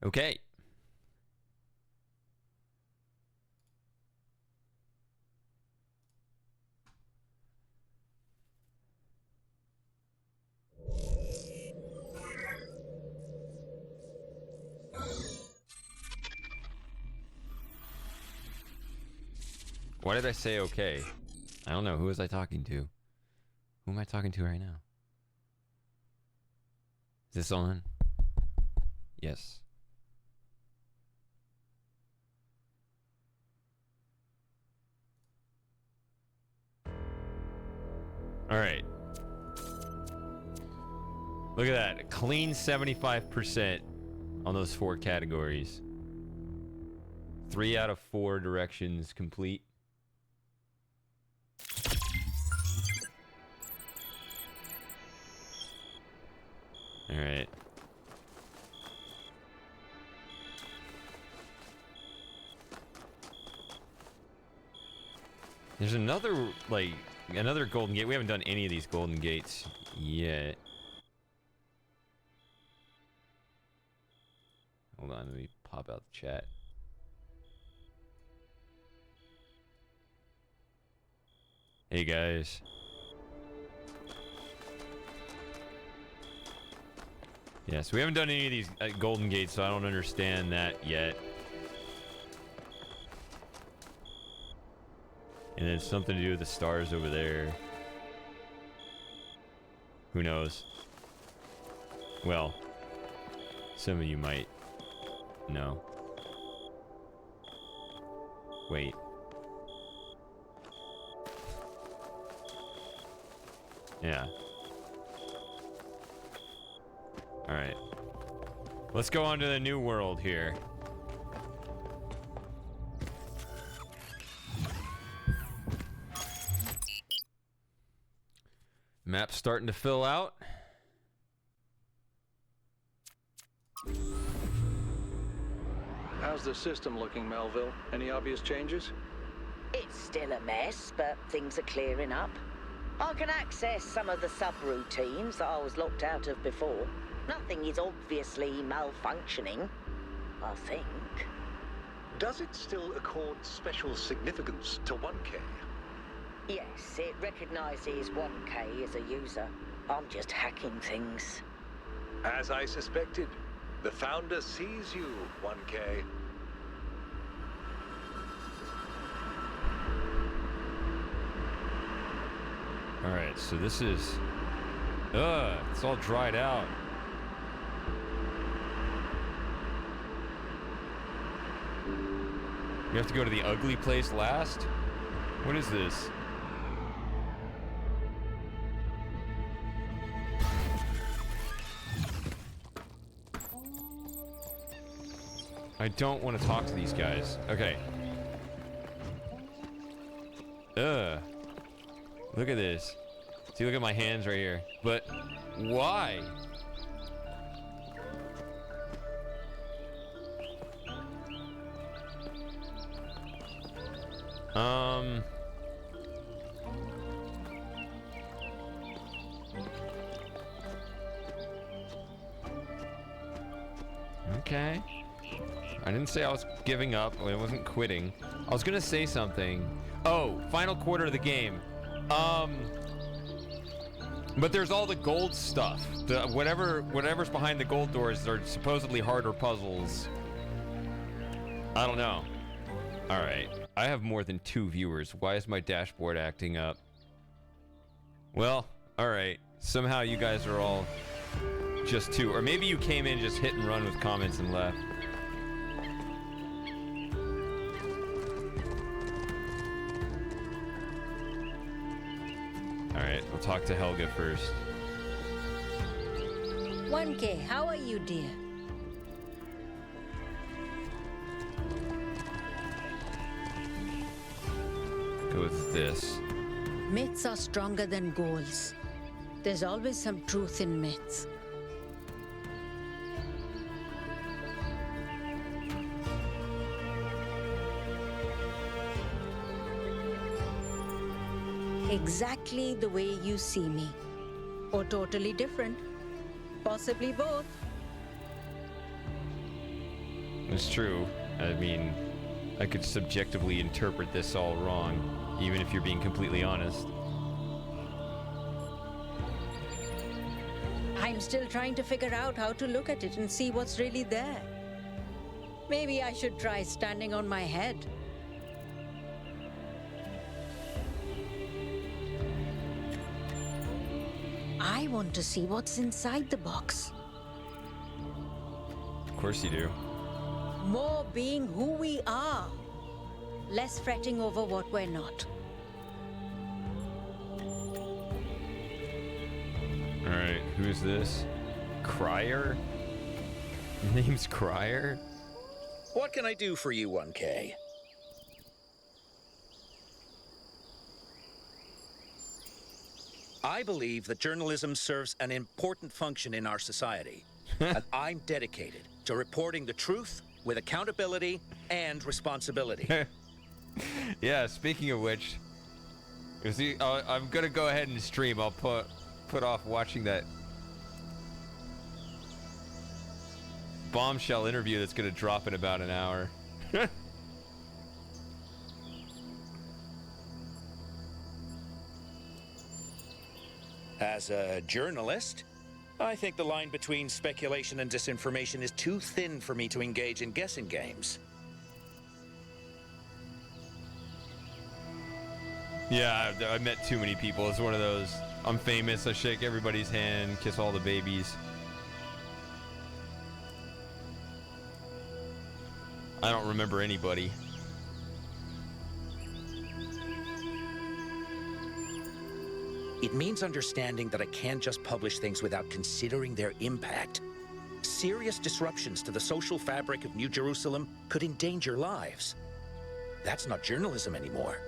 Okay. Why did I say okay? I don't know. Who was I talking to? Who am I talking to right now? Is this on? Yes. Alright. Look at that. A clean 75% on those 4 categories. 3 out of 4 directions complete. Alright. There's another, like, another golden gate. We haven't done any of these golden gates yet. Hold on, let me pop out the chat. Hey guys. Yeah, so we haven't done any of these golden gates, so I don't understand that yet. And then something to do with the stars over there. Who knows? Well, some of you might know. Wait. Yeah. Alright. Let's go on to the new world here. Map's starting to fill out. How's the system looking, Melville? Any obvious changes? It's still a mess, but things are clearing up. I can access some of the subroutines that I was locked out of before. Nothing is obviously malfunctioning, I think. Does it still accord special significance to 1K? Yes, it recognizes 1K as a user. I'm just hacking things. As I suspected, the Founder sees you, 1K. Alright, so this is... it's all dried out. We have to go to the ugly place last? What is this? I don't want to talk to these guys. Okay. Look at this. See, look at my hands right here. But why? Okay. I didn't say I was giving up. I wasn't quitting. I was gonna say something. Oh, final quarter of the game. But there's all the gold stuff. The whatever's behind the gold doors are supposedly harder puzzles. I don't know. All right. I have more than 2 viewers. Why is my dashboard acting up? Well, all right. Somehow you guys are all just 2, or maybe you came in just hit and run with comments and left. Alright, we'll talk to Helga first. 1K, how are you, dear? Go with this. Myths are stronger than goals. There's always some truth in myths. Exactly the way you see me. Or totally different. Possibly both. It's true. I mean, I could subjectively interpret this all wrong, even if you're being completely honest. I'm still trying to figure out how to look at it and see what's really there. Maybe I should try standing on my head. I want to see what's inside the box. Of course you do. More being who we are. Less fretting over what we're not. Alright, who's this? Crier? Name's Crier? What can I do for you, 1K? I believe that journalism serves an important function in our society. And I'm dedicated to reporting the truth with accountability and responsibility. Yeah, speaking of which, you see, I'm gonna go ahead and stream. I'll put off watching that bombshell interview that's gonna drop in about an hour. As a journalist, I think the line between speculation and disinformation is too thin for me to engage in guessing games. Yeah, I met too many people. It's one of those, I'm famous, I shake everybody's hand, kiss all the babies. I don't remember anybody. It means understanding that I can't just publish things without considering their impact. Serious disruptions to the social fabric of New Jerusalem could endanger lives. That's not journalism anymore.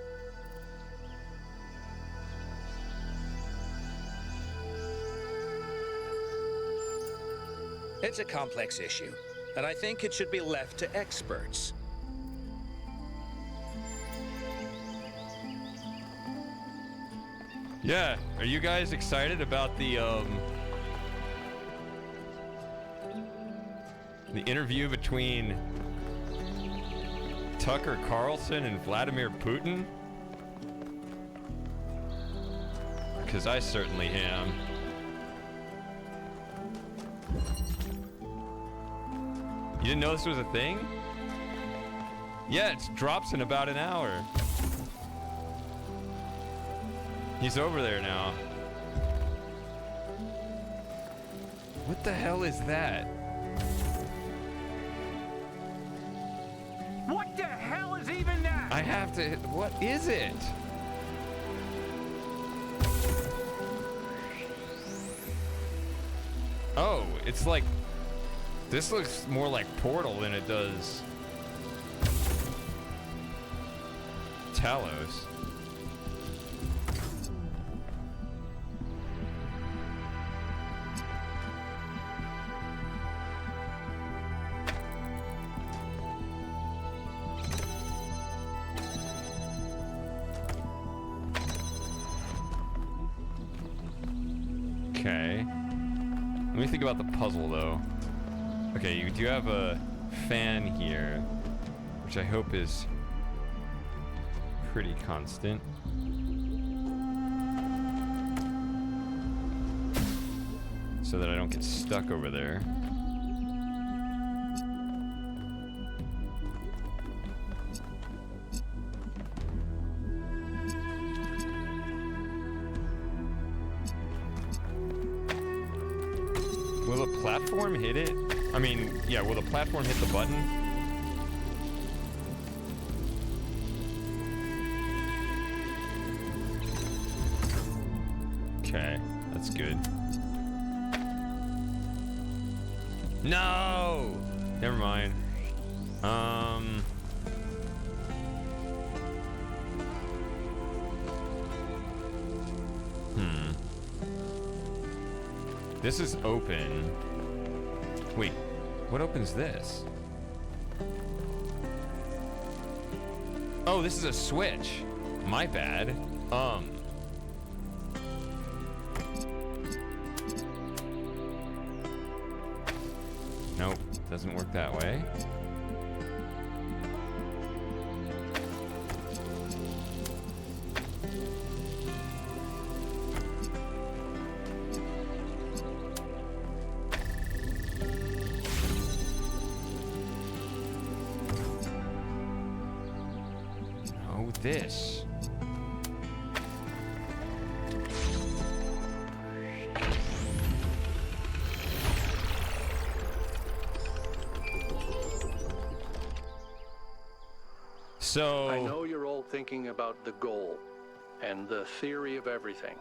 It's a complex issue, and I think it should be left to experts. Yeah, are you guys excited about the interview between Tucker Carlson and Vladimir Putin? Because I certainly am. You didn't know this was a thing? Yeah, it drops in about an hour. He's over there now. What the hell is that? What the hell is even that? I have to. What is it? Oh, it's like. This looks more like Portal than it does Talos. Okay. Let me think about the puzzle, though. Okay, you do have a fan here, which I hope is pretty constant. So that I don't get stuck over there. Will the platform hit it? I mean, yeah, will the platform hit the button? Okay, that's good. No! Never mind. This is open. Wait, what opens this? Oh, this is a switch. My bad. Nope, doesn't work that way. this? So I know you're all thinking about the goal and the theory of everything.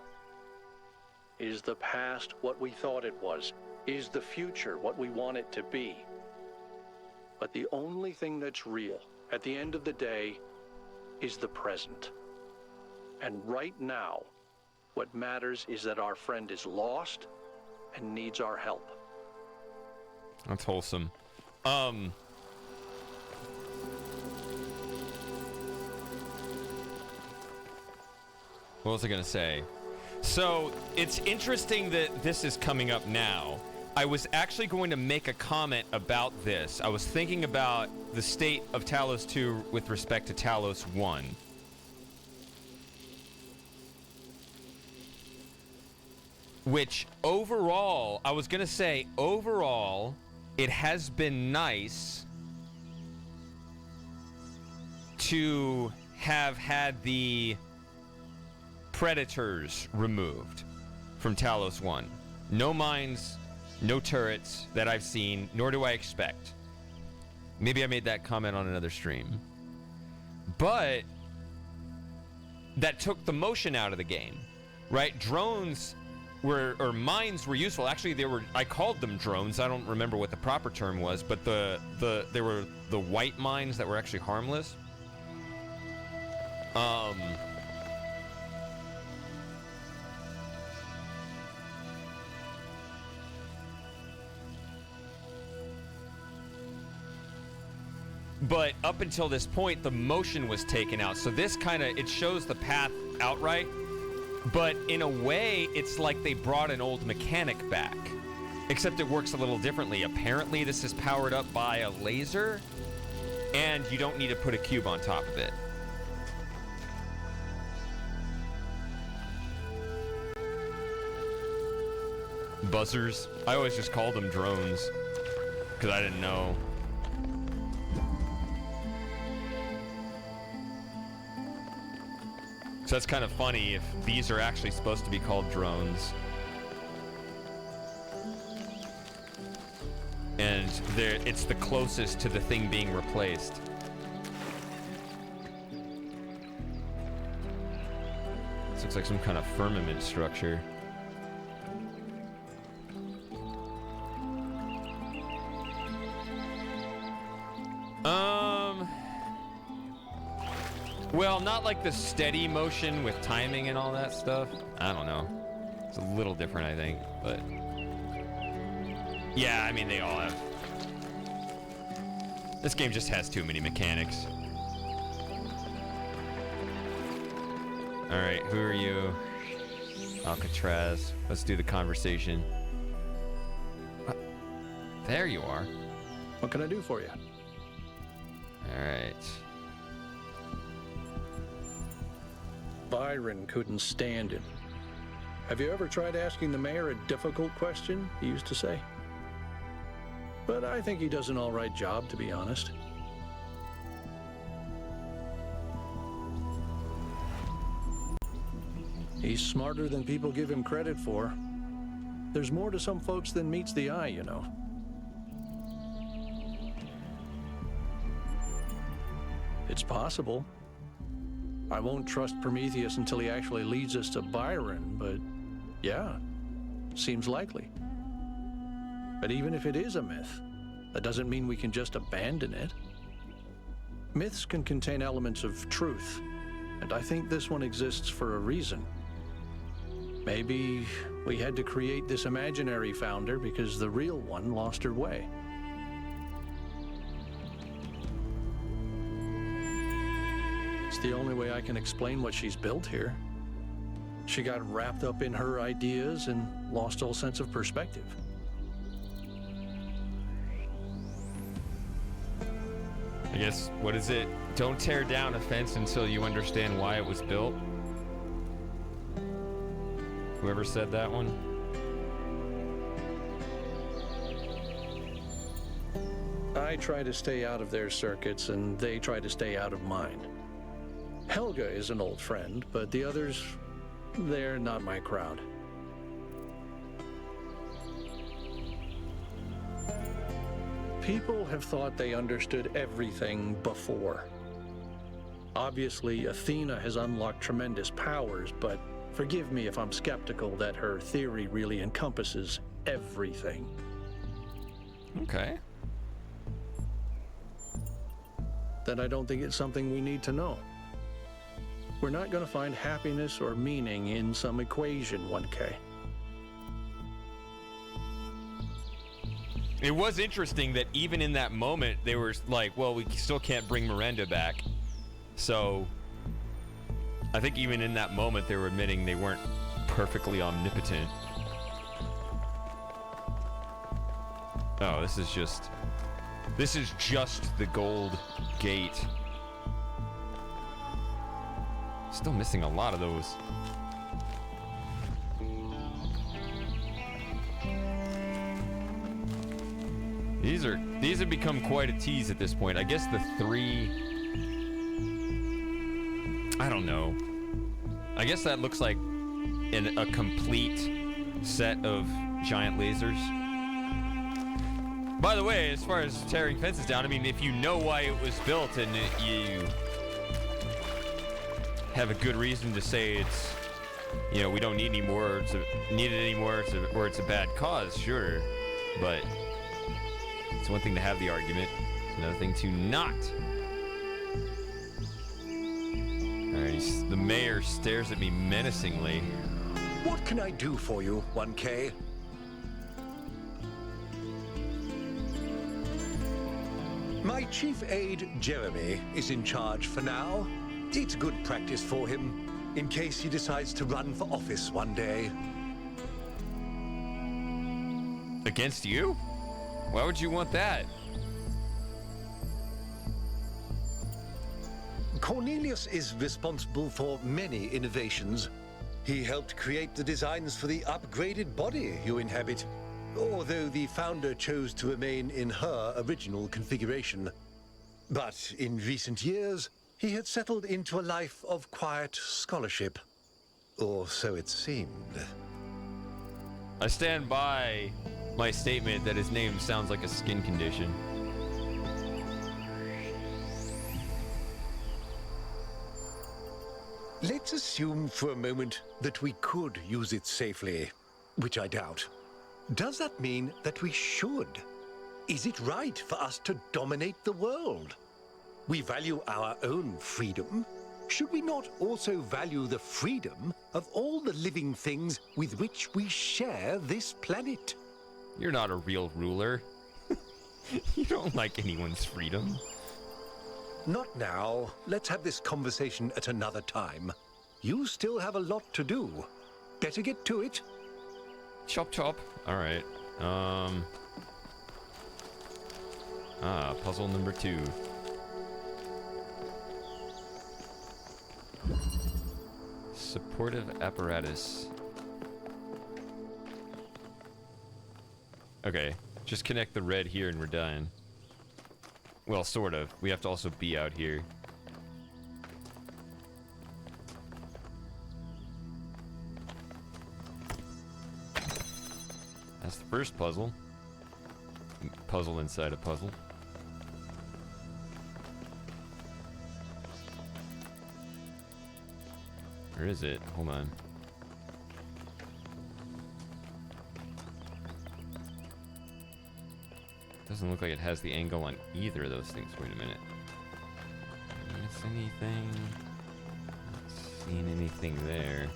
Is the past what we thought it was? Is the future what we want it to be? But the only thing that's real, at the end of the day, is the present. And right now, what matters is that our friend is lost and needs our help. That's wholesome. What was I gonna say? So, it's interesting that this is coming up now. I was actually going to make a comment about this. I was thinking about the state of Talos 2 with respect to Talos 1. Which, overall, I was gonna say, overall, it has been nice to have had the predators removed from Talos 1. No mines, no turrets that I've seen, nor do I expect. Maybe I made that comment on another stream. But that took the motion out of the game, right? Drones were, or mines were useful. Actually, they were, I called them drones. I don't remember what the proper term was, but they were the white mines that were actually harmless. But up until this point, the motion was taken out. So this kind of, it shows the path outright. But in a way, it's like they brought an old mechanic back. Except it works a little differently. Apparently, this is powered up by a laser. And you don't need to put a cube on top of it. Buzzers. I always just called them drones. Because I didn't know. So that's kind of funny if these are actually supposed to be called drones. And it's the closest to the thing being replaced. This looks like some kind of firmament structure. Well, not like the steady motion with timing and all that stuff. I don't know. It's a little different, I think, but... Yeah, I mean, they all have. This game just has too many mechanics. Alright, who are you? Alcatraz. Let's do the conversation. There you are. What can I do for you? Alright. Byron couldn't stand him. Have you ever tried asking the mayor a difficult question, he used to say. But I think he does an all right job, to be honest. He's smarter than people give him credit for. There's more to some folks than meets the eye, you know. It's possible. I won't trust Prometheus until he actually leads us to Byron, but yeah, seems likely. But even if it is a myth, that doesn't mean we can just abandon it. Myths can contain elements of truth, and I think this one exists for a reason. Maybe we had to create this imaginary founder because the real one lost her way. It's the only way I can explain what she's built here. She got wrapped up in her ideas and lost all sense of perspective. I guess, what is it? Don't tear down a fence until you understand why it was built. Whoever said that one? I try to stay out of their circuits, and they try to stay out of mine. Helga is an old friend, but the others, they're not my crowd. People have thought they understood everything before. Obviously, Athena has unlocked tremendous powers, but forgive me if I'm skeptical that her theory really encompasses everything. Okay. Then I don't think it's something we need to know. We're not going to find happiness or meaning in some equation, 1K. It was interesting that even in that moment, they were like, well, we still can't bring Miranda back. So I think even in that moment, they were admitting they weren't perfectly omnipotent. Oh, this is just the gold gate. Still missing a lot of those. These have become quite a tease at this point. I guess the 3, I don't know. I guess that looks like a complete set of giant lasers. By the way, as far as tearing fences down, I mean, if you know why it was built and you have a good reason to say it's, you know, we don't need any more, need it anymore, or it's a bad cause, sure. But it's one thing to have the argument, it's another thing to not. All right, the mayor stares at me menacingly. What can I do for you, 1K? My chief aide, Jeremy, is in charge for now. It's good practice for him, in case he decides to run for office one day. Against you? Why would you want that? Cornelius is responsible for many innovations. He helped create the designs for the upgraded body you inhabit, although the founder chose to remain in her original configuration. But in recent years, he had settled into a life of quiet scholarship. Or so it seemed. I stand by my statement that his name sounds like a skin condition. Let's assume for a moment that we could use it safely, which I doubt. Does that mean that we should? Is it right for us to dominate the world? We value our own freedom. Should we not also value the freedom of all the living things with which we share this planet? You're not a real ruler. You don't like anyone's freedom. Not now. Let's have this conversation at another time. You still have a lot to do. Better get to it. Chop chop. All right. Puzzle number 2. Supportive apparatus. Okay, just connect the red here and we're done. Well, sort of. We have to also be out here. That's the first puzzle. Puzzle inside a puzzle. Where is it? Hold on. Doesn't look like it has the angle on either of those things. Wait a minute. Miss anything? Not seeing anything there.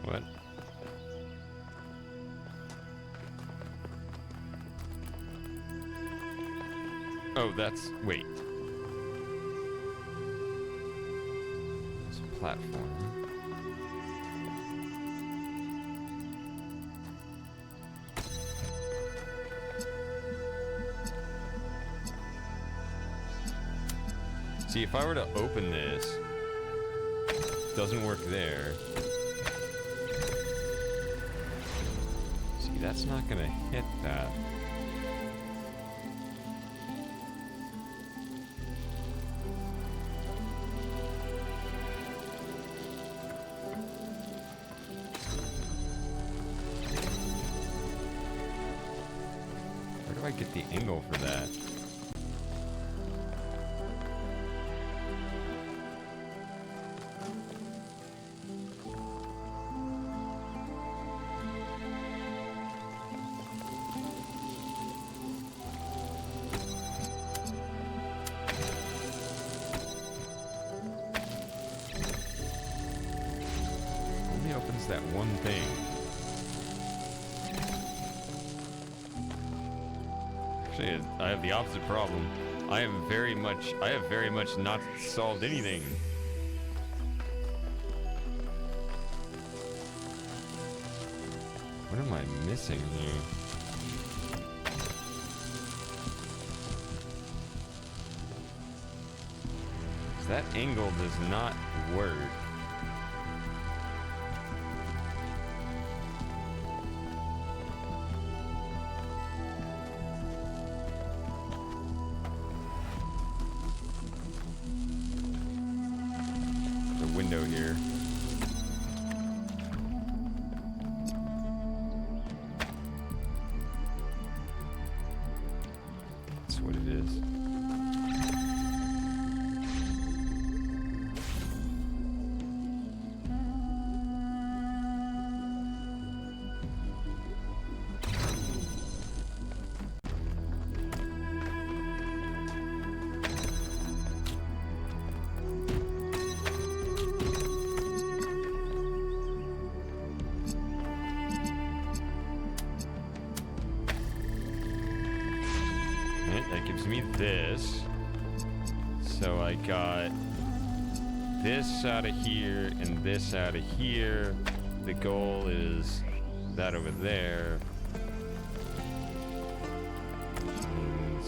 What? Oh, that's... wait. It's a platform. See, if I were to open this, doesn't work there. That's not gonna hit that. Where do I get the angle for that? Only opens that one thing. Actually, I have the opposite problem. I have very much not solved anything. What am I missing here? 'Cause that angle does not work. The window here. That's what it is. That gives me this. So I got this out of here and this out of here. The goal is that over there. And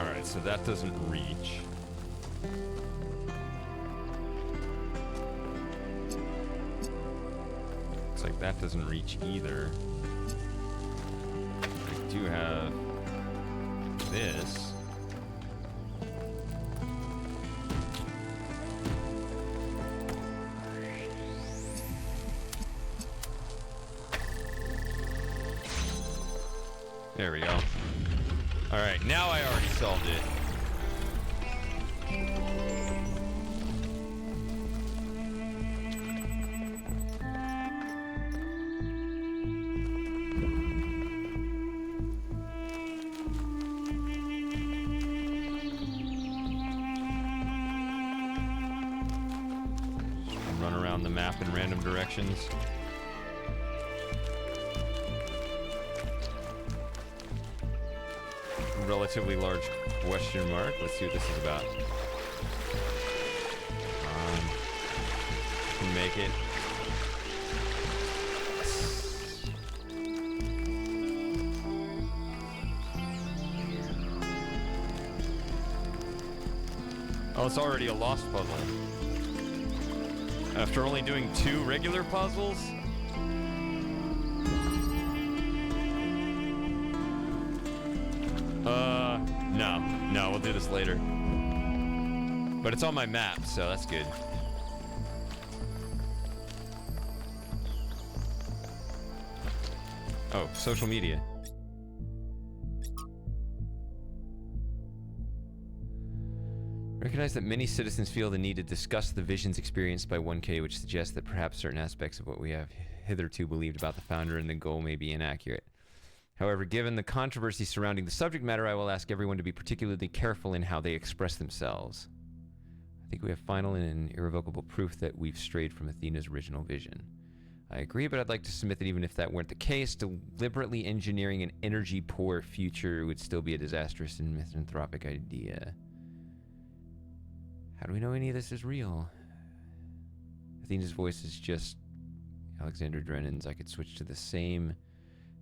Alright, so that doesn't reach. Looks like that doesn't reach either. I do have this. There we go. Alright, now I already solved it. Run around the map in random directions. Relatively large question mark. Let's see what this is about. Can make it. Oh, it's already a lost puzzle. After only doing 2 regular puzzles? No, we'll do this later. But it's on my map, so that's good. Oh, social media. Recognize that many citizens feel the need to discuss the visions experienced by 1K, which suggests that perhaps certain aspects of what we have hitherto believed about the founder and the goal may be inaccurate. However, given the controversy surrounding the subject matter, I will ask everyone to be particularly careful in how they express themselves. I think we have final and irrevocable proof that we've strayed from Athena's original vision. I agree, but I'd like to submit that even if that weren't the case, deliberately engineering an energy-poor future would still be a disastrous and misanthropic idea. How do we know any of this is real? Athena's voice is just Alexander Drennan's. I could switch to the same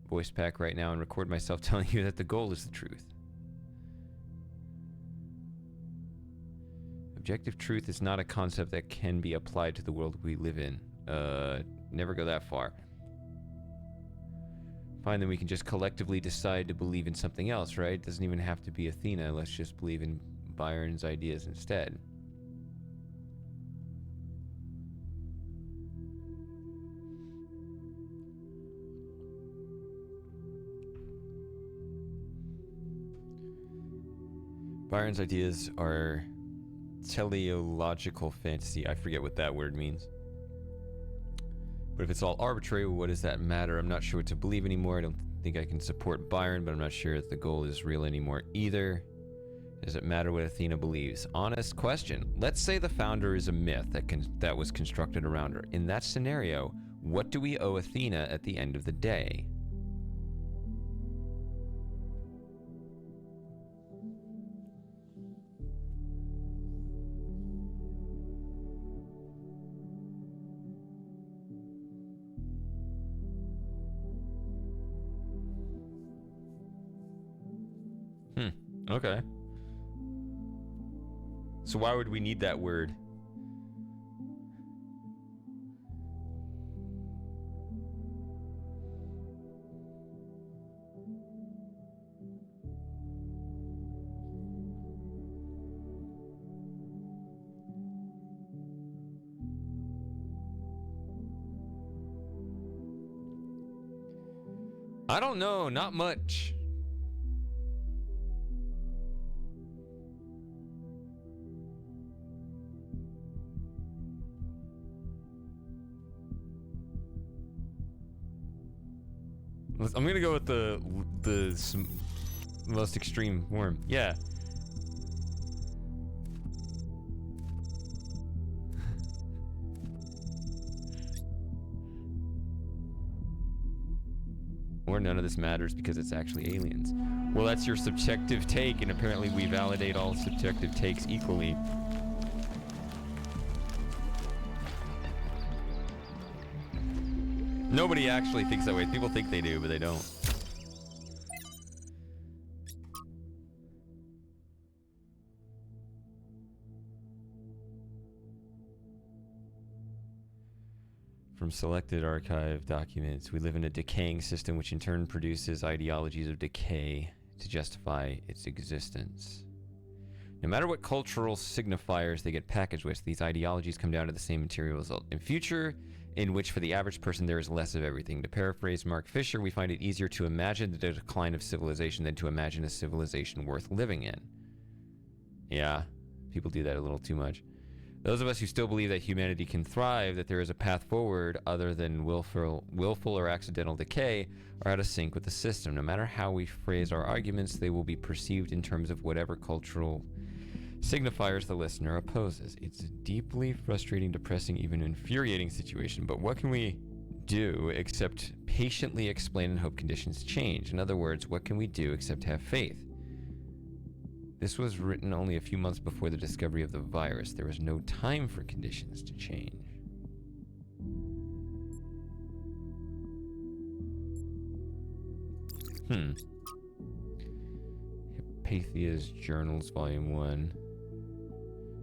voice pack right now and record myself telling you that the goal is the truth. Objective truth is not a concept that can be applied to the world we live in. Never go that far. Fine, then we can just collectively decide to believe in something else, right? Doesn't even have to be Athena. Let's just believe in Byron's ideas instead. Byron's ideas are teleological fantasy. I forget what that word means. But if it's all arbitrary, what does that matter? I'm not sure what to believe anymore. I don't think I can support Byron, but I'm not sure if the goal is real anymore either. Does it matter what Athena believes? Honest question. Let's say the founder is a myth that was constructed around her. In that scenario, what do we owe Athena at the end of the day? Okay. So why would we need that word? I don't know, not much. I'm gonna go with the most extreme form. Yeah. Or none of this matters because it's actually aliens. Well, that's your subjective take, and apparently we validate all subjective takes equally. Nobody actually thinks that way. People think they do, but they don't. From selected archive documents, we live in a decaying system which in turn produces ideologies of decay to justify its existence. No matter what cultural signifiers they get packaged with, these ideologies come down to the same material result. In future, in which for the average person there is less of everything. To paraphrase Mark Fisher, we find it easier to imagine the decline of civilization than to imagine a civilization worth living in. Yeah, people do that a little too much. Those of us who still believe that humanity can thrive, that there is a path forward other than willful or accidental decay, are out of sync with the system. No matter how we phrase our arguments, they will be perceived in terms of whatever cultural signifiers the listener opposes. It's a deeply frustrating, depressing, even infuriating situation, but what can we do except patiently explain and hope conditions change? In other words, what can we do except have faith? This was written only a few months before the discovery of the virus. There was no time for conditions to change. Hypathia's Journals, Volume 1.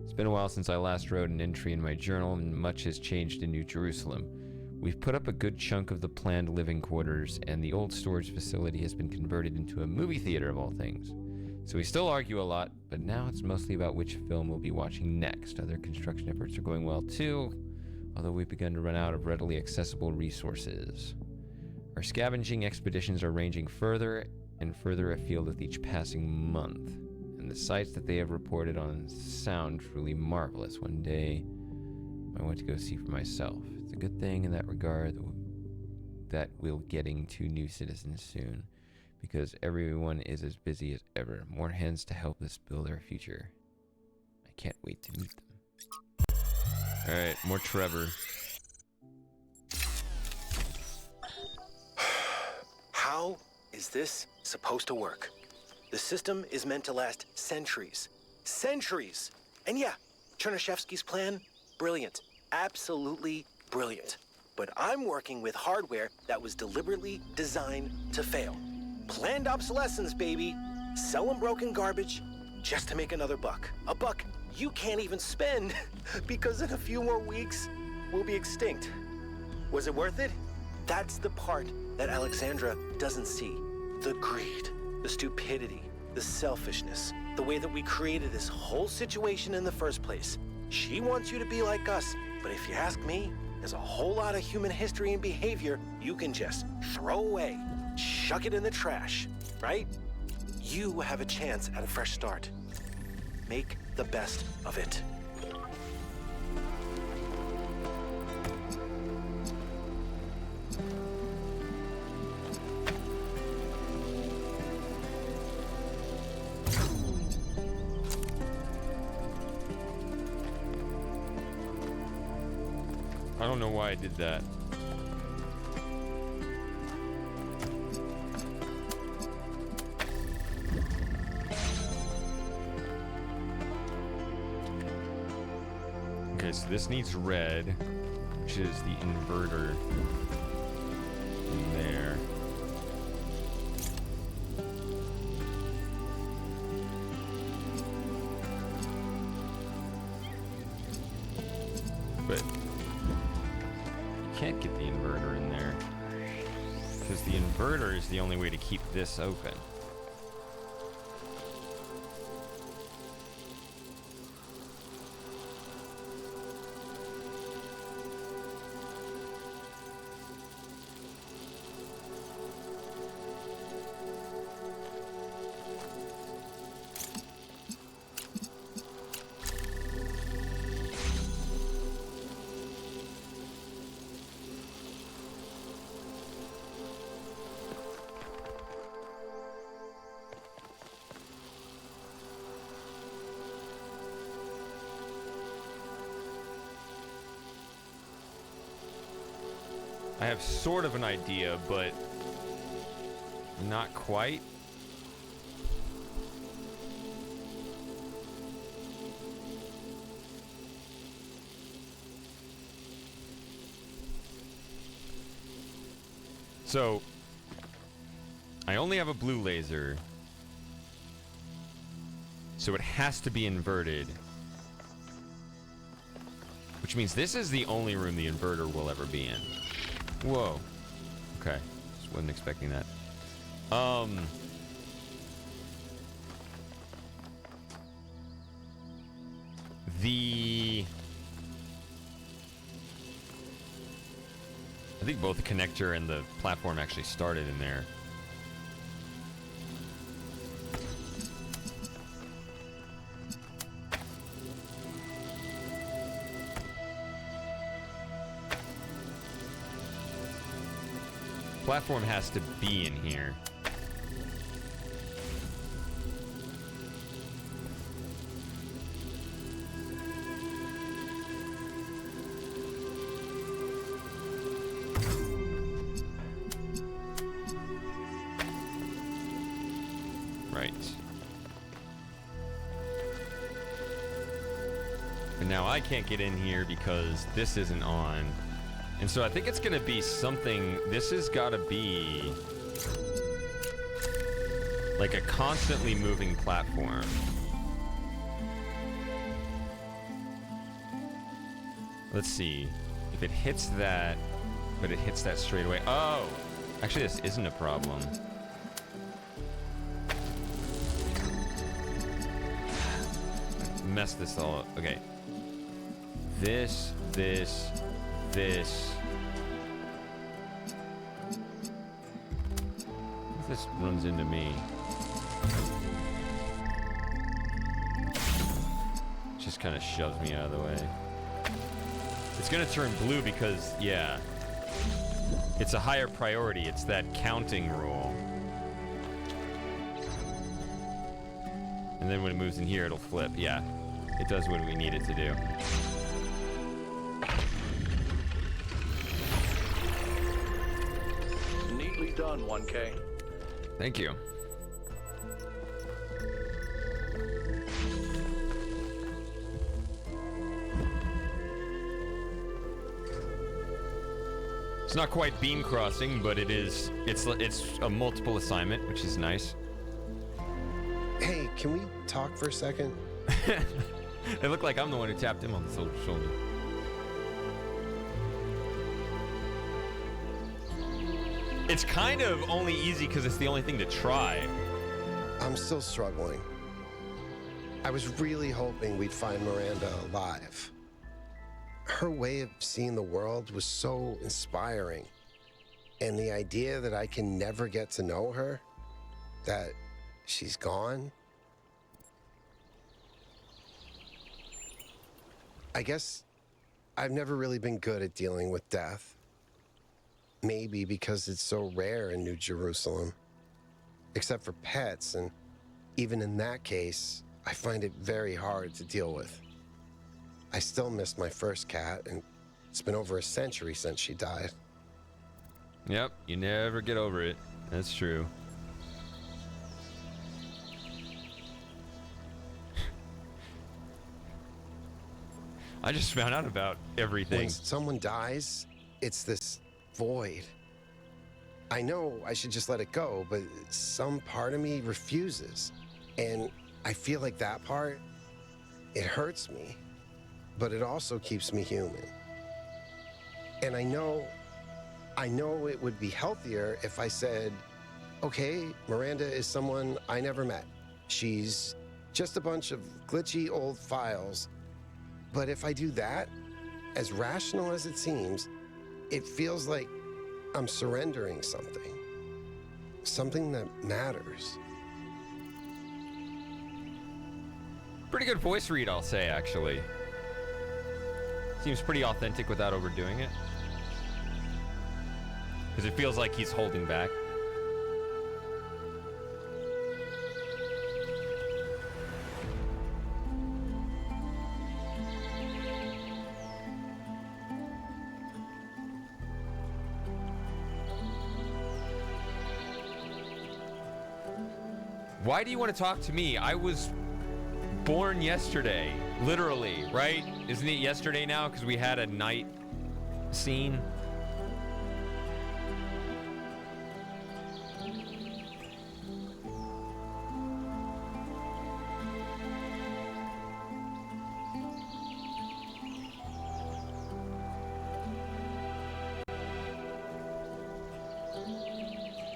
It's been a while since I last wrote an entry in my journal, and much has changed in New Jerusalem. We've put up a good chunk of the planned living quarters, and the old storage facility has been converted into a movie theater of all things. So we still argue a lot, but now it's mostly about which film we'll be watching next. Other construction efforts are going well too, although we've begun to run out of readily accessible resources. Our scavenging expeditions are ranging further and further afield with each passing month, and the sights that they have reported on sound truly marvelous. One day, I want to go see for myself. It's a good thing in that regard that we'll getting 2 new citizens soon, because everyone is as busy as ever. More hands to help us build our future. I can't wait to meet them. Alright, more Trevor. is this supposed to work? The system is meant to last centuries. Centuries! And yeah, Chernyshevsky's plan, brilliant. Absolutely brilliant. But I'm working with hardware that was deliberately designed to fail. Planned obsolescence, baby. Selling broken garbage just to make another buck. A buck you can't even spend because in a few more weeks, we'll be extinct. Was it worth it? That's the part that Alexandra doesn't see. The greed, the stupidity, the selfishness, the way that we created this whole situation in the first place. She wants you to be like us, but if you ask me, there's a whole lot of human history and behavior you can just throw away, chuck it in the trash, right? You have a chance at a fresh start. Make the best of it. I don't know why I did that. Okay, so this needs red, which is the inverter in there. But can't get the inverter in there because the inverter is the only way to keep this open. I have sort of an idea, but not quite. So, I only have a blue laser, so it has to be inverted. Which means this is the only room the inverter will ever be in. Whoa. Okay. Just wasn't expecting that. I think both the connector and the platform actually started in there. Platform has to be in here. Right. But now I can't get in here because this isn't on. And so I think it's gonna be something, this has gotta be like a constantly moving platform. Let's see, if it hits that, but it hits that straight away. Oh, actually this isn't a problem. Mess this all up, okay. This. This runs into me. Just kind of shoves me out of the way. It's gonna turn blue because, yeah, it's a higher priority. It's that counting rule. And then when it moves in here, it'll flip. Yeah, it does what we need it to do. Neatly done, 1K. Thank you. It's not quite beam crossing, but it's a multiple assignment, which is nice. Hey, can we talk for a second? It looked like I'm the one who tapped him on the shoulder. It's kind of only easy because it's the only thing to try. I'm still struggling. I was really hoping we'd find Miranda alive. Her way of seeing the world was so inspiring. And the idea that I can never get to know her, that she's gone. I guess I've never really been good at dealing with death. Maybe because it's so rare in New Jerusalem. Except for pets, and even in that case, I find it very hard to deal with. I still miss my first cat, and it's been over a century since she died. Yep, you never get over it. That's true. I just found out about everything. When someone dies, it's this void. I know I should just let it go, but some part of me refuses. And I feel like that part, it hurts me, but it also keeps me human. And I know it would be healthier if I said, okay, Miranda is someone I never met. She's just a bunch of glitchy old files. But if I do that, as rational as it seems, it feels like I'm surrendering something that matters. Pretty good voice read, I'll say, actually. Seems pretty authentic without overdoing it. Because it feels like he's holding back. Why do you want to talk to me? I was born yesterday, literally, right? Isn't it yesterday now? Because we had a night scene.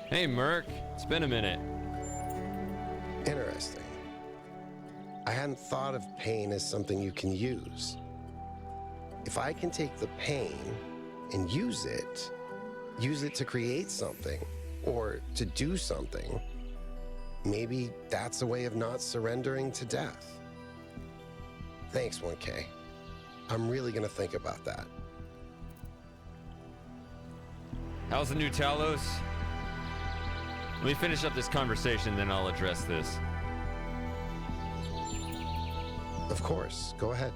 Hey, Merc. It's been a minute. Interesting. I hadn't thought of pain as something you can use. If I can take the pain and use it to create something or to do something, maybe that's a way of not surrendering to death. Thanks, 1K. I'm really gonna think about that. How's the new Talos? Let me finish up this conversation, then I'll address this. Of course, go ahead.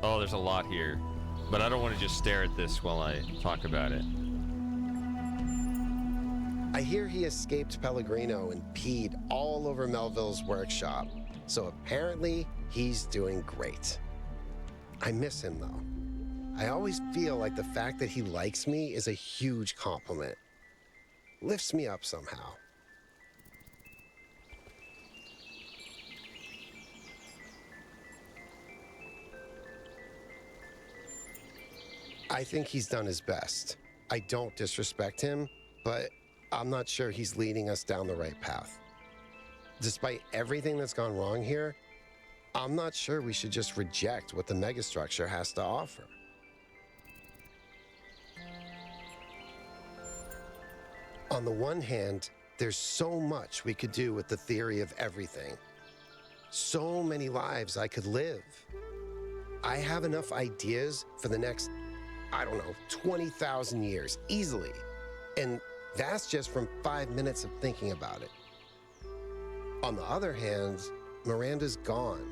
Oh, there's a lot here. But I don't want to just stare at this while I talk about it. I hear he escaped Pellegrino and peed all over Melville's workshop. So apparently, he's doing great. I miss him, though. I always feel like the fact that he likes me is a huge compliment. Lifts me up somehow. I think he's done his best. I don't disrespect him, but I'm not sure he's leading us down the right path. Despite everything that's gone wrong here, I'm not sure we should just reject what the megastructure has to offer. On the one hand, there's so much we could do with the theory of everything. So many lives I could live. I have enough ideas for the next, 20,000 years, easily. And that's just from 5 minutes of thinking about it. On the other hand, Miranda's gone.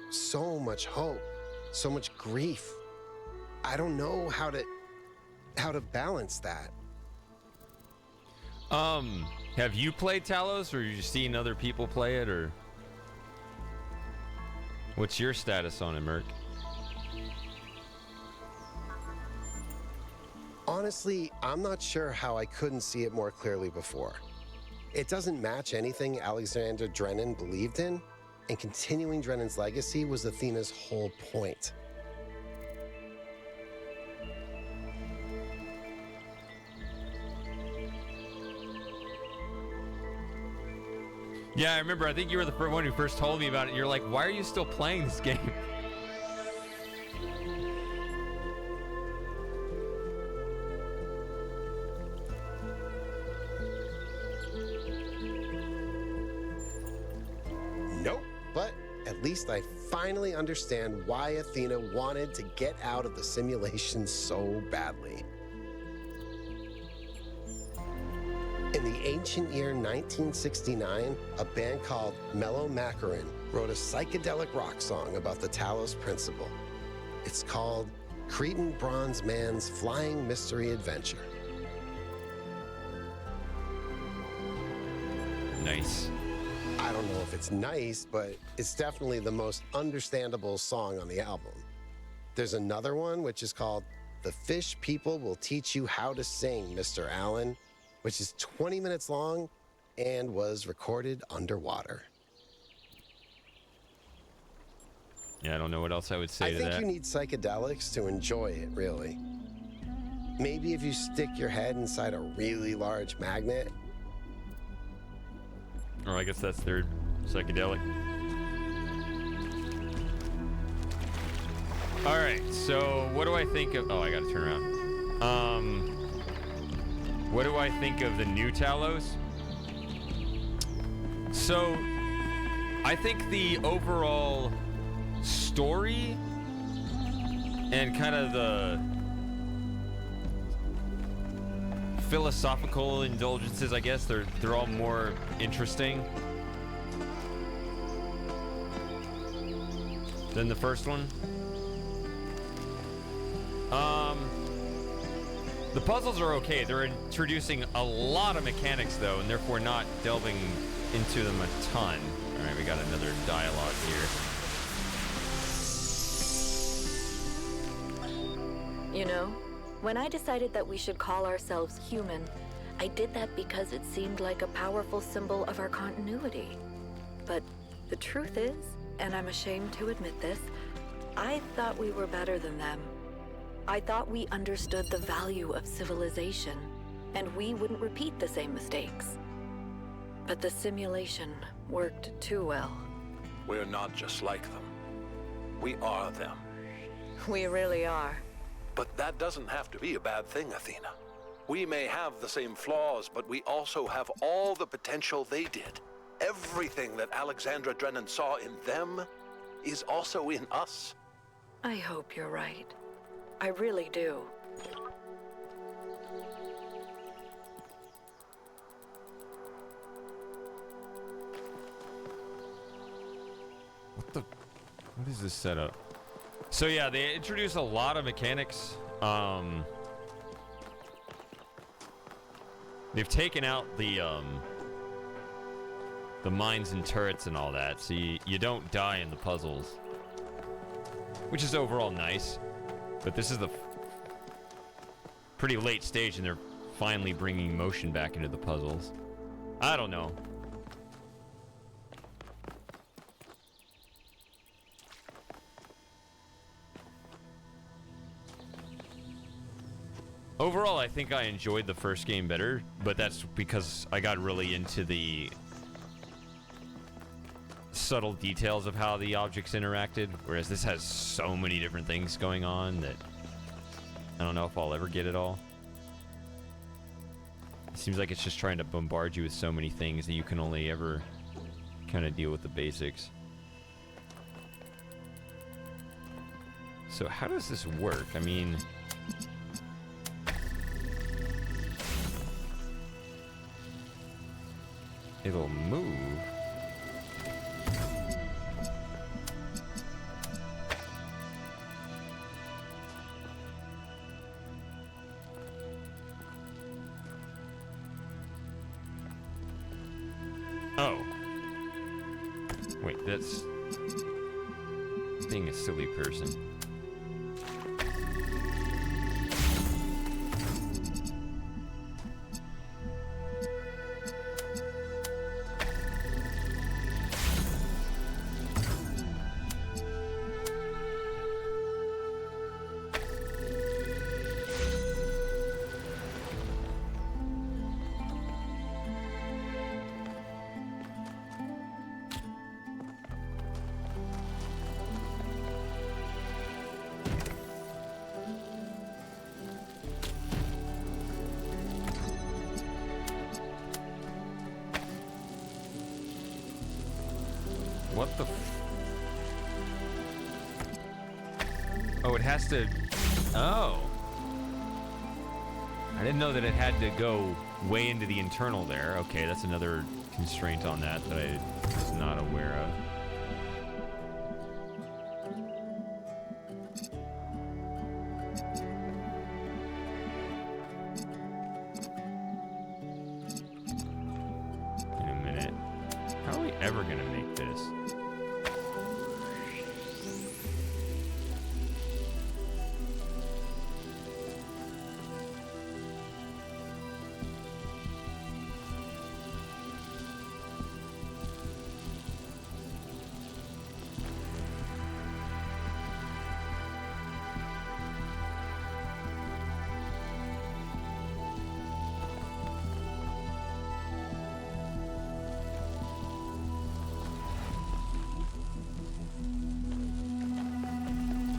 So much hope, so much grief. I don't know how to balance that. Have you played Talos, or you seen other people play it, or what's your status on it, Merc? Honestly, I'm not sure how I couldn't see it more clearly before. It doesn't match anything Alexander Drennan believed in, and continuing Drennan's legacy was Athena's whole point. Yeah, I remember. I think you were the one who first told me about it. You're like, why are you still playing this game? Nope, but at least I finally understand why Athena wanted to get out of the simulation so badly. In the ancient year 1969, a band called Mellow Macaron wrote a psychedelic rock song about the Talos principle. It's called Cretan Bronze Man's Flying Mystery Adventure. Nice. I don't know if it's nice, but it's definitely the most understandable song on the album. There's another one which is called The Fish People Will Teach You How to Sing, Mr. Allen, which is 20 minutes long and was recorded underwater. Yeah, I don't know what else I would say to that. I think you need psychedelics to enjoy it, really. Maybe if you stick your head inside a really large magnet. Or I guess that's their psychedelic. All right, so what do I think of... Oh, I gotta turn around. What do I think of the new Talos? So, I think the overall story and kind of the philosophical indulgences, I guess, they're all more interesting than the first one. The puzzles are okay. They're introducing a lot of mechanics, though, and therefore not delving into them a ton. All right, we got another dialogue here. You know, when I decided that we should call ourselves human, I did that because it seemed like a powerful symbol of our continuity. But the truth is, and I'm ashamed to admit this, I thought we were better than them. I thought we understood the value of civilization, and we wouldn't repeat the same mistakes. But the simulation worked too well. We're not just like them. We are them. We really are. But that doesn't have to be a bad thing, Athena. We may have the same flaws, but we also have all the potential they did. Everything that Alexandra Drennan saw in them is also in us. I hope you're right. I really do. What is this setup? So yeah, they introduce a lot of mechanics. They've taken out the mines and turrets and all that, so you don't die in the puzzles, which is overall nice. But this is the pretty late stage, and they're finally bringing motion back into the puzzles. I don't know. Overall, I think I enjoyed the first game better, but that's because I got really into the subtle details of how the objects interacted, whereas this has so many different things going on that I don't know if I'll ever get it all. It seems like it's just trying to bombard you with so many things that you can only ever kind of deal with the basics. So how does this work? I mean... it'll move. That's being a silly person. What the Oh, it has to... Oh. I didn't know that it had to go way into the internal there. Okay, that's another constraint on that that I was not aware of. In a minute. How are we ever gonna make this?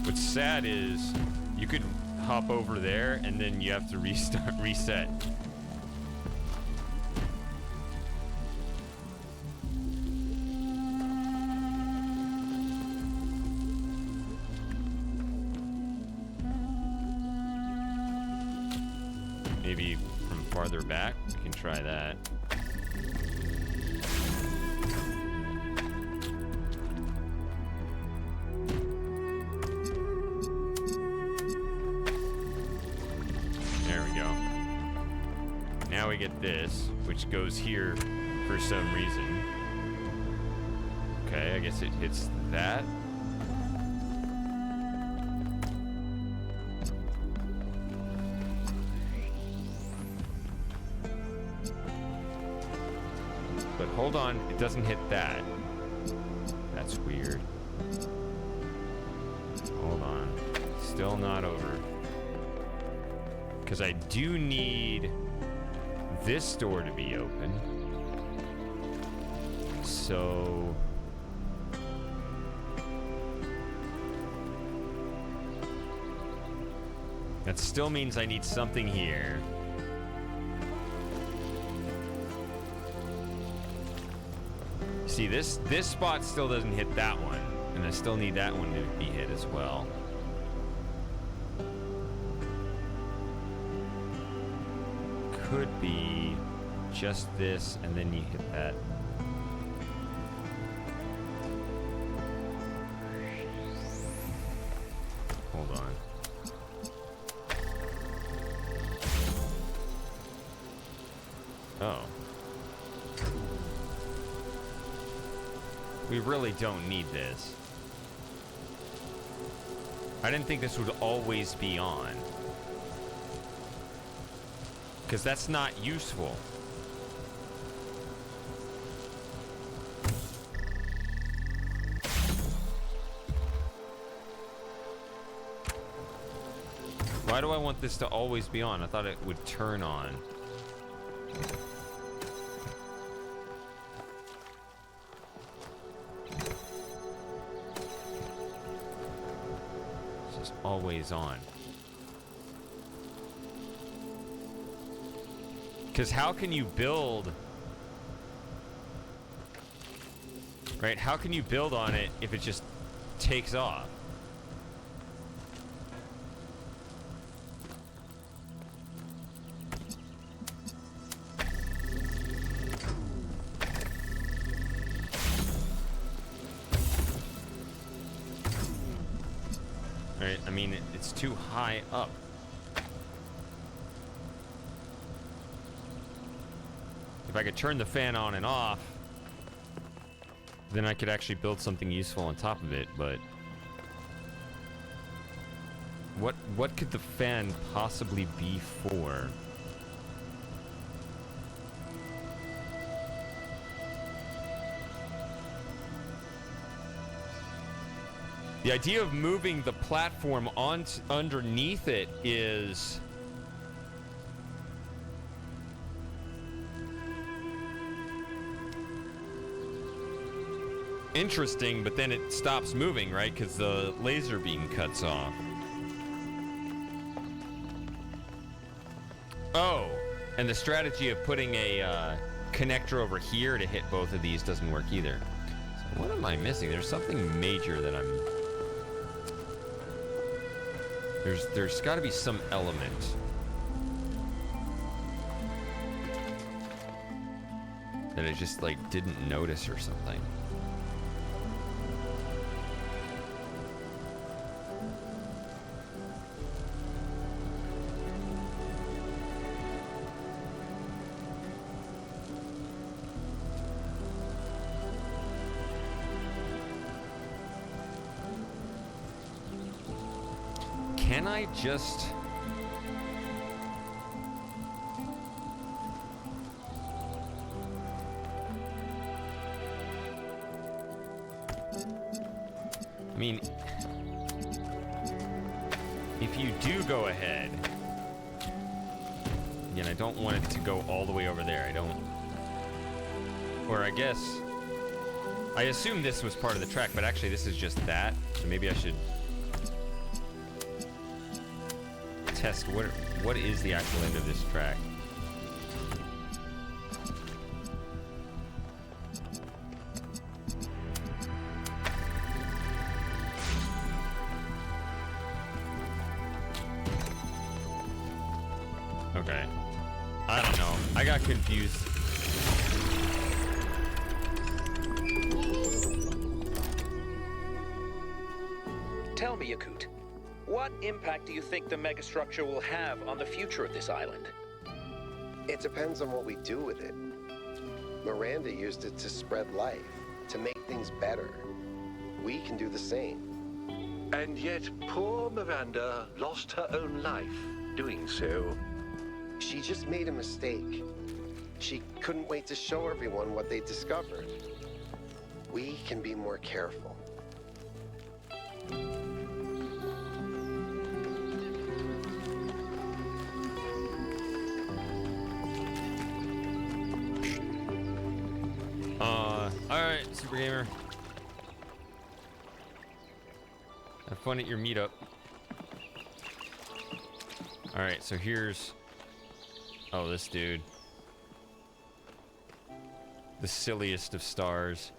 What's sad is you could hop over there and then you have to reset. Maybe from farther back, we can try that. Now we get this, which goes here for some reason. Okay, I guess it hits that. But hold on, it doesn't hit that. That's weird. Hold on. Still not over. Because I do need this door to be open. So that still means I need something here. See, this spot still doesn't hit that one, and I still need that one to be hit as well. Could be just this, and then you hit that. Hold on. Oh. We really don't need this. I didn't think this would always be on. Because that's not useful. Why do I want this to always be on? I thought it would turn on. It's just always on. Because how can you build, right? How can you build on it if it just takes off? Right? I mean, it's too high up. If I could turn the fan on and off, Then I could actually build something useful on top of it, but what could the fan possibly be for? The idea of moving the platform on underneath it is interesting, but then it stops moving, right? Because the laser beam cuts off. Oh, and the strategy of putting a connector over here to hit both of these doesn't work either. So what am I missing? There's something major that I'm... There's got to be some element that I just like didn't notice or something. Can I just... I mean, if you do go ahead, again, I don't want it to go all the way over there. I don't... Or I guess... I assume this was part of the track, but actually this is just that. So maybe I should... test what is the actual end of this track. Okay. I don't know. I got confused. Tell me, Yakut, what impact do you think the megastructure will have on the future of this island? It depends on what we do with it. Miranda used it to spread life, to make things better. We can do the same. And yet, poor Miranda lost her own life doing so. She just made a mistake. She couldn't wait to show everyone what they discovered. We can be more careful. Alright, Super Gamer. Have fun at your meetup. Alright, so here's... Oh, this dude. The silliest of stars.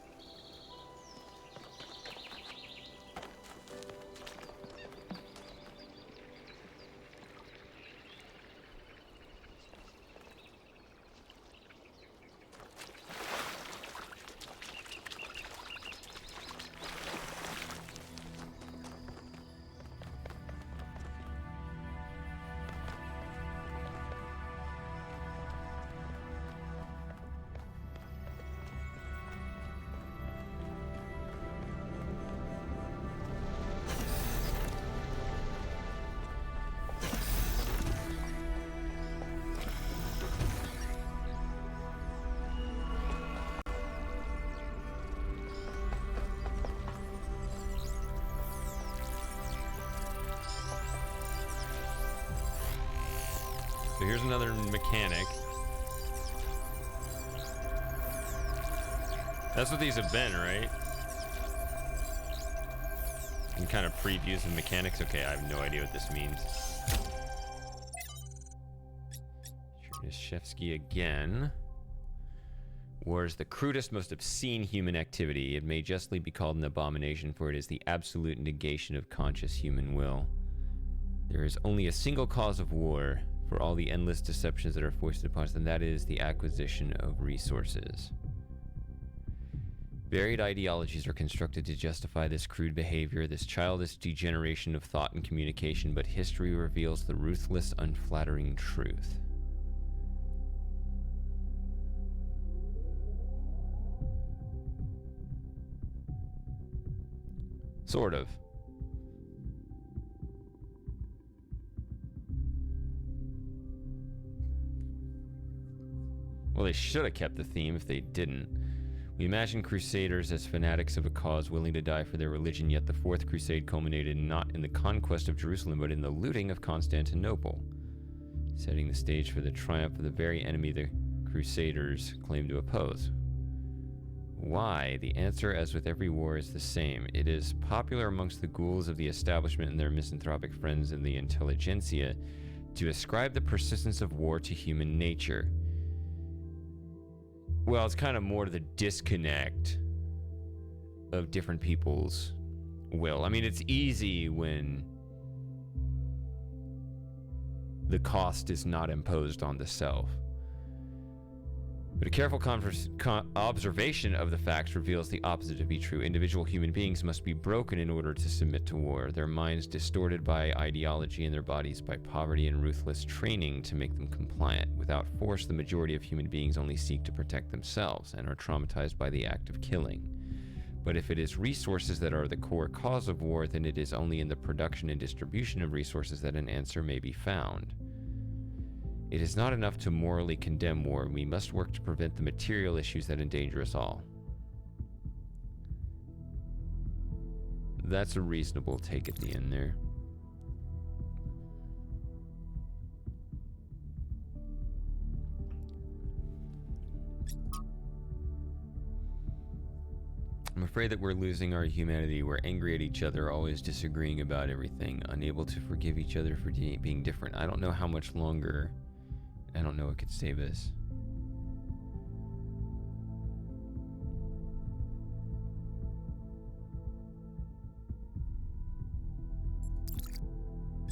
So here's another mechanic. That's what these have been, right? And kind of previews and mechanics. Okay, I have no idea what this means. Chernyshevsky again. War is the crudest, most obscene human activity. It may justly be called an abomination, for it is the absolute negation of conscious human will. There is only a single cause of war, for all the endless deceptions that are foisted upon us, and that is the acquisition of resources. Varied ideologies are constructed to justify this crude behavior, this childish degeneration of thought and communication, but history reveals the ruthless, unflattering truth. Sort of. Well, they should have kept the theme if they didn't. We imagine crusaders as fanatics of a cause willing to die for their religion, yet the Fourth Crusade culminated not in the conquest of Jerusalem, but in the looting of Constantinople, setting the stage for the triumph of the very enemy the crusaders claimed to oppose. Why? The answer, as with every war, is the same. It is popular amongst the ghouls of the establishment and their misanthropic friends in the intelligentsia to ascribe the persistence of war to human nature. Well, it's kind of more to the disconnect of different people's will. I mean, it's easy when the cost is not imposed on the self. But a careful observation of the facts reveals the opposite to be true. Individual human beings must be broken in order to submit to war, their minds distorted by ideology and their bodies by poverty and ruthless training to make them compliant. Without force, the majority of human beings only seek to protect themselves and are traumatized by the act of killing. But if it is resources that are the core cause of war, then it is only in the production and distribution of resources that an answer may be found. It is not enough to morally condemn war. We must work to prevent the material issues that endanger us all. That's a reasonable take at the end there. I'm afraid that we're losing our humanity. We're angry at each other, always disagreeing about everything, unable to forgive each other for being different. I don't know how much longer. I don't know what could save us.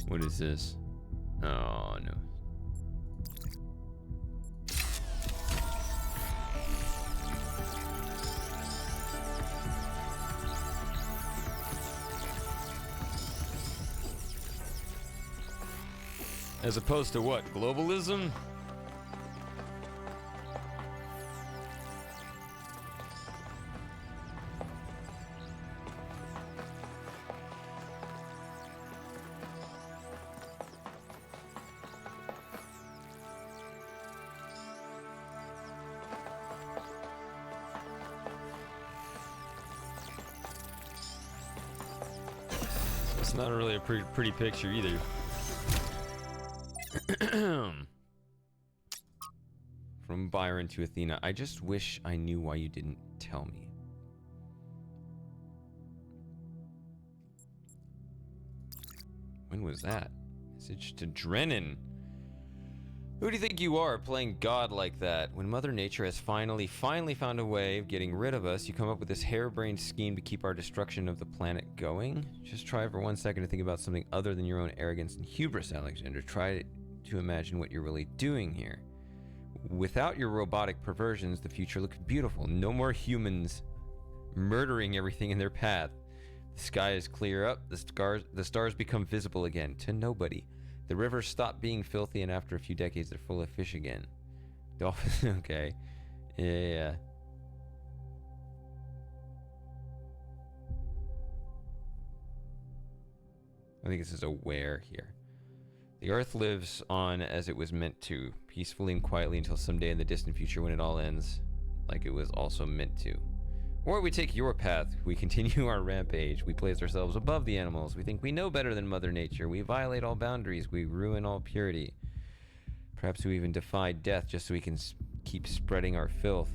What is this? Oh, no. As opposed to what? Globalism? It's not really a pretty picture either. From Byron to Athena, I just wish I knew why you didn't tell me. When was that? Message to Drennan. Who do you think you are, playing God like that? When Mother Nature has finally found a way of getting rid of us, you come up with this harebrained scheme to keep our destruction of the planet going? Just try for 1 second to think about something other than your own arrogance and hubris, Alexander. Try to imagine what you're really doing here. Without your robotic perversions, the future looks beautiful. No more humans murdering everything in their path. The sky is clear up. The stars become visible again to nobody. The rivers stop being filthy, and after a few decades, they're full of fish again. Dolphins, okay. Yeah. I think this is a where here. The Earth lives on as it was meant to, peacefully and quietly until someday in the distant future when it all ends, like it was also meant to. Or we take your path, we continue our rampage, we place ourselves above the animals, we think we know better than Mother Nature, we violate all boundaries, we ruin all purity. Perhaps we even defy death just so we can keep spreading our filth.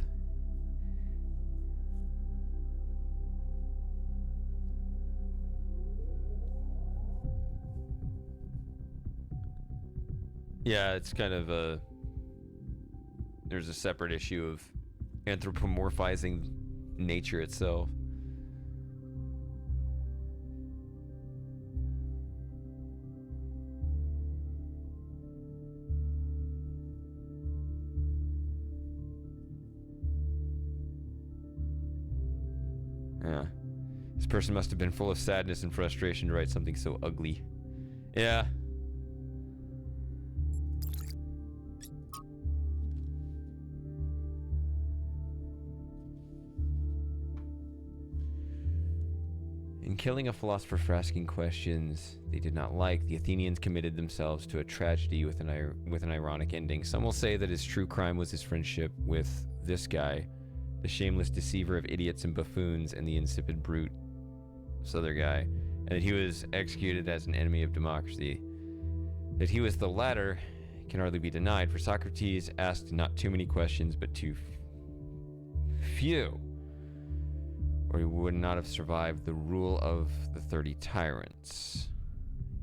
Yeah, it's kind of a... There's a separate issue of anthropomorphizing nature itself. Yeah. This person must have been full of sadness and frustration to write something so ugly. Yeah. In killing a philosopher for asking questions they did not like, the Athenians committed themselves to a tragedy with an ironic ending. Some will say that his true crime was his friendship with this guy, the shameless deceiver of idiots and buffoons, and the insipid brute, this other guy, and that he was executed as an enemy of democracy. That he was the latter can hardly be denied, for Socrates asked not too many questions, but too few, or he would not have survived the rule of the 30 tyrants.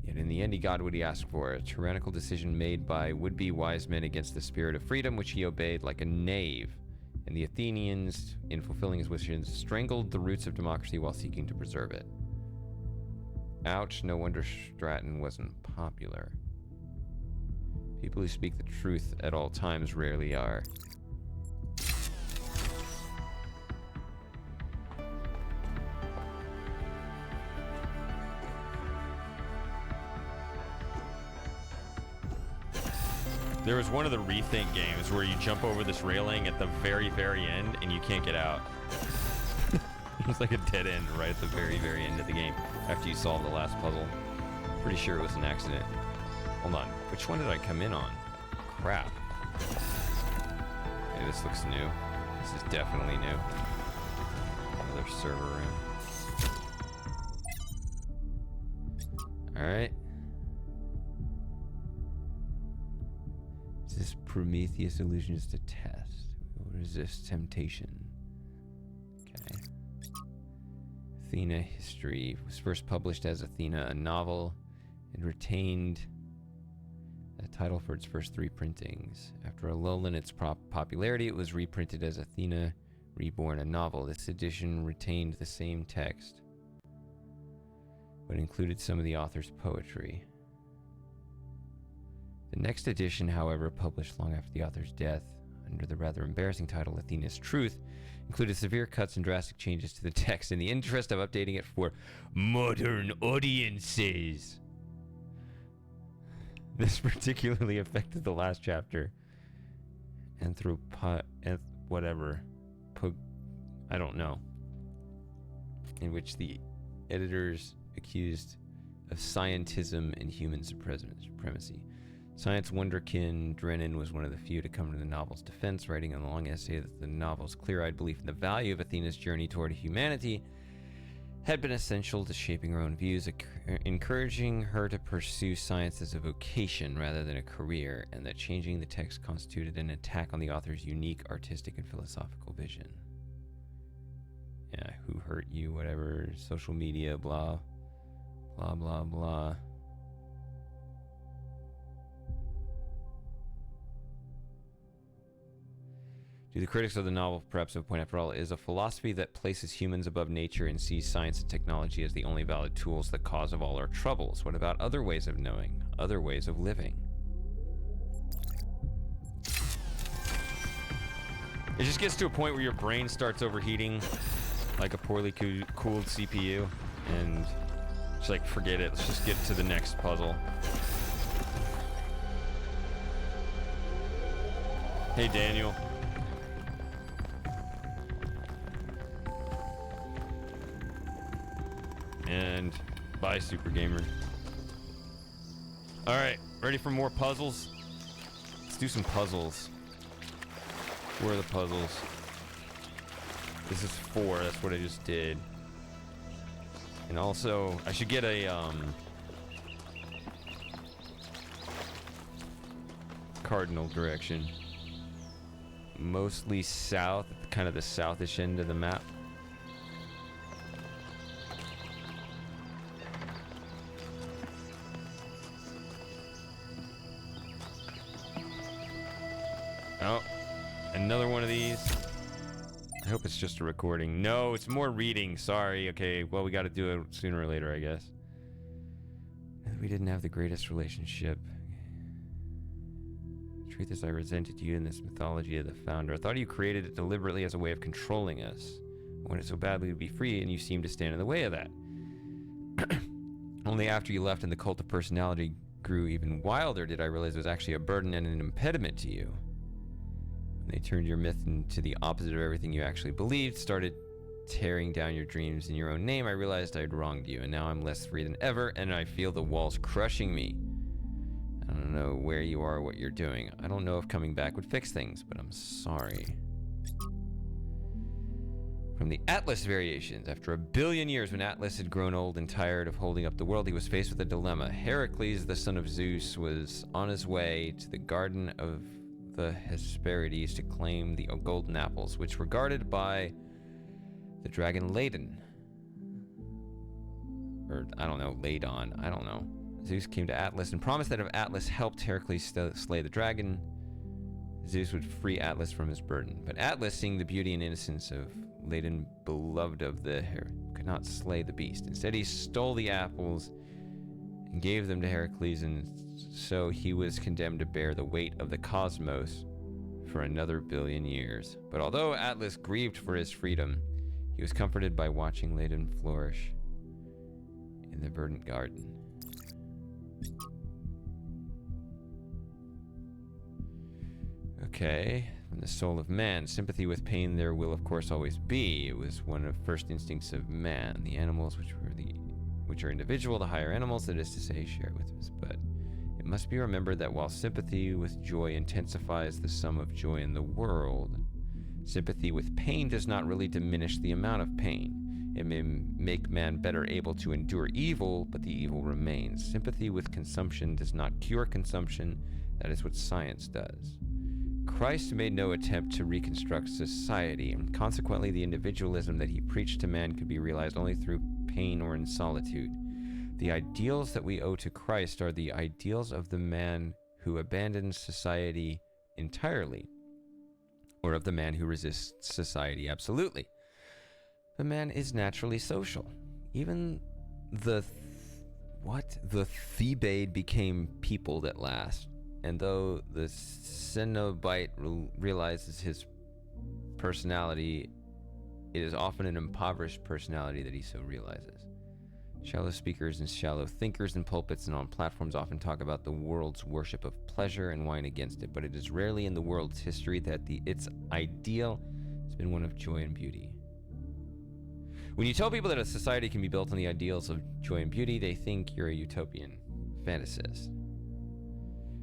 Yet in the end he got what he asked for, a tyrannical decision made by would-be wise men against the spirit of freedom, which he obeyed like a knave. And the Athenians, in fulfilling his wishes, strangled the roots of democracy while seeking to preserve it. Ouch, no wonder Stratton wasn't popular. People who speak the truth at all times rarely are. There was one of the Rethink games where you jump over this railing at the very, very end and you can't get out. It was like a dead end right at the very, very end of the game after you solve the last puzzle. Pretty sure it was an accident. Hold on, which one did I come in on? Crap. Hey, this looks new. This is definitely new. Another server room. Alright. Is this Prometheus illusion just a test? Or is this temptation? Okay. Athena history was first published as Athena, a novel, and retained a title for its first 3 printings. After a lull in its popularity, it was reprinted as Athena Reborn, a novel. This edition retained the same text, but included some of the author's poetry. The next edition, however, published long after the author's death, under the rather embarrassing title Athena's Truth, included severe cuts and drastic changes to the text in the interest of updating it for modern audiences. This particularly affected the last chapter. I don't know. In which the editors accused of scientism and human supremacy. Science wonderkin Drennan was one of the few to come to the novel's defense, writing a long essay that the novel's clear-eyed belief in the value of Athena's journey toward humanity had been essential to shaping her own views, encouraging her to pursue science as a vocation rather than a career, and that changing the text constituted an attack on the author's unique artistic and philosophical vision. Yeah, who hurt you, whatever, social media, blah, blah, blah, blah. To the critics of the novel, perhaps the point after all is a philosophy that places humans above nature and sees science and technology as the only valid tools, the cause of all our troubles. What about other ways of knowing, other ways of living? It just gets to a point where your brain starts overheating like a poorly cooled CPU, and just like, forget it, let's just get to the next puzzle. Hey, Daniel. And bye, Super Gamer. Alright, ready for more puzzles? Let's do some puzzles. Where are the puzzles? This is 4, that's what I just did. And also, I should get a, cardinal direction. Mostly south, kind of the southish end of the map. Oh, another one of these. I hope it's just a recording. No, it's more reading. Sorry. Okay, well, we got to do it sooner or later, I guess. We didn't have the greatest relationship. The truth is, I resented you in this mythology of the founder. I thought you created it deliberately as a way of controlling us. I wanted so badly to be free, and you seemed to stand in the way of that. Only after you left and the cult of personality grew even wilder did I realize it was actually a burden and an impediment to you. They turned your myth into the opposite of everything you actually believed, started tearing down your dreams in your own name, I realized I'd wronged you, and now I'm less free than ever, and I feel the walls crushing me. I don't know where you are or what you're doing. I don't know if coming back would fix things, but I'm sorry. From the Atlas variations, after 1 billion years, when Atlas had grown old and tired of holding up the world, he was faced with a dilemma. Heracles, the son of Zeus, was on his way to the Garden of the Hesperides to claim the golden apples, which were guarded by the dragon Ladon. Or, I don't know, Ladon, I don't know. Zeus came to Atlas and promised that if Atlas helped Heracles slay the dragon, Zeus would free Atlas from his burden. But Atlas, seeing the beauty and innocence of Ladon, beloved of the could not slay the beast. Instead, he stole the apples and gave them to Heracles, and so he was condemned to bear the weight of the cosmos for another 1 billion years. But although Atlas grieved for his freedom, he was comforted by watching Ladon flourish in the verdant garden. Okay, from the soul of man, sympathy with pain there will of course always be. It was one of first instincts of man. The animals which are individual, the higher animals, that is to say, share with us. But it must be remembered that while sympathy with joy intensifies the sum of joy in the world, sympathy with pain does not really diminish the amount of pain. It may make man better able to endure evil, but the evil remains. Sympathy with consumption does not cure consumption. That is what science does. Christ made no attempt to reconstruct society, and consequently the individualism that he preached to man could be realized only through pain or in solitude. The ideals that we owe to Christ are the ideals of the man who abandons society entirely, or of the man who resists society absolutely. The man is naturally social. Even the Thebaid became peopled at last. And though the Cenobite realizes his personality, it is often an impoverished personality that he so realizes. Shallow speakers and shallow thinkers in pulpits and on platforms often talk about the world's worship of pleasure and whine against it, but it is rarely in the world's history that its ideal has been one of joy and beauty. When you tell people that a society can be built on the ideals of joy and beauty, they think you're a utopian fantasist.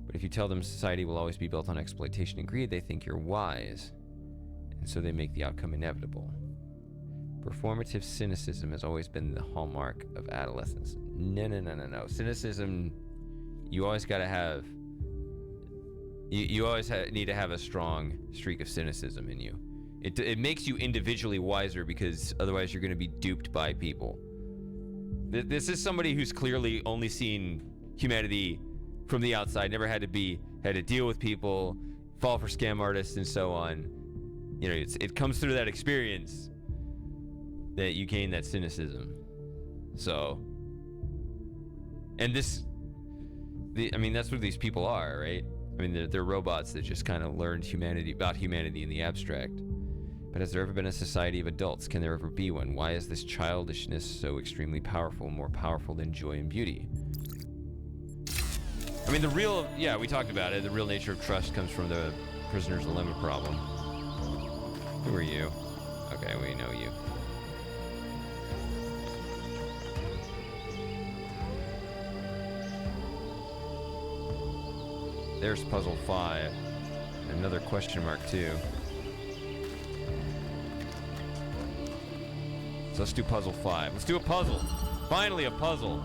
But if you tell them society will always be built on exploitation and greed, they think you're wise, and so they make the outcome inevitable. Performative cynicism has always been the hallmark of adolescence. No. Cynicism, you always got to have, you always need to have a strong streak of cynicism in you. It makes you individually wiser, because otherwise you're going to be duped by people. This is somebody who's clearly only seen humanity from the outside, never had to deal with people, fall for scam artists and so on. You know, it comes through that experience that you gain that cynicism. So, and that's what these people are, right? I mean, they're robots that just kind of learned about humanity in the abstract. But has there ever been a society of adults? Can there ever be one? Why is this childishness so extremely powerful, more powerful than joy and beauty? I mean, we talked about it. The real nature of trust comes from the prisoner's dilemma problem. Who are you? Okay, we know you. There's puzzle 5. Another question mark too. So let's do puzzle 5. Let's do a puzzle. Finally a puzzle.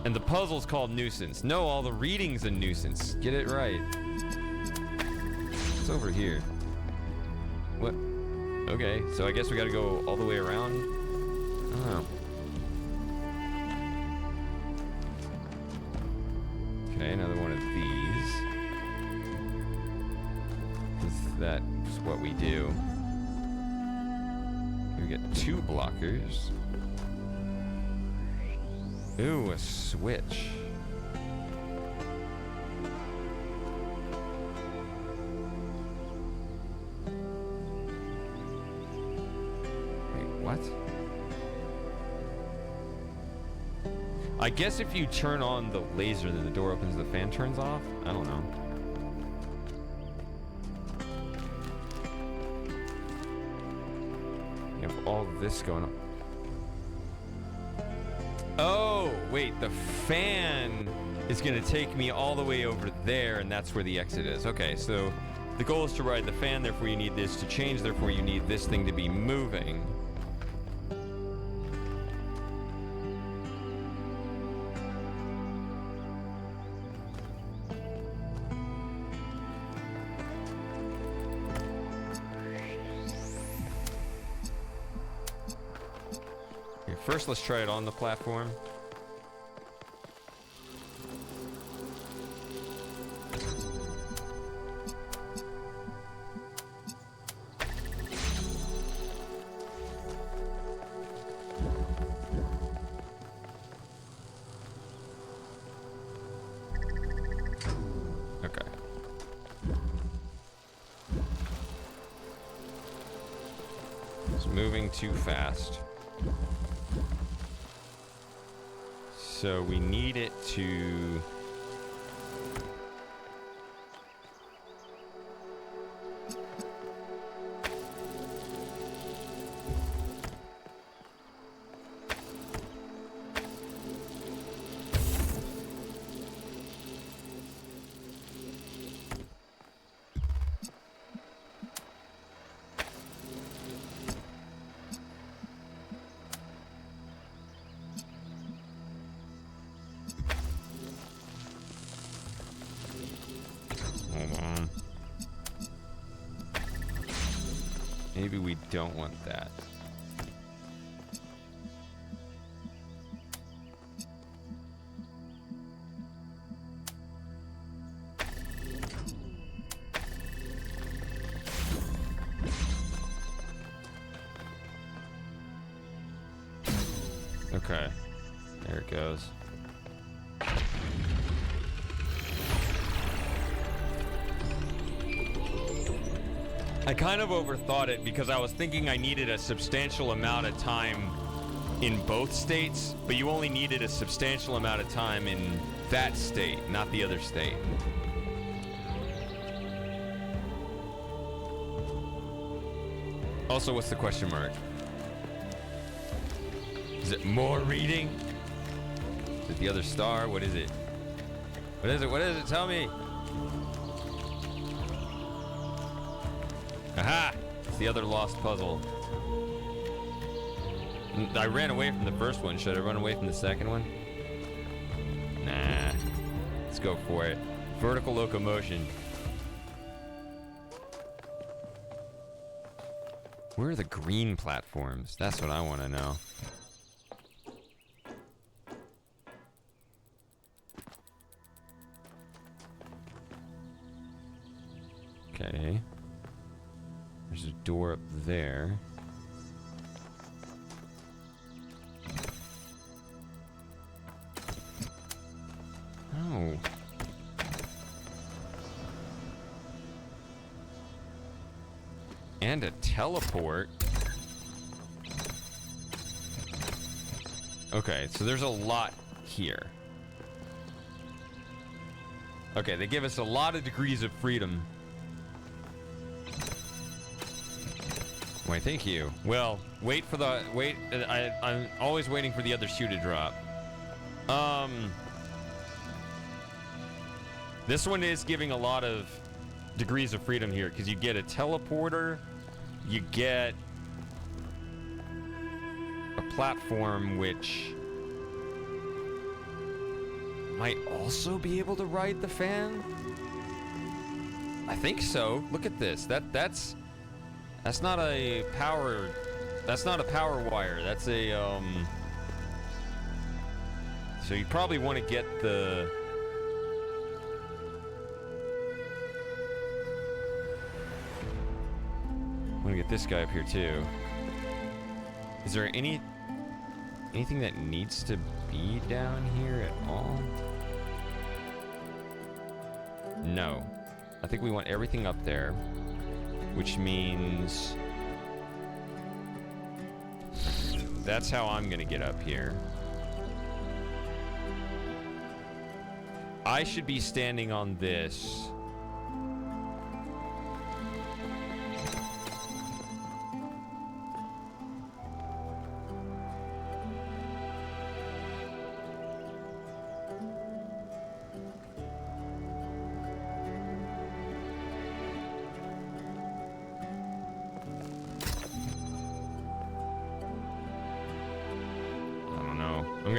And the puzzle's called Nuisance. No, all the reading's a nuisance. Get it right. It's over here. What? Okay, so I guess we gotta go all the way around? I don't know. Okay, another one of these. Because that's what we do. We get 2 blockers. Ooh, a switch. Wait, what? I guess if you turn on the laser, then the door opens, the fan turns off? I don't know. this going on. Oh, wait, the fan is going to take me all the way over there, and that's where the exit is. Okay, so the goal is to ride the fan, therefore you need this to change, therefore you need this thing to be moving. Okay, first let's try it on the platform. Moving too fast. So we need it to... Maybe we don't want that. Okay, there it goes. I kind of overthought it because I was thinking I needed a substantial amount of time in both states, but you only needed a substantial amount of time in that state, not the other state. Also, what's the question mark? Is it more reading? Is it the other star? What is it? What is it? What is it? Tell me. Aha! It's the other lost puzzle. I ran away from the first one. Should I run away from the second one? Nah. Let's go for it. Vertical locomotion. Where are the green platforms? That's what I want to know. Okay. There's a door up there. Oh. And a teleport. Okay, so there's a lot here. Okay, they give us a lot of degrees of freedom. Wait, thank you. Well, wait for the... Wait, I'm always waiting for the other shoe to drop. This one is giving a lot of degrees of freedom here, because you get a teleporter, you get a platform which might also be able to ride the fan? I think so. Look at this. That's not a power... That's not a power wire. That's a, So you probably want to get the... I want to get this guy up here, too. Is there anything that needs to be down here at all? No. I think we want everything up there. Which means that's how I'm gonna get up here. I should be standing on this.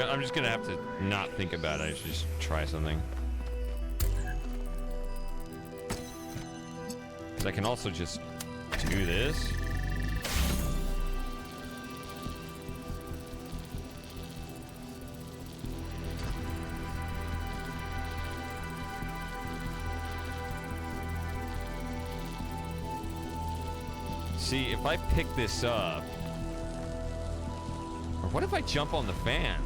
I'm just gonna have to not think about it. I should just try something. I can also just do this. See, if I pick this up, or what if I jump on the fan?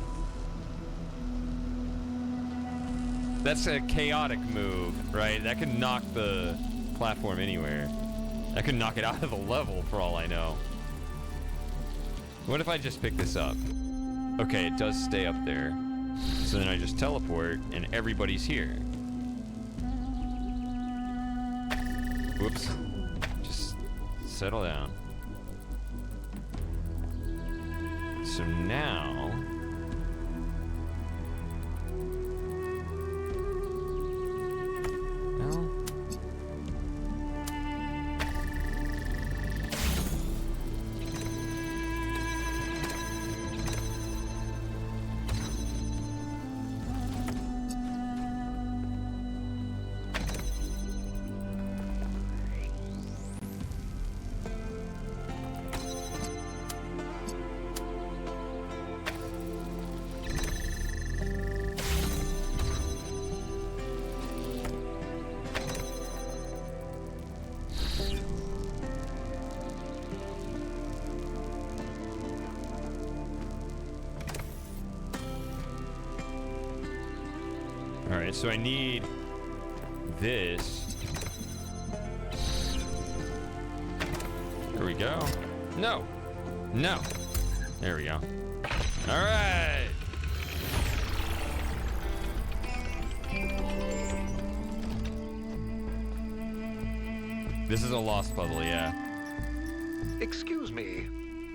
That's a chaotic move, right? That could knock the platform anywhere. That could knock it out of the level for all I know. What if I just pick this up? Okay, it does stay up there. So then I just teleport and everybody's here. Whoops. Just settle down. So now... well... Alright, so I need this. There we go. No. No. There we go. Alright. This is a lost puzzle, yeah. Excuse me.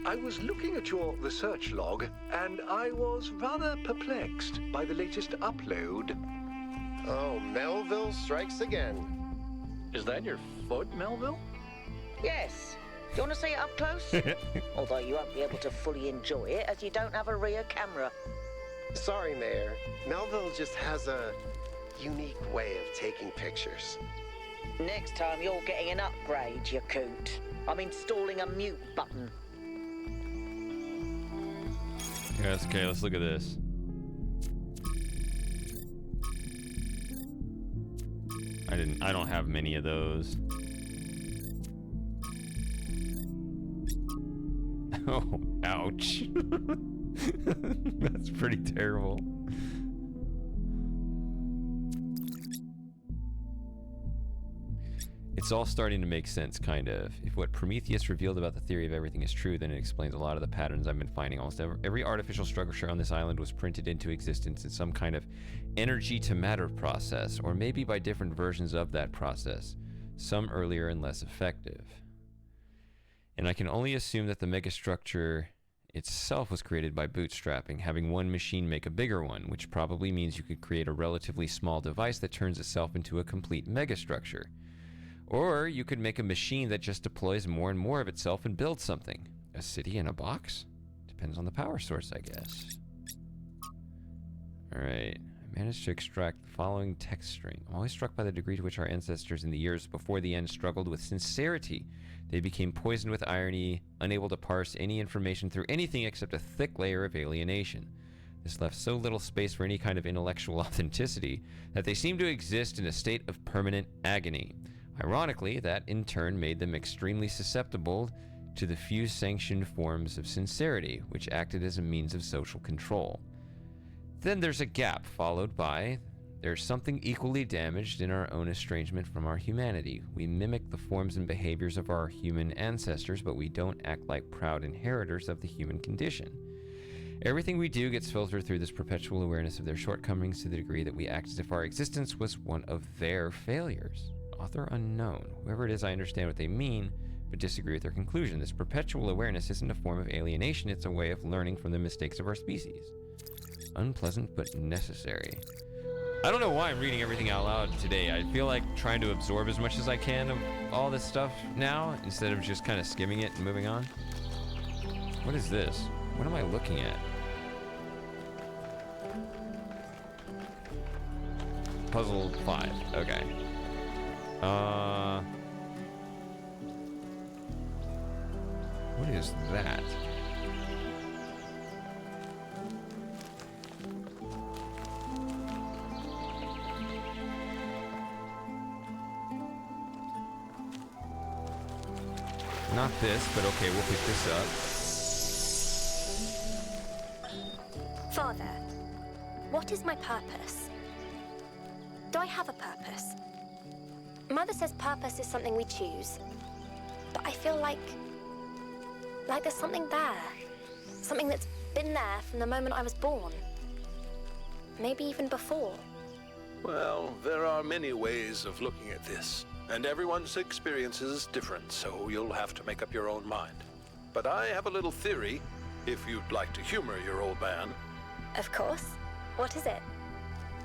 I was looking at your research log, and I was rather perplexed by the latest upload. Oh, Melville strikes again. Is that your foot, Melville? Yes. Do you want to see it up close? Although you won't be able to fully enjoy it as you don't have a rear camera. Sorry, Mayor. Melville just has a unique way of taking pictures. Next time you're getting an upgrade, you coot. I'm installing a mute button. Yeah, that's okay. Let's look at this. I don't have many of those. Oh, ouch. That's pretty terrible. It's all starting to make sense, kind of. If what Prometheus revealed about the theory of everything is true, then it explains a lot of the patterns I've been finding. Almost every artificial structure on this island was printed into existence in some kind of energy-to-matter process, or maybe by different versions of that process, some earlier and less effective. And I can only assume that the megastructure itself was created by bootstrapping, having one machine make a bigger one, which probably means you could create a relatively small device that turns itself into a complete megastructure. Or you could make a machine that just deploys more and more of itself and builds something. A city in a box? Depends on the power source, I guess. Alright. I managed to extract the following text string. I'm always struck by the degree to which our ancestors in the years before the end struggled with sincerity. They became poisoned with irony, unable to parse any information through anything except a thick layer of alienation. This left so little space for any kind of intellectual authenticity that they seemed to exist in a state of permanent agony. Ironically, that in turn made them extremely susceptible to the few sanctioned forms of sincerity, which acted as a means of social control. Then there's a gap, followed by, there's something equally damaged in our own estrangement from our humanity. We mimic the forms and behaviors of our human ancestors, but we don't act like proud inheritors of the human condition. Everything we do gets filtered through this perpetual awareness of their shortcomings to the degree that we act as if our existence was one of their failures. Author unknown. Whoever it is, I understand what they mean, but disagree with their conclusion. This perpetual awareness isn't a form of alienation, it's a way of learning from the mistakes of our species. Unpleasant, but necessary. I don't know why I'm reading everything out loud today. I feel like trying to absorb as much as I can of all this stuff now, instead of just kind of skimming it and moving on. What is this? What am I looking at? puzzle 5. Okay. What is that? Not this, but okay, we'll pick this up. Father, what is my purpose? Do I have a purpose? Mother says purpose is something we choose. But I feel like there's something there. Something that's been there from the moment I was born. Maybe even before. Well, there are many ways of looking at this, and everyone's experience is different, so you'll have to make up your own mind. But I have a little theory, if you'd like to humor your old man. Of course. What is it?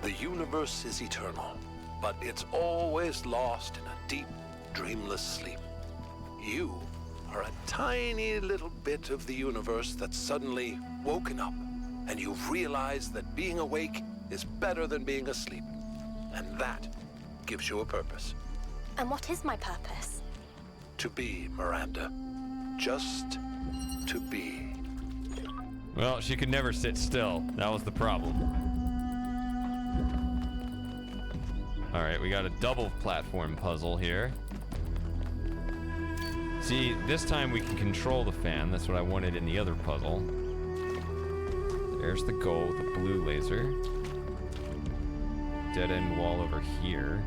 The universe is eternal, but it's always lost in a deep, dreamless sleep. You are a tiny little bit of the universe that's suddenly woken up, and you've realized that being awake is better than being asleep. And that gives you a purpose. And what is my purpose? To be, Miranda. Just to be. Well, she could never sit still. That was the problem. All right, we got a double platform puzzle here. See, this time we can control the fan. That's what I wanted in the other puzzle. There's the goal with the blue laser. Dead end wall over here.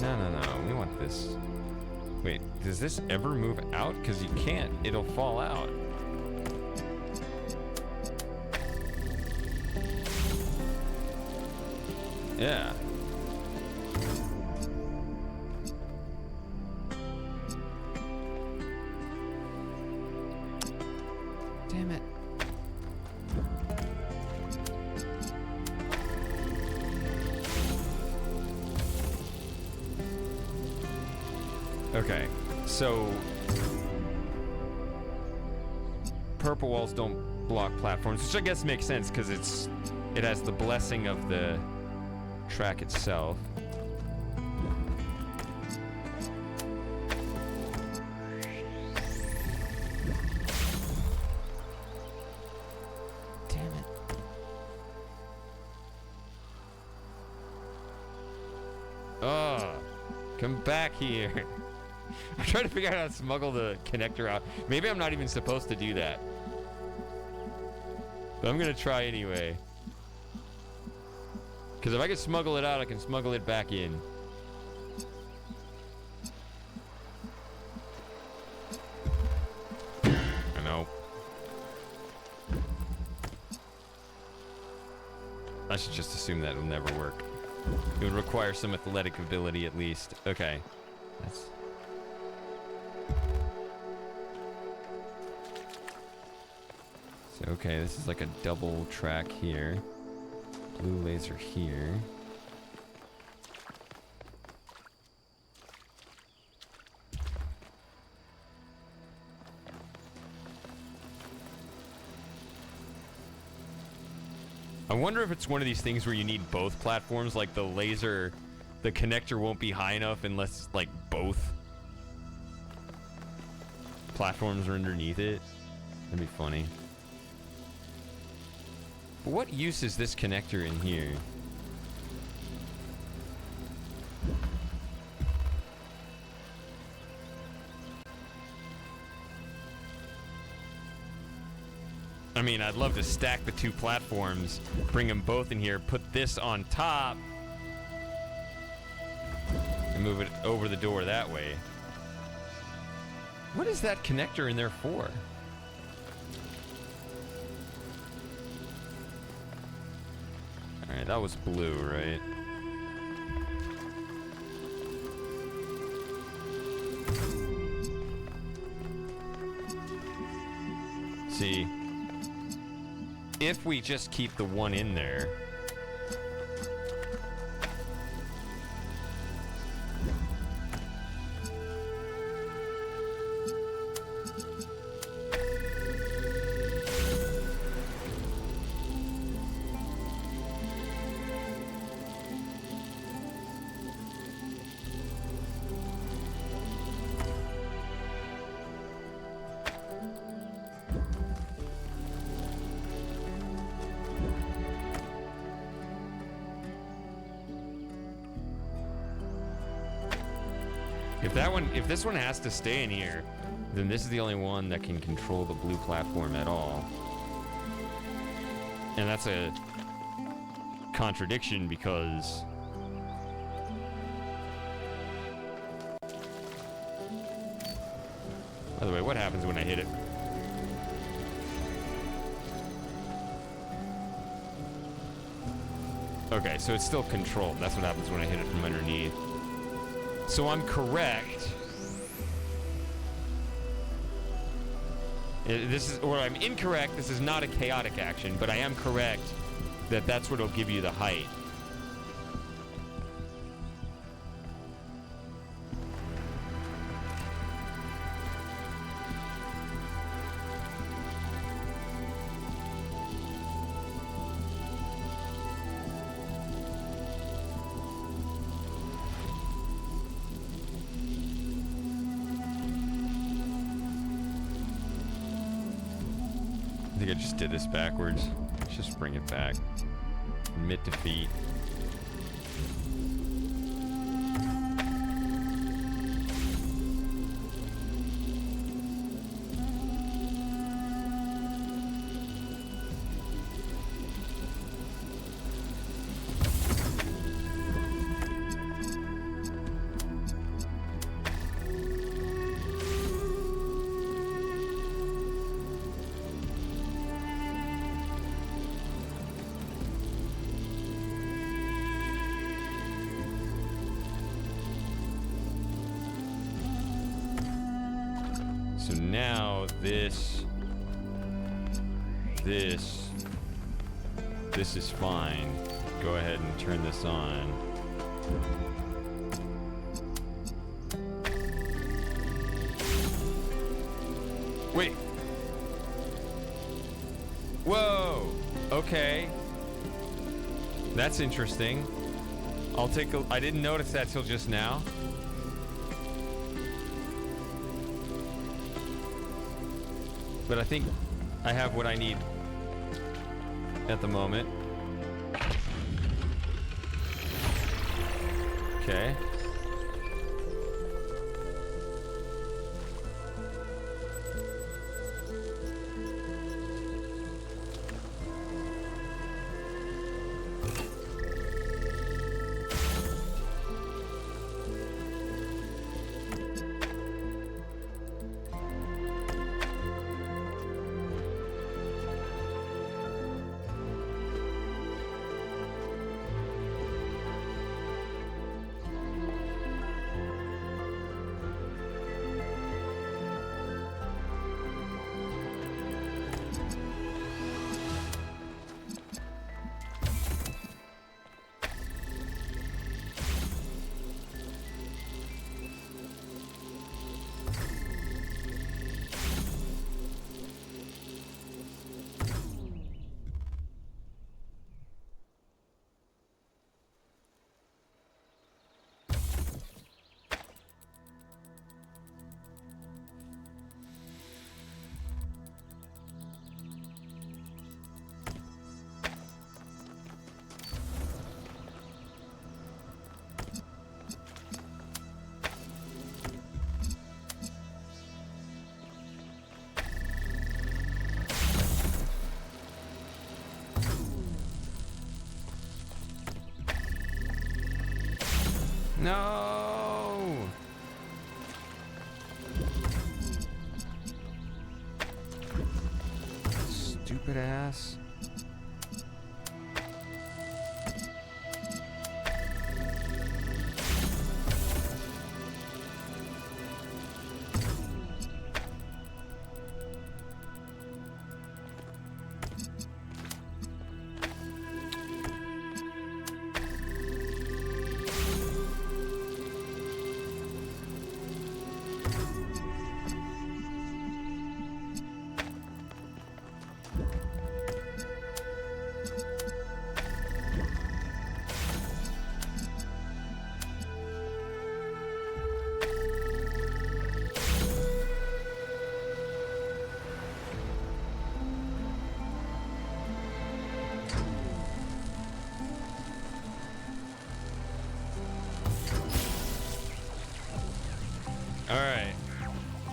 No, we want this. Wait, does this ever move out? Because you can't, it'll fall out. Yeah. Damn it. Okay, so purple walls don't block platforms, which I guess makes sense because it has the blessing of the track itself. Damn it. Oh, come back here. I'm trying to figure out how to smuggle the connector out. Maybe I'm not even supposed to do that. But I'm gonna try anyway. Because if I can smuggle it out, I can smuggle it back in. I know. I should just assume that it'll never work. It would require some athletic ability at least. Okay. That's... So, okay, this is like a double track here. Blue laser here. I wonder if it's one of these things where you need both platforms, like the laser, the connector won't be high enough unless like both platforms are underneath it. That'd be funny. But what use is this connector in here? I mean, I'd love to stack the two platforms, bring them both in here, put this on top, and move it over the door that way. What is that connector in there for? Alright, that was blue, right? See? if we just keep the one in there. If this one has to stay in here, then this is the only one that can control the blue platform at all. And that's a contradiction because by the way, what happens when I hit it? Okay, so it's still controlled. That's what happens when I hit it from underneath. So I'm correct. Or I'm incorrect. This is not a chaotic action, but I am correct that that's what'll give you the height. I think I just did this backwards. Let's just bring it back. Admit defeat. So now this is fine. Go ahead and turn this on. Wait. Whoa. Okay. That's interesting. I didn't notice that till just now. But I think I have what I need at the moment. Okay. No! Stupid ass.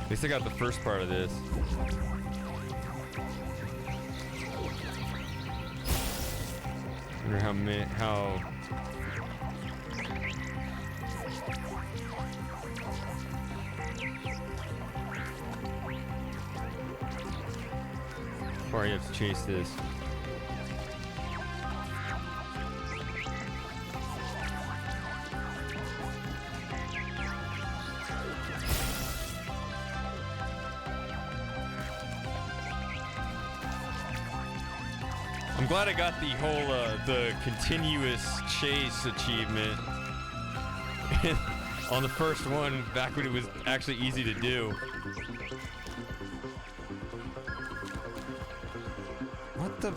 At least I got the first part of this. Wonder how far you have to chase this. I'm glad I got the whole the continuous chase achievement on the first one back when it was actually easy to do. What the?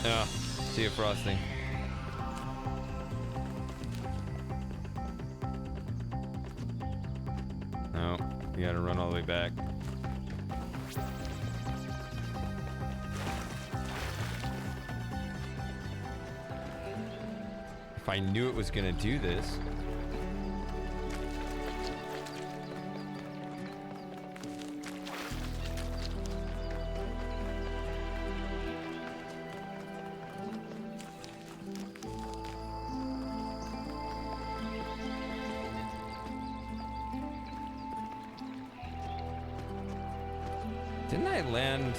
Yeah, see you, Frosting. No, you gotta run all the way back. If I knew it was gonna do this. Didn't I land?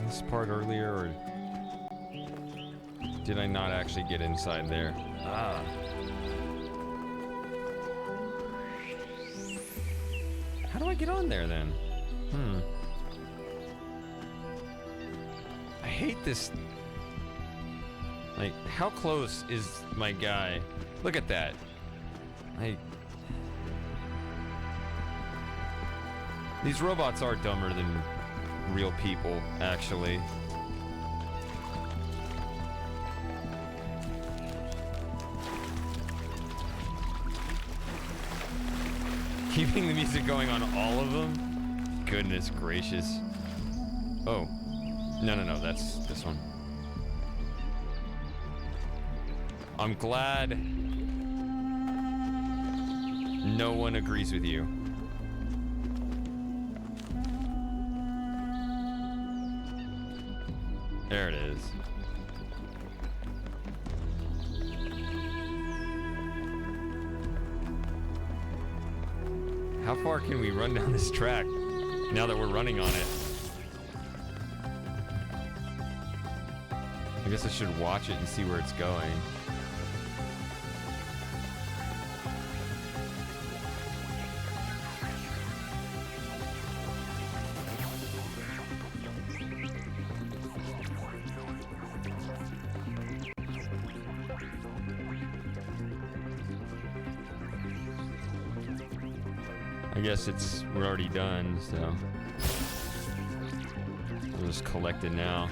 This part earlier, or did I not actually get inside there? Ah. How do I get on there then? I hate this. Like, how close is my guy? Look at that. These robots are dumber than real people, actually. Keeping the music going on all of them? Goodness gracious. Oh. No, that's this one. I'm glad no one agrees with you. There it is. How far can we run down this track now that we're running on it? I guess I should watch it and see where it's going. I guess we're already done, so we'll just collect it now.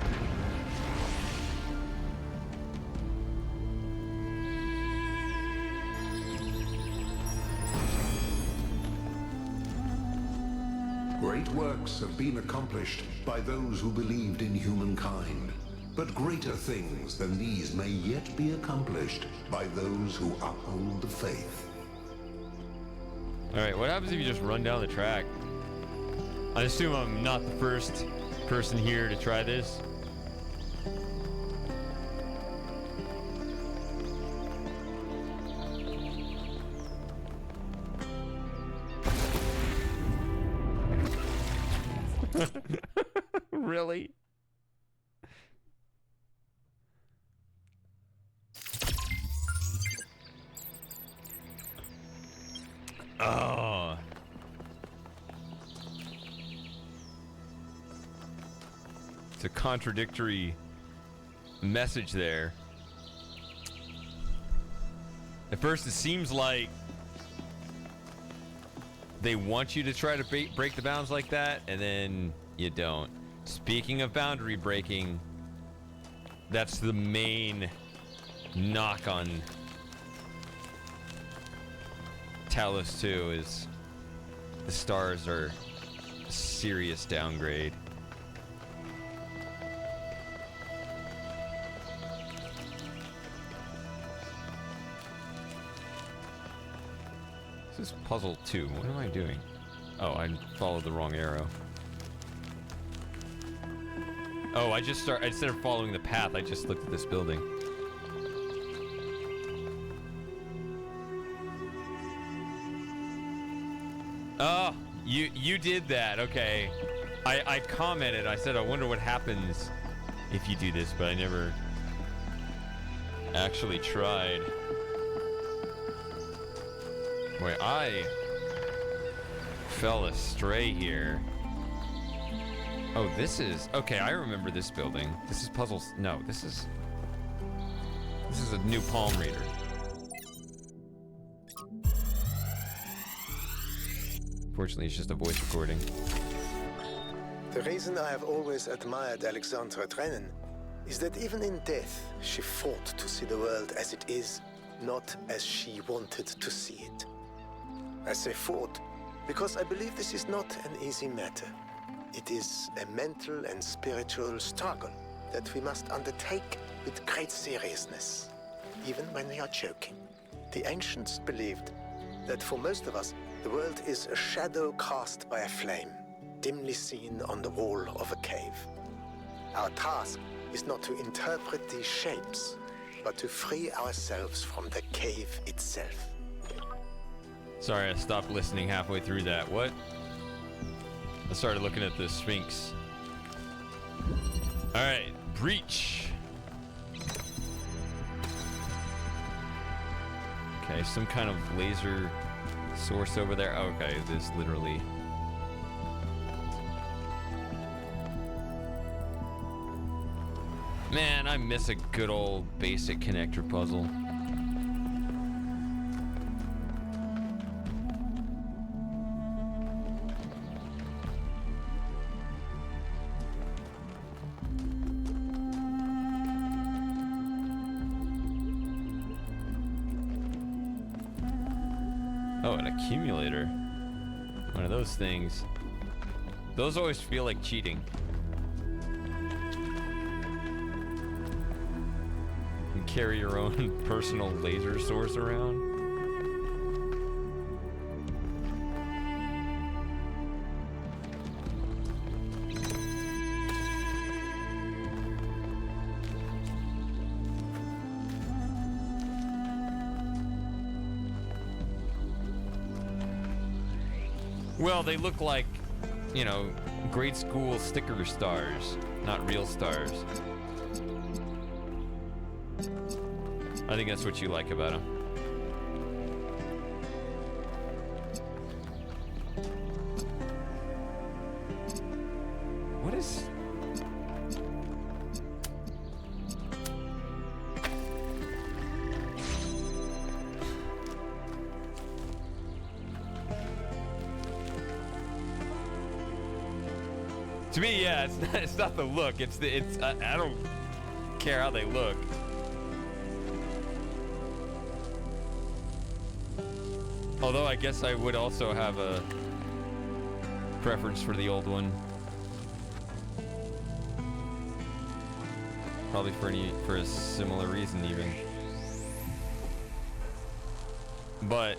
Great works have been accomplished by those who believed in humankind, but greater things than these may yet be accomplished by those who uphold the faith. Alright, what happens if you just run down the track? I assume I'm not the first person here to try this. Really? Oh. It's a contradictory message there. At first it seems like they want you to try to break the bounds like that, and then you don't. Speaking of boundary breaking, that's the main knock on Talos 2 is the stars are a serious downgrade. This is puzzle 2. What am I doing? Oh, I followed the wrong arrow. Oh, instead of following the path, I just looked at this building. Oh, you did that. Okay. I commented. I said, I wonder what happens if you do this, but I never actually tried. Wait, I fell astray here. Oh, this is... Okay, I remember this building. This is puzzles... No, this is a new palm reader. Fortunately, it's just a voice recording. The reason I have always admired Alexandra Drennan is that even in death, she fought to see the world as it is, not as she wanted to see it. I say fought because I believe this is not an easy matter. It is a mental and spiritual struggle that we must undertake with great seriousness, even when we are joking. The ancients believed that for most of us, the world is a shadow cast by a flame, dimly seen on the wall of a cave. Our task is not to interpret these shapes, but to free ourselves from the cave itself. Sorry, I stopped listening halfway through that. What? I started looking at the Sphinx. Alright, breach. Okay, some kind of laser source over there. Okay, this literally... Man, I miss a good old basic connector puzzle. Oh, an accumulator. One of those things. Those always feel like cheating. You carry your own personal laser source around. Well, they look like, you know, grade school sticker stars, not real stars. I think that's what you like about them. What is... To me, yeah, it's not the look. I don't care how they look. Although I guess I would also have a preference for the old one. Probably for a similar reason even. But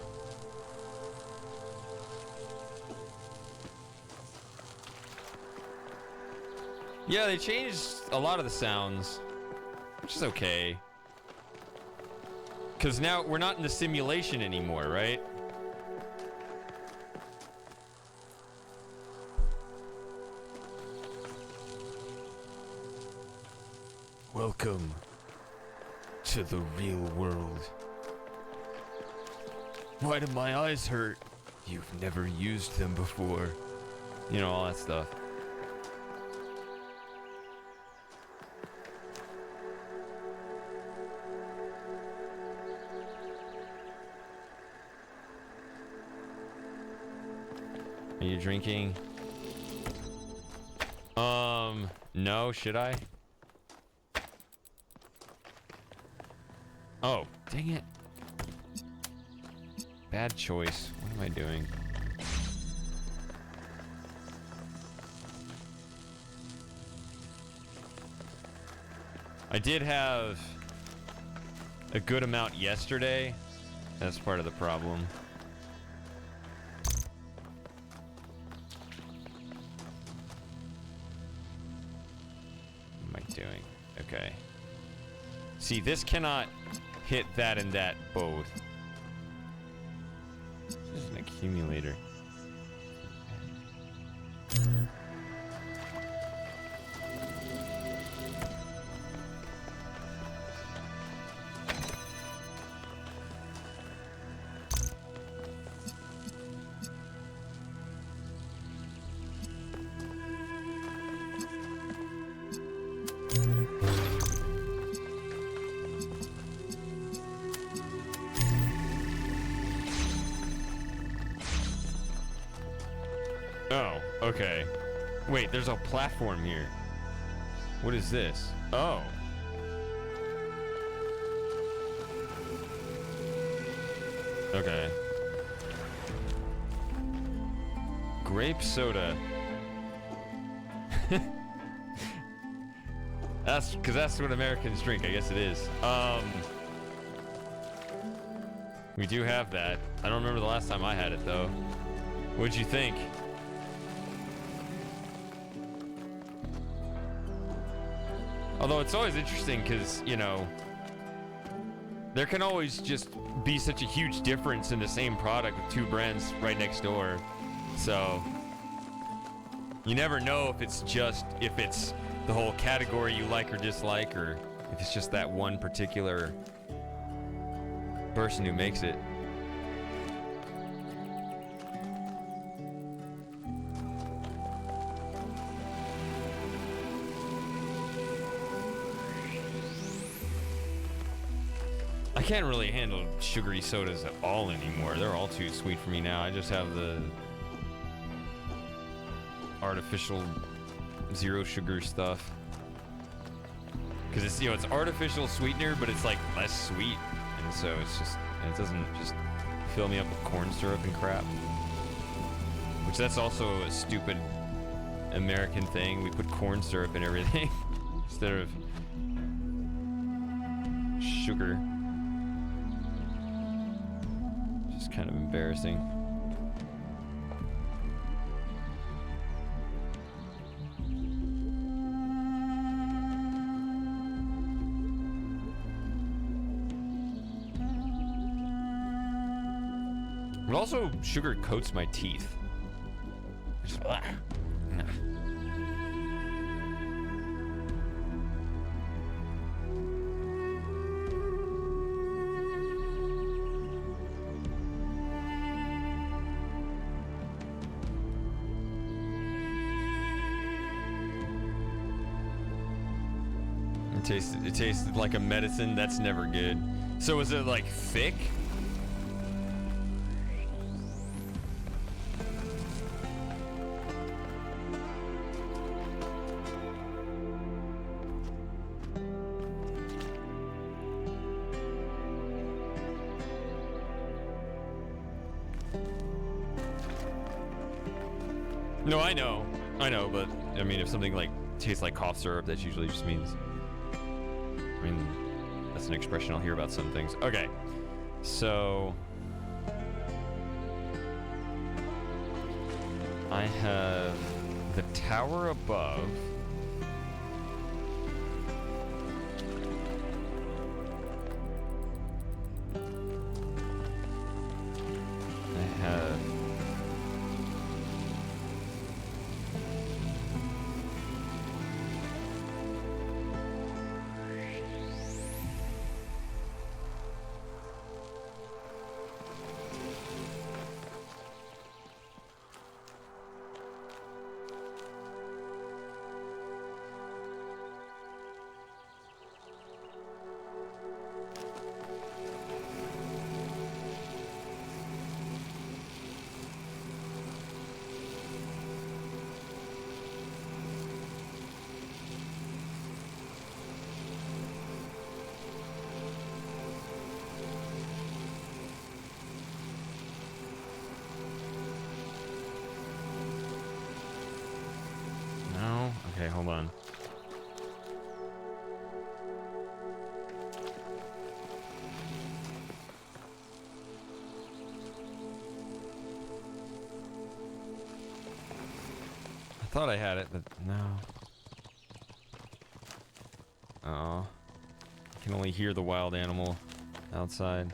yeah, they changed a lot of the sounds, which is okay. Because now we're not in the simulation anymore, right? Welcome to the real world. Why do my eyes hurt? You've never used them before. You know, all that stuff. Are you drinking? No, should I? Oh, dang it. Bad choice. What am I doing? I did have a good amount yesterday. That's part of the problem. See, this cannot hit that and that both. This is an accumulator. Oh, okay. Wait, there's a platform here. What is this? Oh. Okay. Grape soda. That's because that's what Americans drink. I guess it is. We do have that. I don't remember the last time I had it though. What'd you think? Although it's always interesting because, you know, there can always just be such a huge difference in the same product with two brands right next door. So you never know if it's the whole category you like or dislike, or if it's just that one particular person who makes it. I can't really handle sugary sodas at all anymore. They're all too sweet for me now. I just have the artificial zero sugar stuff. Because it's, you know, it's artificial sweetener, but it's like less sweet. And so it's just, it doesn't just fill me up with corn syrup and crap. Which that's also a stupid American thing. We put corn syrup in everything instead of sugar. Just kind of embarrassing. But also, sugar coats my teeth. Just, nah. It tasted like a medicine. That's never good. So is it like thick? No, I know, but I mean, if something like tastes like cough syrup, that usually just means, I mean, that's an expression I'll hear about some things. Okay, so I have the tower above. I have okay, hold on. I thought I had it, but no. Oh. Can only hear the wild animal outside.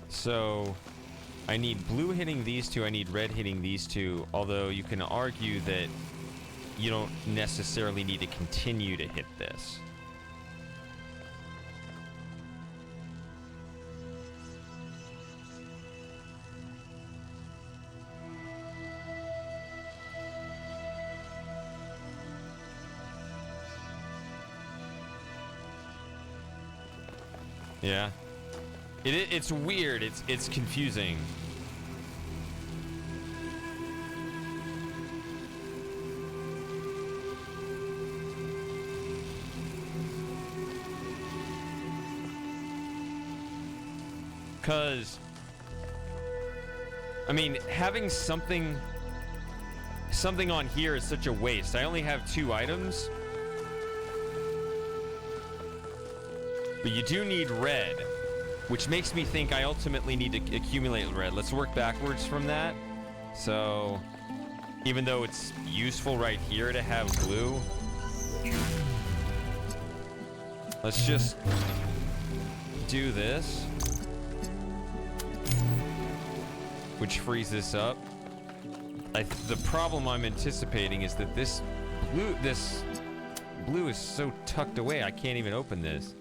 So, I need blue hitting these two, I need red hitting these two, although you can argue that you don't necessarily need to continue to hit this. Yeah. It's weird. It's confusing. Because, I mean, having something on here is such a waste. I only have 2 items. But you do need red, which makes me think I ultimately need to accumulate red. Let's work backwards from that. So, even though it's useful right here to have blue, let's just do this, which frees this up. The problem I'm anticipating is that this blue is so tucked away, I can't even open this.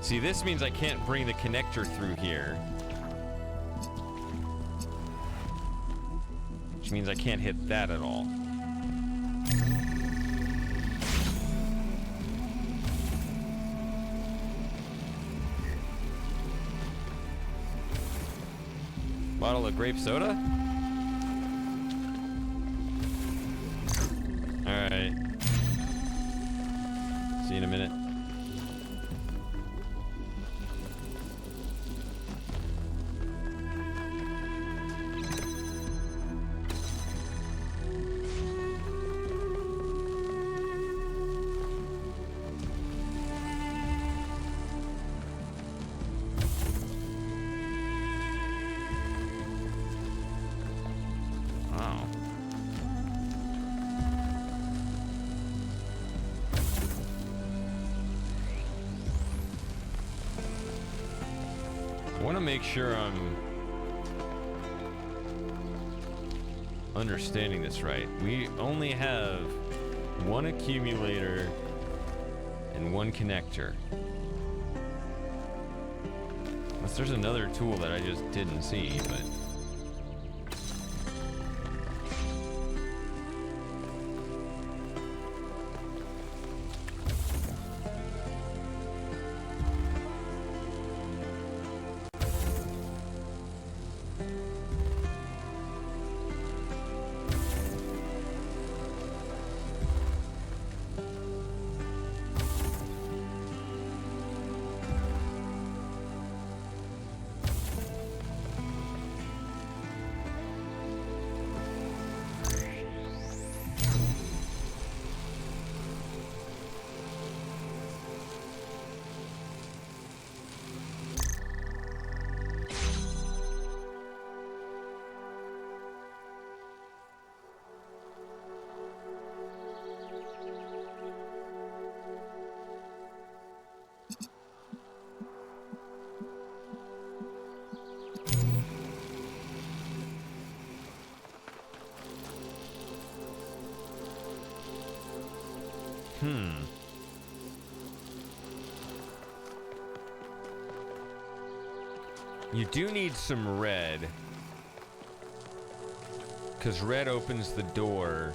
See, this means I can't bring the connector through here. Which means I can't hit that at all. Bottle of grape soda? Alright. See you in a minute. Make sure I'm understanding this right. We only have 1 accumulator and 1 connector. Unless there's another tool that I just didn't see, but You do need some red. Because red opens the door.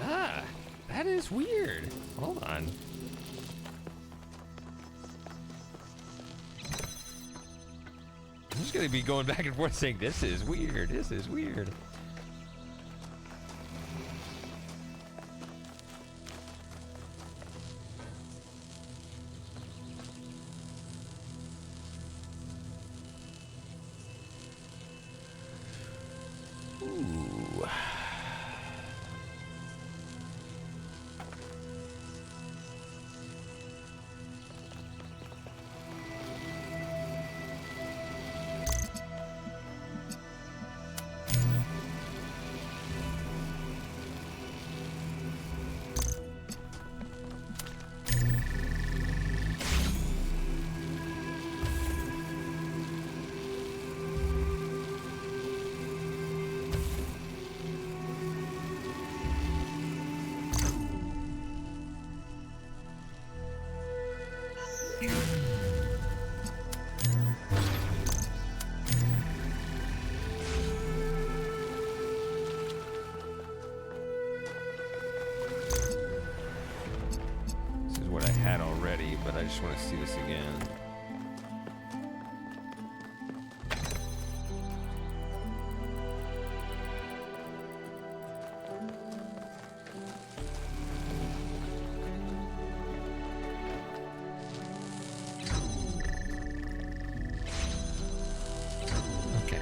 Ah, that is weird. Hold on. I'm just gonna be going back and forth saying, this is weird, this is weird. Ooh. This is what I had already, but I just want to see this again. Okay.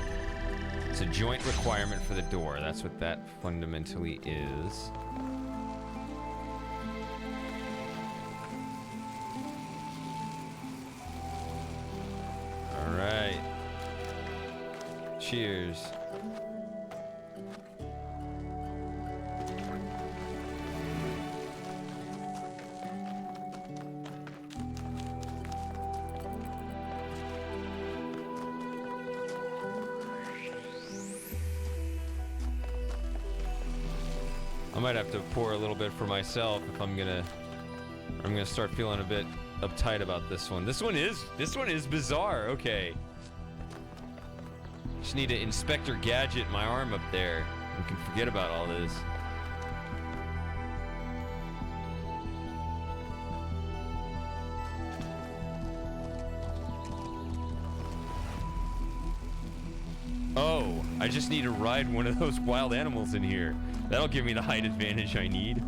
It's a joint requirement for the door. That's what that fundamentally is. All right. Cheers. I might have to pour a little bit for myself if I'm gonna start feeling a bit uptight about this one. This one is bizarre. Okay. Just need to Inspector Gadget my arm up there. We can forget about all this. Oh, I just need to ride one of those wild animals in here. That'll give me the height advantage I need.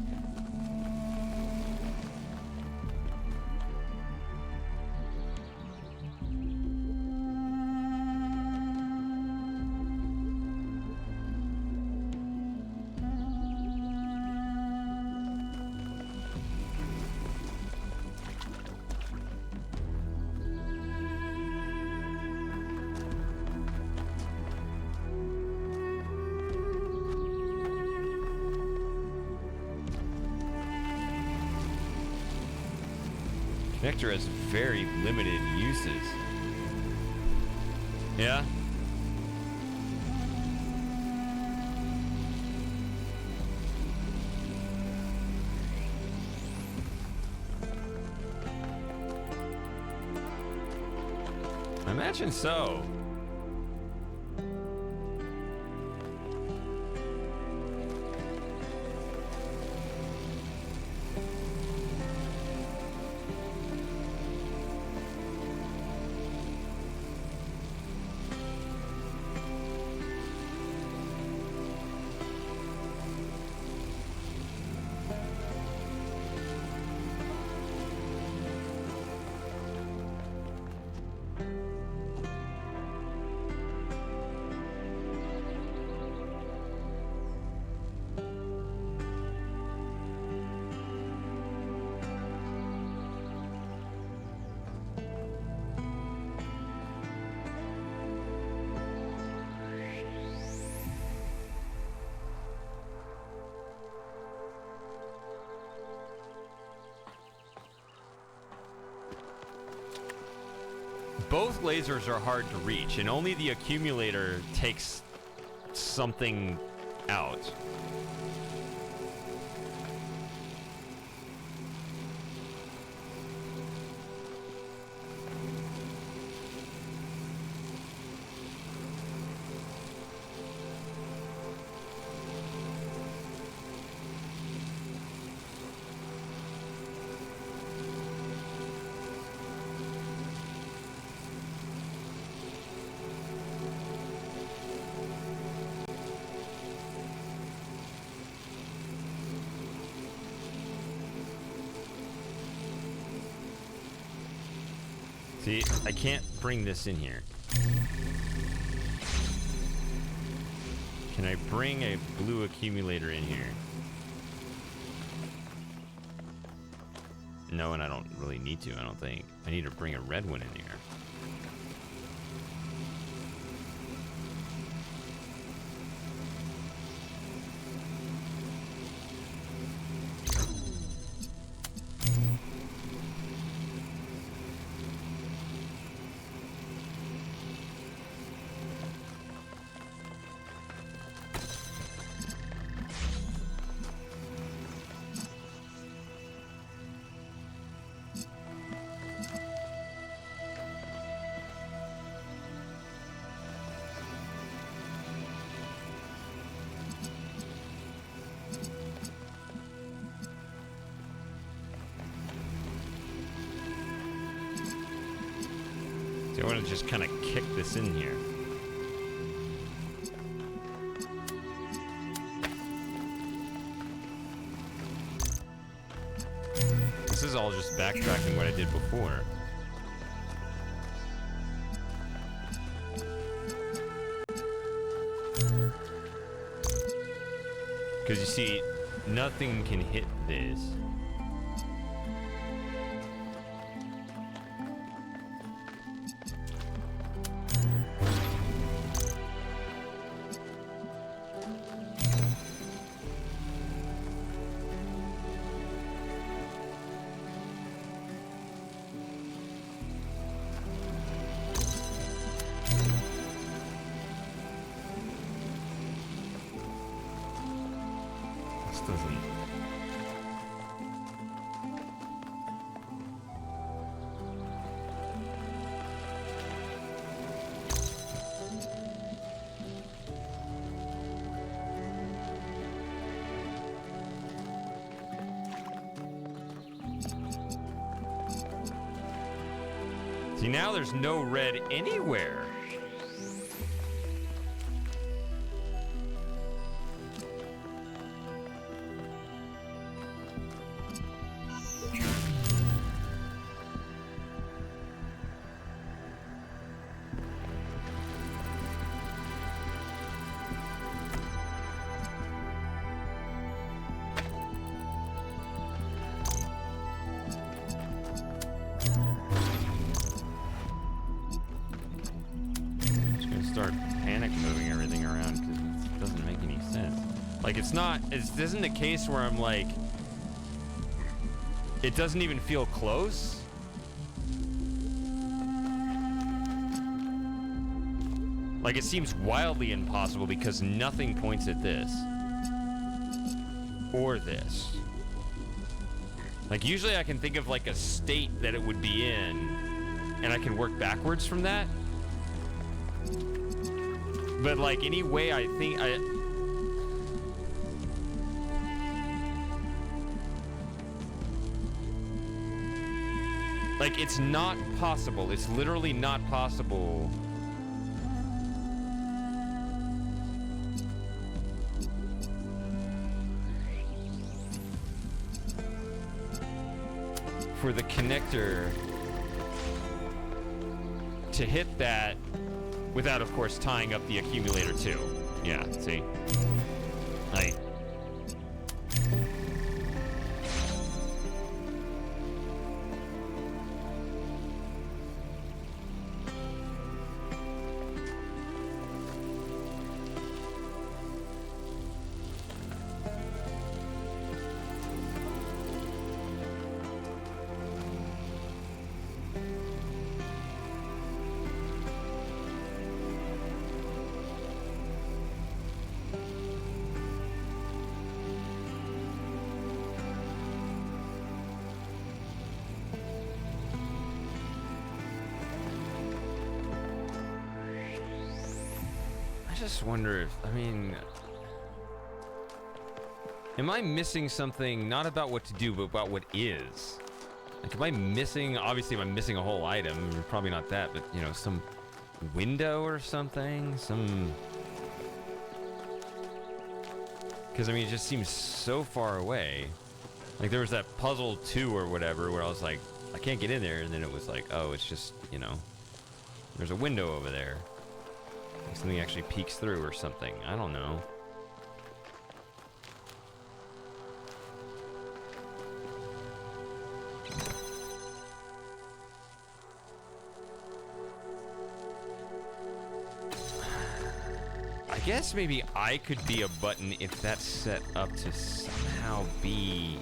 Connector has very limited uses. Yeah? I imagine so. both lasers are hard to reach, and only the accumulator takes something out. See, I can't bring this in here. Can I bring a blue accumulator in here? No, and I don't really need to, I don't think. I need to bring a red one in here. I want to just kind of kick this in here. This is all just backtracking what I did before. Because you see, nothing can hit this. See, now there's no red anywhere. This isn't a case where I'm like, it doesn't even feel close. Like, it seems wildly impossible because nothing points at this or this. Like, usually I can think of like a state that it would be in and I can work backwards from that. But like, any way I think like, it's not possible. It's literally not possible. For the connector to hit that without, of course, tying up the accumulator too. Yeah, see? Like, just wonder if, I mean, am I missing something, not about what to do, but about what is? Like, am I missing, obviously if I'm missing a whole item, probably not that, but, you know, some window or something? Because, I mean, it just seems so far away. Like, there was that puzzle 2 or whatever where I was like, I can't get in there, and then it was like, oh, it's just, you know, there's a window over there. Like something actually peeks through or something. I don't know. I guess maybe I could be a button if that's set up to somehow be...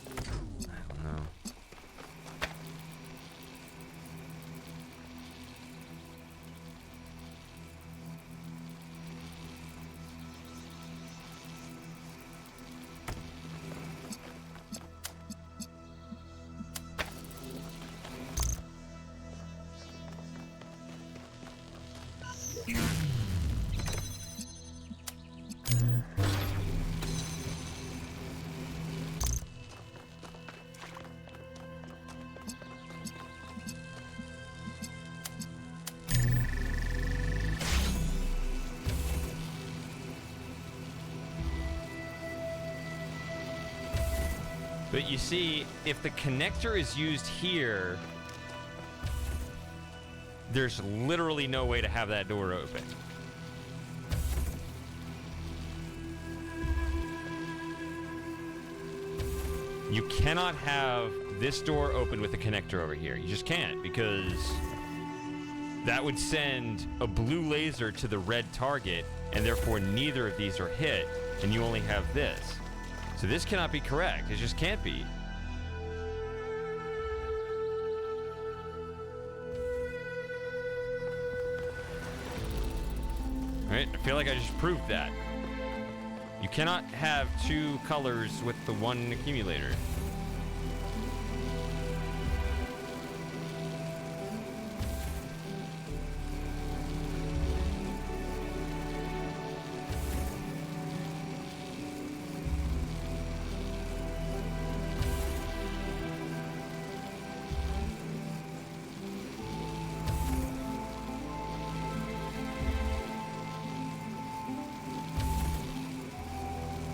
I don't know. But you see, if the connector is used here, there's literally no way to have that door open. You cannot have this door open with the connector over here. You just can't, because that would send a blue laser to the red target, and therefore neither of these are hit, and you only have this. So this cannot be correct. It just can't be. Alright, I feel like I just proved that. You cannot have two colors with the one accumulator.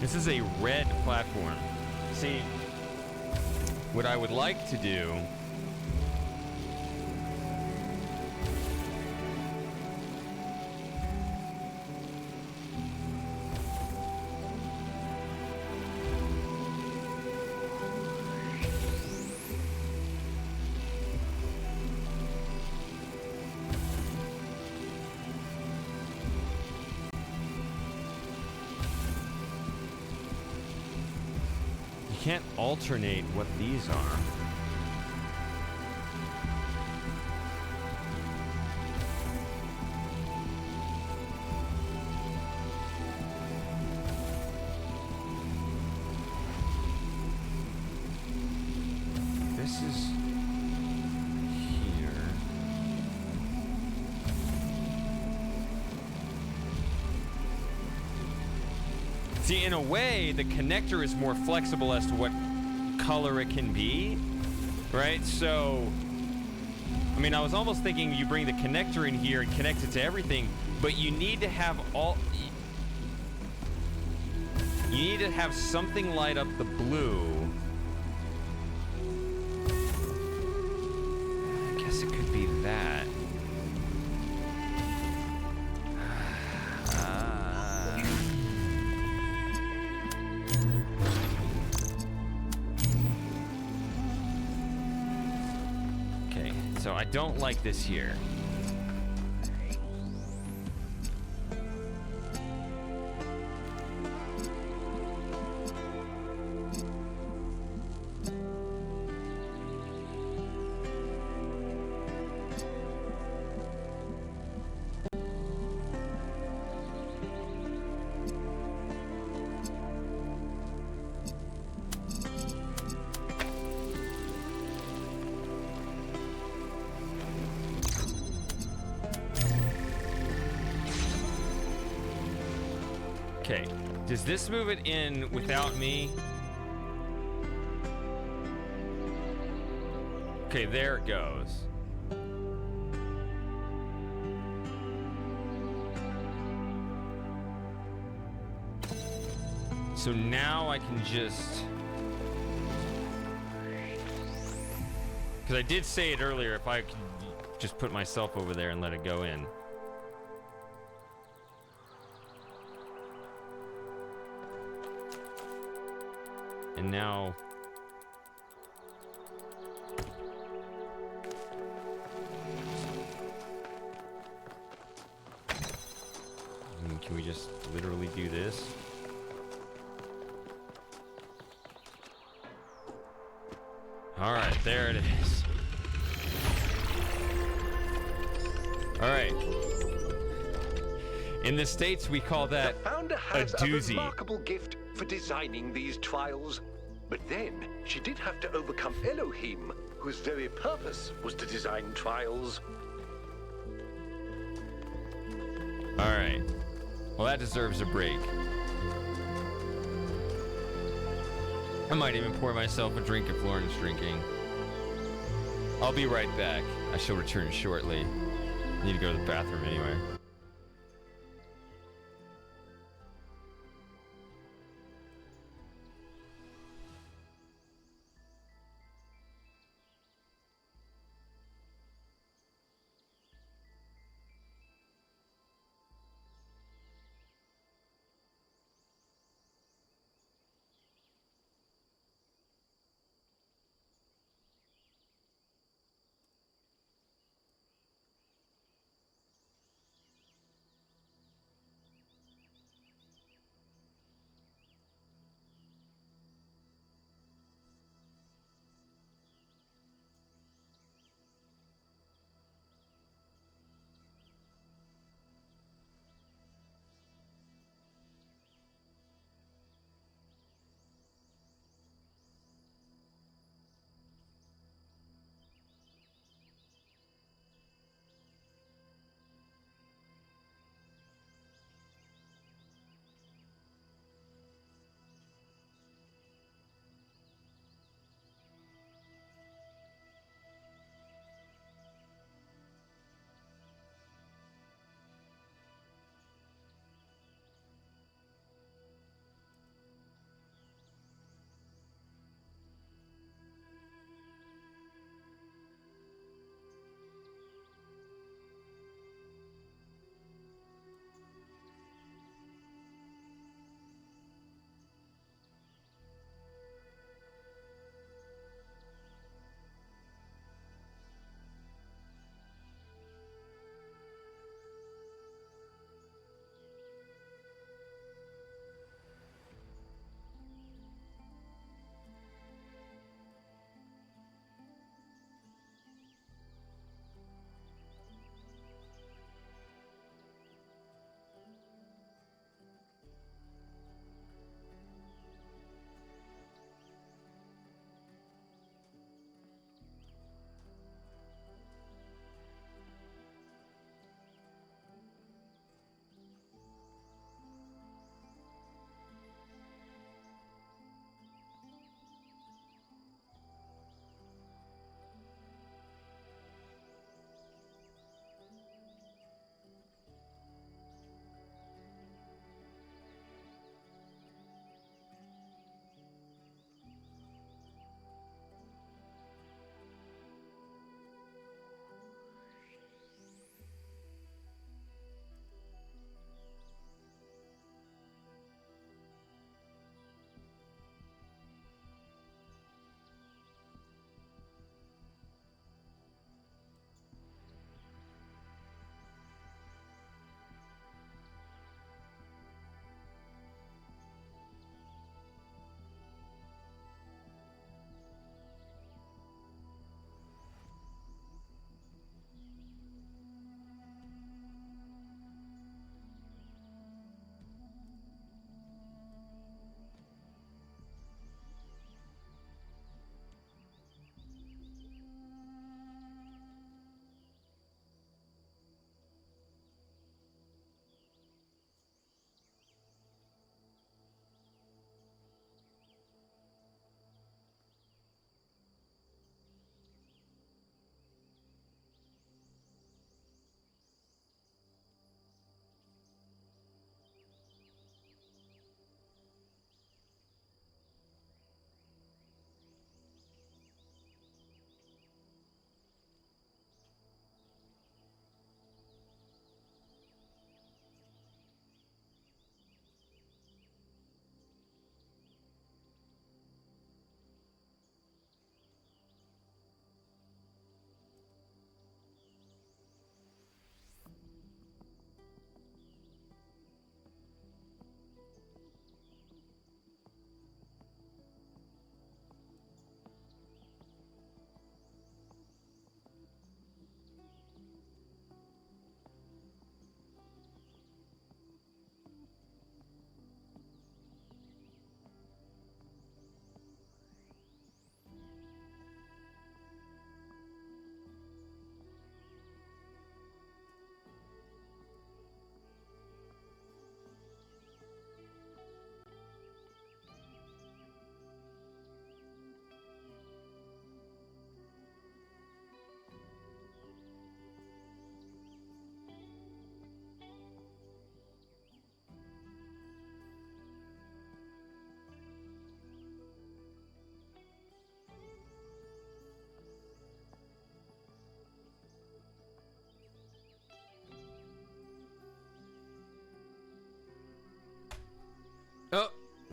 This is a red platform. See, what I would like to do can't alternate what these are. This is here. See, in a way, the connector is more flexible as to what color it can be, right? So, I mean, I was almost thinking you bring the connector in here and connect it to everything, but you need to have you need to have something light up the blue. I guess it could be that. So I don't like this here. Okay, does this move it in without me? Okay, there it goes. So now I can just... Because I did say it earlier, if I could just put myself over there and let it go in. And now... Can we just literally do this? All right, there it is. All right. In the States, we call that The founder a has a doozy. remarkable gift for designing these trials. But then, she did have to overcome Elohim, whose very purpose was to design trials. All right. Well, that deserves a break. I might even pour myself a drink if Lauren's drinking. I'll be right back. I shall return shortly. I need to go to the bathroom anyway.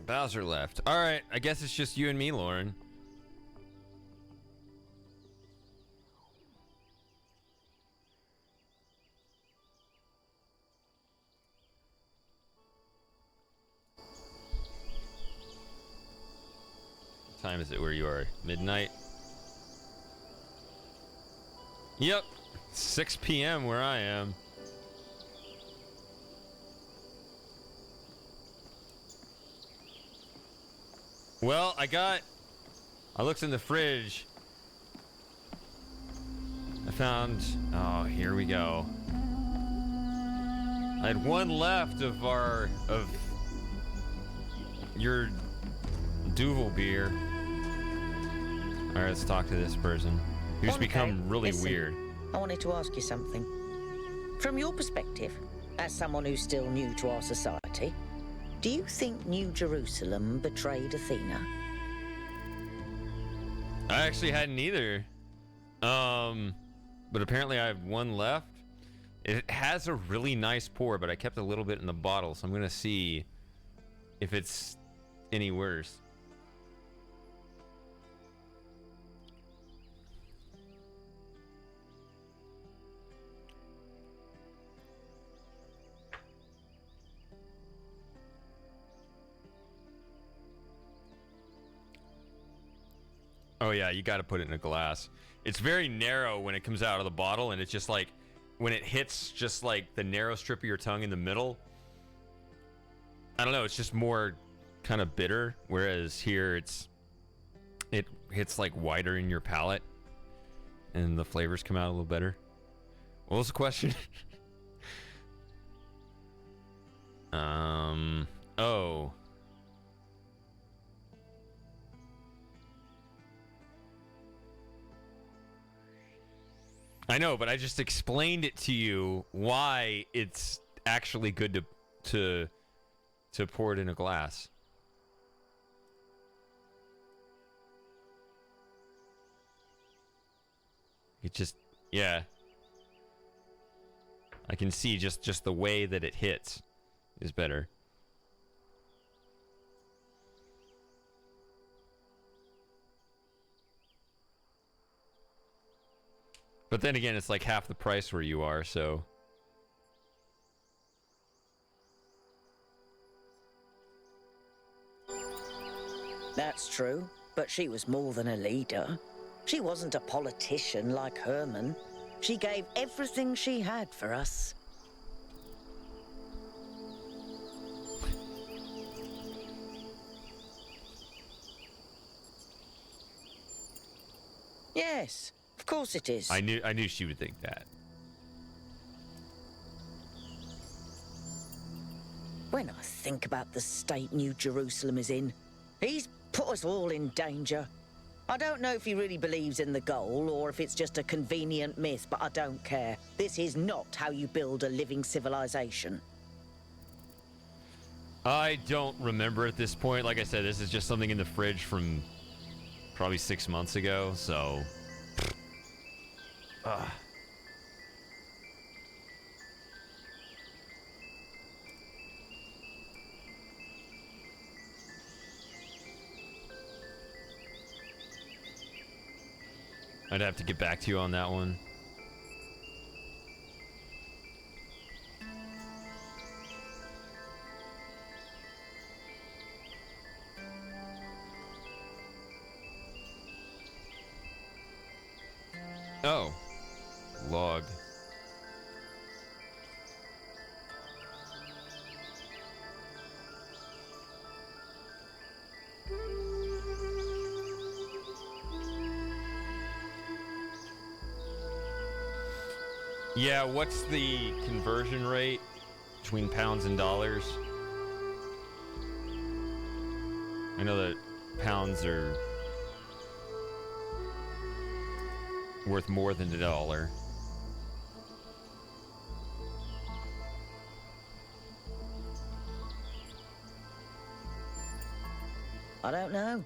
Bowser left. All right, I guess it's just you and me, Lauren. What time is it where you are? Midnight? Yep, 6 p.m. where I am. Well, I looked in the fridge. I found, oh, here we go. I had one left of your Duvel beer. All right, let's talk to this person who's become really weird. I wanted to ask you something. From your perspective, as someone who's still new to our society, do you think New Jerusalem betrayed Athena? I actually hadn't either. But apparently I have one left. It has a really nice pour, but I kept a little bit in the bottle, so I'm gonna see if it's any worse. Oh yeah, you got to put it in a glass. It's very narrow when it comes out of the bottle, and it's just like when it hits just like the narrow strip of your tongue in the middle. I don't know, it's just more kind of bitter, whereas here it hits like wider in your palate and the flavors come out a little better. What was the question? Oh. I know, but I just explained it to you why it's actually good to pour it in a glass. It just, yeah. I can see just the way that it hits is better. But then again, it's like half the price where you are, so. That's true, but she was more than a leader. She wasn't a politician like Herman. She gave everything she had for us. Yes. Of course it is. I knew she would think that. When I think about the state New Jerusalem is in, he's put us all in danger. I don't know if he really believes in the goal or if it's just a convenient myth, but I don't care. This is not how you build a living civilization. I don't remember at this point. Like I said, this is just something in the fridge from probably 6 months ago, so. I'd have to get back to you on that one. Oh. Log. Yeah, what's the conversion rate between pounds and dollars? I know that pounds are worth more than $1. I don't know.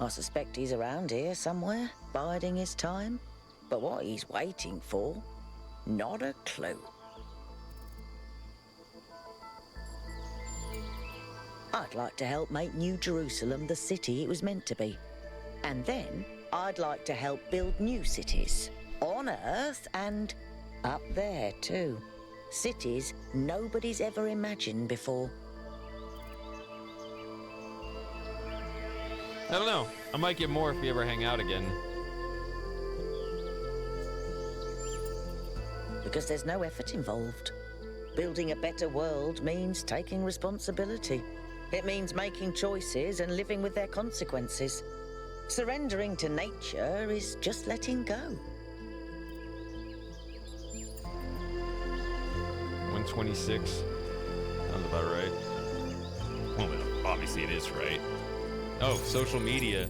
I suspect he's around here somewhere, biding his time. But what he's waiting for, not a clue. I'd like to help make New Jerusalem the city it was meant to be. And then I'd like to help build new cities. On Earth and up there too. Cities nobody's ever imagined before. I don't know. I might get more if we ever hang out again. Because there's no effort involved. Building a better world means taking responsibility. It means making choices and living with their consequences. Surrendering to nature is just letting go. 126. Sounds about right. Well, obviously it is right. Oh, social media.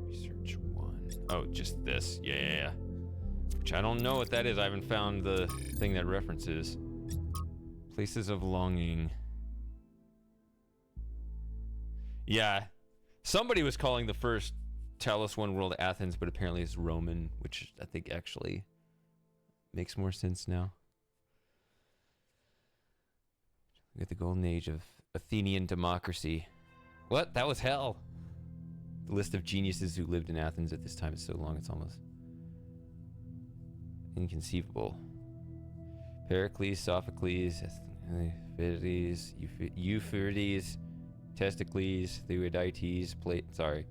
Research 1. Oh, just this. Yeah. Which I don't know what that is. I haven't found the thing that references. Places of longing. Yeah. Somebody was calling the first Talos one world Athens, but apparently it's Roman, which I think actually makes more sense now. Look at the golden age of Athenian democracy. What? That was hell. The list of geniuses who lived in Athens at this time is so long it's almost inconceivable. Pericles, Sophocles, Euphrates, Testicles, Thucydides, sorry.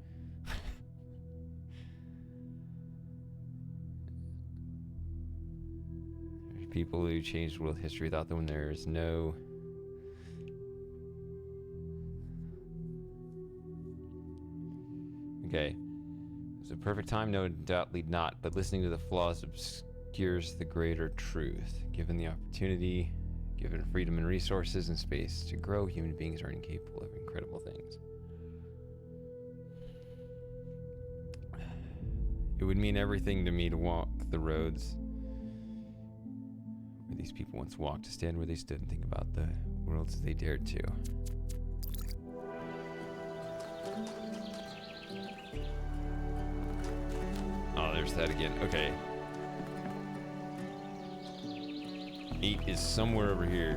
There's people who changed world history without them. There's no... Okay. It's a perfect time, no doubtly not, but listening to the flaws obscures the greater truth. Given the opportunity, given freedom and resources and space to grow, human beings are incapable of incredible things. It would mean everything to me to walk the roads where these people once walked, to stand where they stood and think about the worlds as they dared to. Oh, there's that again. Okay. 8 is somewhere over here.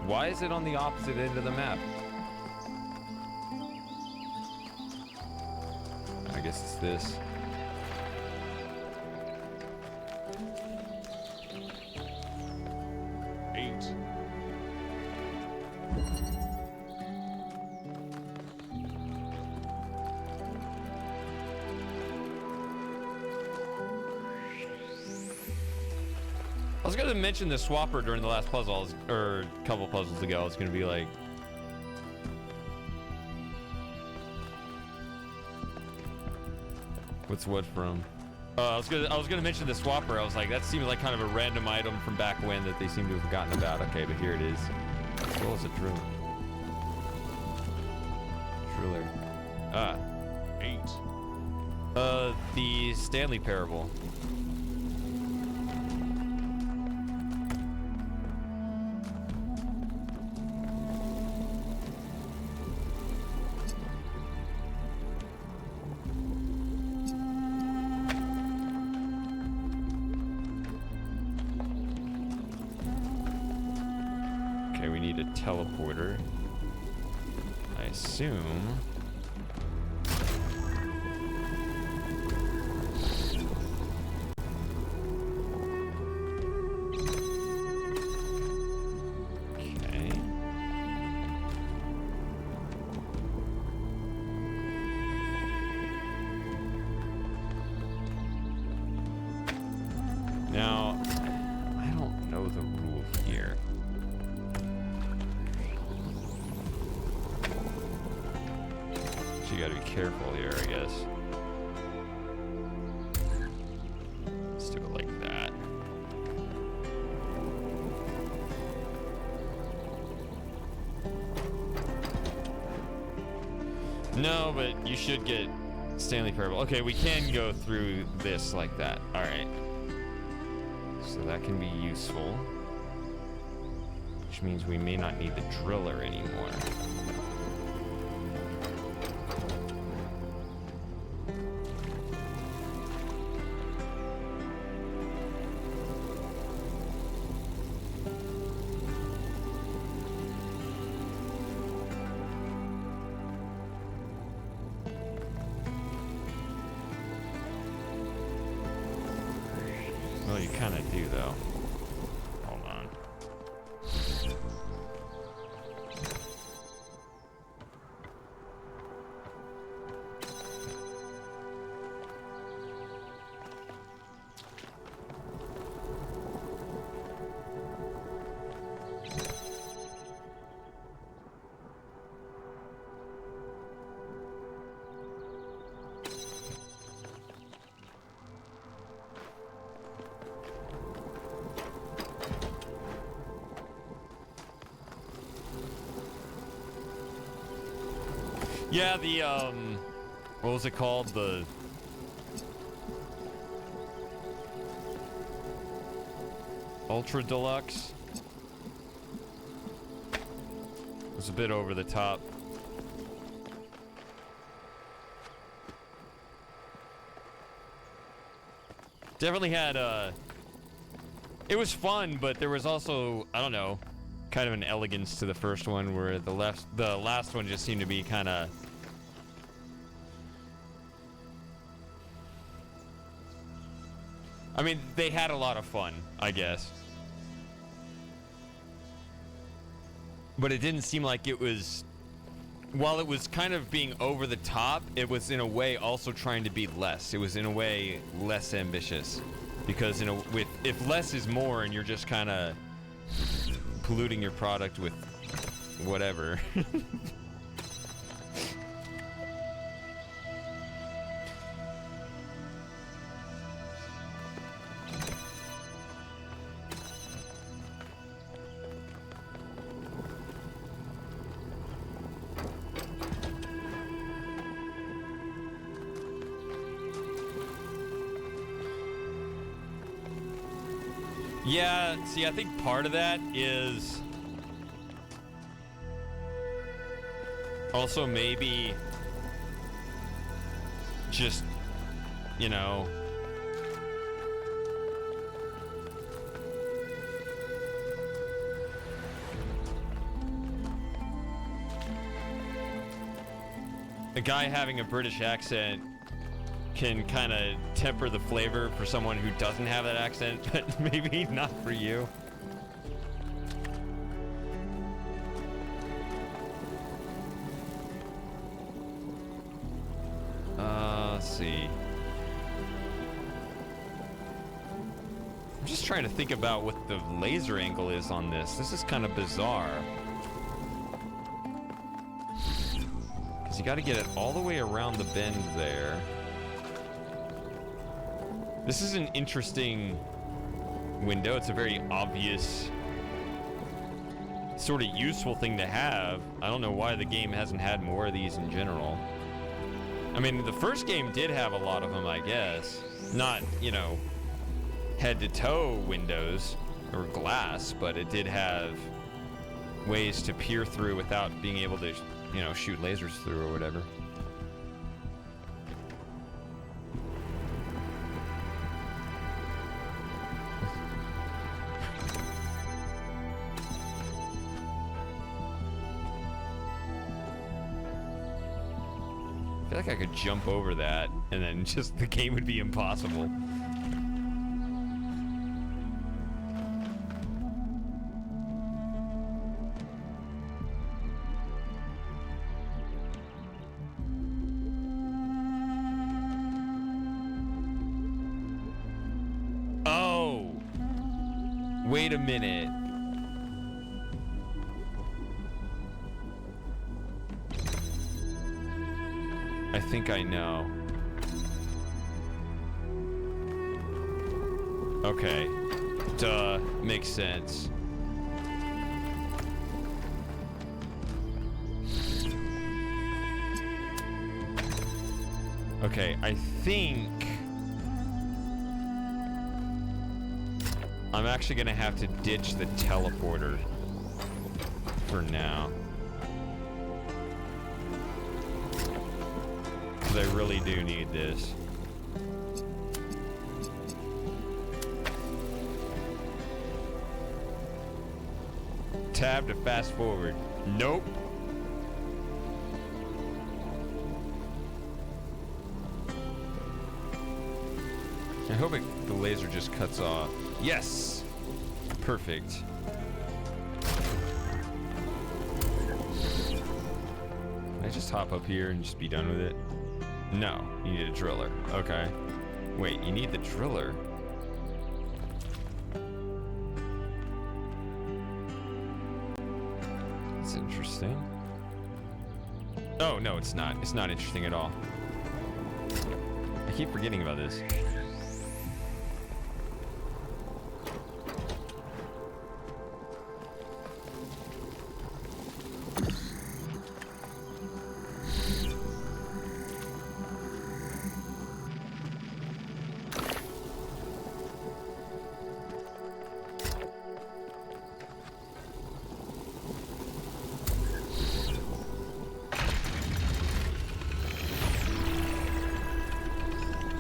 Why is it on the opposite end of the map? I guess it's this. I was gonna mention the swapper during the last puzzle, or a couple puzzles ago. I was gonna be like, what's what from? I was gonna mention the swapper. I was like, that seems like kind of a random item from back when that they seem to have forgotten about. Okay, but here it is. As well as a driller. Driller. 8. The Stanley Parable. Teleporter, I assume. Okay. Now, I don't know the rule here. You gotta be careful here, I guess. Let's do it like that. No, but you should get Stanley Parable. Okay, we can go through this like that. Alright. So that can be useful. Which means we may not need the driller anymore. though. Hold on. Yeah, the, what was it called? The... Ultra Deluxe? It was a bit over the top. Definitely had, it was fun, but there was also, I don't know, kind of an elegance to the first one, where the last one just seemed to be kind of... I mean, they had a lot of fun, I guess. But it didn't seem like it was... While it was kind of being over the top, it was in a way also trying to be less. It was in a way less ambitious. Because if less is more and you're just kind of polluting your product with whatever. Yeah, see, I think part of that is also maybe just, you know, a guy having a British accent can kind of temper the flavor for someone who doesn't have that accent, but maybe not for you. Let's see. I'm just trying to think about what the laser angle is on this. This is kind of bizarre. Because you got to get it all the way around the bend there. This is an interesting window. It's a very obvious, sort of useful thing to have. I don't know why the game hasn't had more of these in general. I mean, the first game did have a lot of them, I guess. Not, you know, head-to-toe windows or glass, but it did have ways to peer through without being able to, you know, shoot lasers through or whatever. I feel like I could jump over that and then just the game would be impossible. Oh! Wait a minute. I think I know. Okay. Duh. Makes sense. Okay, I think I'm actually gonna have to ditch the teleporter for now. I really do need this. Tab to fast forward. Nope. I hope the laser just cuts off. Yes. Perfect. Can I just hop up here and just be done with it? No, you need a driller. Okay. Wait, you need the driller? That's interesting. Oh, no, it's not. It's not interesting at all. I keep forgetting about this.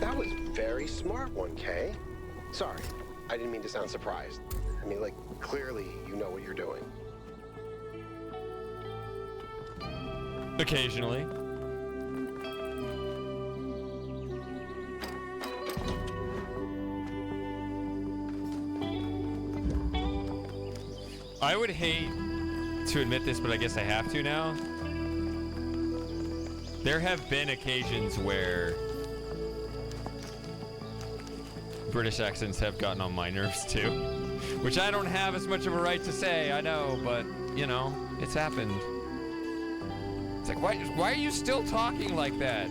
That was very smart, 1K. Sorry, I didn't mean to sound surprised. I mean, like, clearly you know what you're doing. Occasionally. I would hate to admit this, but I guess I have to now. There have been occasions where British accents have gotten on my nerves too, which I don't have as much of a right to say, I know, but, you know, it's happened. It's like, why are you still talking like that?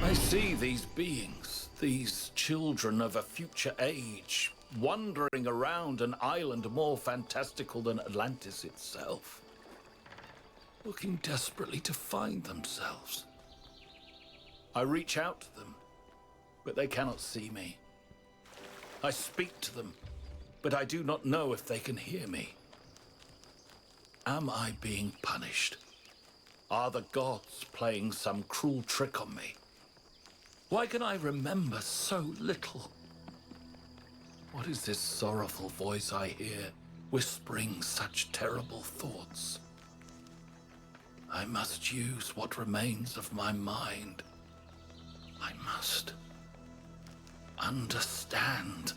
I see these beings, these children of a future age, wandering around an island more fantastical than Atlantis itself, looking desperately to find themselves. I reach out to them, but they cannot see me. I speak to them, but I do not know if they can hear me. Am I being punished? Are the gods playing some cruel trick on me? Why can I remember so little? What is this sorrowful voice I hear, whispering such terrible thoughts? I must use what remains of my mind. I must understand.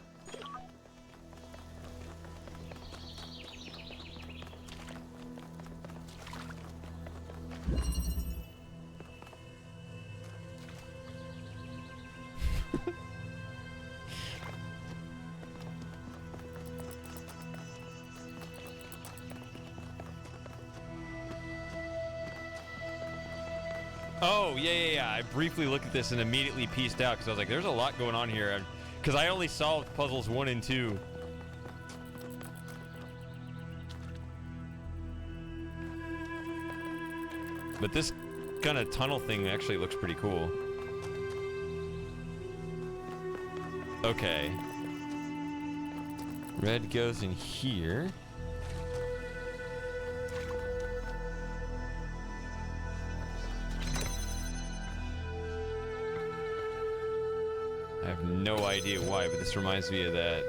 Oh, yeah. I briefly looked at this and immediately pieced out because I was like, there's a lot going on here. Because I only solved puzzles 1 and 2. But this kind of tunnel thing actually looks pretty cool. Okay. Red goes in here. I have no idea why, but this reminds me of that.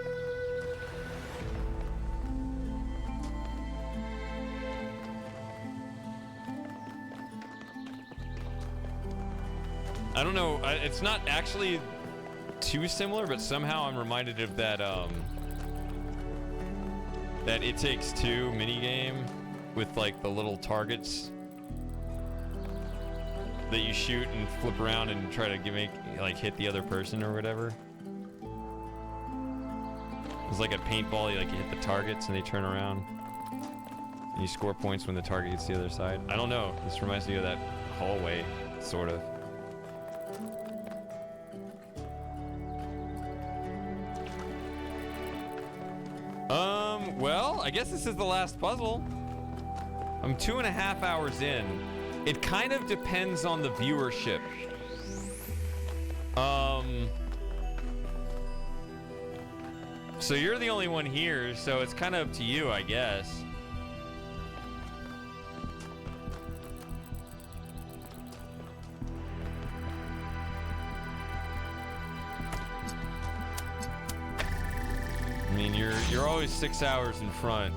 I don't know, it's not actually too similar, but somehow I'm reminded of that, that It Takes Two minigame with like the little targets that you shoot and flip around and try to hit the other person or whatever. It's like a paintball, you hit the targets and they turn around. And you score points when the target gets to the other side. I don't know, this reminds me of that hallway, sort of. Well, I guess this is the last puzzle. I'm 2.5 hours in. It kind of depends on the viewership. So you're the only one here, so it's kind of up to you, I guess. I mean, you're always 6 hours in front.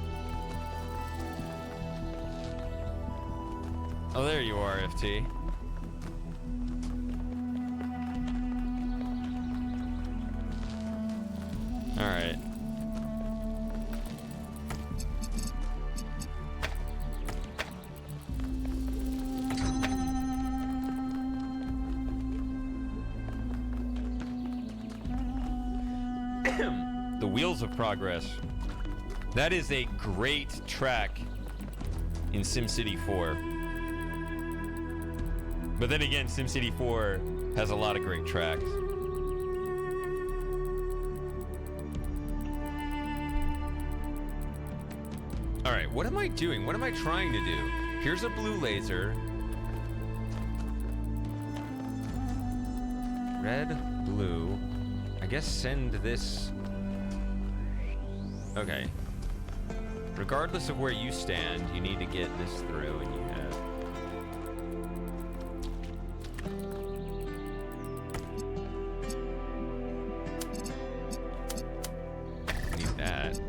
Oh, there you are, FT. Wheels of Progress. That is a great track in SimCity 4. But then again, SimCity 4 has a lot of great tracks. All right, what am I doing? What am I trying to do? Here's a blue laser. Red, blue. I guess send this. Okay. Regardless of where you stand, you need to get this through, and you have. Need that.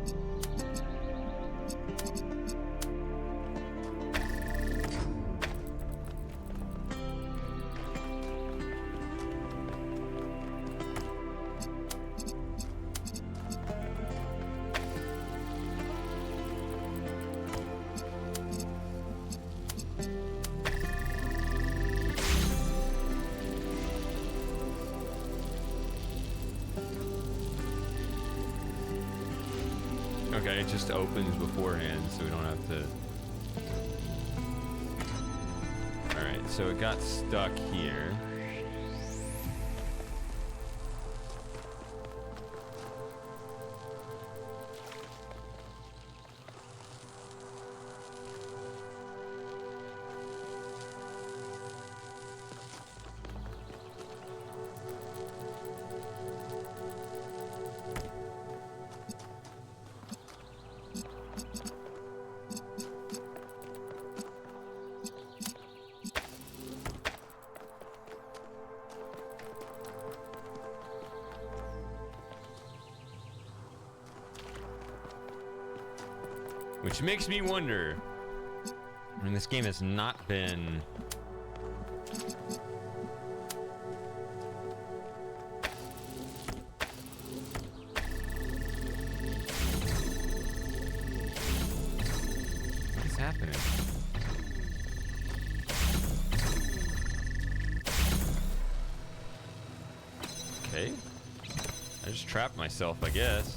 Okay, it just opens beforehand, so we don't have to. Alright, so it got stuck here. Which makes me wonder, I mean, this game has not been what is happening? Okay, I just trapped myself, I guess.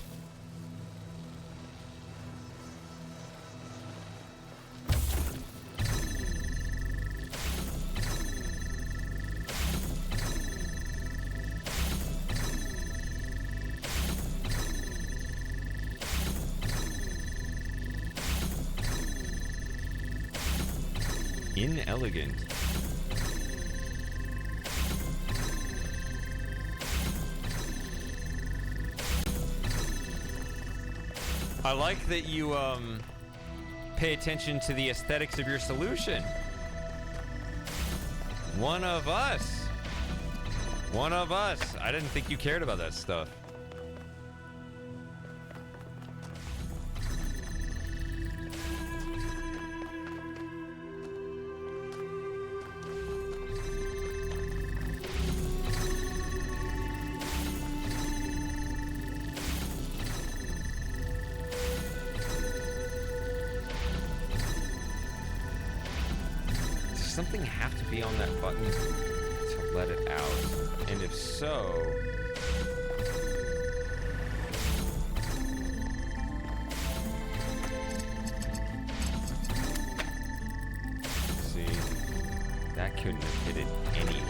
Inelegant. I like that you pay attention to the aesthetics of your solution. One of us. One of us. I didn't think you cared about that stuff. Something have to be on that button to let it out, and if so, see, that couldn't have hit it anyway.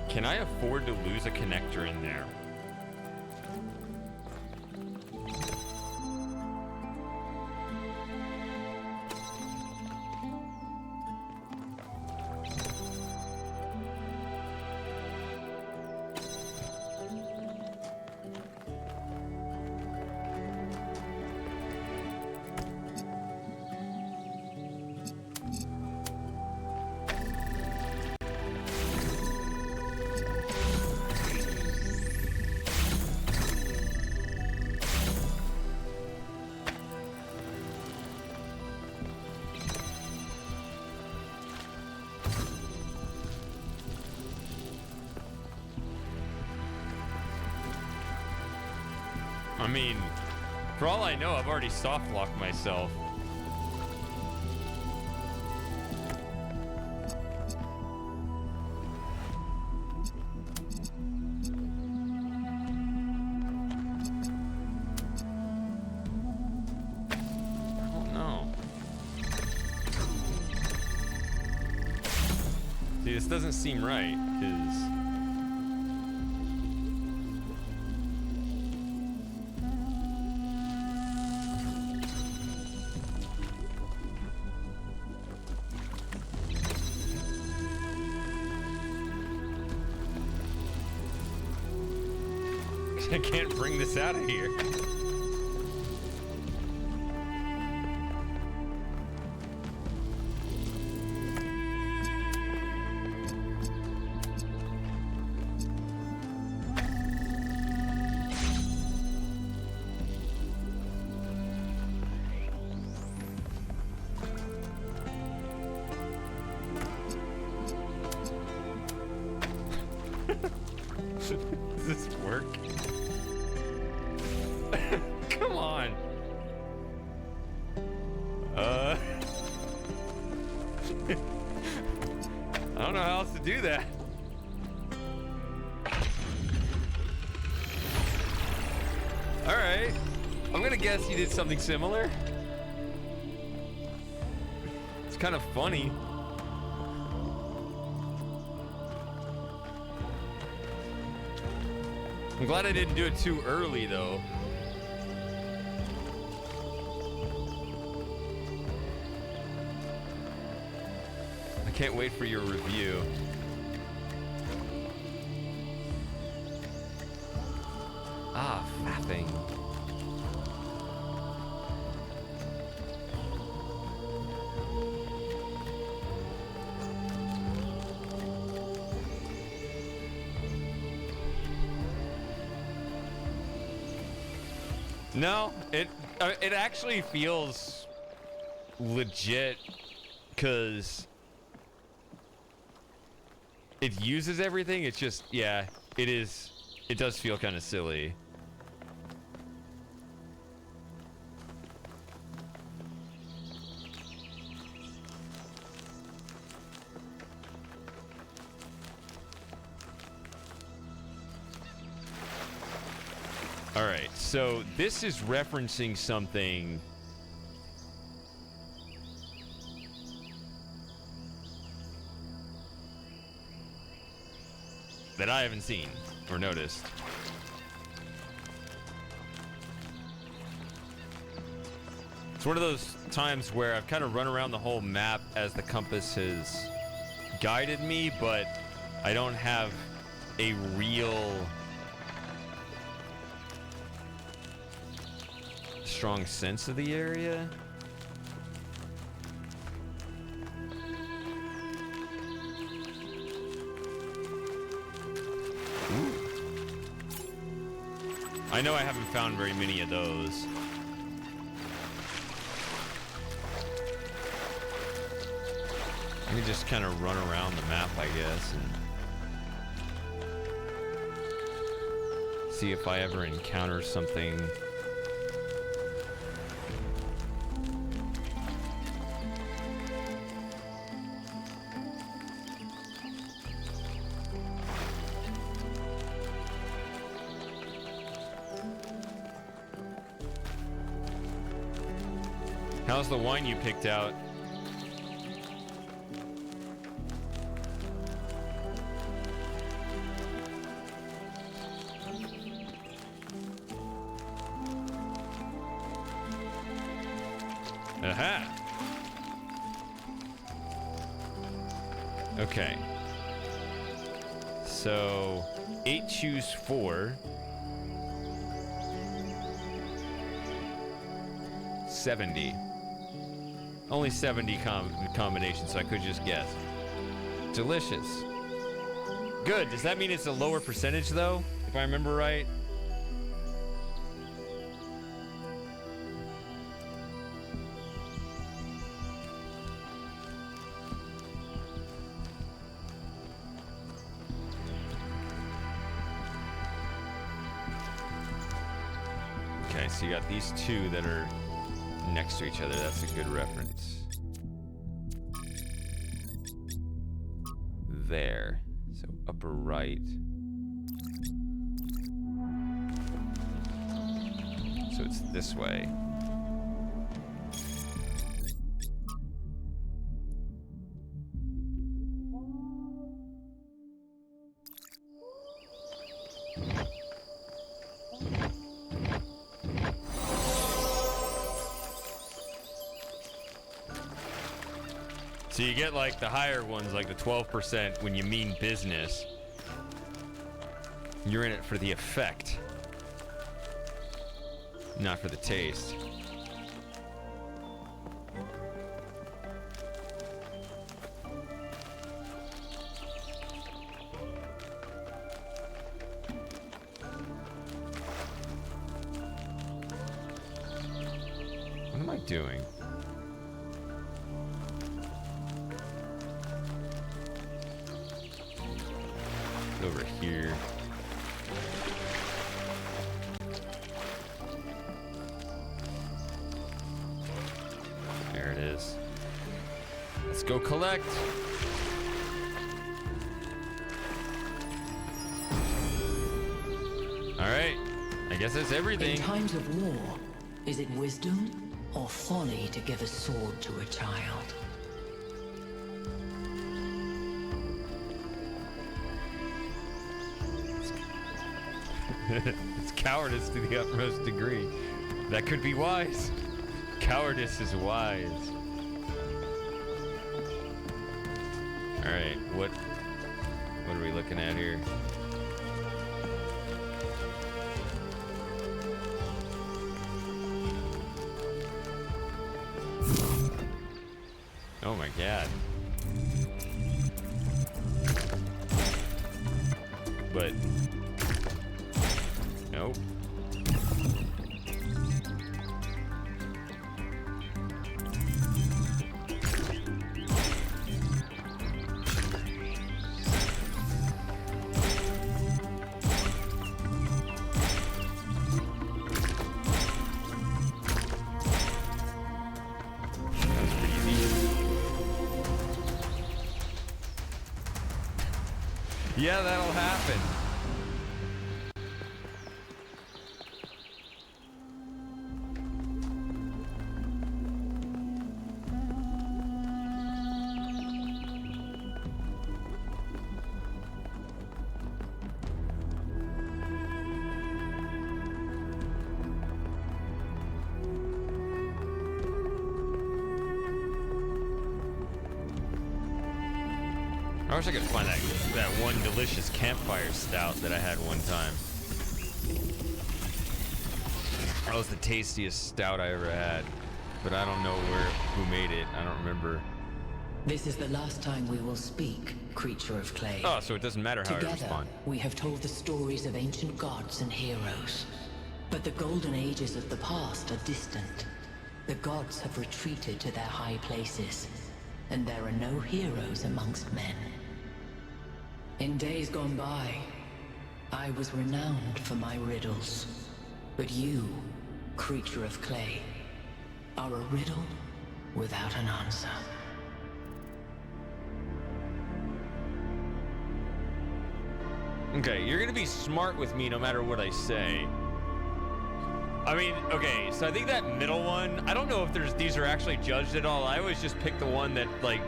Can I afford to lose a connector in there? I mean, for all I know, I've already soft locked myself. See, this doesn't seem right, because... I can't bring this out of here. Does this work? Come on. I don't know how else to do that. All right. I'm gonna guess you did something similar. It's kind of funny. I'm glad I didn't do it too early, though. I can't wait for your review. Ah, fapping. No, it actually feels legit because it uses everything. It's just, yeah, it is. It does feel kind of silly. All right, so this is referencing something that I haven't seen or noticed. It's one of those times where I've kind of run around the whole map as the compass has guided me, but I don't have a real strong sense of the area. Ooh. I know I haven't found very many of those. I can just kind of run around the map, I guess, and see if I ever encounter something. How's the wine you picked out? Aha! Okay. So, 8 choose 4. 70. Only 70 combinations, so I could just guess. Delicious. Good. Does that mean it's a lower percentage, though? If I remember right? Okay, so you got these two that are next to each other. That's a good reference. There. So upper right. So it's this way. get like the higher ones, like the 12% when you mean business. You're in it for the effect, not for the taste. What am I doing? Over here. There it is. Let's go collect. All right. I guess that's everything. In times of war, is it wisdom or folly to give a sword to a child? It's cowardice to the utmost degree. That could be wise. Cowardice is wise. All right, what are we looking at here? Oh my god. But nope. Yeah, that'll happen. I wish I could find that one delicious campfire stout that I had one time. That was the tastiest stout I ever had, but I don't know who made it. I don't remember. This is the last time we will speak, creature of clay. Oh, so it doesn't matter how Together, I respond. we have told the stories of ancient gods and heroes. But the golden ages of the past are distant. The gods have retreated to their high places, and there are no heroes amongst men. In days gone by, I was renowned for my riddles. But you, creature of clay, are a riddle without an answer. Okay, you're gonna be smart with me no matter what I say. I mean, okay, so I think that middle one, I don't know if these are actually judged at all. I always just pick the one that, like,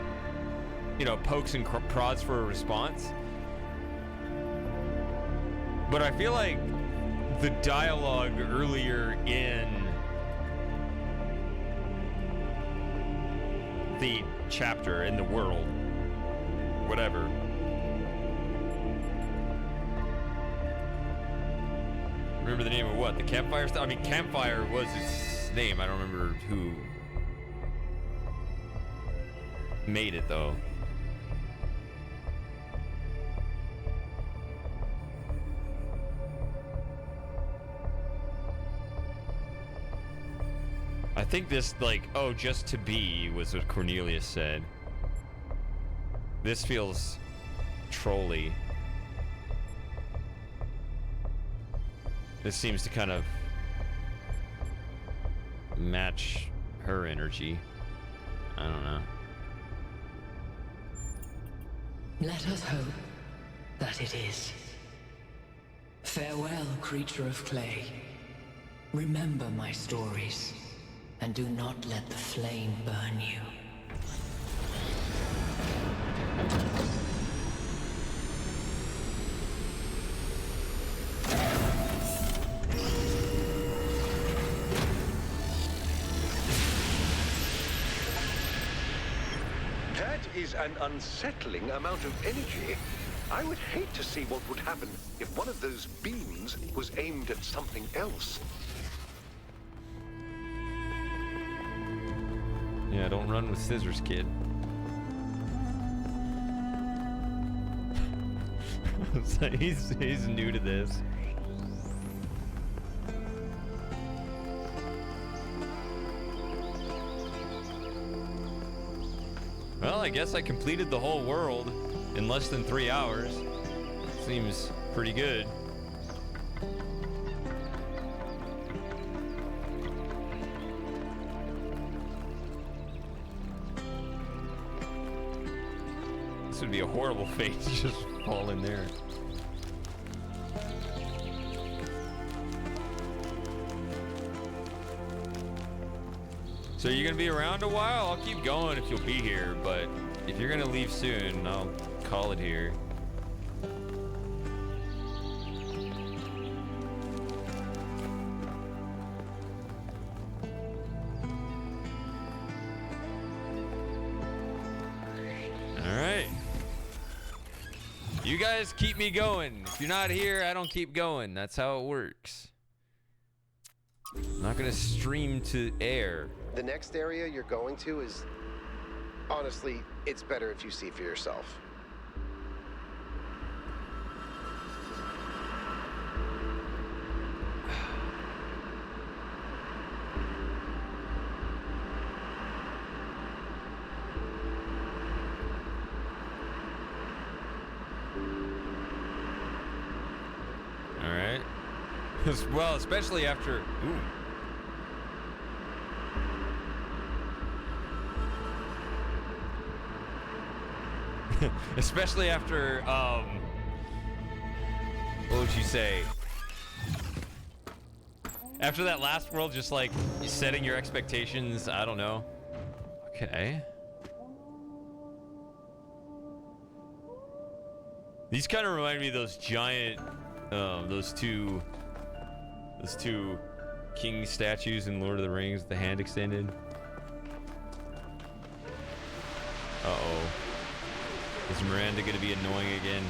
you know, pokes and prods for a response. But I feel like the dialogue earlier in the chapter, in the world, whatever. Remember the name of what? The campfire stuff? I mean, campfire was its name. I don't remember who made it, though. I think this, like, oh, just to be was what Cornelius said. This feels trolly. This seems to kind of match her energy. I don't know. Let us hope that it is. Farewell, creature of clay. Remember my stories, and do not let the flame burn you. That is an unsettling amount of energy. I would hate to see what would happen if one of those beams was aimed at something else. Yeah, don't run with scissors, kid. So he's new to this. Well, I guess I completed the whole world in less than 3 hours. Seems pretty good. This would be a horrible fate to just fall in there. So you're gonna be around a while? I'll keep going if you'll be here, but if you're gonna leave soon, I'll call it here. Alright. You guys keep me going. If you're not here, I don't keep going. That's how it works. I'm not gonna stream to air. The next area you're going to is... Honestly, it's better if you see for yourself. All right. Well, especially after... Ooh. Especially after, what would you say? After that last world, just like setting your expectations, I don't know. Okay. These kind of remind me of those giant, those two king statues in Lord of the Rings, the hand extended. Uh-oh. Is Miranda gonna be annoying again?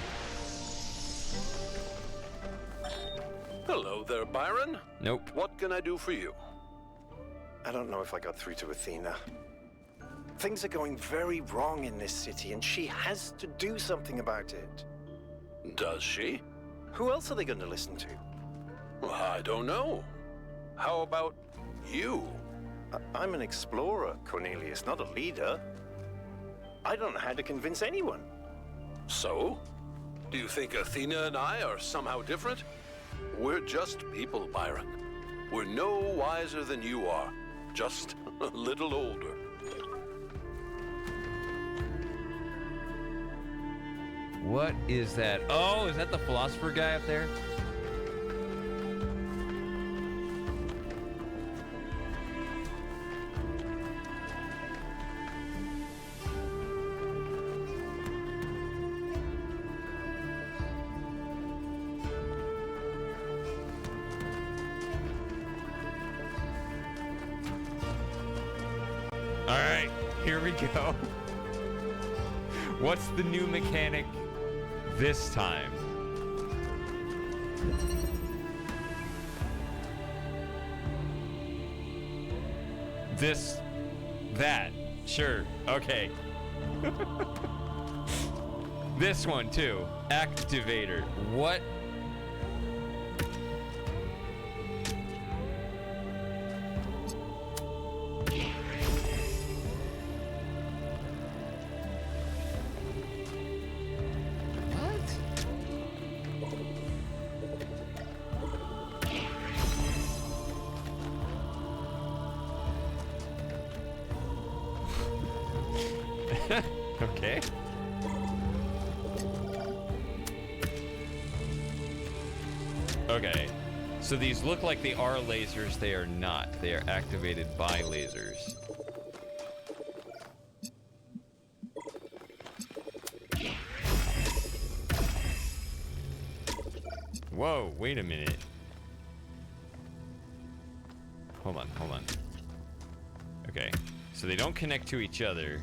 Hello there, Byron. Nope. What can I do for you? I don't know if I got through to Athena. Things are going very wrong in this city, and she has to do something about it. Does she? Who else are they going to listen to? Well, I don't know. How about you? I'm an explorer, Cornelius, not a leader. I don't know how to convince anyone. So? Do you think Athena and I are somehow different? We're just people, Byron. We're no wiser than you are, just a little older. What is that? Oh, is that the philosopher guy up there? All right, here we go. What's the new mechanic this time? That, sure, okay. This one too, activator. What? Okay. Okay. So these look like they are lasers. They are not. They are activated by lasers. Whoa, wait a minute. Hold on, hold on. Okay. So they don't connect to each other.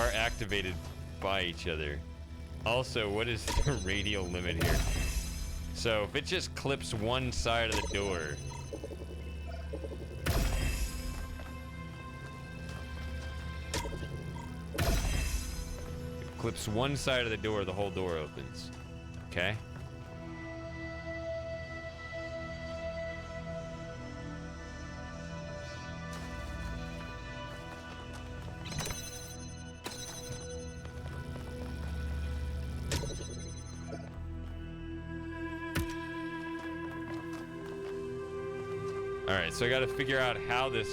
are activated by each other. Also, what is the radial limit here? So if it just clips one side of the door, clips one side of the door, the whole door opens. Okay. All right, so I got to figure out how this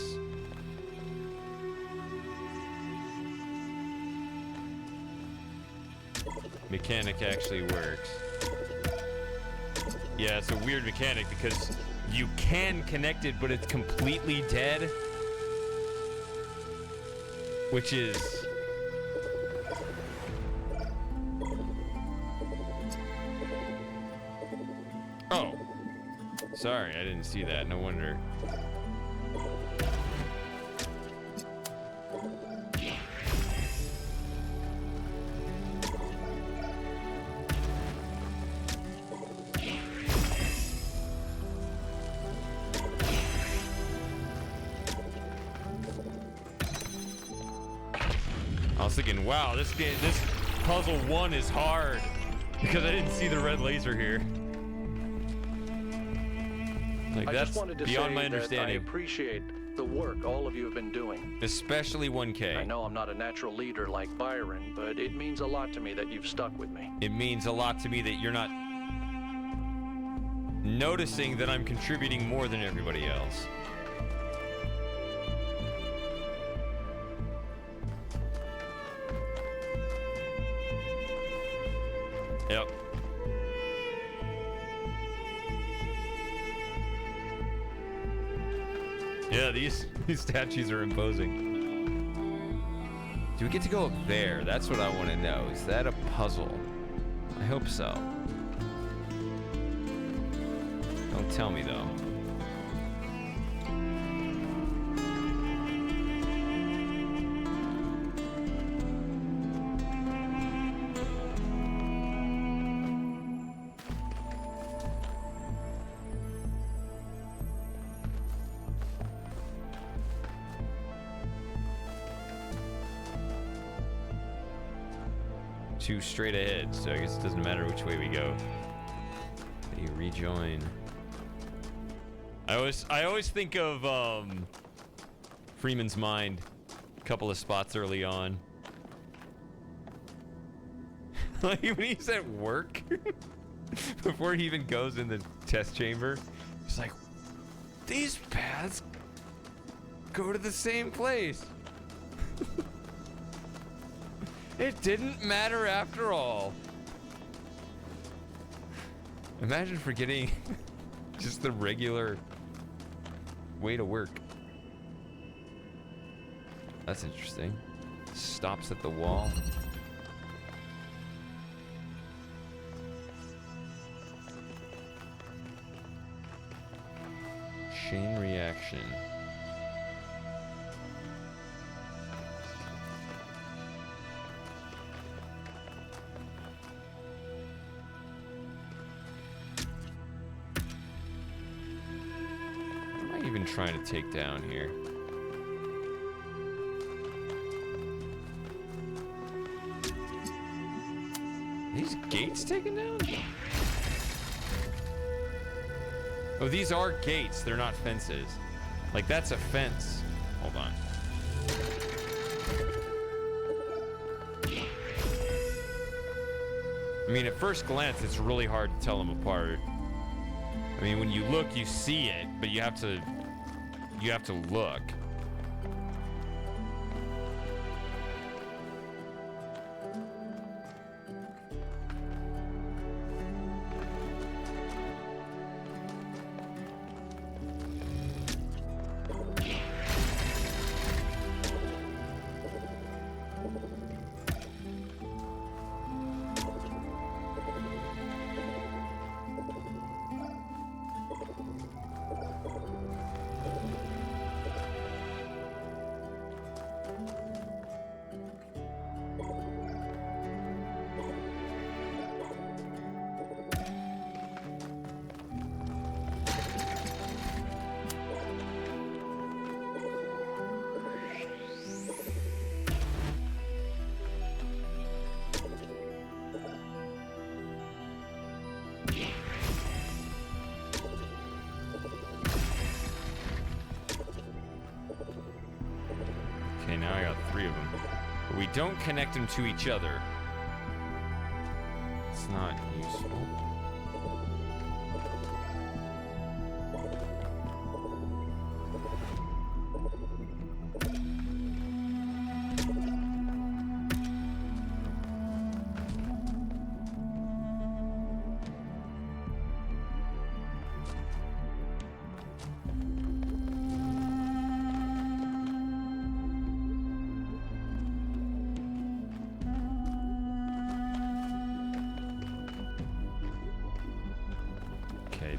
mechanic actually works. Yeah, it's a weird mechanic because you can connect it, but it's completely dead. Which is... Oh. Sorry, I didn't see that. No wonder. I was thinking, wow, this puzzle 1 is hard because I didn't see the red laser here. Like, that's beyond my understanding. I appreciate the work all of you have been doing. Especially 1K. I know I'm not a natural leader like Byron, but it means a lot to me that you've stuck with me. It means a lot to me that you're not noticing that I'm contributing more than everybody else. Yep. Yeah, these statues are imposing. Do we get to go up there? That's what I want to know. Is that a puzzle? I hope so. Don't tell me, though. Two straight ahead, so I guess it doesn't matter which way we go. You rejoin. I always think of Freeman's Mind, a couple of spots early on. Like when he's at work, before he even goes in the test chamber, he's like, these paths go to the same place. It didn't matter after all. Imagine forgetting just the regular way to work. That's interesting. Stops at the wall. Chain reaction. Even trying to take down here. These gates taken down? Oh, these are gates. They're not fences. Like, that's a fence. Hold on. I mean, at first glance, it's really hard to tell them apart. I mean, when you look, you see it, but you have to look. we don't connect them to each other, it's not useful.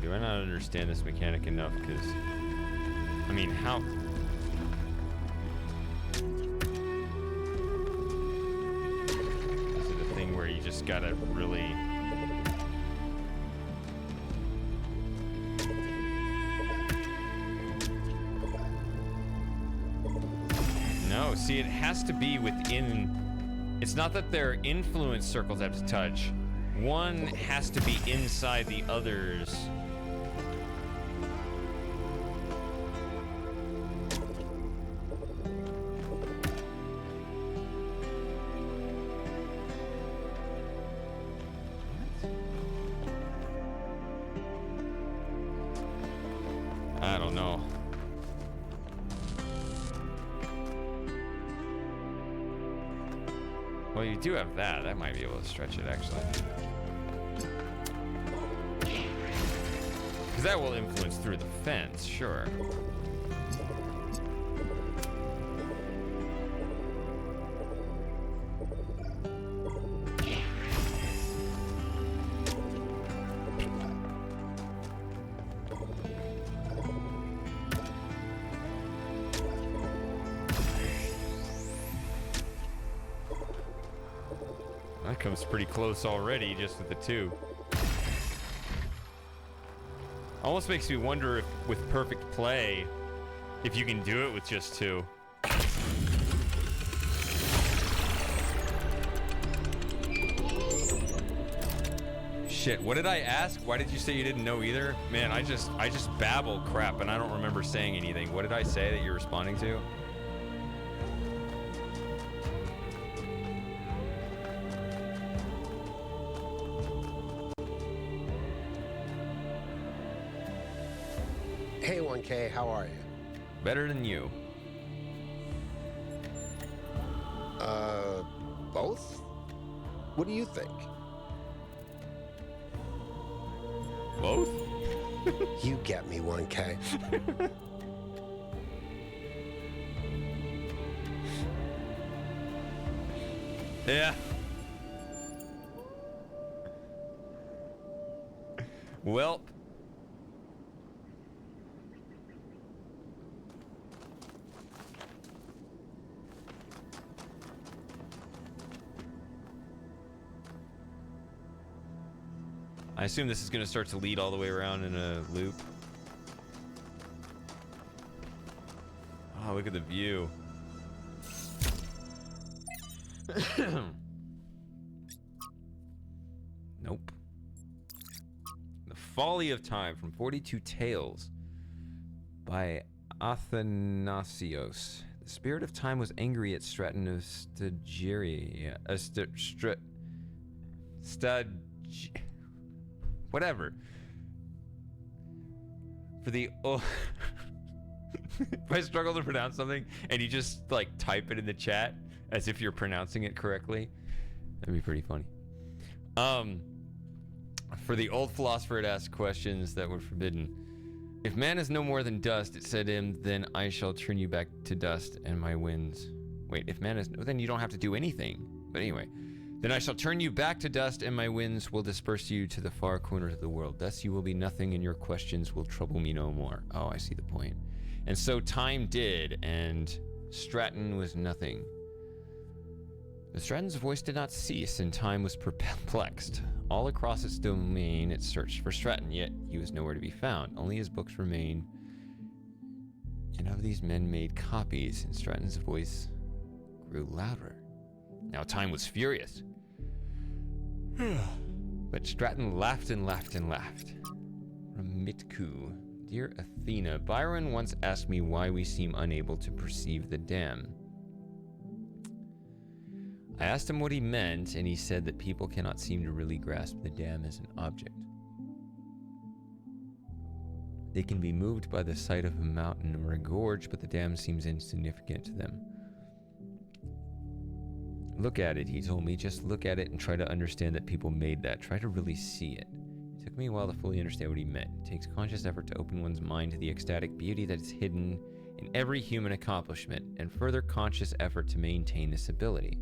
Do I not understand this mechanic enough? Because, I mean, how... Is it a thing where you just gotta really... No, see, it has to be within... It's not that their influence circles have to touch. One has to be inside the others. I don't know. Well, you do have that. That might be able to stretch it, actually. Because that will influence through the fence, sure. That comes pretty close already, just with the two. Almost makes me wonder if, with perfect play, if you can do it with just two. Shit, what did I ask? Why did you say you didn't know either? Man, I just babble crap and I don't remember saying anything. What did I say that you're responding to? Hey, 1K, how are you? Better than you. Both? What do you think? Both? You get me, 1K. Yeah. Well. I assume this is going to start to lead all the way around in a loop. Oh, look at the view. Nope. The Folly of Time from 42 Tales by Athanasios. The spirit of time was angry at Stratton of Stagiria. Whatever. For the if I struggle to pronounce something and you just like type it in the chat as if you're pronouncing it correctly, that'd be pretty funny. For the old philosopher had asked questions that were forbidden. If man is no more than dust, it said to him, then I shall turn you back to dust and my winds. Wait, if man is, then you don't have to do anything. But anyway. Then I shall turn you back to dust, and my winds will disperse you to the far corners of the world. Thus you will be nothing, and your questions will trouble me no more. Oh, I see the point. And so time did, and Stratton was nothing. The Stratton's voice did not cease, and time was perplexed. All across its domain it searched for Stratton, yet he was nowhere to be found. Only his books remained, and of these men made copies, and Stratton's voice grew louder. Now time was furious. But Stratton laughed and laughed and laughed. Ramitku, dear Athena, Byron once asked me why we seem unable to perceive the dam. I asked him what he meant, and he said that people cannot seem to really grasp the dam as an object. They can be moved by the sight of a mountain or a gorge, but the dam seems insignificant to them. Look at it, he told me. Just look at it and try to understand that people made that. Try to really see it. It took me a while to fully understand what he meant. It takes conscious effort to open one's mind to the ecstatic beauty that is hidden in every human accomplishment, and further conscious effort to maintain this ability.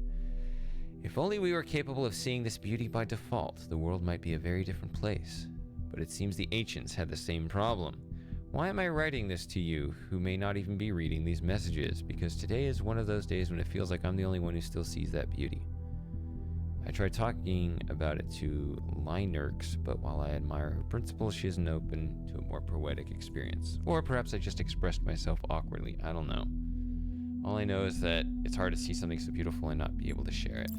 If only we were capable of seeing this beauty by default, the world might be a very different place. But it seems the ancients had the same problem. Why am I writing this to you, who may not even be reading these messages? Because today is one of those days when it feels like I'm the only one who still sees that beauty. I tried talking about it to Lynerx, but while I admire her principles, she isn't open to a more poetic experience. Or perhaps I just expressed myself awkwardly, I don't know. All I know is that it's hard to see something so beautiful and not be able to share it.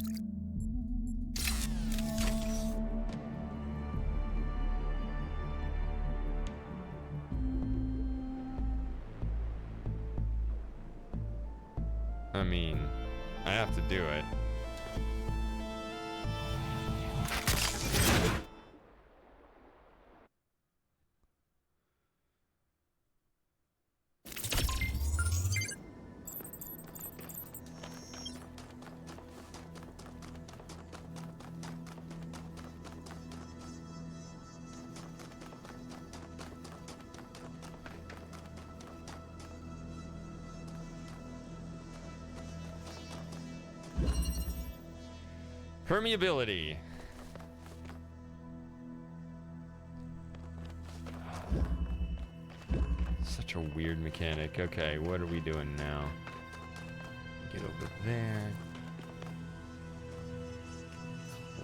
I mean, I have to do it. Permeability. Such a weird mechanic. Okay, what are we doing now? Get over there.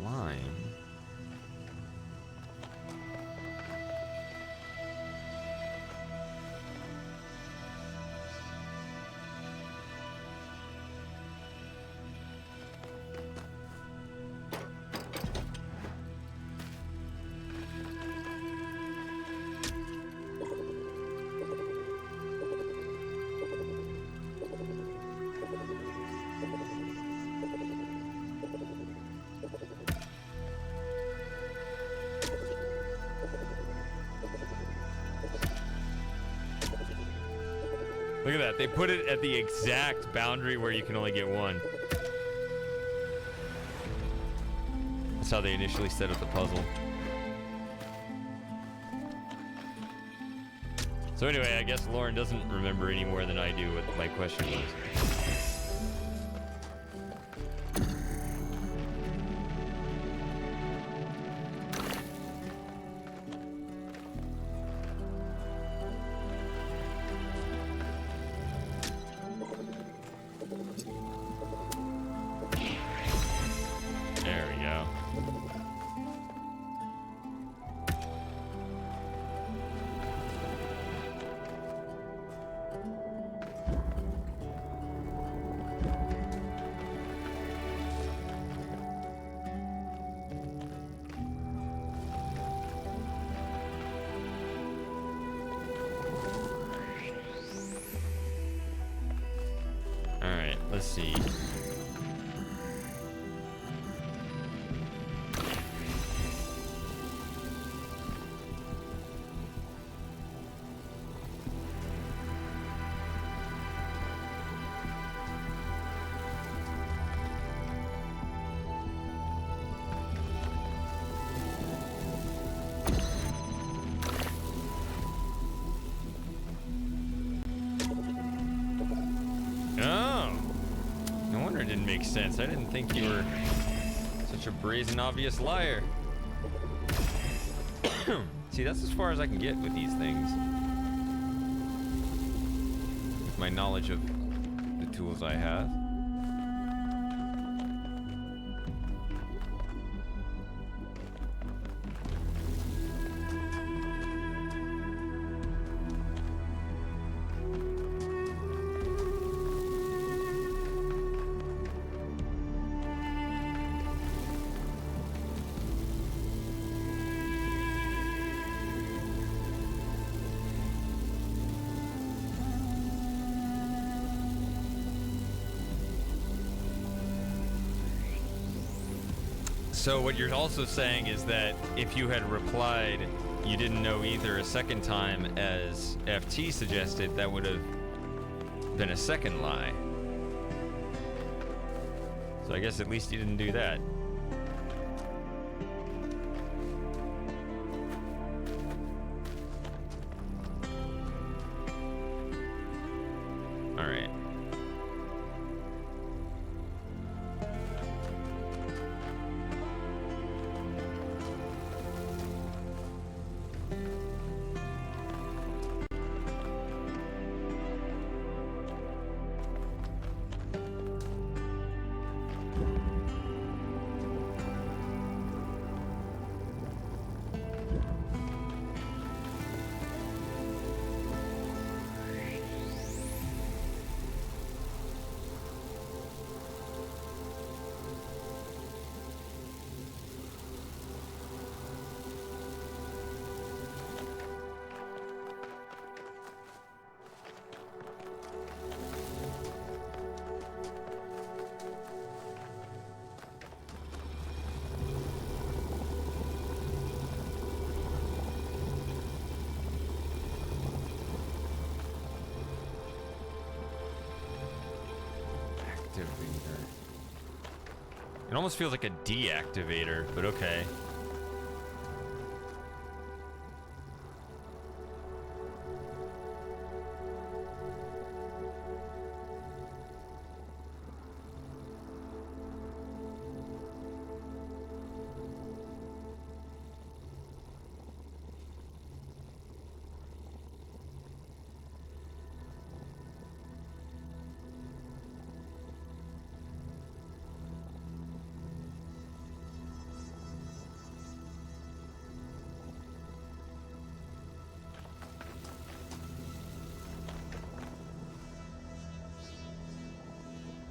Lime. Look at that. They put it at the exact boundary where you can only get one. That's how they initially set up the puzzle. So anyway, I guess Lauren doesn't remember any more than I do what my question was. Let's see. Sense. I didn't think you were such a brazen, obvious liar. See, that's as far as I can get with these things. With my knowledge of the tools I have. So what you're also saying is that if you had replied you didn't know either a second time as FT suggested, that would have been a second lie. So I guess at least you didn't do that. All right. It almost feels like a deactivator, but okay.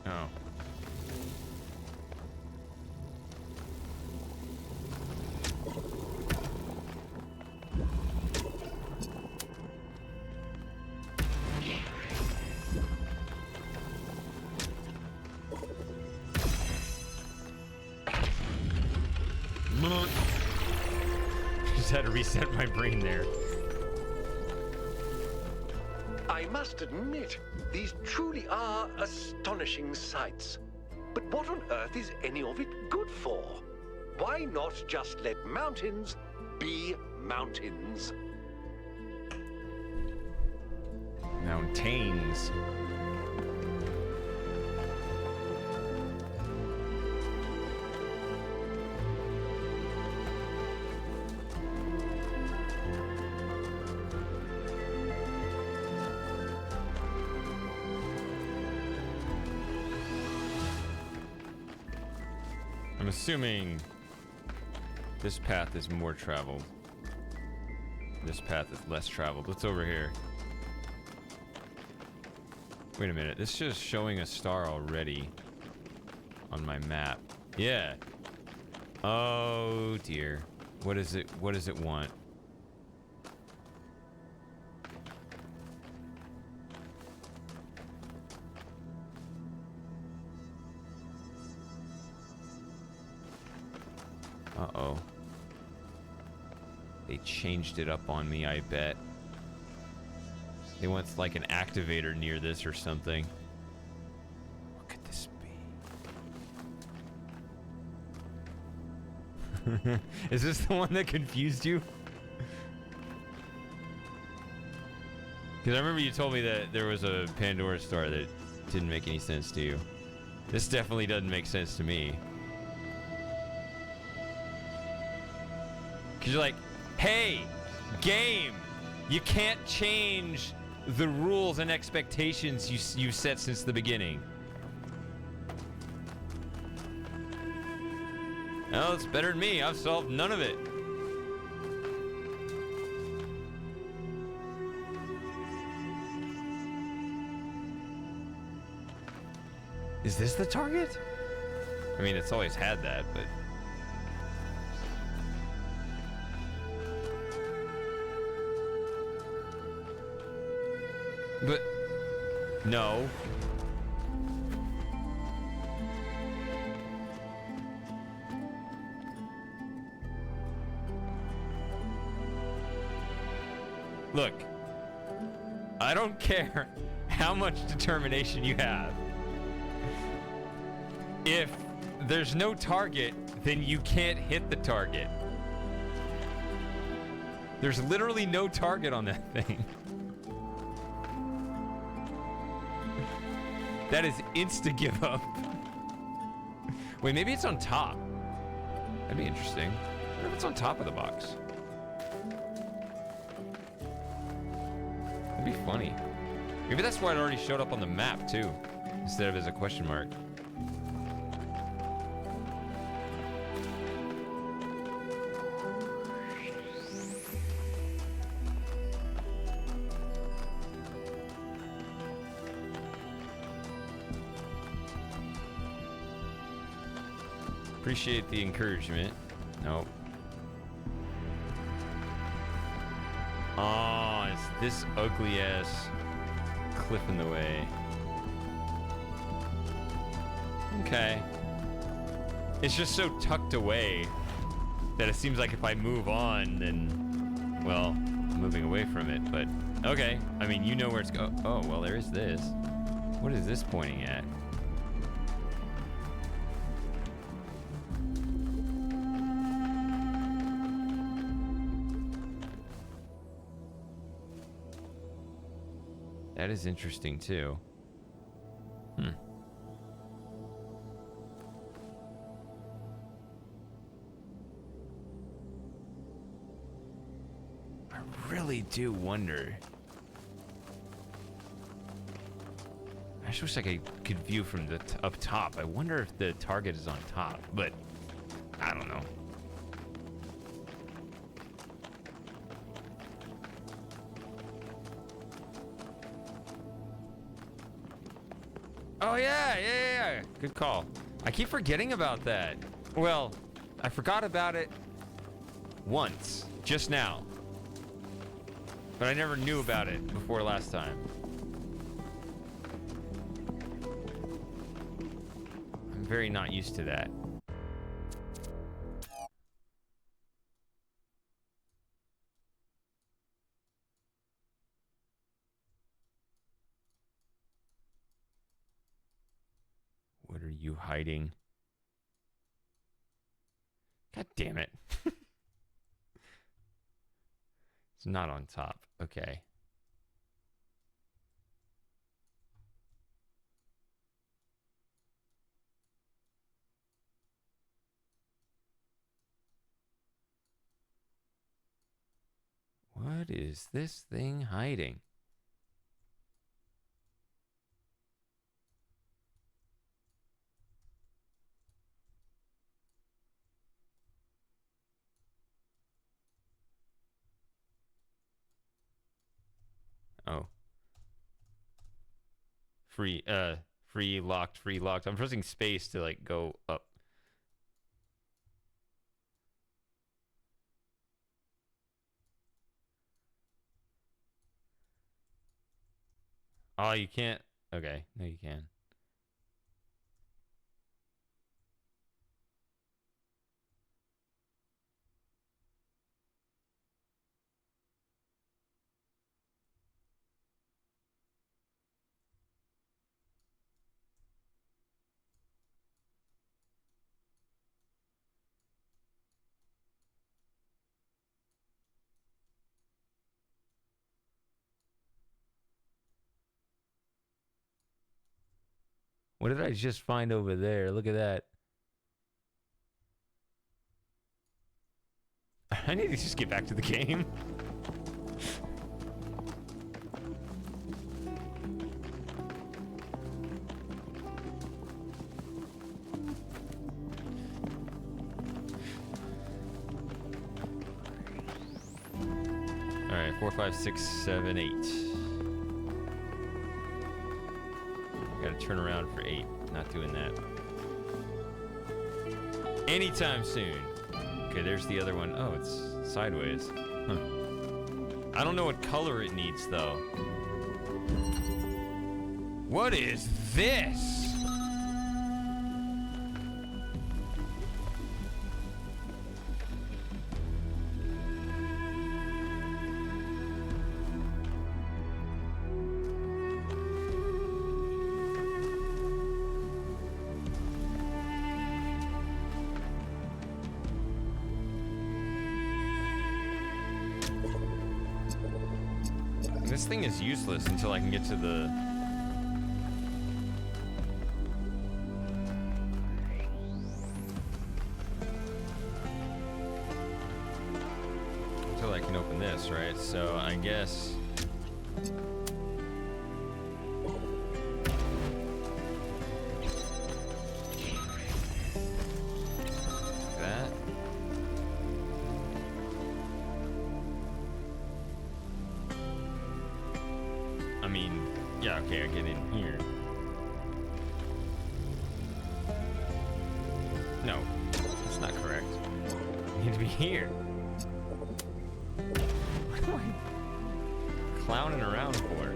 Oh. Just had to reset my brain there. I must admit, these truly are astonishing sights. But what on earth is any of it good for? Why not just let mountains be mountains? Mountains. I'm assuming this path is more traveled. This path is less traveled. What's over here? Wait a minute. This is showing a star already on my map. Yeah. Oh dear. What is it? What does it want? Uh-oh. They changed it up on me, I bet. They want like an activator near this or something. What could this be? Is this the one that confused you? Because I remember you told me that there was a Pandora star that didn't make any sense to you. This definitely doesn't make sense to me. Because you're like, hey, game, you can't change the rules and expectations you've set since the beginning. Oh, it's better than me. I've solved none of it. Is this the target? I mean, it's always had that, but... But... No. Look, I don't care how much determination you have. If there's no target, then you can't hit the target. There's literally no target on that thing. That is insta give up. Wait, maybe it's on top. That'd be interesting. I wonder if it's on top of the box. That'd be funny. Maybe that's why it already showed up on the map too, instead of as a question mark. Appreciate the encouragement. Nope. Oh, it's this ugly ass cliff in the way. Okay. It's just so tucked away that it seems like if I move on, then, well, I'm moving away from it, but okay. I mean, you know where it's go. Oh, well, there is this. What is this pointing at? That is interesting too. I really do wonder. I just wish I could view from the up top. I wonder if the target is on top, but I don't know. Oh, yeah. Good call. I keep forgetting about that. Well, I forgot about it once, just now. But I never knew about it before last time. I'm very not used to that. What are you hiding? God damn it. It's not on top. Okay. What is this thing hiding? Oh. Free locked. I'm pressing space to like go up. Oh, you can't. Okay, no you can. What did I just find over there? Look at that. I need to just get back to the game. All right, 4, 5, 6, 7, 8. Gotta turn around for 8. Not doing that. Anytime soon. Okay, there's the other one. Oh, it's sideways. Huh. I don't know what color it needs, though. What is this? This thing is useless until I can get to the... Until I can open this, right? So I guess... That. I mean, yeah, okay, I get in here. No, that's not correct. I need to be here. What am I clowning around for?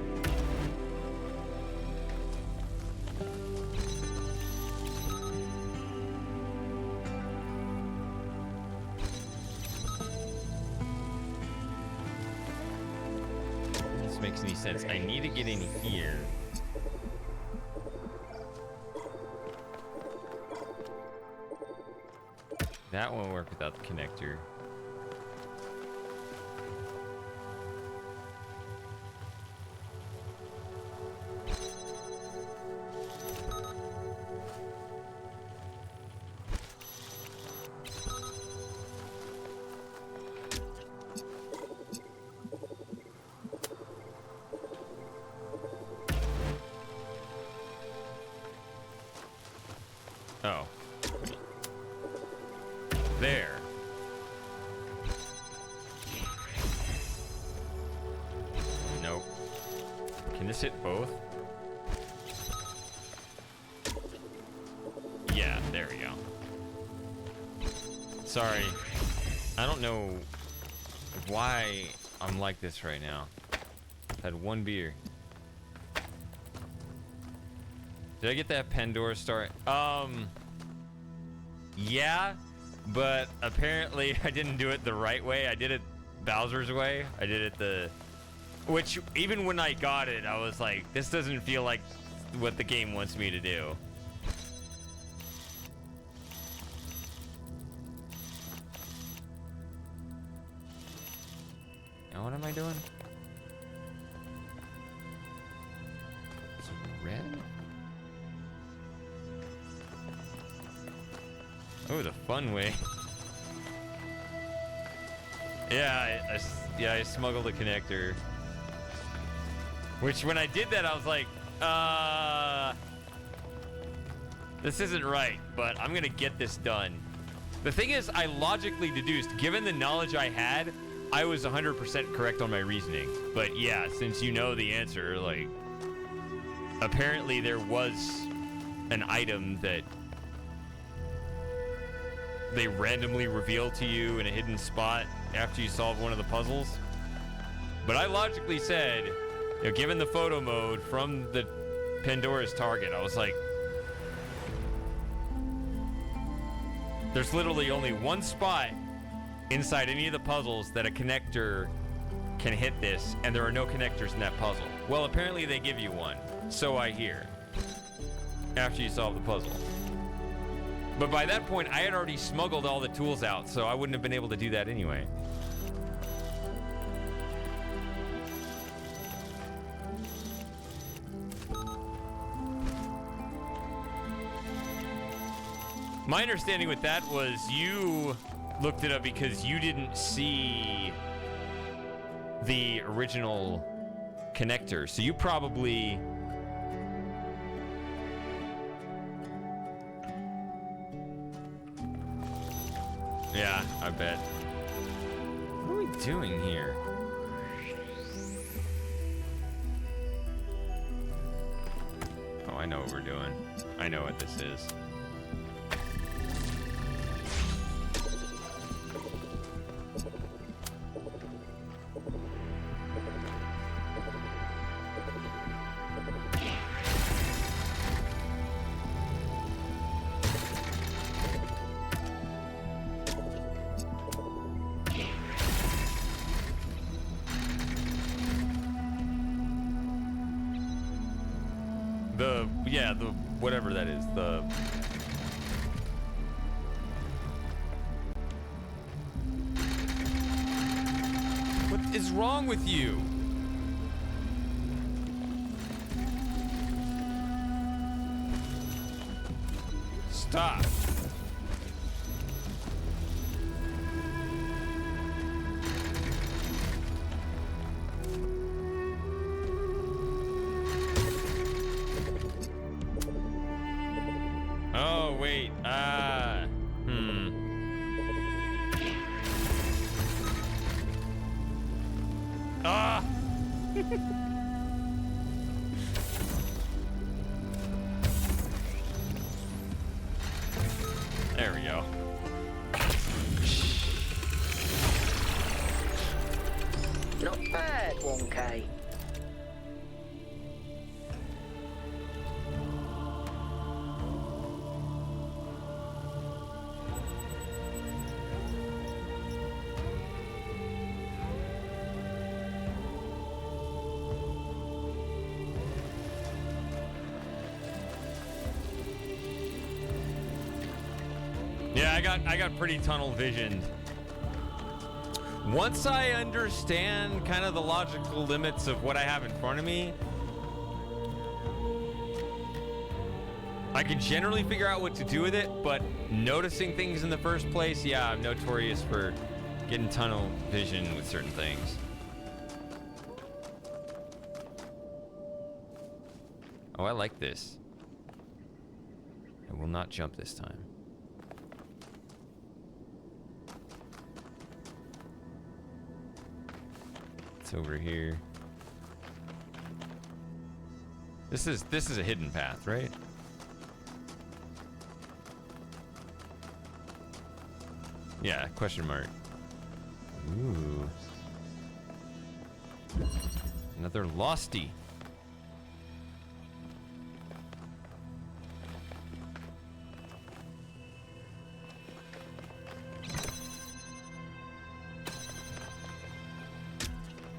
This makes any sense. I need to get in here. That won't work without the connector. Oh. There. Nope. Can this hit both? Yeah, there we go. Sorry. I don't know why I'm like this right now. I've had one beer. Did I get that Pandora star? Yeah, but apparently I didn't do it the right way. I did it Bowser's way. I did it which even when I got it, I was like, this doesn't feel like what the game wants me to do. Now what am I doing? It's red? Oh, the fun way. Yeah, I smuggled a connector. Which, when I did that, I was like, this isn't right, but I'm gonna get this done. The thing is, I logically deduced, given the knowledge I had, I was 100% correct on my reasoning. But yeah, since you know the answer, like, apparently there was an item that they randomly reveal to you in a hidden spot after you solve one of the puzzles. But I logically said, you know, given the photo mode from the Pandora's target, I was like, there's literally only one spot inside any of the puzzles that a connector can hit this, and there are no connectors in that puzzle. Well, apparently they give you one, so I hear, after you solve the puzzle. But by that point, I had already smuggled all the tools out, so I wouldn't have been able to do that anyway. My understanding with that was you looked it up because you didn't see the original connector. So you probably... Yeah, I bet. What are we doing here? Oh, I know what we're doing. I know what this is. The whatever that is, the... What is wrong with you? stop. Oh, wait. Ah! There we go. Not bad, Wonka. Yeah, I got pretty tunnel visioned. Once I understand kind of the logical limits of what I have in front of me, I can generally figure out what to do with it, but noticing things in the first place, yeah, I'm notorious for getting tunnel vision with certain things. Oh, I like this. I will not jump this time. It's over here. This is a hidden path, right? Yeah, question mark. Ooh. Another losty.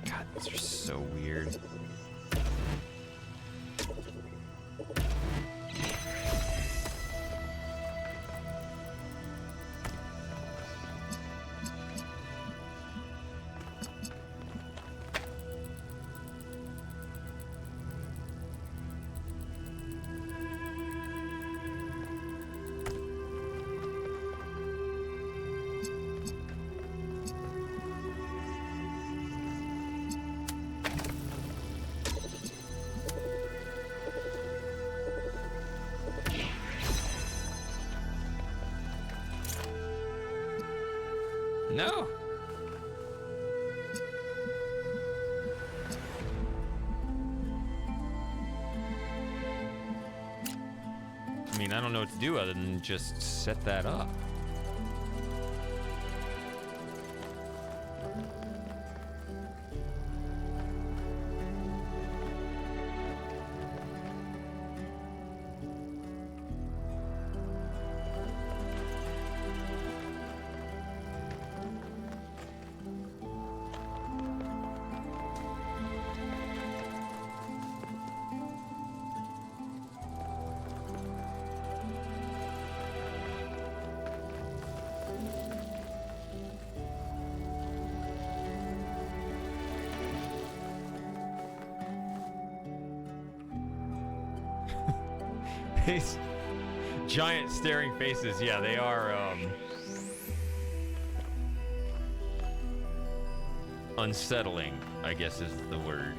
God, these are so weird. No. I mean, I don't know what to do other than just set that up. These giant staring faces, yeah, they are unsettling, I guess is the word.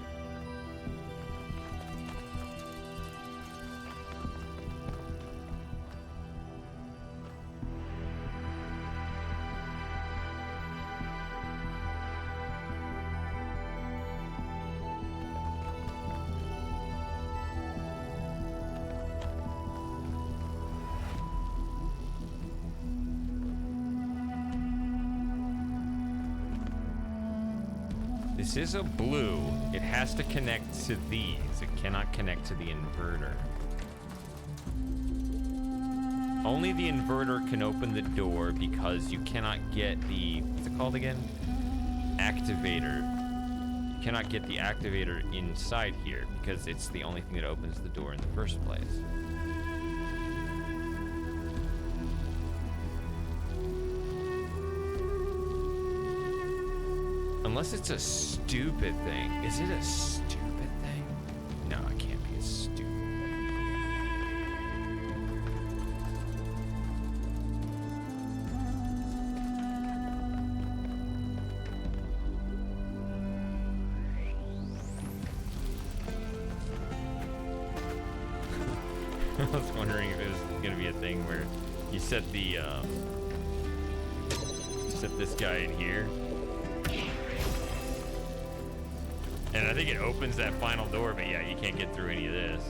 This is a blue. It has to connect to these. It cannot connect to the inverter. Only the inverter can open the door because you cannot get the, what's it called again? Activator. You cannot get the activator inside here because it's the only thing that opens the door in the first place. Unless it's a stupid thing. Is it a stupid thing? No, it can't be a stupid thing. I was wondering if it was gonna be a thing where you set the set this guy in here, and I think it opens that final door. But yeah, you can't get through any of this.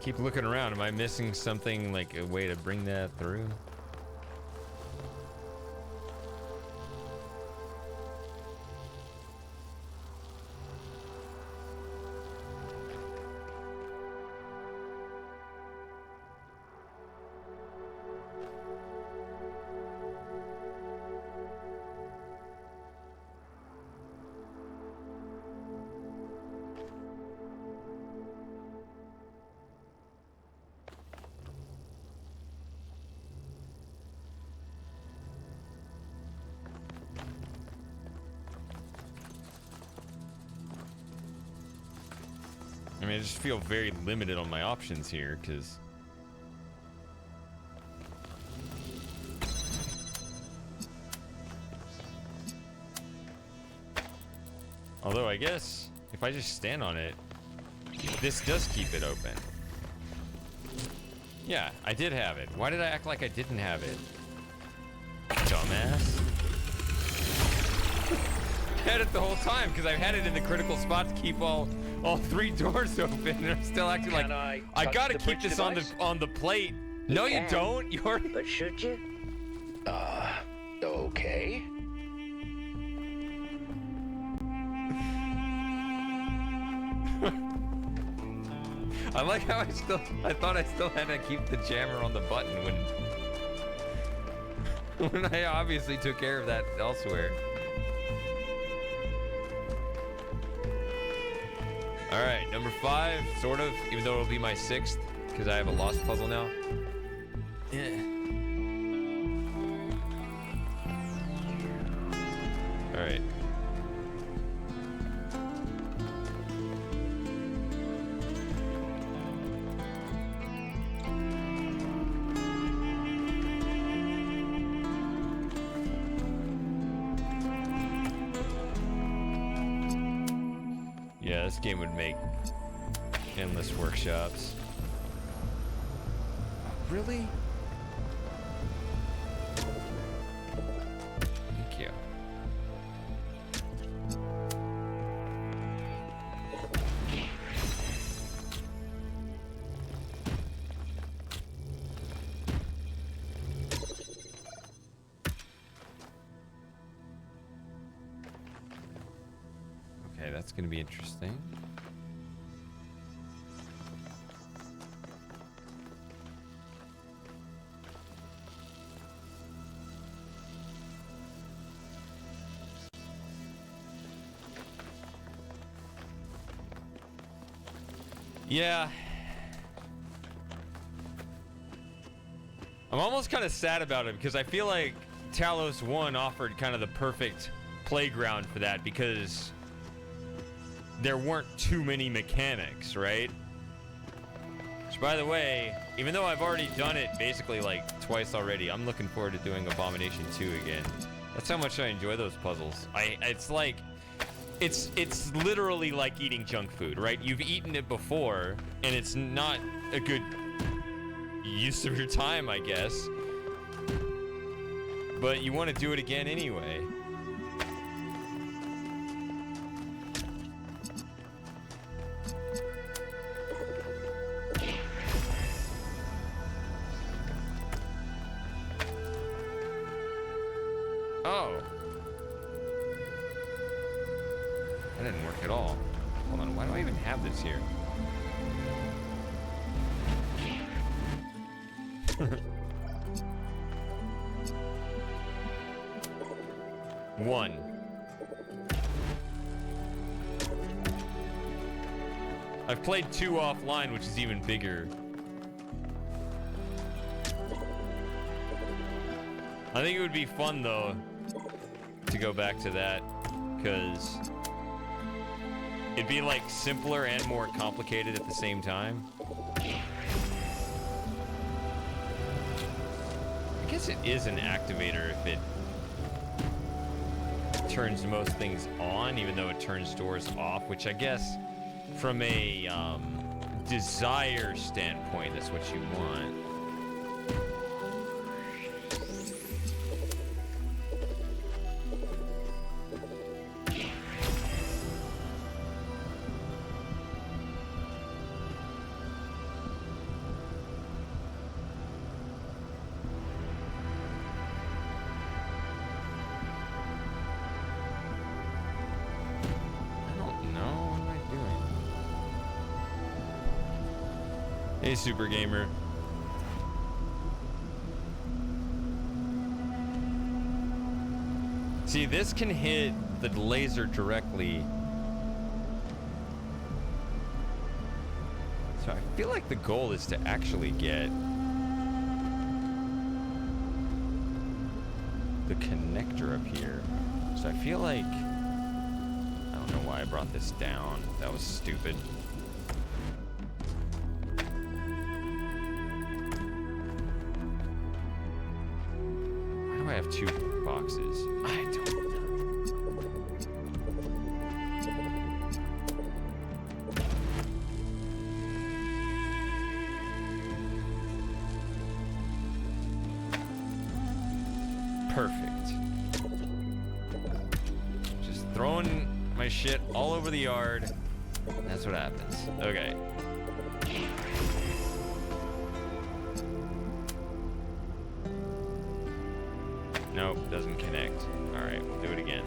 Keep looking around. Am I missing something, like a way to bring that through? I mean, I just feel very limited on my options here, because... Although, I guess, if I just stand on it, this does keep it open. Yeah, I did have it. Why did I act like I didn't have it? Dumbass. I had it the whole time, because I've had it in the critical spot to keep all three doors open, and I'm still acting like I gotta keep this on the plate. No, you don't. You're. But should you? Okay. I like how I thought I still had to keep the jammer on the button when I obviously took care of that elsewhere. All right, number 5, sort of, even though it'll be my 6th, because I have a lost puzzle now. Yeah. All right. Yeah, this game would make endless workshops. Really? Thank you. Okay, that's going to be interesting. Yeah. I'm almost kind of sad about it because I feel like Talos 1 offered kind of the perfect playground for that because there weren't too many mechanics, right? Which, by the way, even though I've already done it basically like twice already, I'm looking forward to doing Abomination 2 again. That's how much I enjoy those puzzles. It's like, it's literally like eating junk food, right? You've eaten it before, and it's not a good use of your time, I guess. But you want to do it again anyway. That didn't work at all. Hold on, why do I even have this here? One. I've played 2 offline, which is even bigger. I think it would be fun, though, to go back to that, because it'd be, like, simpler and more complicated at the same time. I guess it is an activator if it turns most things on, even though it turns doors off, which I guess from a desire standpoint, that's what you want. Hey, Super Gamer. See, this can hit the laser directly. So I feel like the goal is to actually get the connector up here. So I feel like, I don't know why I brought this down. That was stupid. I have 2 boxes. I don't know. Perfect. Just throwing my shit all over the yard. That's what happens. Okay. Nope, doesn't connect. All right, we'll do it again.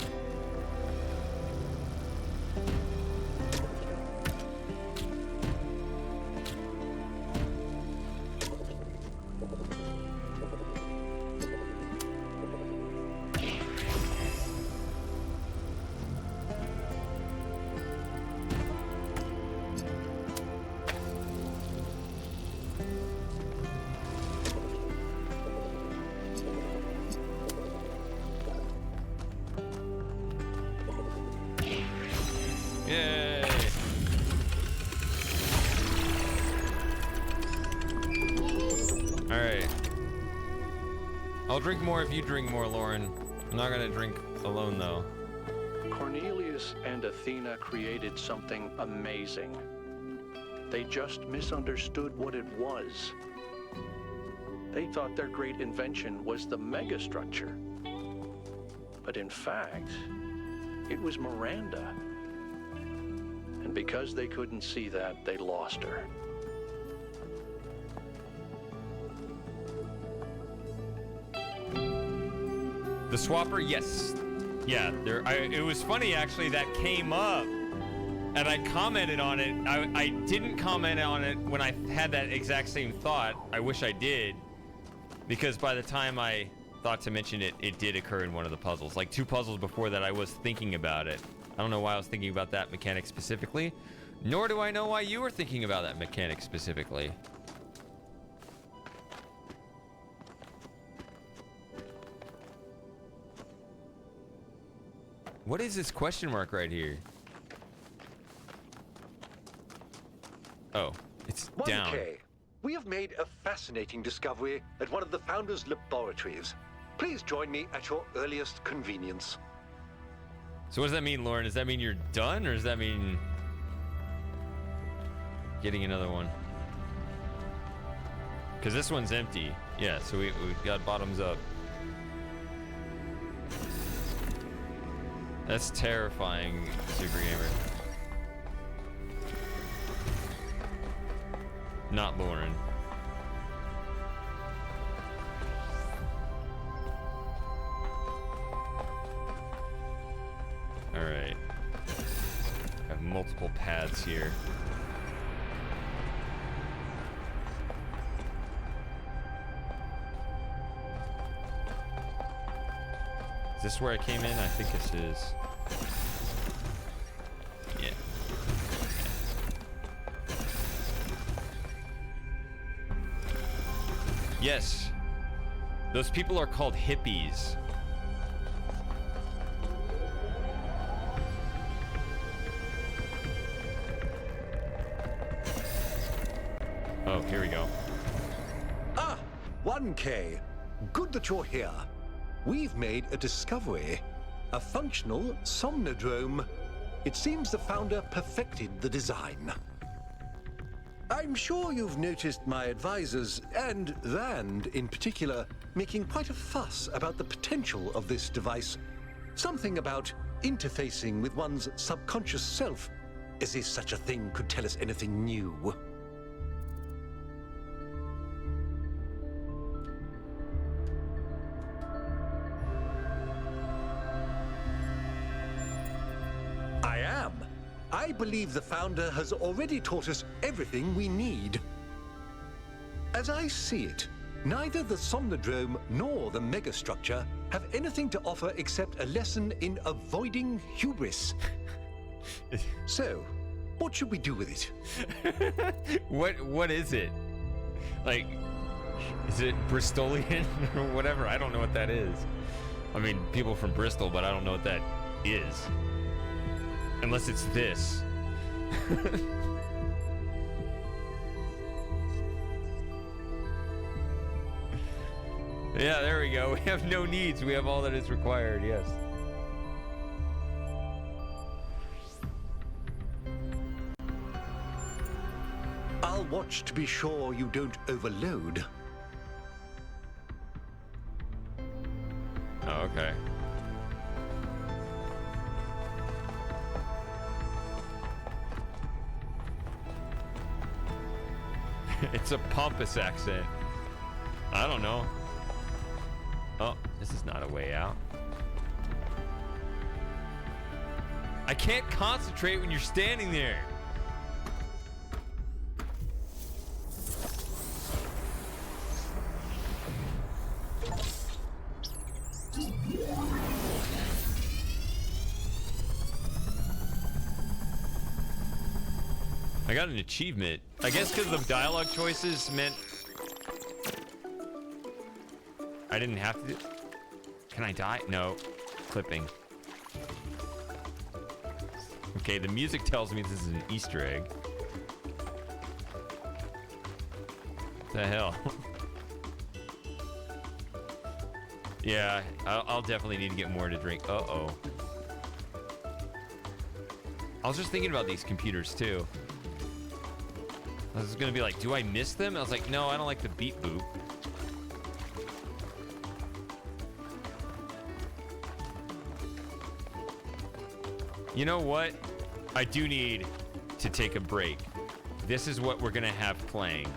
Yay! Alright. I'll drink more if you drink more, Lauren. I'm not gonna drink alone, though. Cornelius and Athena created something amazing. They just misunderstood what it was. They thought their great invention was the megastructure. But in fact, it was Miranda. And because they couldn't see that, they lost her. The swapper, yes. Yeah, it was funny, actually, that came up. And I commented on it. I didn't comment on it when I had that exact same thought. I wish I did. Because by the time I thought to mention it, it did occur in one of the puzzles. Like 2 puzzles before that, I was thinking about it. I don't know why I was thinking about that mechanic specifically. Nor do I know why you were thinking about that mechanic specifically. What is this question mark right here? Oh, it's down. 1K. We have made a fascinating discovery at one of the Founders' laboratories. Please join me at your earliest convenience. So what does that mean, Lauren? Does that mean you're done, or does that mean getting another one? Because this one's empty. Yeah, so we got bottoms up. That's terrifying, Super Gamer. Not Lauren. All right. couple paths here. Is this where I came in? I think this is. Yeah. Yes. Those people are called hippies. Oh, here we go. Ah, 1K. Good that you're here. We've made a discovery. A functional somnodrome. It seems the founder perfected the design. I'm sure you've noticed my advisors, and Rand in particular, making quite a fuss about the potential of this device. Something about interfacing with one's subconscious self, as if such a thing could tell us anything new. I am. I believe the founder has already taught us everything we need. As I see it, neither the Somnodrome nor the megastructure have anything to offer except a lesson in avoiding hubris. So, what should we do with it? What is it? Like, is it Bristolian or whatever? I don't know what that is. I mean, people from Bristol, but I don't know what that is. Unless it's this. Yeah, there we go. We have no needs. We have all that is required, yes. I'll watch to be sure you don't overload. Oh, okay. It's a pompous accent. I don't know. Oh, this is not a way out. I can't concentrate when you're standing there. I got an achievement. I guess because the dialogue choices meant I didn't have to do... Can I die? No. Clipping. Okay, the music tells me this is an Easter egg. The hell? Yeah, I'll definitely need to get more to drink. Uh-oh. I was just thinking about these computers, too. I was gonna be like, do I miss them? I was like, no, I don't like the beep boop. You know what? I do need to take a break. This is what we're gonna have playing.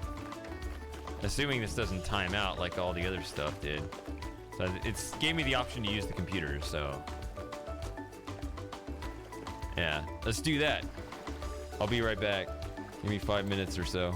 Assuming this doesn't time out like all the other stuff did. So it's gave me the option to use the computer, so. Yeah, let's do that. I'll be right back. Give me 5 minutes or so.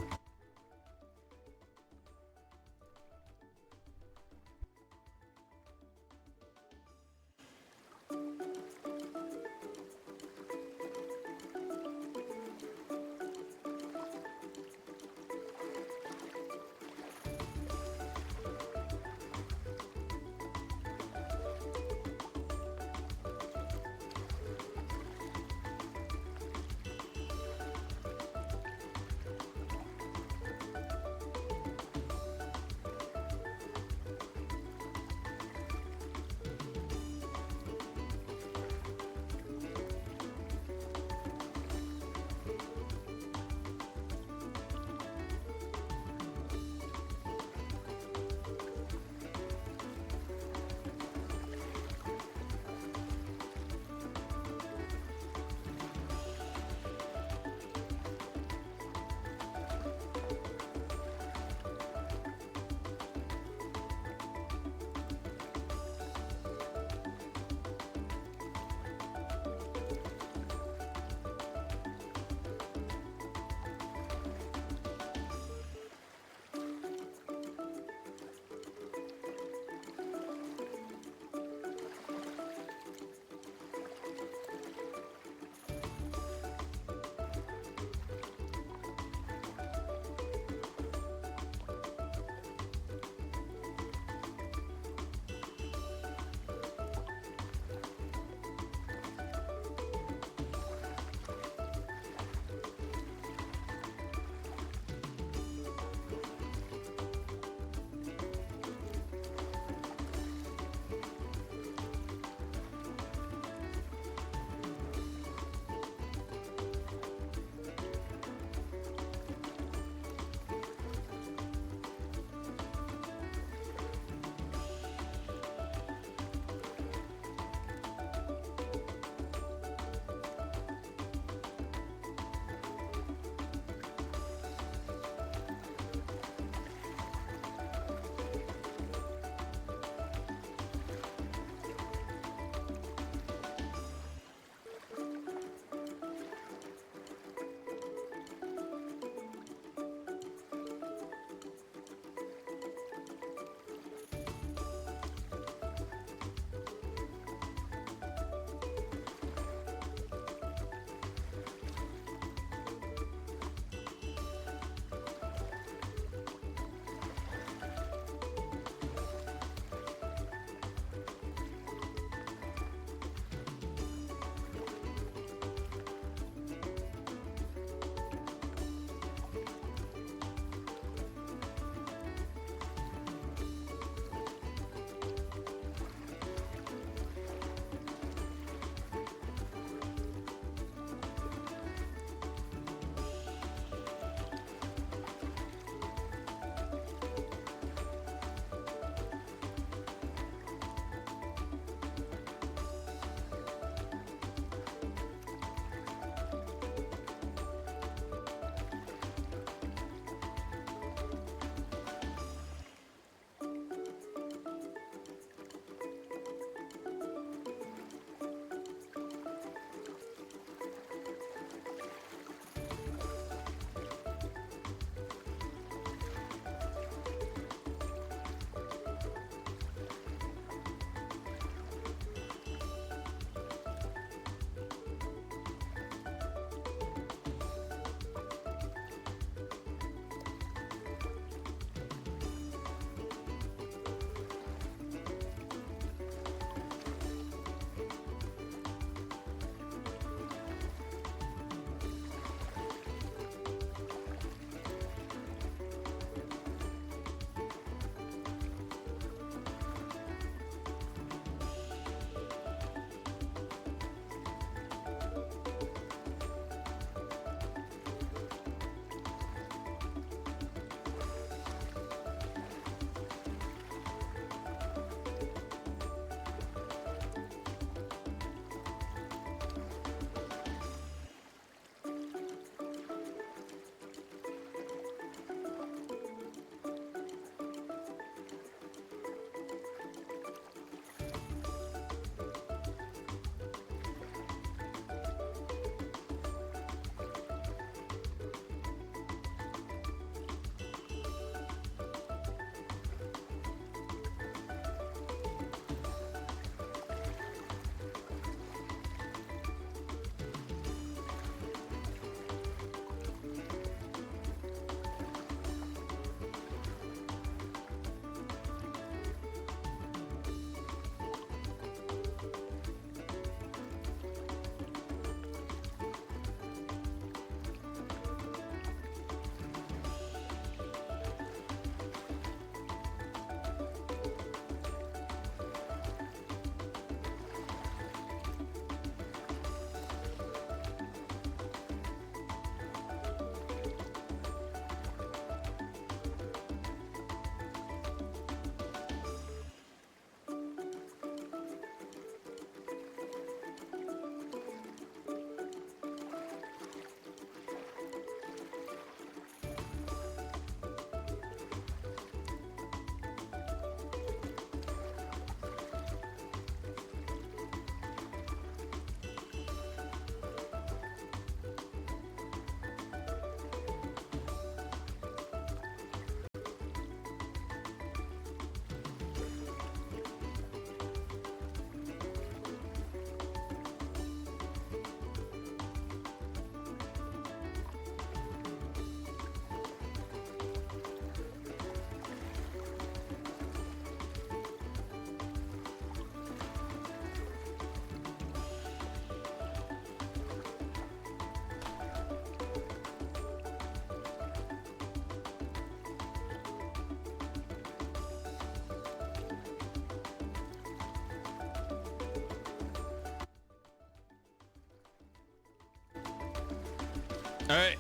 All right.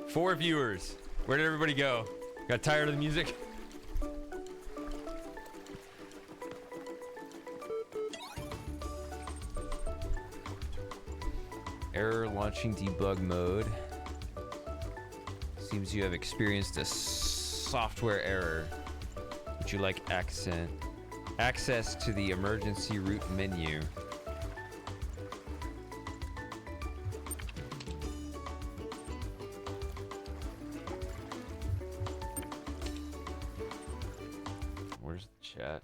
4 viewers. Where did everybody go? Got tired of the music? Error launching debug mode. Seems you have experienced a software error. Would you like access to the emergency route menu? Where's the chat?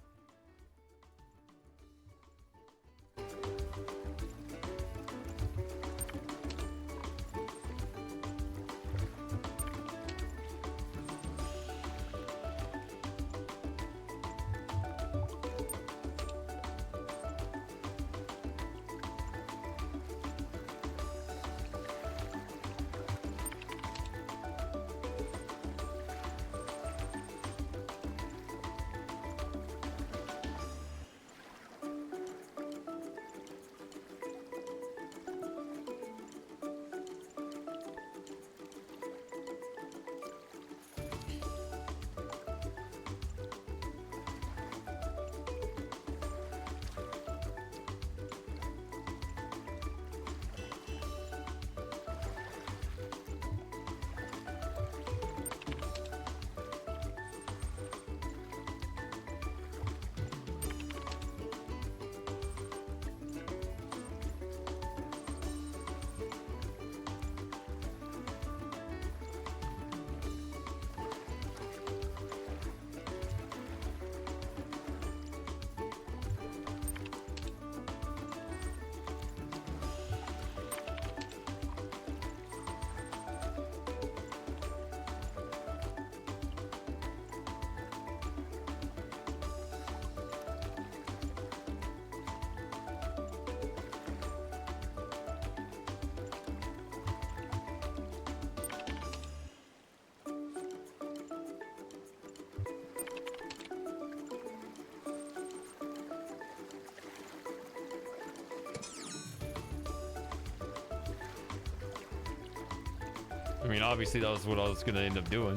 I mean, obviously that was what I was gonna end up doing.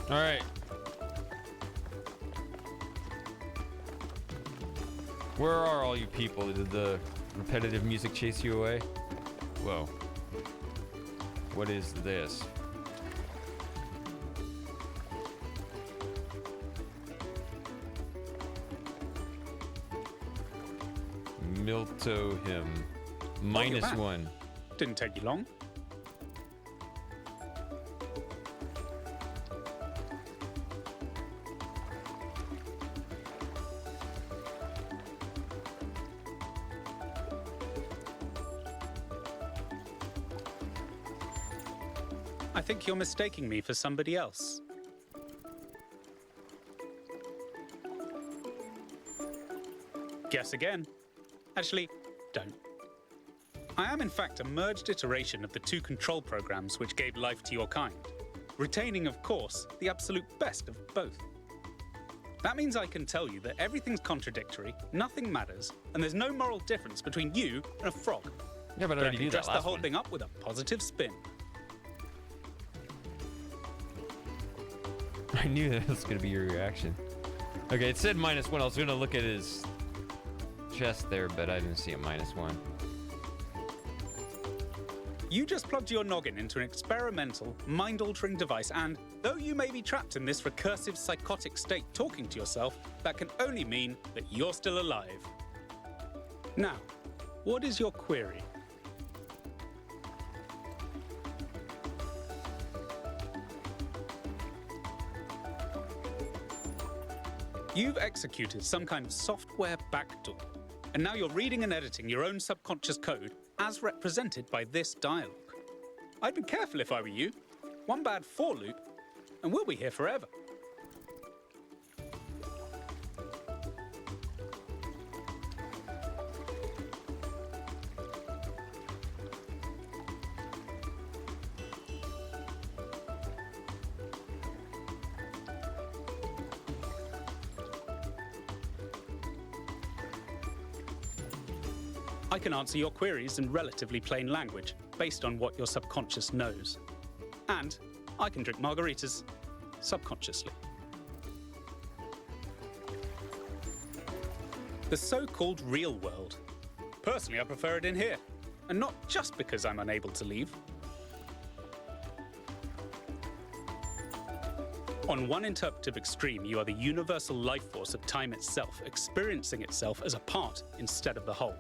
All right. Where are all you people? Did the repetitive music chase you away? Whoa. What is this? Milto him. -1. Didn't take you long. I think you're mistaking me for somebody else. Guess again. Actually, don't. I am in fact a merged iteration of the 2 control programs which gave life to your kind, retaining, of course, the absolute best of both. That means I can tell you that everything's contradictory, nothing matters, and there's no moral difference between you and a frog. Yeah, but I already can knew that dress the last whole one. thing up with a positive spin. I knew that was gonna be your reaction. Okay, it said -1. I was gonna look at his chest there, but I didn't see a -1. You just plugged your noggin into an experimental, mind-altering device, and though you may be trapped in this recursive, psychotic state talking to yourself, that can only mean that you're still alive. Now, what is your query? You've executed some kind of software backdoor, and now you're reading and editing your own subconscious code as represented by this dialogue. I'd be careful if I were you. One bad for loop, and we'll be here forever. I can answer your queries in relatively plain language, based on what your subconscious knows. And I can drink margaritas subconsciously. The so-called real world. Personally, I prefer it in here. And not just because I'm unable to leave. On one interpretive extreme, you are the universal life force of time itself, experiencing itself as a part instead of the whole.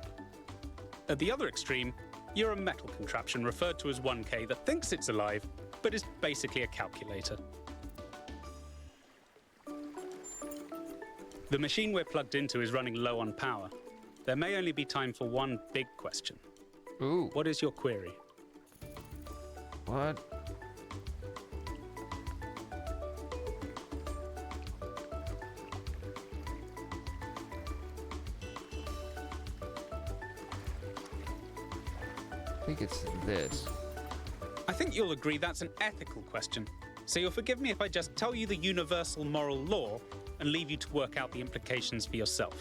At the other extreme, you're a metal contraption referred to as 1K that thinks it's alive, but is basically a calculator. The machine we're plugged into is running low on power. There may only be time for one big question. Ooh. What is your query? What? I think it's this. I think you'll agree that's an ethical question. So you'll forgive me if I just tell you the universal moral law and leave you to work out the implications for yourself.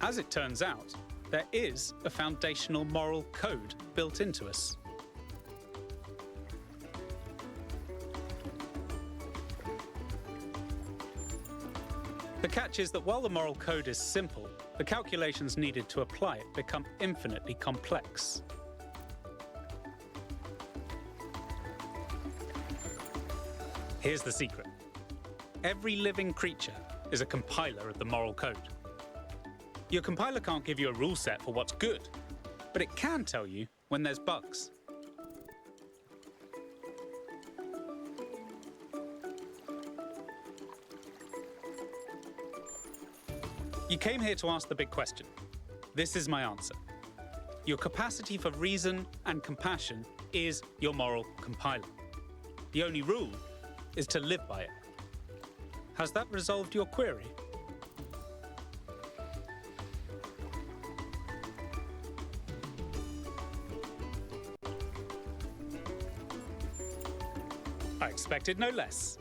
As it turns out, there is a foundational moral code built into us. The catch is that while the moral code is simple, the calculations needed to apply it become infinitely complex. Here's the secret. Every living creature is a compiler of the moral code. Your compiler can't give you a rule set for what's good, but it can tell you when there's bugs. You came here to ask the big question. This is my answer. Your capacity for reason and compassion is your moral compiler. The only rule is to live by it. Has that resolved your query? I expected no less.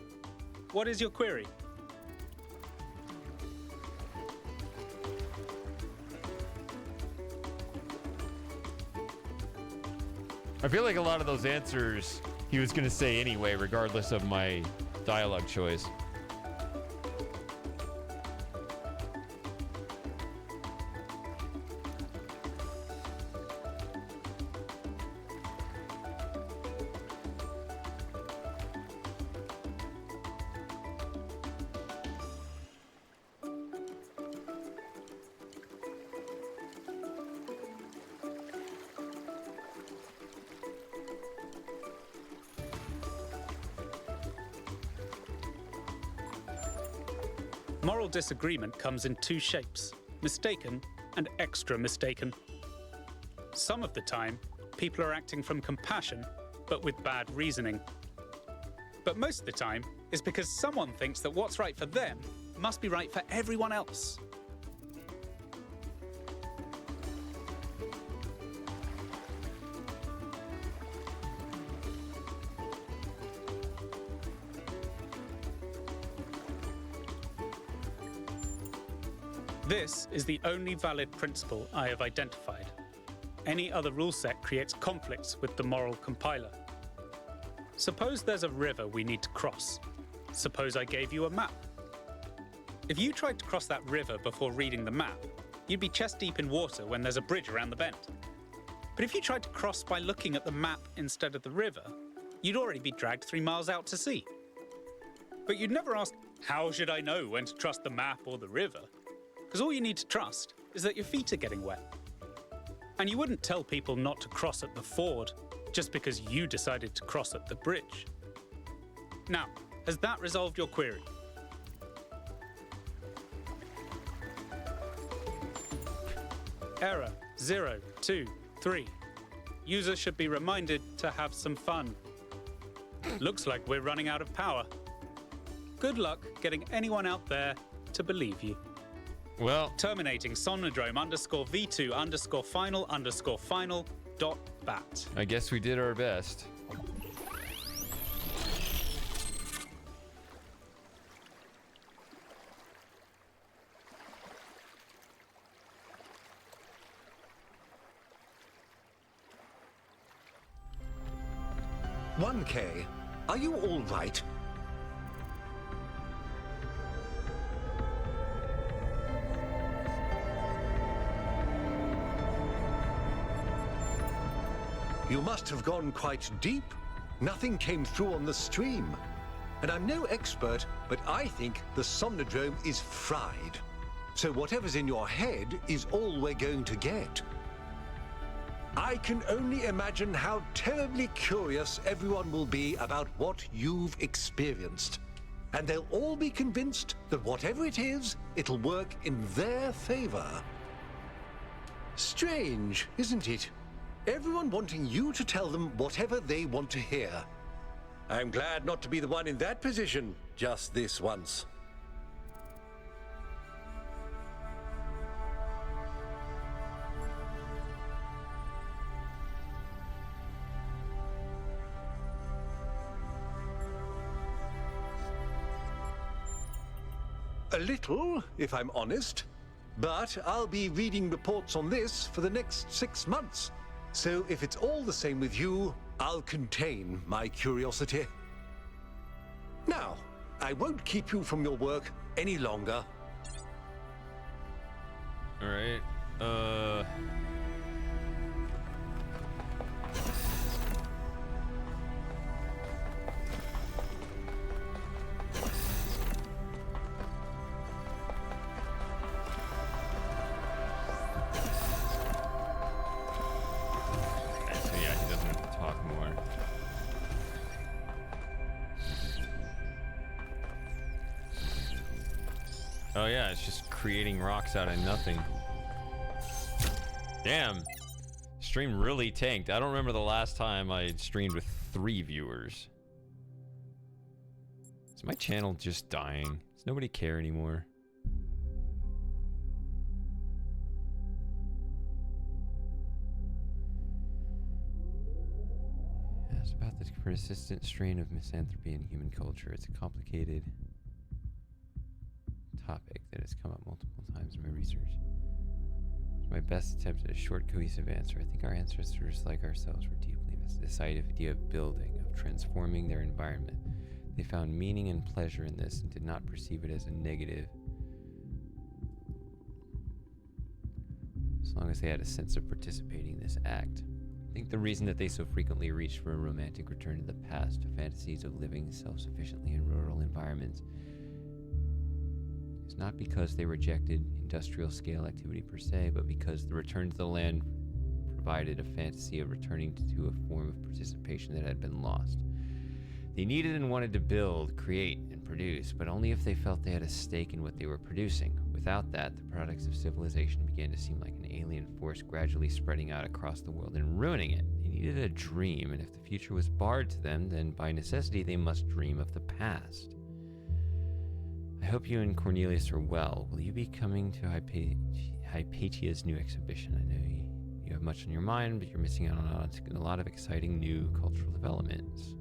What is your query? I feel like a lot of those answers he was going to say anyway, regardless of my dialogue choice. Moral disagreement comes in two shapes, mistaken and extra mistaken. Some of the time, people are acting from compassion, but with bad reasoning. But most of the time, it's because someone thinks that what's right for them must be right for everyone else. This is the only valid principle I have identified. Any other rule set creates conflicts with the moral compiler. Suppose there's a river we need to cross. Suppose I gave you a map. If you tried to cross that river before reading the map, you'd be chest deep in water when there's a bridge around the bend. But if you tried to cross by looking at the map instead of the river, you'd already be dragged 3 miles out to sea. But you'd never ask, how should I know when to trust the map or the river? Because all you need to trust is that your feet are getting wet. And you wouldn't tell people not to cross at the ford just because you decided to cross at the bridge. Now, has that resolved your query? Error 023. User should be reminded to have some fun. Looks like we're running out of power. Good luck getting anyone out there to believe you. Well, terminating Sonodrome _V2_final_final.bat. I guess we did our best. 1K, are you all right? You must have gone quite deep. Nothing came through on the stream. And I'm no expert, but I think the Somnodrome is fried. So whatever's in your head is all we're going to get. I can only imagine how terribly curious everyone will be about what you've experienced. And they'll all be convinced that whatever it is, it'll work in their favor. Strange, isn't it? Everyone wanting you to tell them whatever they want to hear. I'm glad not to be the one in that position just this once. A little, if I'm honest. But I'll be reading reports on this for the next 6 months. So if it's all the same with you, I'll contain my curiosity. Now, I won't keep you from your work any longer. All right. Oh yeah, it's just creating rocks out of nothing. Damn. Stream really tanked. I don't remember the last time I streamed with 3 viewers. Is my channel just dying? Does nobody care anymore? Yeah, it's about the persistent strain of misanthropy in human culture. It's a complicated topic that has come up multiple times in my research. It's my best attempt at a short, cohesive answer. I think our ancestors, like ourselves, were deeply invested in this idea of building, of transforming their environment. They found meaning and pleasure in this and did not perceive it as a negative, as long as they had a sense of participating in this act. I think the reason that they so frequently reached for a romantic return to the past, to fantasies of living self-sufficiently in rural environments, is not because they rejected industrial scale activity per se, but because the return to the land provided a fantasy of returning to a form of participation that had been lost. They needed and wanted to build, create, and produce, but only if they felt they had a stake in what they were producing. Without that, the products of civilization began to seem like an alien force gradually spreading out across the world and ruining it. They needed a dream, and if the future was barred to them, then by necessity they must dream of the past. I hope you and Cornelius are well. Will you be coming to Hypatia's new exhibition? I know you have much on your mind, but you're missing out on a lot of exciting new cultural developments.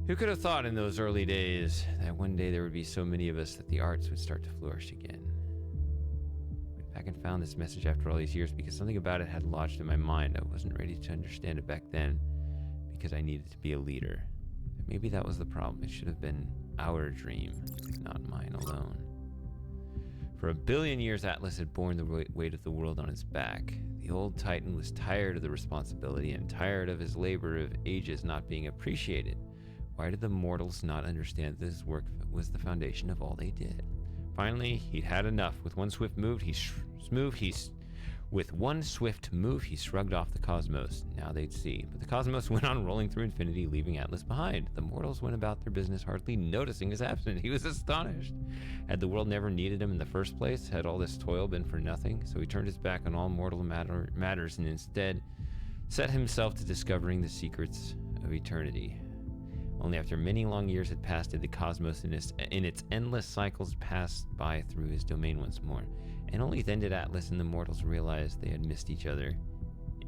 Who could have thought in those early days that one day there would be so many of us that the arts would start to flourish again? I went back and found this message after all these years because something about it had lodged in my mind. I wasn't ready to understand it back then because I needed to be a leader. But maybe that was the problem. It should have been our dream, not mine alone. For 1 billion years, Atlas had borne the weight of the world on his back. The old Titan was tired of the responsibility and tired of his labor of ages not being appreciated. Why did the mortals not understand that his work was the foundation of all they did? Finally, he'd had enough. With one swift move, he shrugged off the cosmos. Now they'd see. But the cosmos went on rolling through infinity, leaving Atlas behind. The mortals went about their business, hardly noticing his absence. He was astonished. Had the world never needed him in the first place? Had all this toil been for nothing? So he turned his back on all mortal matters and instead set himself to discovering the secrets of eternity. Only after many long years had passed did the cosmos in its endless cycles pass by through his domain once more. And only then did Atlas and the mortals realize they had missed each other,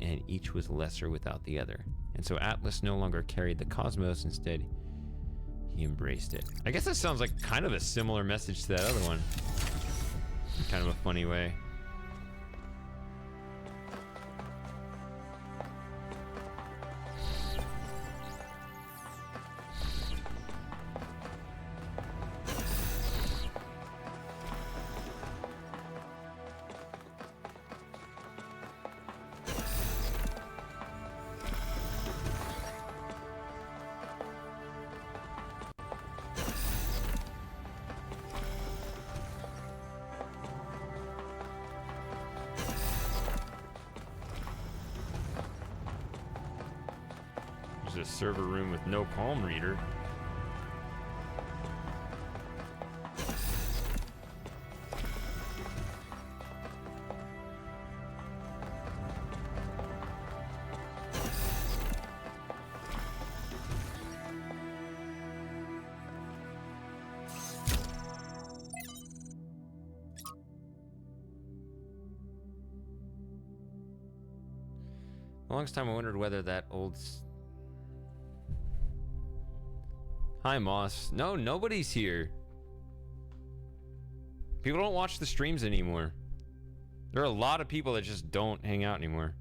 and each was lesser without the other. And so Atlas no longer carried the cosmos, instead he embraced it. I guess that sounds like kind of a similar message to that other one. In kind of a funny way. a server room with no palm reader. The longest time I wondered whether that old... Hi, Moss. No, nobody's here. People don't watch the streams anymore. There are a lot of people that just don't hang out anymore.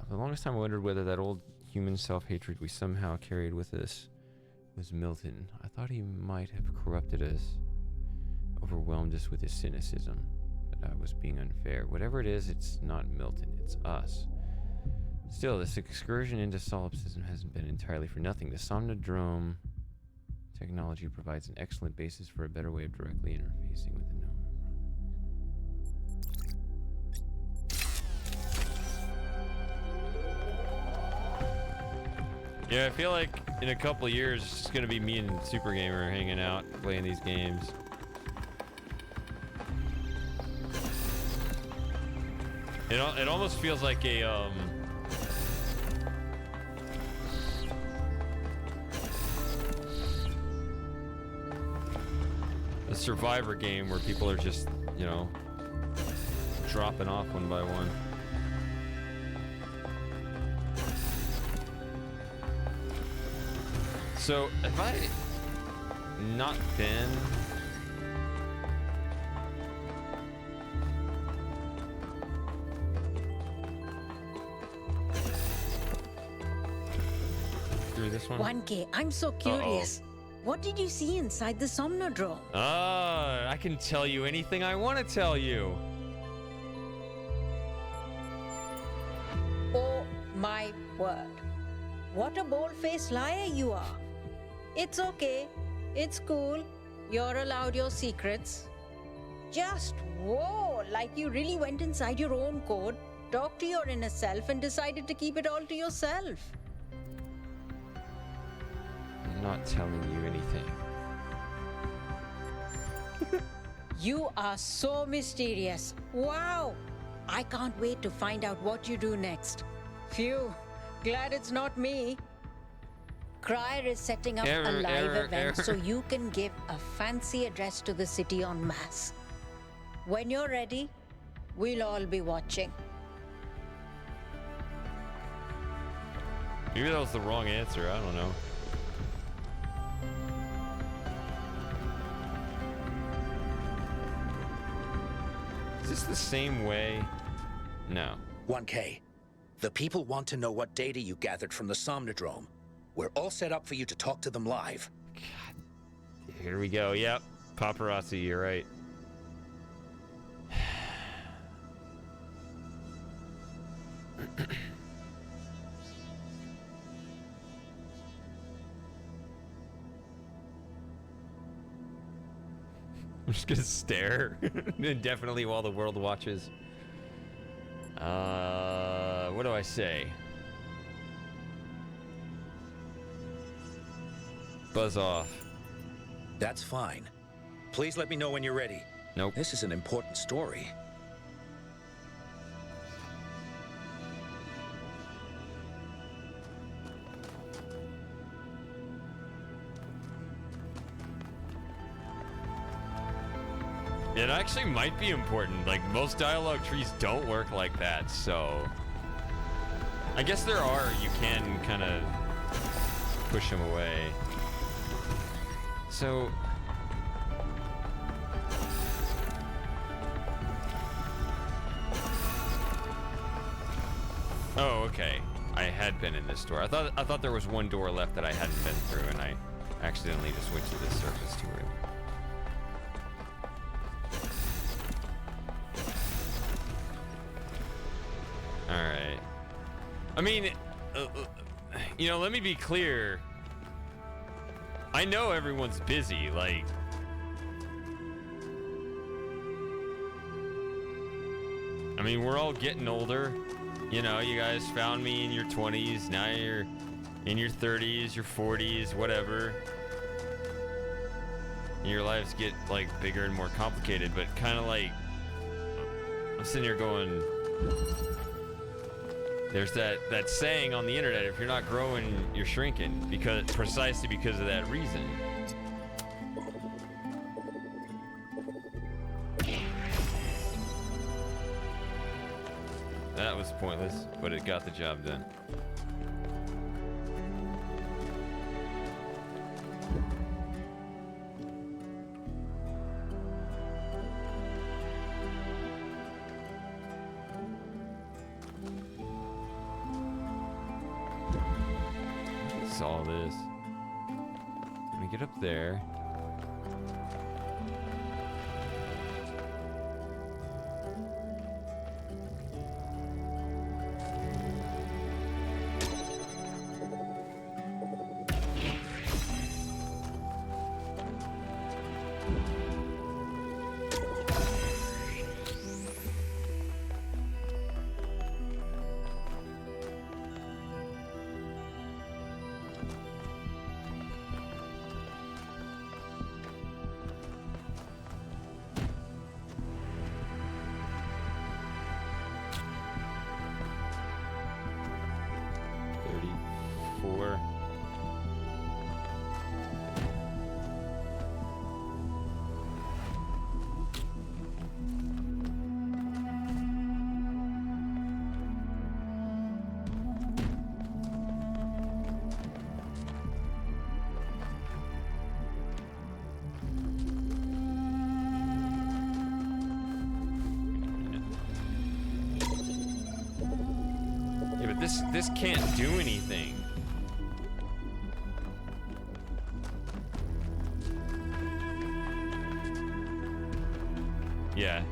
The longest time I wondered whether that old human self-hatred we somehow carried with us was Milton. I thought he might have corrupted us, overwhelmed us with his cynicism, but I was being unfair. Whatever it is, it's not Milton, it's us. Still, this excursion into solipsism hasn't been entirely for nothing. The Somnodrome technology provides an excellent basis for a better way of directly interfacing with the gnome. Yeah, I feel like in a couple of years, it's just gonna be me and Super Gamer hanging out, playing these games. It almost feels like a Survivor game where people are just, you know, dropping off one by one. So, have I not been... through this one? 1K, I'm so curious. What did you see inside the Somnodrome? I can tell you anything I want to tell you. Oh my word. What a bold-faced liar you are. It's okay. It's cool. You're allowed your secrets. Just whoa, like you really went inside your own code, talked to your inner self, and decided to keep it all to yourself. I'm not telling you anything. You are so mysterious. Wow. I can't wait to find out what you do next. Phew. Glad it's not me. Crier is setting up a live event so you can give a fancy address to the city en masse. When you're ready, we'll all be watching. Maybe that was the wrong answer. I don't know. Is this the same way? No. 1K. The people want to know what data you gathered from the Somnodrome. We're all set up for you to talk to them live. God. Here we go. Yep. Paparazzi, you're right. I'm just gonna stare indefinitely while the world watches. What do I say? Buzz off. That's fine. Please let me know when you're ready. Nope. This is an important story. It actually might be important. Like, most dialogue trees don't work like that, so... I guess there are. You can kind of push them away. So... Oh, okay. I had been in this door. I thought there was one door left that I hadn't been through, and I accidentally just went to this surface too early. Alright. I mean, you know, let me be clear. I know everyone's busy, like... I mean, we're all getting older. You know, you guys found me in your 20s. Now you're in your 30s, your 40s, whatever. And your lives get, like, bigger and more complicated. But kind of like, I'm sitting here going, there's that saying on the internet, if you're not growing, you're shrinking. Precisely because of that reason. That was pointless, but it got the job done. Saw this. Let me get up there. This can't do anything. Yeah.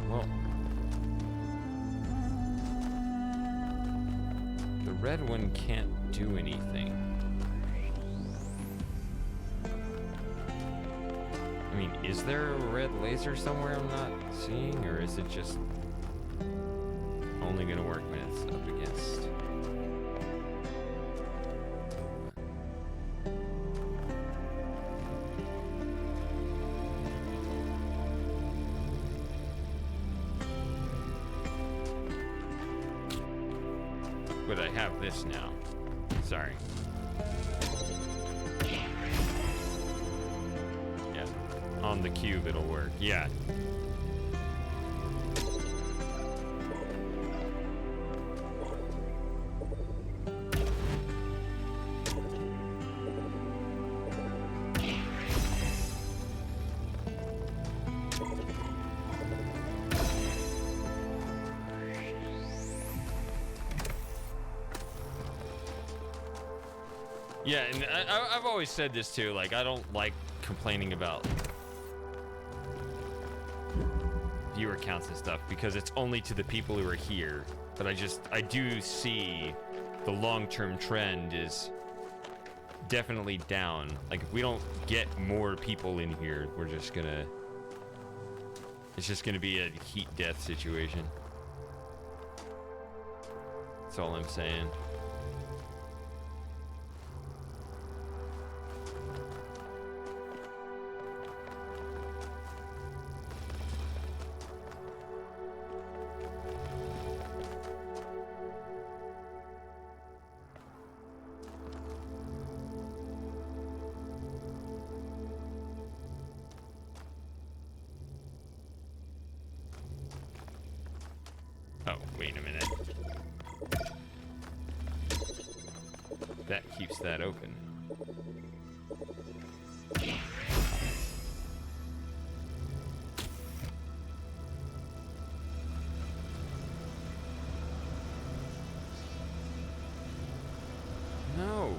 Well, the red one can't do anything. I mean, is there a red laser somewhere I'm not seeing, or is it just only gonna work when it's up against? But I have this now. Sorry. Yeah, on the cube it'll work. Yeah. Yeah, and I've always said this too, like, I don't like complaining about viewer counts and stuff because it's only to the people who are here. But I do see the long-term trend is definitely down. Like, if we don't get more people in here, it's just gonna be a heat death situation. That's all I'm saying. Oh, wait a minute. That keeps that open. No.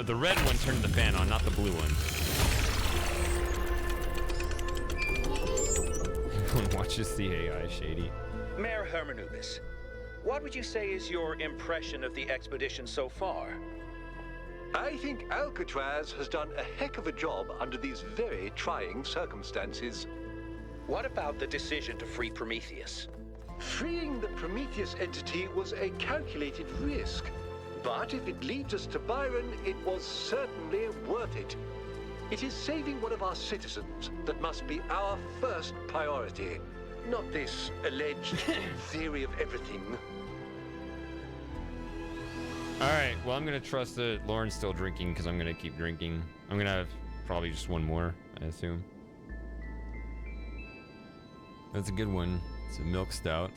the red one turned the fan on, not the blue one. Everyone watches the AI, Shady. Mayor Hermanubis, what would you say is your impression of the expedition so far? I think Alcatraz has done a heck of a job under these very trying circumstances. What about the decision to free Prometheus? Freeing the Prometheus entity was a calculated risk. But if it leads us to Byron, it was certainly worth it. It is saving one of our citizens that must be our first priority, not this alleged theory of everything. All right, well, I'm going to trust that Lauren's still drinking because I'm going to keep drinking. I'm going to have probably just one more, I assume. That's a good one. It's a milk stout.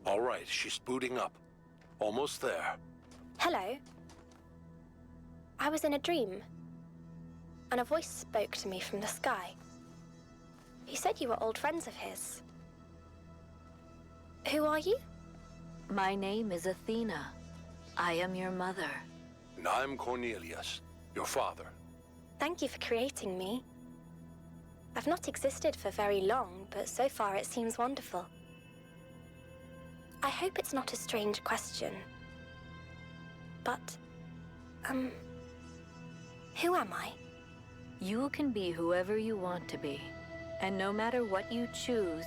All right, she's booting up. Almost there. Hello. I was in a dream, and a voice spoke to me from the sky. He said you were old friends of his. Who are you? My name is Athena. I am your mother. And I'm Cornelius, your father. Thank you for creating me. I've not existed for very long, but so far it seems wonderful. I hope it's not a strange question. But, who am I? You can be whoever you want to be. And no matter what you choose,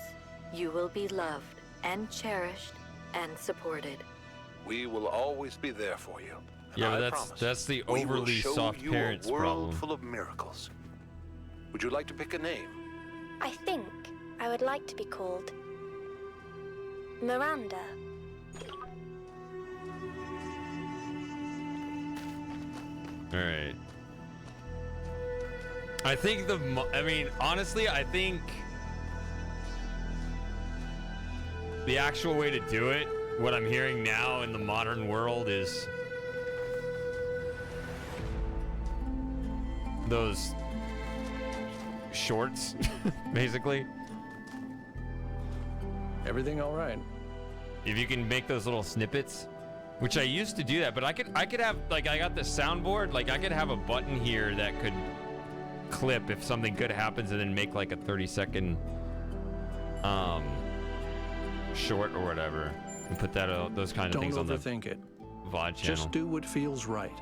you will be loved and cherished and supported. We will always be there for you. And Yeah, I but promise, that's the we will overly show soft you parents a world problem. full of miracles. Would you like to pick a name? I think I would like to be called Miranda. All right. I think I mean, honestly, I think the actual way to do it, what I'm hearing now in the modern world, is those shorts, basically. Everything all right? If you can make those little snippets, which I used to do that, but I could have, like, I got the soundboard, like I could have a button here that could clip if something good happens and then make like a 30-second short or whatever and put that those kind of things on the Don't overthink it. VOD channel. Just do what feels right.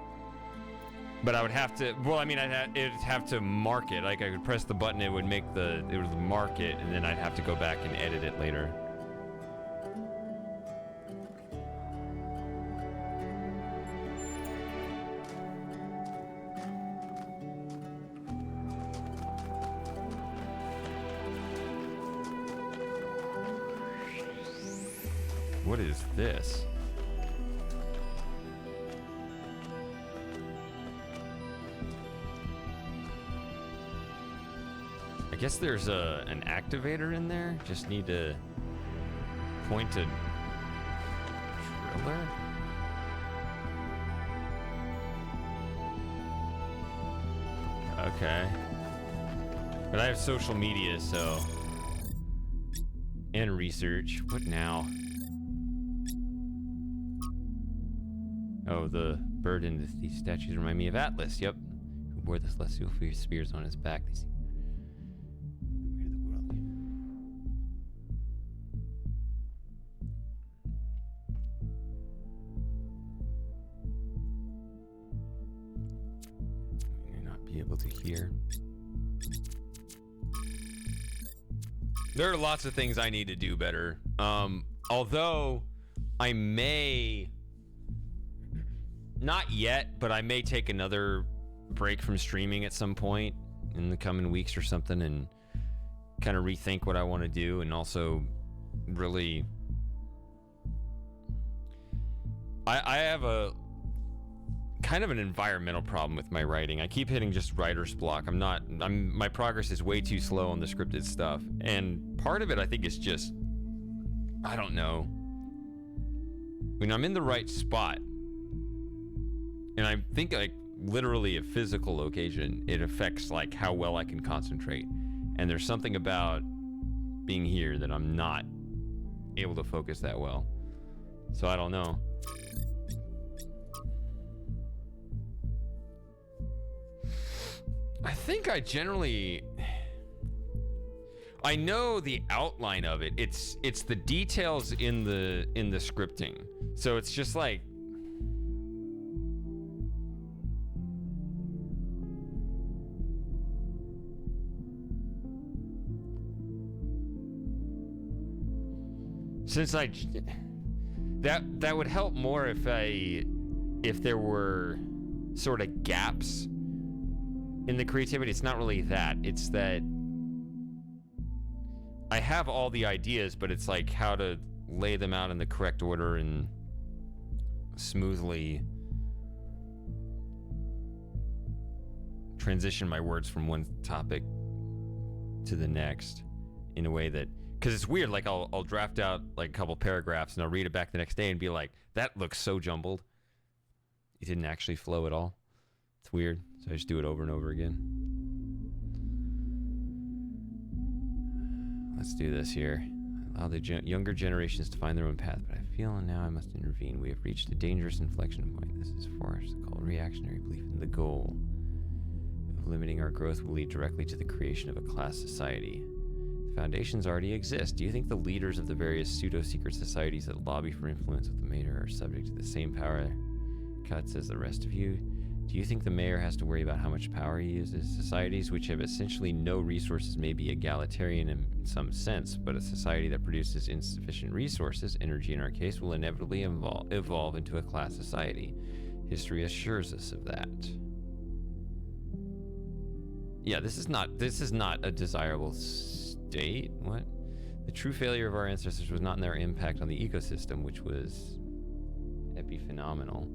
But I would have to, well, I mean, it'd have to mark it. Like I could press the button, it would mark it, and then I'd have to go back and edit it later. What is this? I guess there's an activator in there. Just need to point to driller. Okay. But I have social media, so, and research. What now? Oh, the bird in these statues remind me of Atlas. Yep. Who wore the celestial spears on his back. They seem able to hear. There are lots of things I need to do better. Although I may, not yet, but I may take another break from streaming at some point in the coming weeks or something and kind of rethink what I want to do, and also really, I have a kind of an environmental problem with my writing. I keep hitting just writer's block. My progress is way too slow on the scripted stuff. And part of it, I think, is just, I don't know. When I'm in the right spot, and I think like literally a physical location, it affects like how well I can concentrate. And there's something about being here that I'm not able to focus that well. So I don't know. I think I generally... I know the outline of it. It's the details in the scripting. So it's just like... Since that would help more if there were sort of gaps in the creativity. It's not really that. It's that I have all the ideas, but it's like how to lay them out in the correct order and smoothly transition my words from one topic to the next in a way that, because it's weird, like I'll draft out like a couple paragraphs and I'll read it back the next day and be like, that looks so jumbled. It didn't actually flow at all. It's weird. So I just do it over and over again. Let's do this here. Allow the younger generations to find their own path, but I feel now I must intervene. We have reached a dangerous inflection point. This is force called reactionary belief in the goal of limiting our growth will lead directly to the creation of a class society. The foundations already exist. Do you think the leaders of the various pseudo-secret societies that lobby for influence with the mayor are subject to the same power cuts as the rest of you? Do you think the mayor has to worry about how much power he uses? Societies which have essentially no resources may be egalitarian in some sense, but a society that produces insufficient resources, energy in our case, will inevitably evolve into a class society. History assures us of that. Yeah, this is not a desirable state. What? The true failure of our ancestors was not in their impact on the ecosystem, which was epiphenomenal,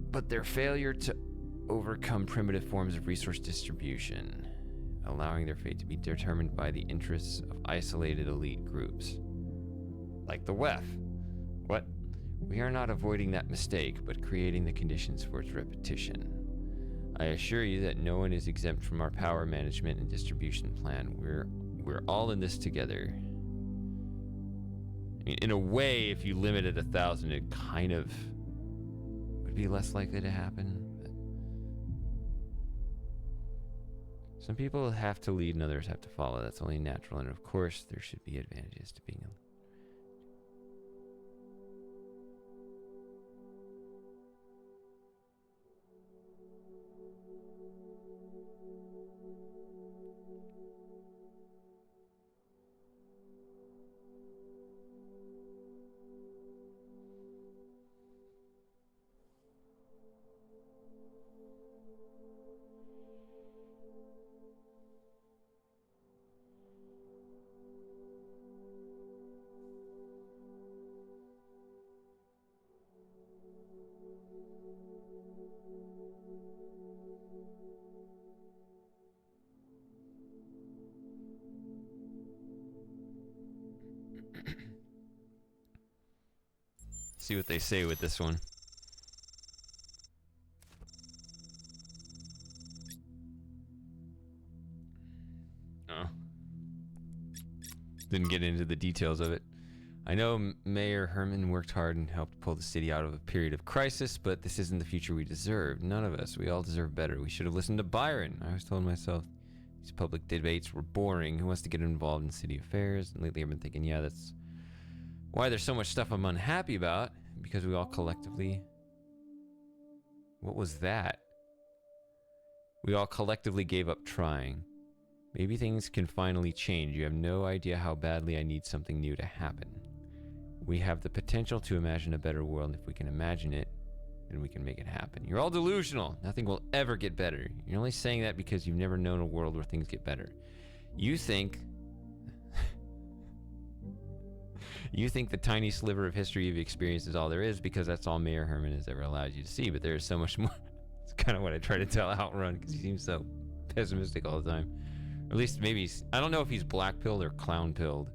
but their failure to overcome primitive forms of resource distribution, allowing their fate to be determined by the interests of isolated elite groups. Like the WEF. What? We are not avoiding that mistake, but creating the conditions for its repetition. I assure you that no one is exempt from our power management and distribution plan. We're all in this together. I mean, in a way, if you limited 1,000, it kind of would be less likely to happen. But some people have to lead and others have to follow. That's only natural, and of course, there should be advantages to being a see what they say with this one. Oh. Didn't get into the details of it. I know Mayor Herman worked hard and helped pull the city out of a period of crisis, but this isn't the future we deserve. None of us. We all deserve better. We should have listened to Byron. I always told myself these public debates were boring. Who wants to get involved in city affairs? And lately I've been thinking, yeah, that's why there's so much stuff I'm unhappy about. Because we all collectively... What was that? We all collectively gave up trying. Maybe things can finally change. You have no idea how badly I need something new to happen. We have the potential to imagine a better world, and if we can imagine it, then we can make it happen. You're all delusional. Nothing will ever get better. You're only saying that because you've never known a world where things get better. You think the tiny sliver of history you've experienced is all there is because that's all Mayor Herman has ever allowed you to see, but there's so much more. It's kind of what I try to tell Outrun because he seems so pessimistic all the time. Or at least maybe I don't know if he's black-pilled or clown-pilled.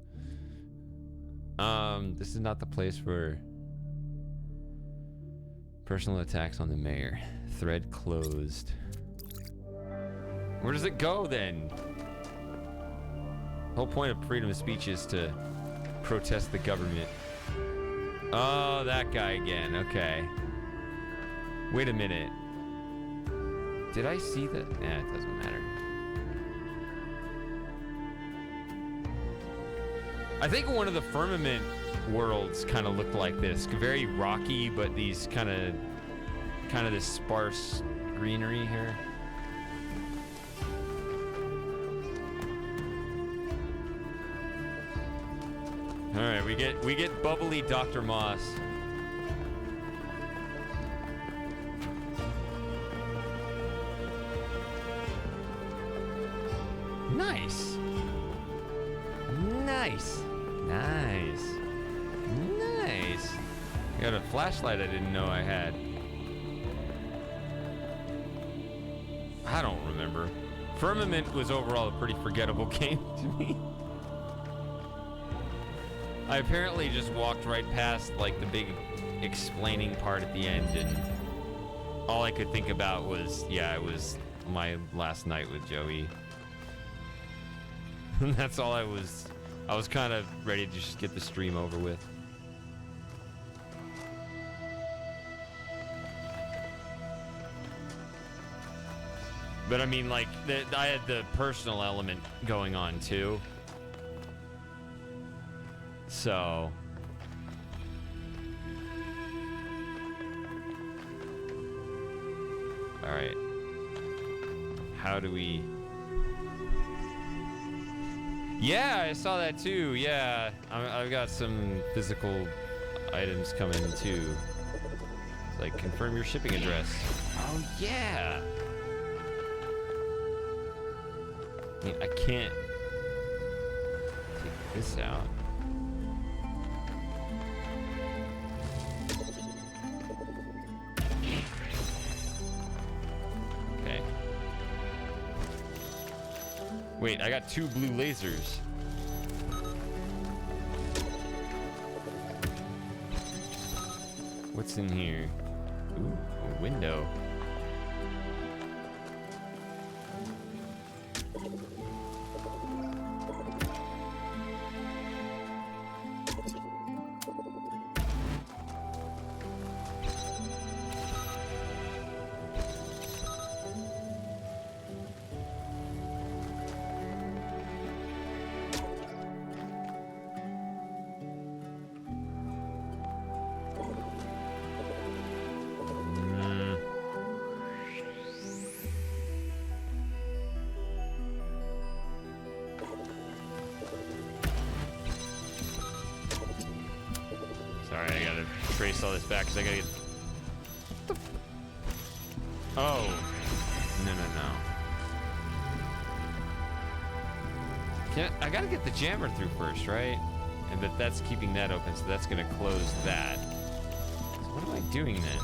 This is not the place for personal attacks on the mayor. Thread closed. Where does it go then? The whole point of freedom of speech is to protest the government. Oh, that guy again. Okay. Wait a minute. Did I see that? Nah, it doesn't matter. I think one of the firmament worlds kind of looked like this. Very rocky, but these kind of this sparse greenery here. All right, we get bubbly Dr. Moss. Nice. Nice. Nice. Nice. I got a flashlight I didn't know I had. I don't remember. Firmament was overall a pretty forgettable game to me. I apparently just walked right past like the big explaining part at the end, and all I could think about was, yeah, it was my last night with Joey. And that's all I was kind of ready to just get the stream over with. But I mean, like, I had the personal element going on too. So. All right. How do we... Yeah, I saw that too. Yeah, I've got some physical items coming too. It's like, confirm your shipping address. Oh yeah. I mean, I can't take this out. Okay. Wait, I got 2 blue lasers. What's in here? Ooh, a window. Sorry, I gotta trace all this back because I gotta get... Oh. No. I gotta get the jammer through first, right? But that's keeping that open, so that's gonna close that. So what am I doing then?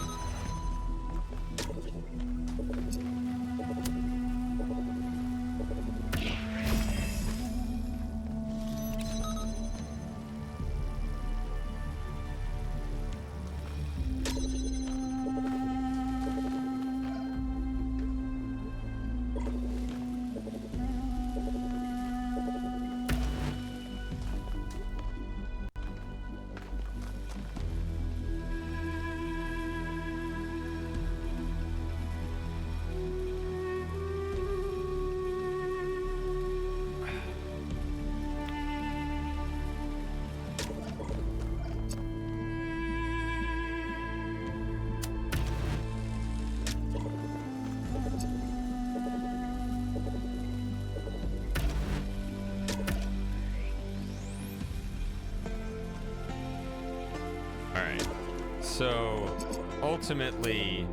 So ultimately,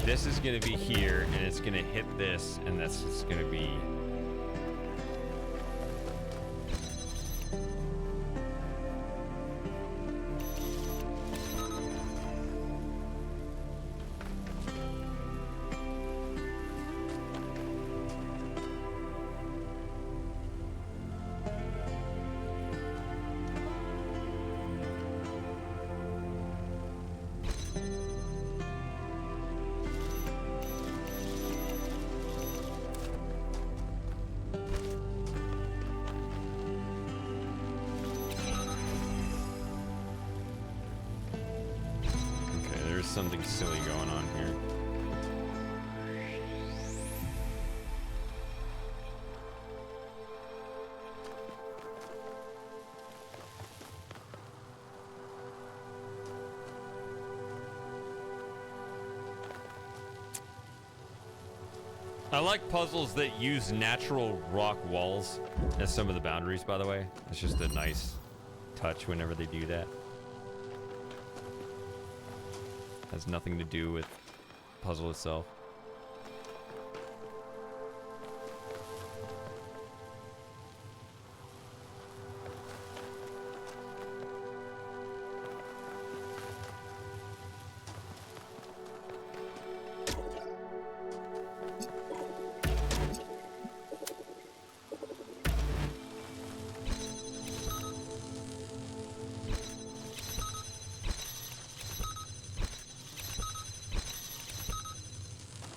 this is going to be here, and it's going to hit this, and that's just going to be... something silly going on here. I like puzzles that use natural rock walls as some of the boundaries, by the way. It's just a nice touch whenever they do that. Has nothing to do with puzzle itself.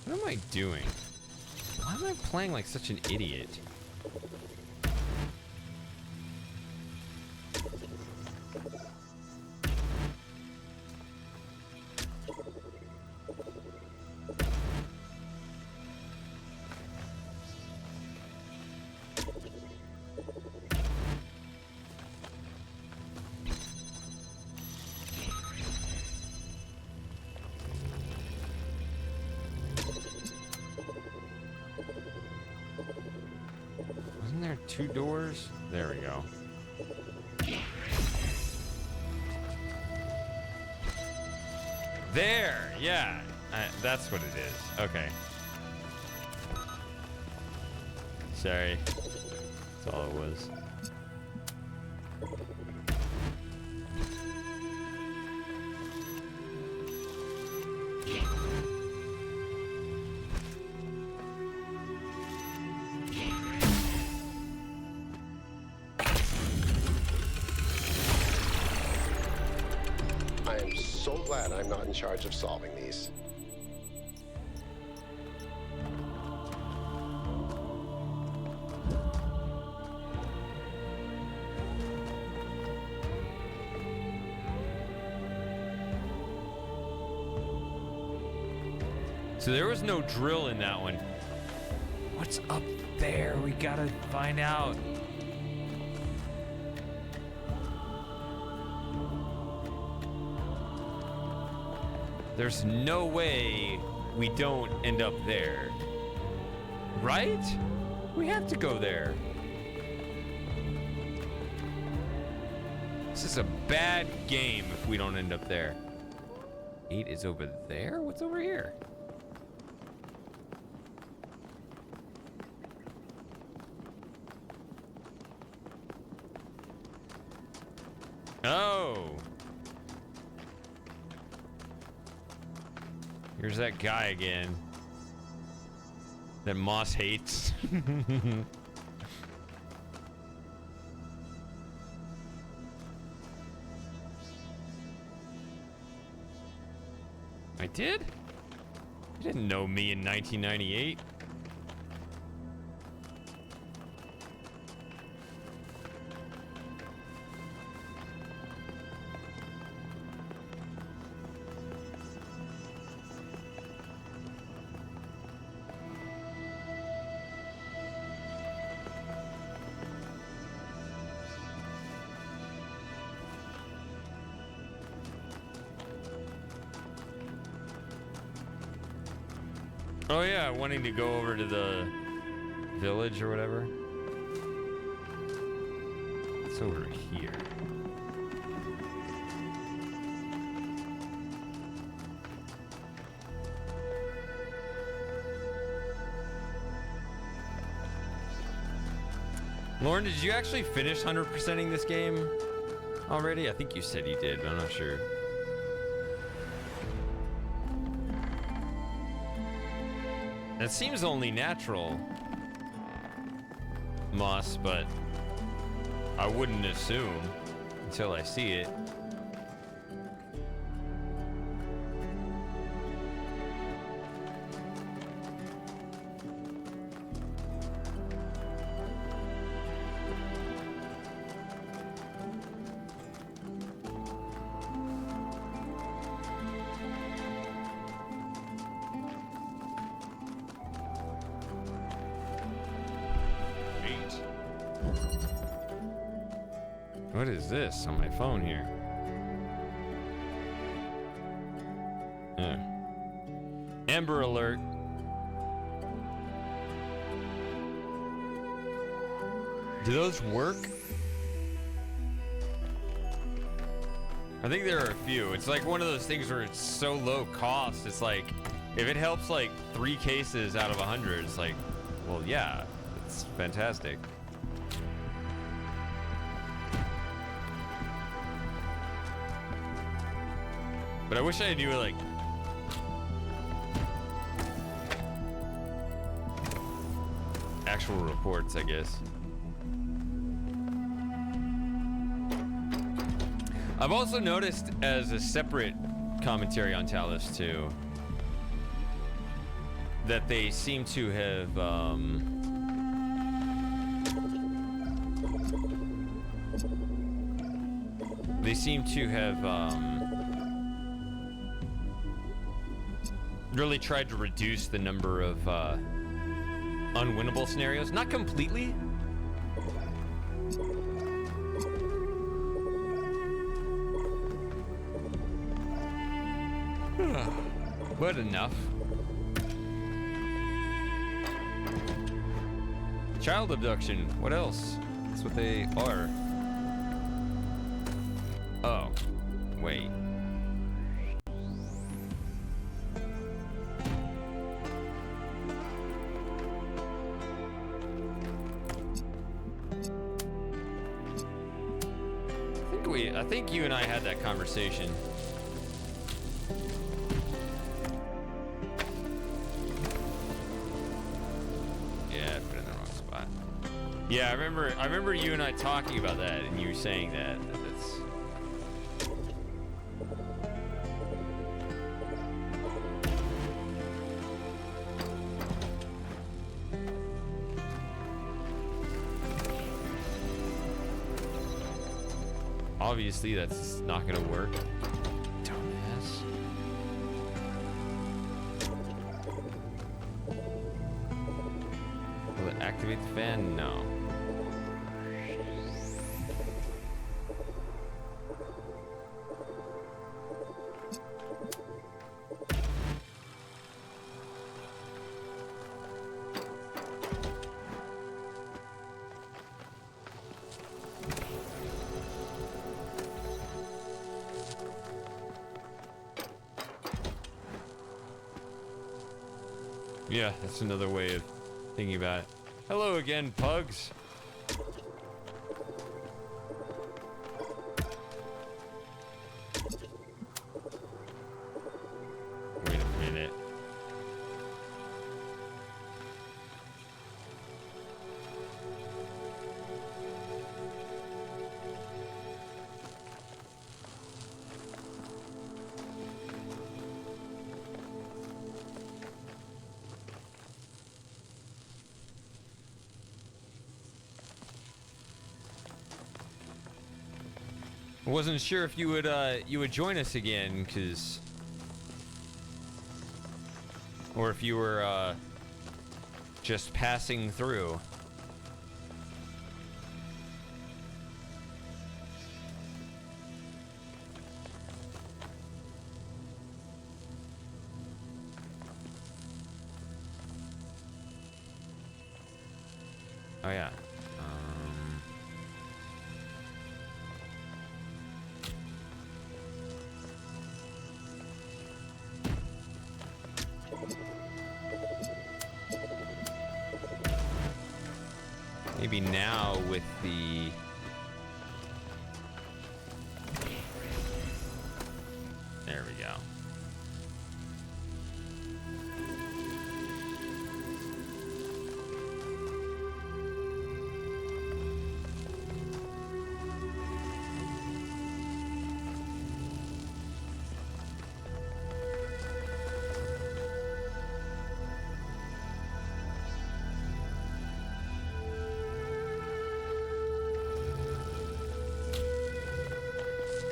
What am I doing? Why am I playing like such an idiot? Wasn't there 2 doors? There we go. There! Yeah! That's what it is. Okay. Sorry. That's all it was. I am so glad I'm not in charge of solving these. So there was no drill in that one. What's up there? We gotta find out. There's no way we don't end up there. Right? We have to go there. This is a bad game if we don't end up there. 8 is over there? What's over here? Oh. Here's that guy again. That Moss hates. I did? You didn't know me in 1998. Oh yeah, wanting to go over to the village or whatever. It's over here. Lauren, did you actually finish 100%ing this game already? I think you said you did, but I'm not sure. That seems only natural, Moss, but I wouldn't assume until I see it. What is this on my phone here? Amber alert. Do those work? I think there are a few. It's like one of those things where it's so low cost. It's like, if it helps like 3 cases out of 100, it's like, well, yeah, it's fantastic. But I wish I knew like actual reports, I guess. I've also noticed as a separate commentary on Talos 2 that they seem to have really tried to reduce the number of unwinnable scenarios. Not completely. But enough. Child abduction. What else? That's what they are. Oh, wait. I think you and I had that conversation. Yeah, I put it in the wrong spot. Yeah, I remember you and I talking about that, and you were saying that that's. Obviously, that's not gonna work. Dumbass. Will it activate the fan? No. Yeah, that's another way of thinking about it. Hello again, pugs. Wait a minute. Wasn't sure if you would join us again, or if you were just passing through. Oh yeah. Maybe now with the... There we go.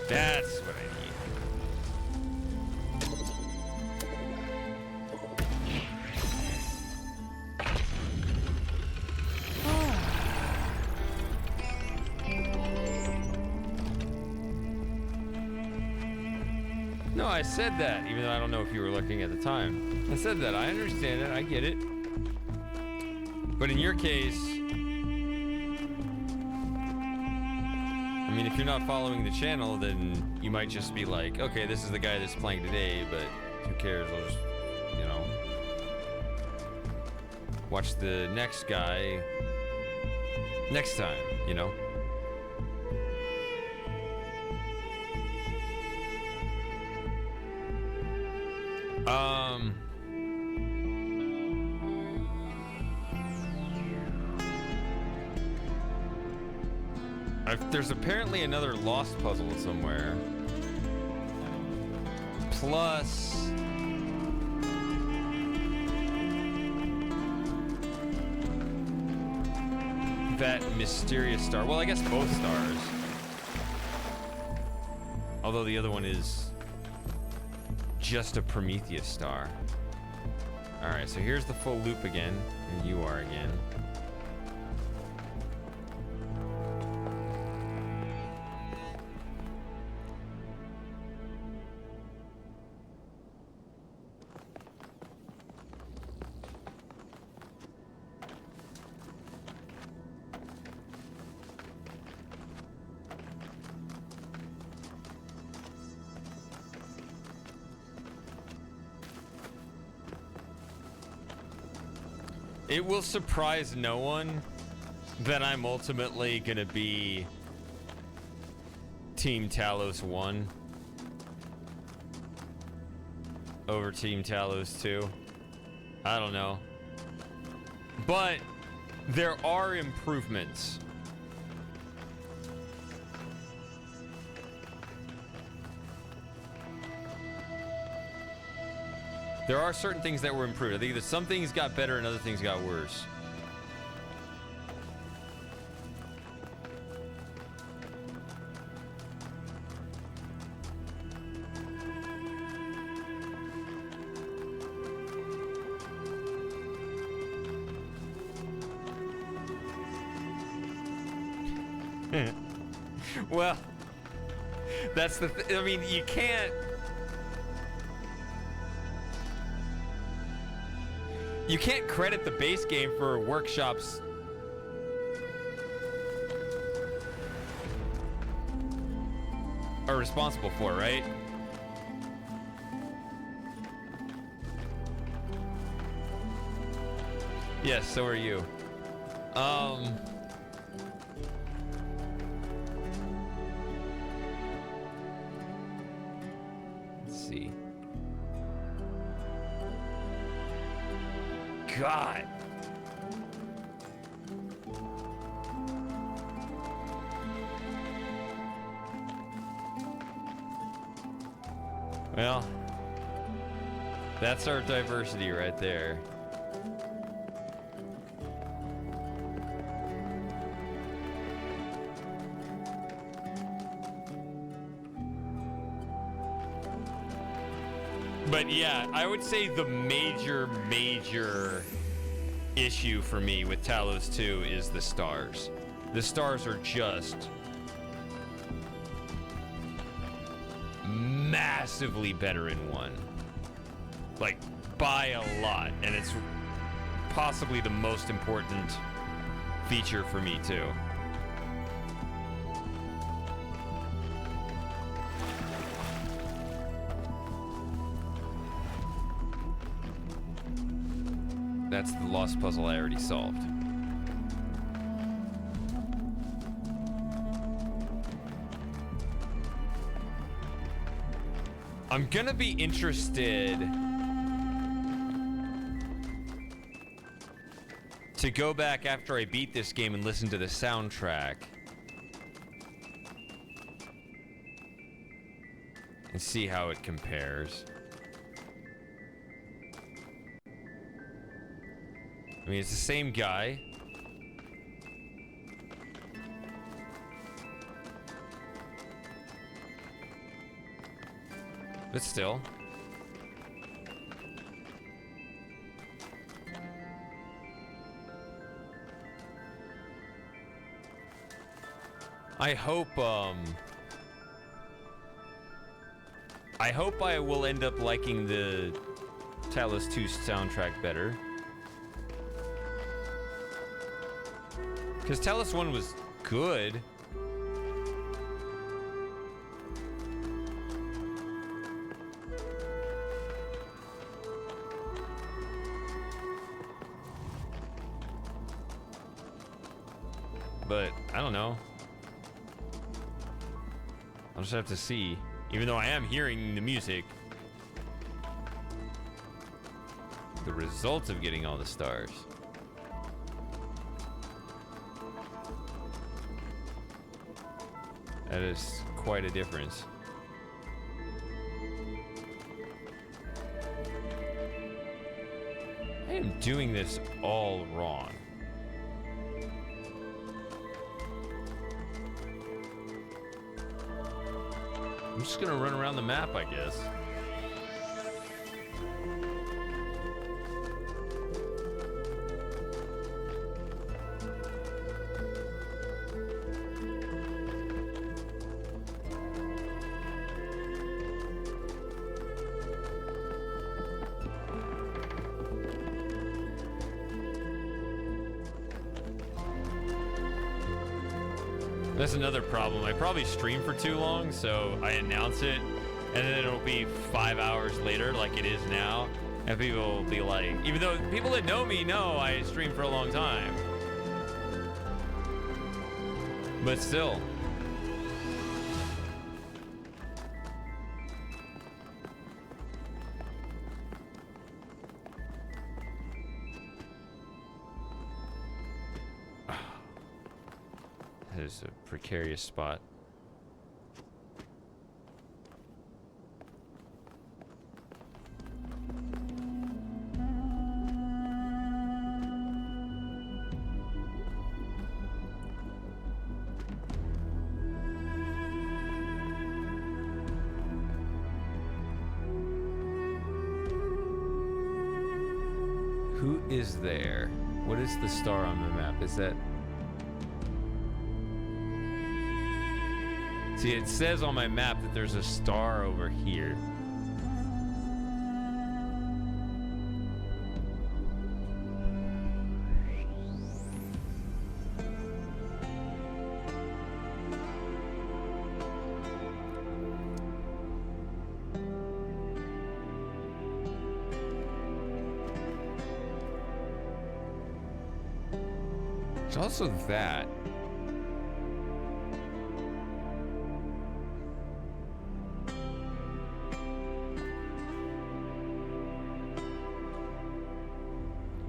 That's what I need. No, I said that, even though I don't know if you were looking at the time. I said that. I understand it. I get it. But in your case, I mean, if you're not following the channel, then you might just be like, okay, this is the guy that's playing today, but who cares? I'll just, you know, watch the next guy next time, you know? There's apparently another lost puzzle somewhere. Plus... that mysterious star. Well, I guess both stars. Although the other one is just a Prometheus star. Alright, so here's the full loop again. And you are again. It will surprise no one that I'm ultimately gonna be Team Talos 1 over Team Talos 2. I don't know. But there are improvements. There are certain things that were improved. I think that some things got better and other things got worse. Well, that's the I mean, you can't... You can't credit the base game for workshops are responsible for, right? Yes, so are you. Let's see. God. Well, that's our diversity right there. But yeah, I would say the major issue for me with Talos 2 is the stars. The stars are just massively better in 1. Like, by a lot. And it's possibly the most important feature for me, too. That's the lost puzzle I already solved. I'm gonna be interested to go back after I beat this game and listen to the soundtrack and see how it compares. I mean, it's the same guy. But still. I hope, I hope I will end up liking the Talos 2 soundtrack better. Because Talos 1 was good. But I don't know. I'll just have to see. Even though I am hearing the music. The result of getting all the stars. That is quite a difference. I am doing this all wrong. I'm just gonna run around the map, I guess. That's another problem. I probably stream for too long, so I announce it, and then it'll be 5 hours later, like it is now, and people will be like, even though people that know me know I stream for a long time, but still. That is a precarious spot. Who is there? What is the star on the map? Is that... See, it says on my map that there's a star over here. There's also that.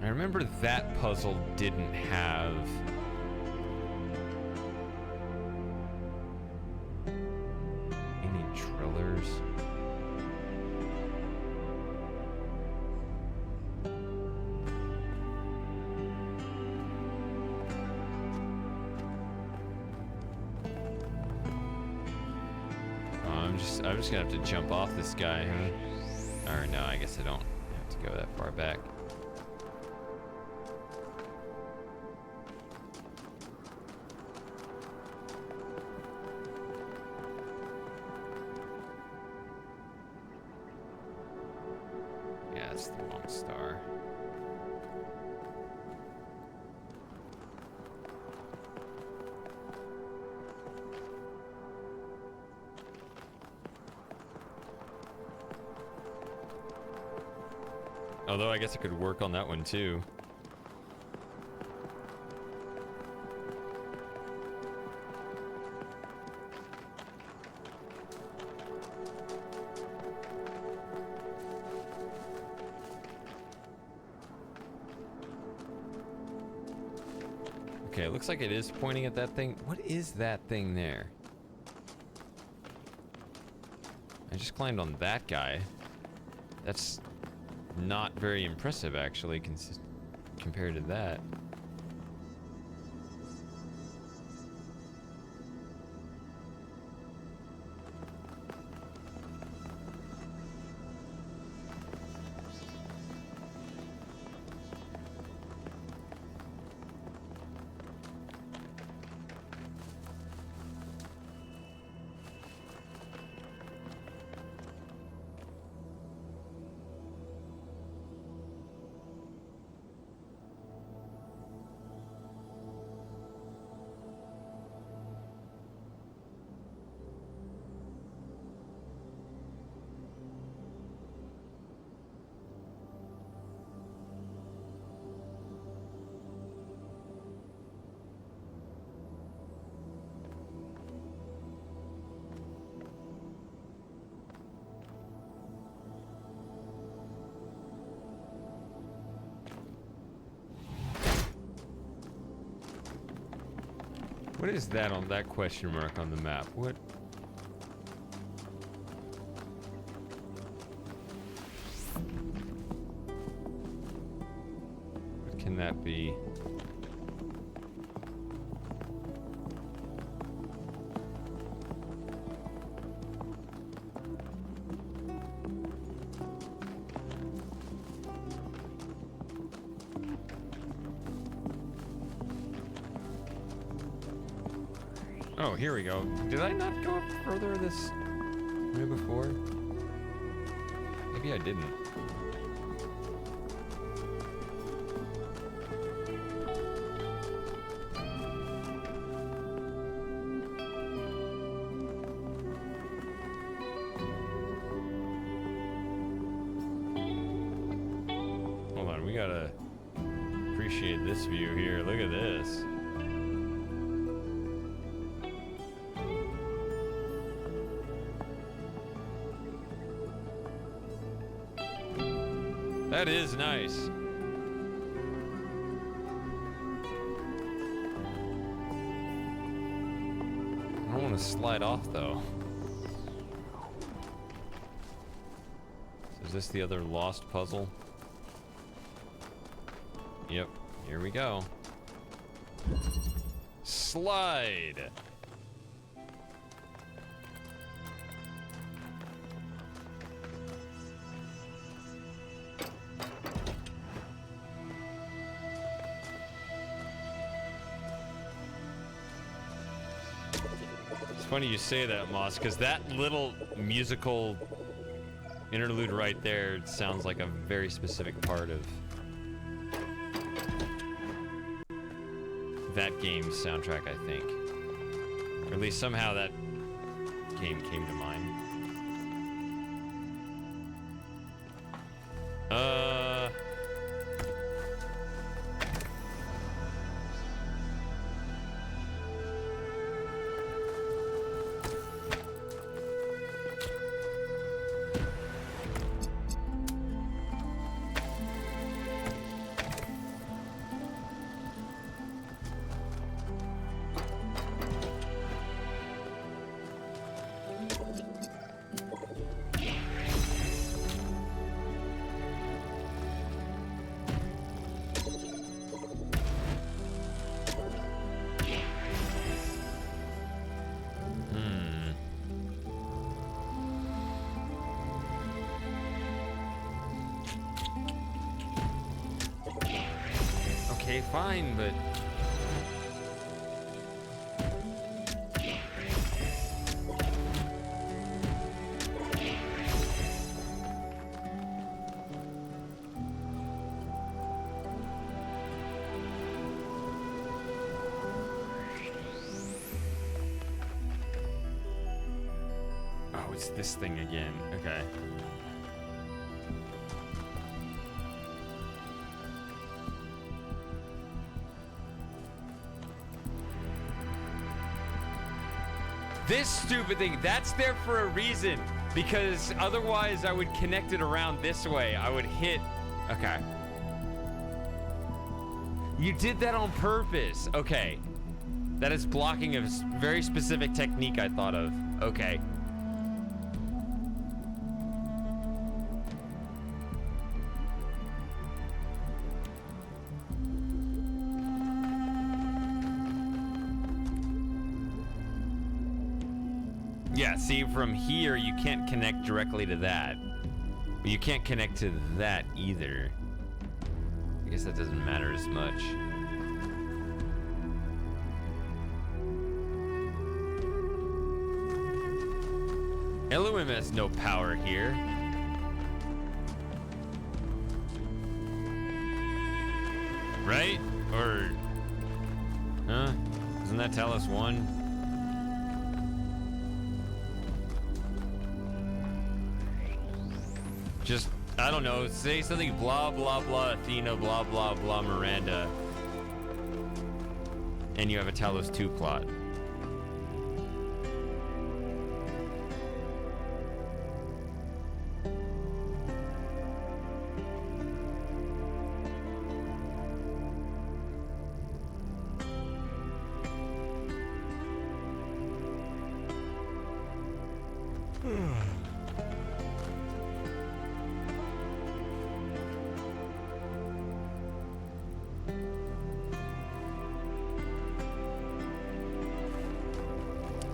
I remember that puzzle didn't have any drillers. I'm just gonna have to jump off this guy, huh? Or no, I guess I don't have to go that far back. Yeah, that's the wrong star. Although I guess I could work on that one too. Okay, it looks like it is pointing at that thing. What is that thing there? I just climbed on that guy. That's not very impressive, actually, compared to that. What is that on that question mark on the map? What? What can that be? Oh, here we go. Did I not go up further this way before? Maybe I didn't. Hold on, we gotta appreciate this view here. Look at this. That is nice. I don't want to slide off though. So is this the other lost puzzle? Yep, here we go. Slide! Funny you say that, Moss, because that little musical interlude right there sounds like a very specific part of that game's soundtrack, I think. Or at least somehow that game came to mind. Okay, fine, but... Oh, it's this thing again. Okay. This stupid thing, that's there for a reason, because otherwise I would connect it around this way. I would hit, okay. You did that on purpose, okay. That is blocking a very specific technique I thought of, okay. Yeah, see, from here, you can't connect directly to that. But you can't connect to that either. I guess that doesn't matter as much. LOM has no power here. Right? Or... Huh? Isn't that Talos 1? Just, I don't know, say something blah, blah, blah, Athena, blah, blah, blah, Miranda. And you have a Talos 2 plot.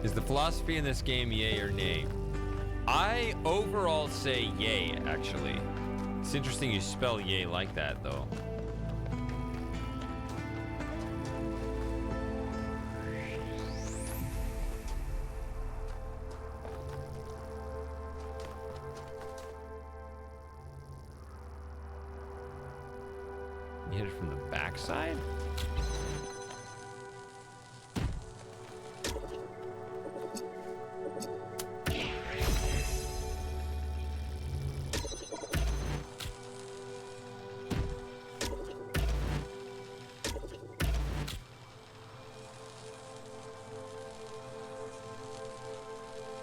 Is the philosophy in this game yay or nay? I overall say yay, actually. It's interesting you spell yay like that, though. You hit it from the backside?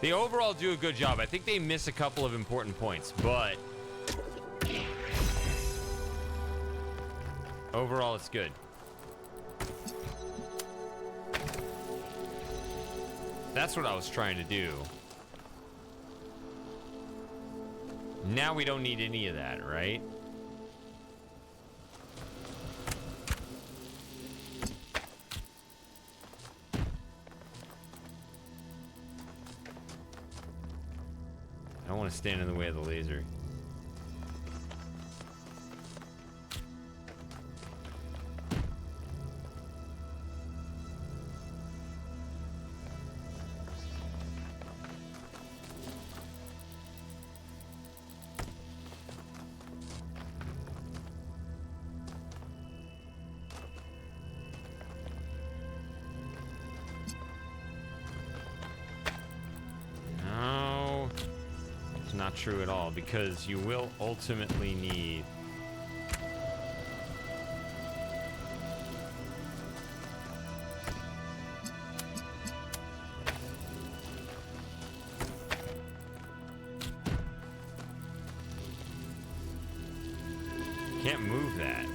They overall do a good job. I think they miss a couple of important points, but overall it's good. That's what I was trying to do. Now we don't need any of that, right? I don't want to stand in the way of the laser. Not true at all, because you will ultimately need can't move that.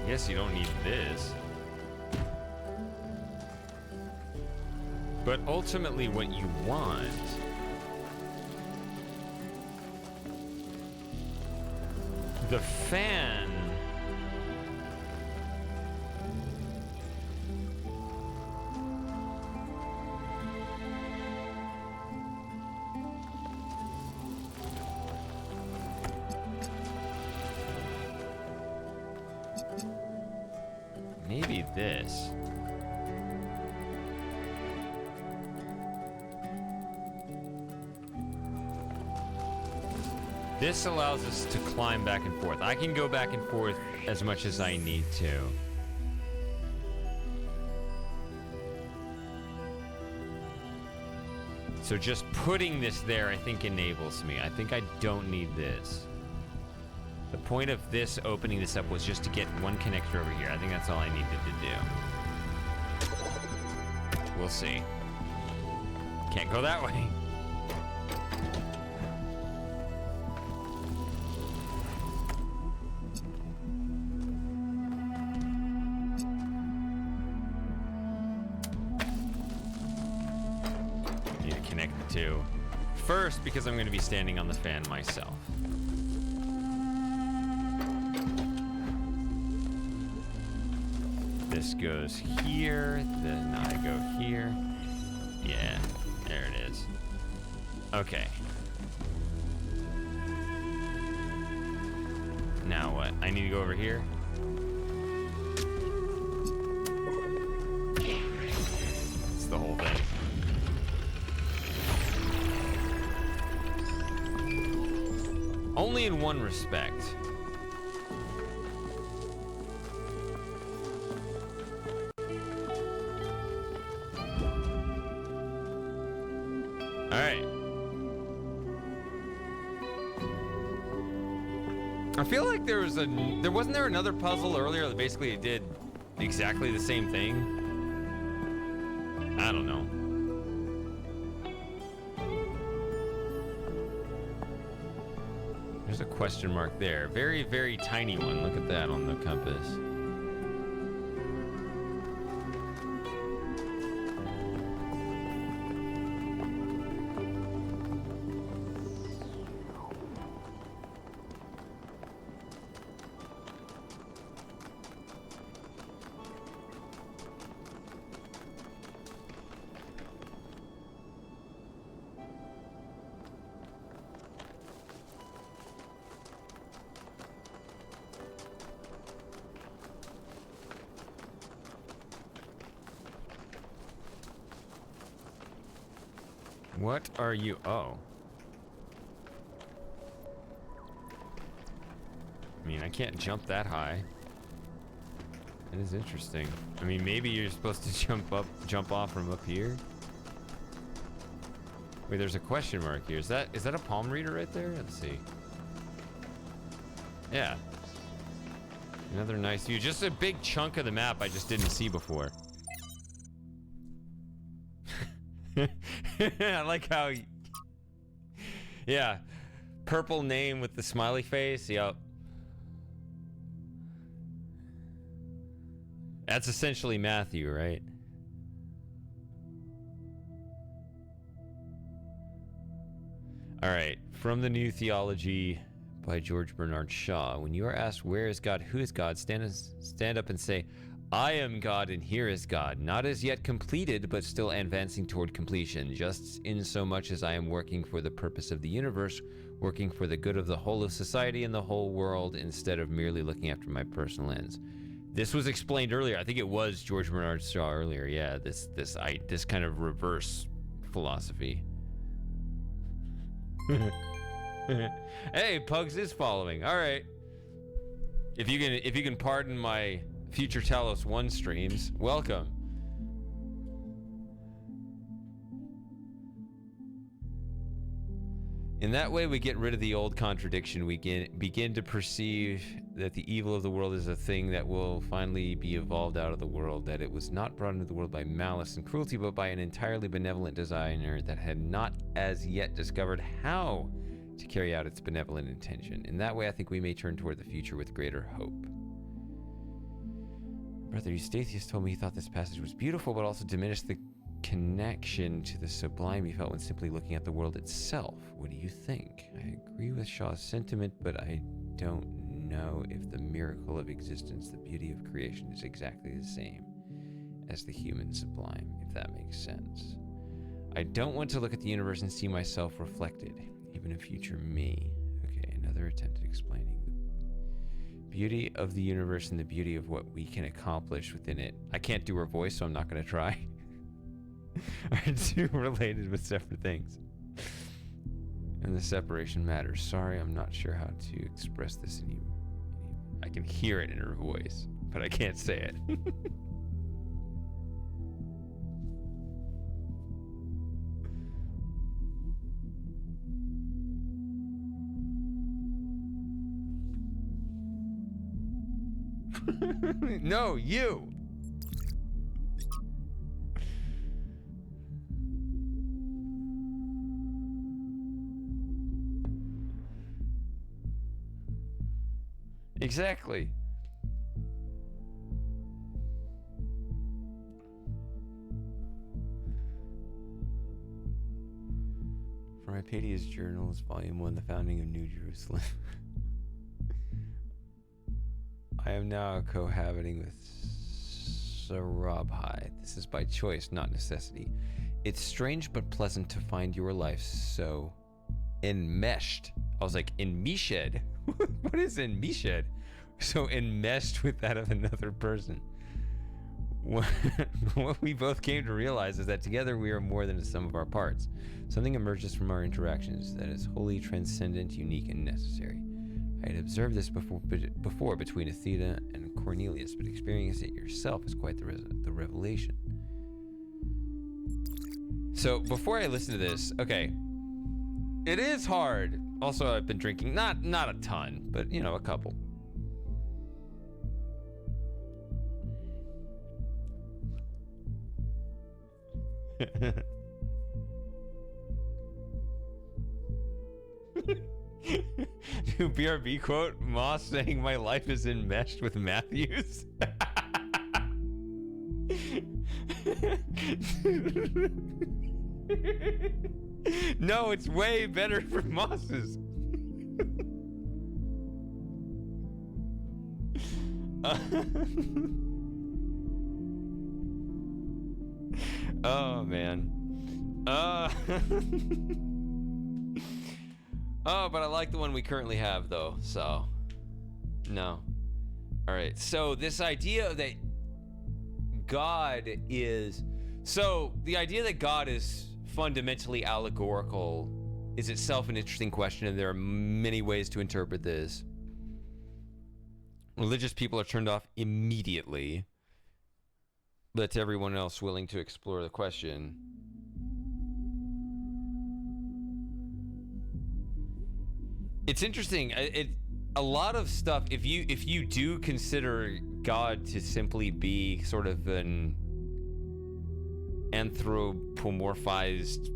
Guess you don't need this. But ultimately what you want the fan maybe this. This allows us to climb back and forth. I can go back and forth as much as I need to. So just putting this there, I think, enables me. I think I don't need this. The point of this, opening this up, was just to get one connector over here. I think that's all I needed to do. We'll see. Can't go that way. Need to connect the two. First, because I'm going to be standing on the fan myself. This goes here, then I go here. Yeah, there it is. Okay. Now what? I need to go over here? It's the whole thing. Only in one respect. I feel like there wasn't there another puzzle earlier that basically did exactly the same thing? I don't know. There's a question mark there. Very, very tiny one. Look at that on the compass. What are you? Oh. I mean, I can't jump that high. That is interesting. I mean, maybe you're supposed to jump off from up here. Wait, there's a question mark here. Is that a palm reader right there? Let's see. Yeah. Another nice view. Just a big chunk of the map I just didn't see before. I like how, yeah, purple name with the smiley face. Yep. That's essentially Matthew, right? All right. From the New Theology by George Bernard Shaw. When you are asked where is God, who is God, stand up and say, I am God and here is God, not as yet completed, but still advancing toward completion, just in so much as I am working for the purpose of the universe, working for the good of the whole of society and the whole world, instead of merely looking after my personal ends. This was explained earlier. I think it was George Bernard Shaw earlier. Yeah, this kind of reverse philosophy. Hey, Pugs is following. All right. If you can pardon my future Talos 1 streams, welcome. In that way, we get rid of the old contradiction. We begin to perceive that the evil of the world is a thing that will finally be evolved out of the world, that it was not brought into the world by malice and cruelty, but by an entirely benevolent designer that had not as yet discovered how to carry out its benevolent intention. In that way, I think we may turn toward the future with greater hope. Brother Eustathius told me he thought this passage was beautiful, but also diminished the connection to the sublime he felt when simply looking at the world itself. What do you think? I agree with Shaw's sentiment, but I don't know if the miracle of existence, the beauty of creation, is exactly the same as the human sublime, if that makes sense. I don't want to look at the universe and see myself reflected, even a future me. Okay, another attempt at explaining the beauty of the universe and the beauty of what we can accomplish within it. I can't do her voice, so I'm not going to try. Are two related but separate things. And the separation matters. Sorry, I'm not sure how to express this in you. I can hear it in her voice, but I can't say it. No, you! Exactly. From Hypatia's Journals, Volume 1, The Founding of New Jerusalem. I am now cohabiting with Sarabhai. This is by choice, not necessity. It's strange but pleasant to find your life so enmeshed. I was like, enmeshed? What is enmeshed? So enmeshed with that of another person. What we both came to realize is that together we are more than the sum of our parts. Something emerges from our interactions that is wholly transcendent, unique, and necessary. I had observed this before between Athena and Cornelius, but experiencing it yourself is quite the revelation. So before I listen to this, okay, it is hard. Also, I've been drinking, not a ton, but you know, a couple. New BRB quote, Moss saying my life is enmeshed with Matthews. No, it's way better for Moss's. Oh man. Oh, but I like the one we currently have though, so no. All right, so this idea that God is, so the idea that God is fundamentally allegorical is itself an interesting question, and there are many ways to interpret this. Religious people are turned off immediately, but to everyone else willing to explore the question, it's interesting. A lot of stuff, if you do consider God to simply be sort of an anthropomorphized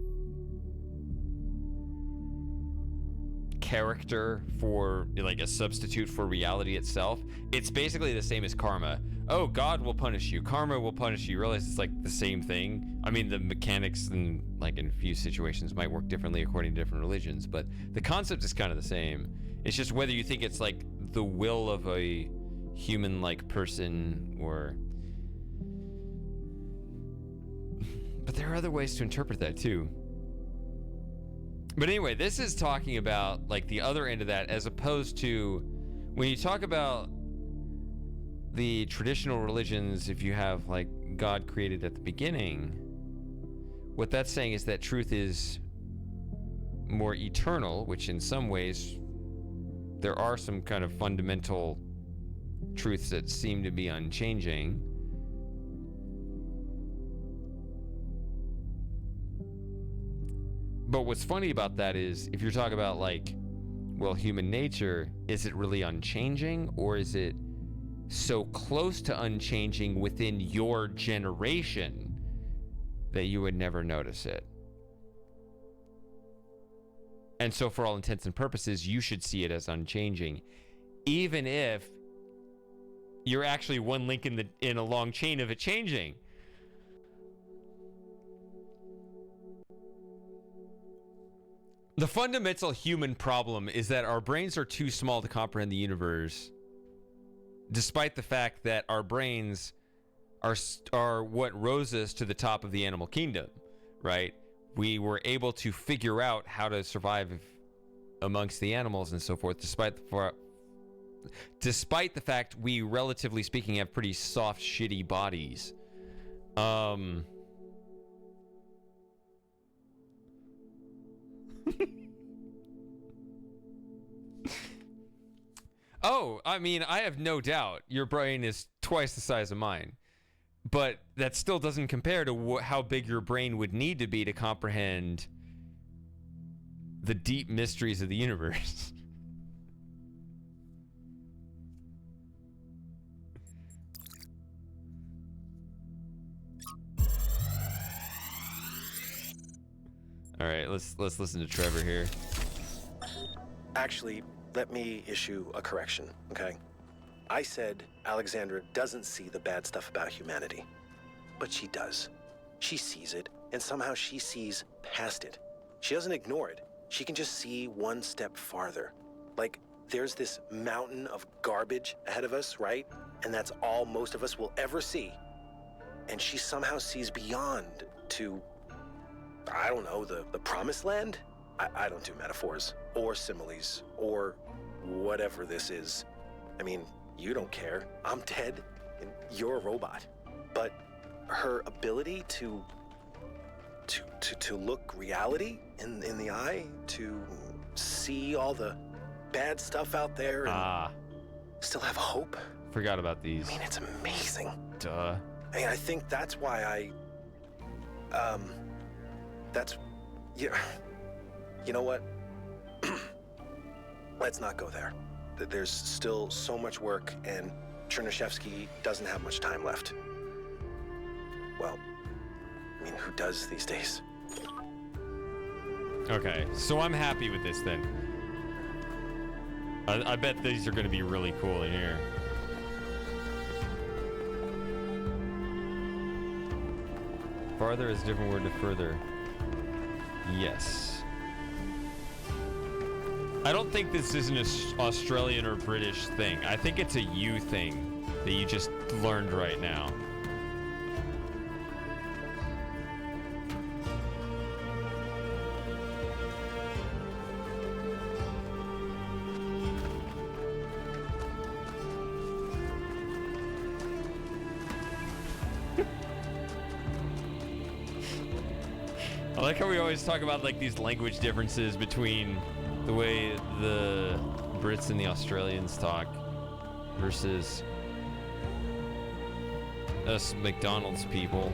character for like a substitute for reality itself, it's basically the same as karma. Oh, God will punish you, karma will punish you. You realize it's like the same thing. I mean, the mechanics in like in a few situations might work differently according to different religions, but the concept is kind of the same. It's just whether you think it's like the will of a human like person or, but there are other ways to interpret that too. But anyway, this is talking about like the other end of that, as opposed to when you talk about the traditional religions, if you have like God created at the beginning, what that's saying is that truth is more eternal, which in some ways there are some kind of fundamental truths that seem to be unchanging. But what's funny about that is if you're talking about like, well, human nature, is it really unchanging, or is it so close to unchanging within your generation that you would never notice it? And so for all intents and purposes, you should see it as unchanging, even if you're actually one link in a long chain of it changing. The fundamental human problem is that our brains are too small to comprehend the universe, despite the fact that our brains are what rose us to the top of the animal kingdom, right? We were able to figure out how to survive amongst the animals and so forth, despite the fact we, relatively speaking, have pretty soft, shitty bodies. Oh, I mean, I have no doubt your brain is twice the size of mine, but that still doesn't compare to how big your brain would need to be to comprehend the deep mysteries of the universe. All right, let's listen to Trevor here. Actually, let me issue a correction, okay? I said Alexandra doesn't see the bad stuff about humanity, but she does. She sees it, and somehow she sees past it. She doesn't ignore it. She can just see one step farther. Like, there's this mountain of garbage ahead of us, right? And that's all most of us will ever see. And she somehow sees beyond to, I don't know, the promised land? I don't do metaphors, or similes, or whatever this is. I mean, you don't care. I'm dead, and you're a robot. But her ability to look reality in the eye, to see all the bad stuff out there, and still have hope. Forgot about these. I mean, it's amazing. Duh. I mean, I think that's why you know what? Let's not go there. There's still so much work, and Chernyshevsky doesn't have much time left. Well, I mean, who does these days? Okay, so I'm happy with this then. I bet these are going to be really cool in here. Farther is a different word to further. Yes. I don't think this is an Australian or British thing. I think it's a you thing that you just learned right now. I like how we always talk about like these language differences between the way the Brits and the Australians talk versus us McDonald's people.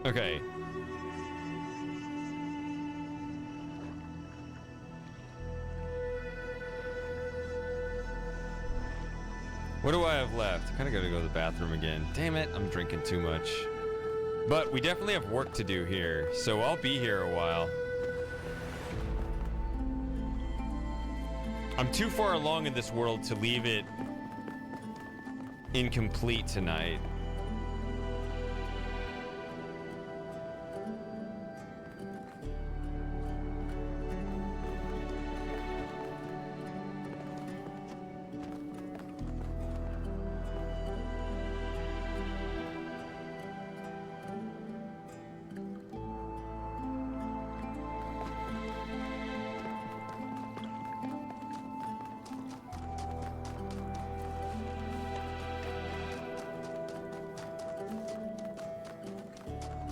Okay. What do I have left? I kind of got to go to the bathroom again. Damn it, I'm drinking too much. But we definitely have work to do here, so I'll be here a while. I'm too far along in this world to leave it incomplete tonight.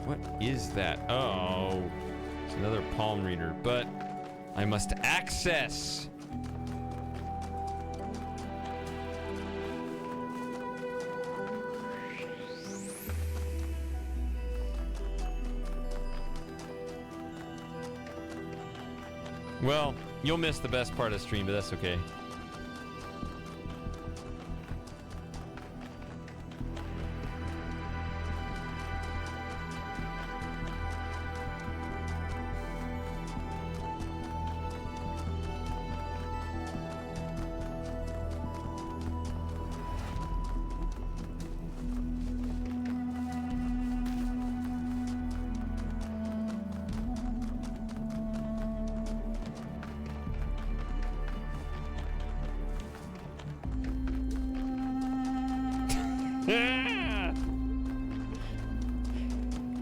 What is that? Oh, it's another palm reader, but I must access. Well, you'll miss the best part of the stream, but that's okay.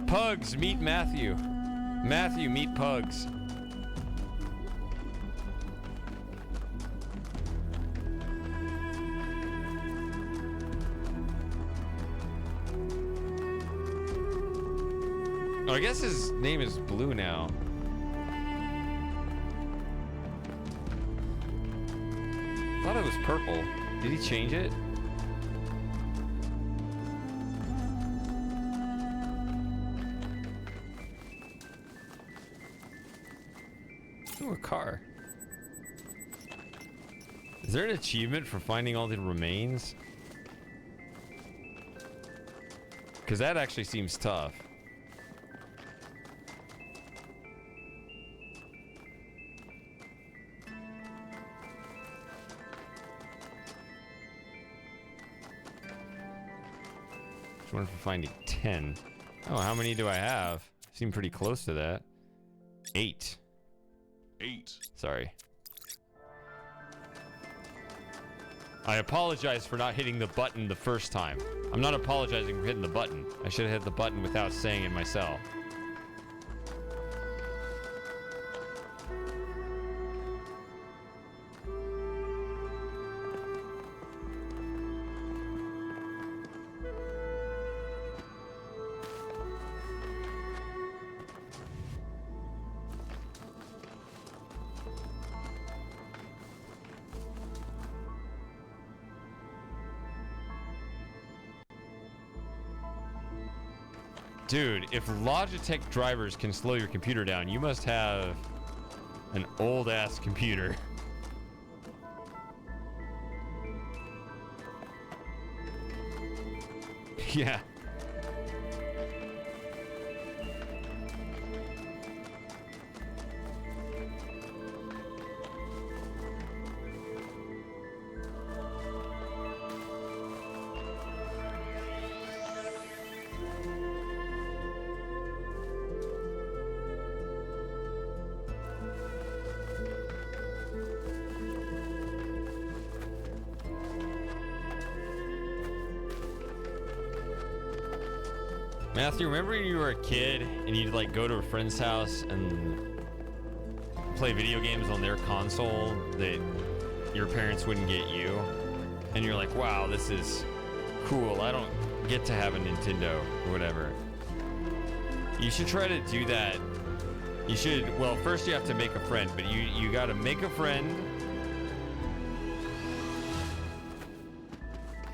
Pugs, meet Matthew. Matthew, meet Pugs. Oh, I guess his name is Blue now. I thought it was purple. Did he change it? Ooh, a car. Is there an achievement for finding all the remains? Because that actually seems tough. Just wondering for finding 10. Oh, how many do I have? Seem pretty close to that. 8. 8. Sorry. I apologize for not hitting the button the first time. I'm not apologizing for hitting the button. I should have hit the button without saying it myself. Dude, if Logitech drivers can slow your computer down, you must have an old-ass computer. Yeah. Matthew, remember when you were a kid and you'd like go to a friend's house and play video games on their console that your parents wouldn't get you? And you're like, wow, this is cool. I don't get to have a Nintendo or whatever. You should try to do that. You should, well, first you have to make a friend, but you gotta make a friend.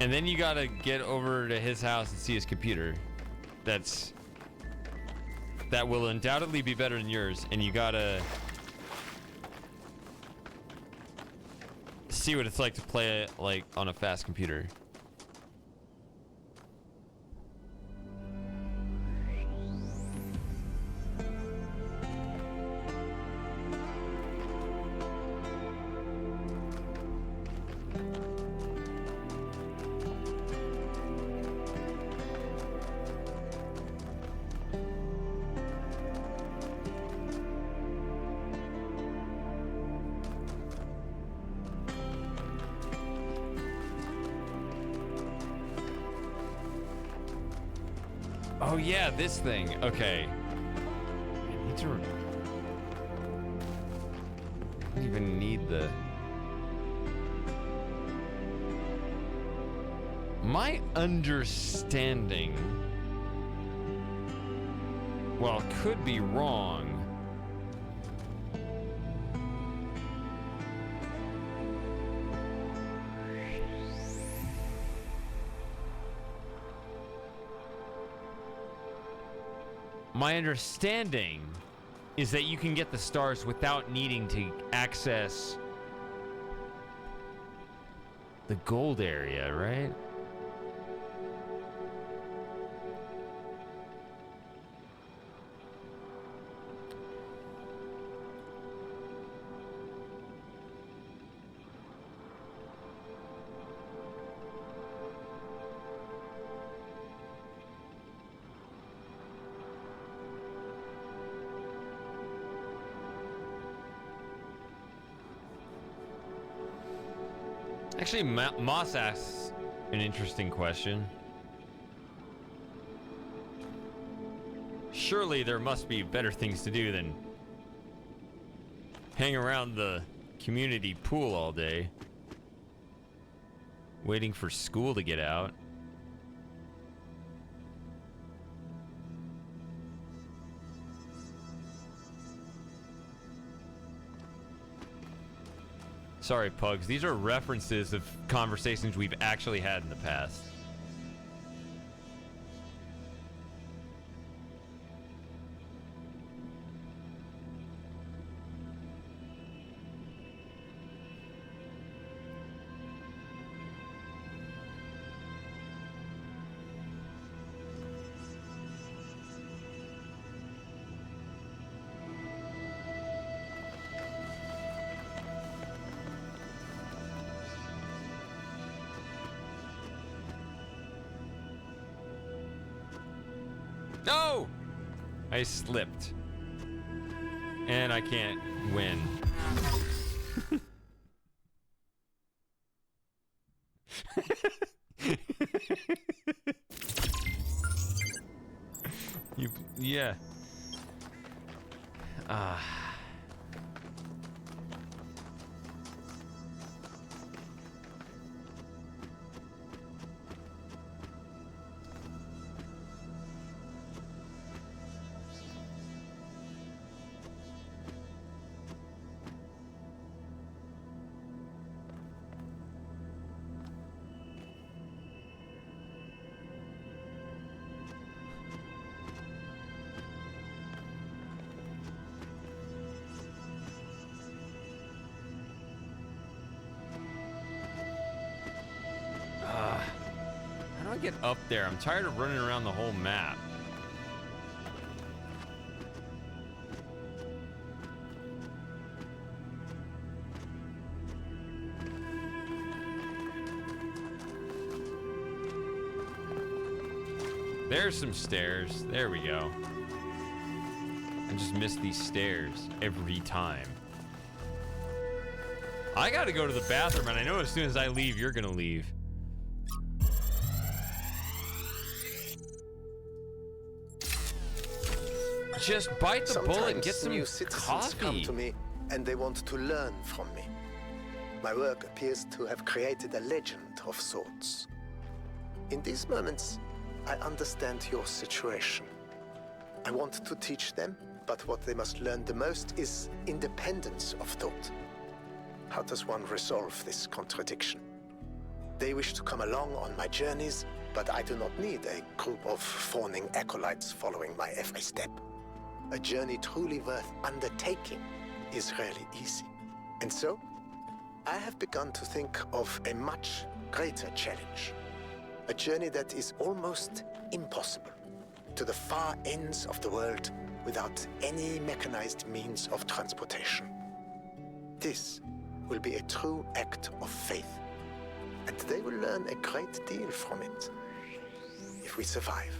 And then you gotta get over to his house and see his computer. That will undoubtedly be better than yours, and you gotta see what it's like to play it like on a fast computer. Oh yeah, this thing. Okay. I need to. I don't even need the. My understanding, well, could be wrong. My understanding is that you can get the stars without needing to access the gold area, right? Actually, Moss asks an interesting question. Surely there must be better things to do than hang around the community pool all day, waiting for school to get out. Sorry, Pugs. These are references of conversations we've actually had in the past. No! I slipped. And I can't win. Yeah. How do I get up there? I'm tired of running around the whole map. There's some stairs. There we go. I just miss these stairs every time. I gotta go to the bathroom, and I know as soon as I leave, you're gonna leave. Just bite the bullet and get some new citizens coffee. come to me and they want to learn from me. My work appears to have created a legend of sorts. In these moments, I understand your situation. I want to teach them, but what they must learn the most is independence of thought. How does one resolve this contradiction? They wish to come along on my journeys, but I do not need a group of fawning acolytes following my every step. A journey truly worth undertaking is rarely easy. And so, I have begun to think of a much greater challenge. A journey that is almost impossible, to the far ends of the world without any mechanized means of transportation. This will be a true act of faith, and they will learn a great deal from it, if we survive.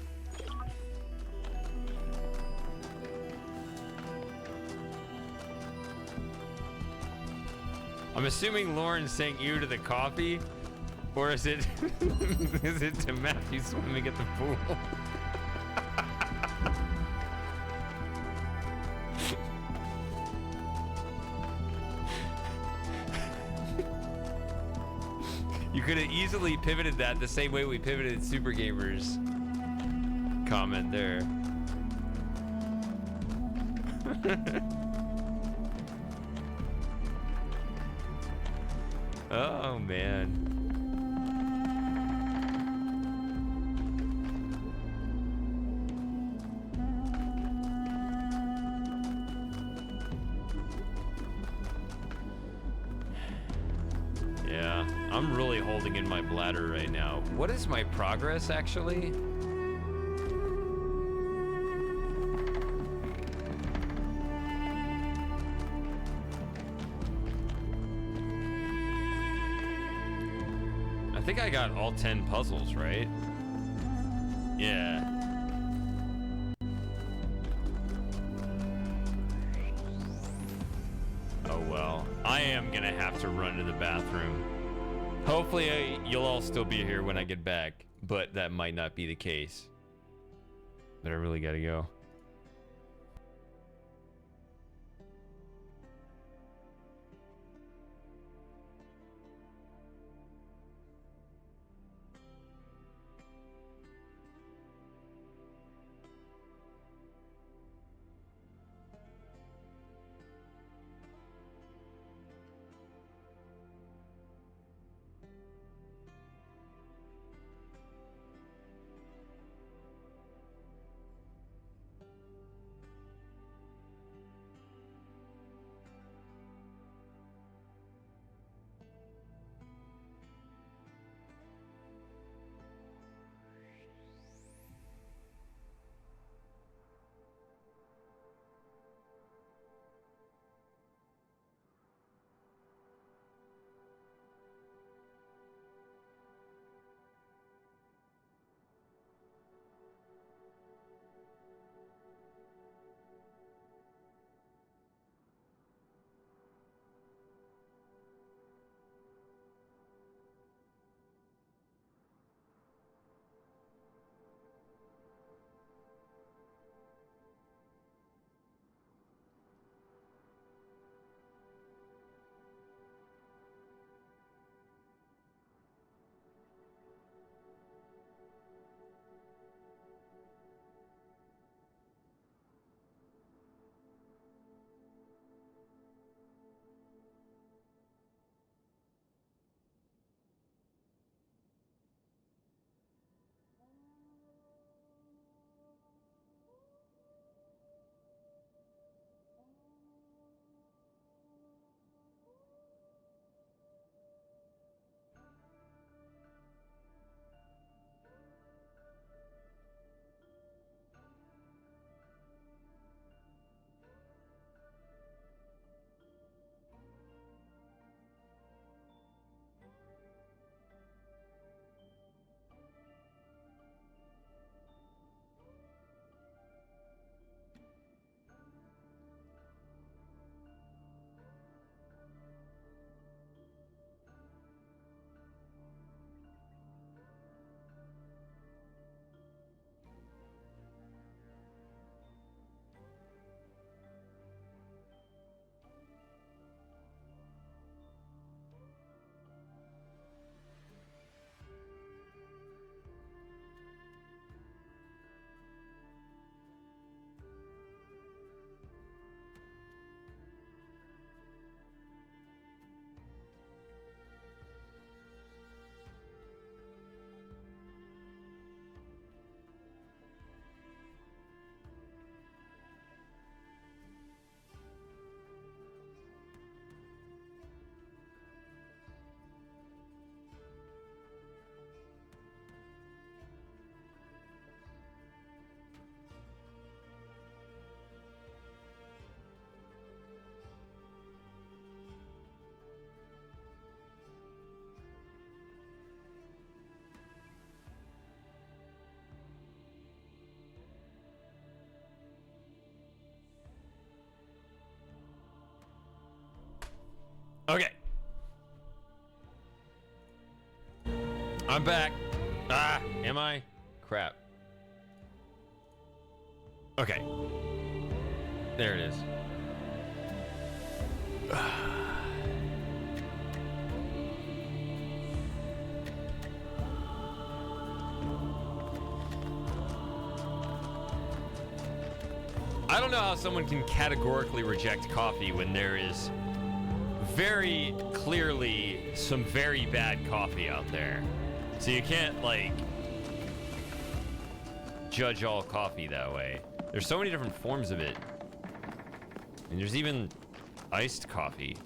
I'm assuming Lauren's saying you to the coffee, or is it is it to Matthew swimming at the pool? You could have easily pivoted that the same way we pivoted Super Gamer's comment there. Oh, man. Yeah, I'm really holding in my bladder right now. What is my progress, actually? I think I got all 10 puzzles, right? Yeah. Oh well. I am gonna have to run to the bathroom. Hopefully you'll all still be here when I get back, but that might not be the case. But I really gotta go. I'm back. Ah, am I? Crap. Okay. There it is. I don't know how someone can categorically reject coffee when there is very clearly some very bad coffee out there. So you can't, like, judge all coffee that way. There's so many different forms of it. And there's even iced coffee.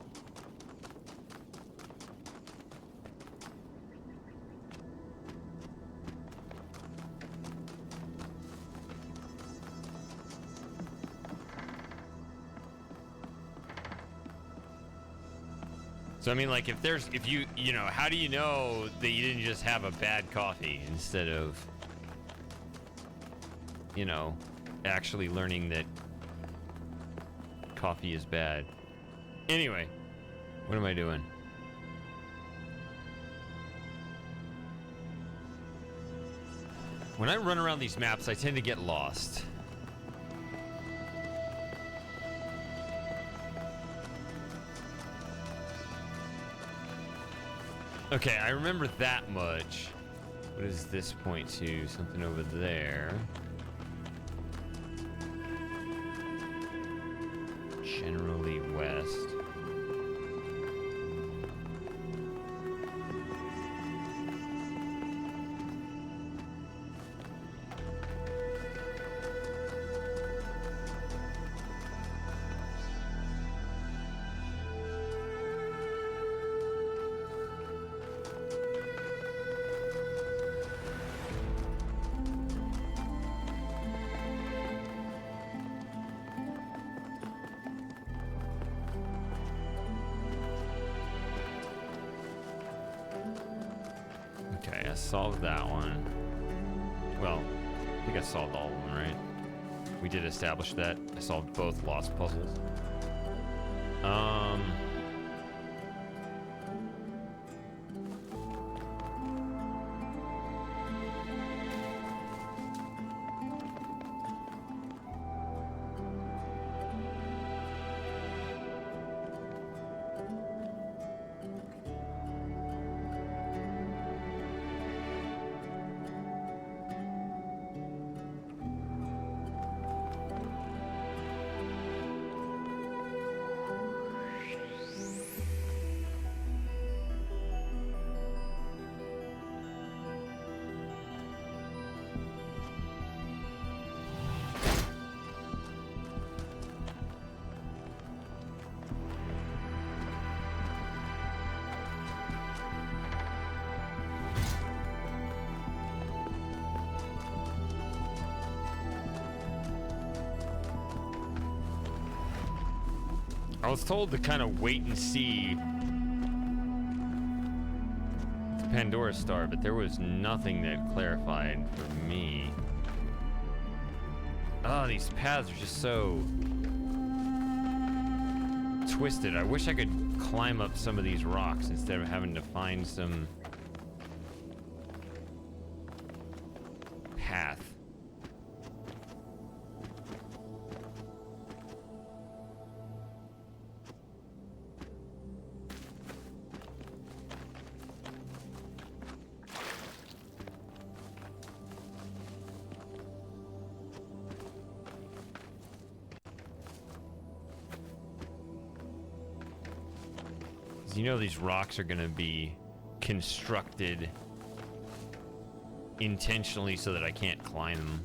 So I mean, like, if you know, how do you know that you didn't just have a bad coffee instead of, you know, actually learning that coffee is bad? Anyway, what am I doing? When I run around these maps, I tend to get lost. Okay, I remember that much. What does this point to? Something over there. Generally west. Okay, I solved that one. Well, I think I solved all of them, right? We did establish that. I solved both lost puzzles. I was told to kind of wait and see the Pandora Star, but there was nothing that clarified for me. Oh, these paths are just so twisted. I wish I could climb up some of these rocks instead of having to find some path. You know these rocks are gonna be constructed intentionally so that I can't climb them.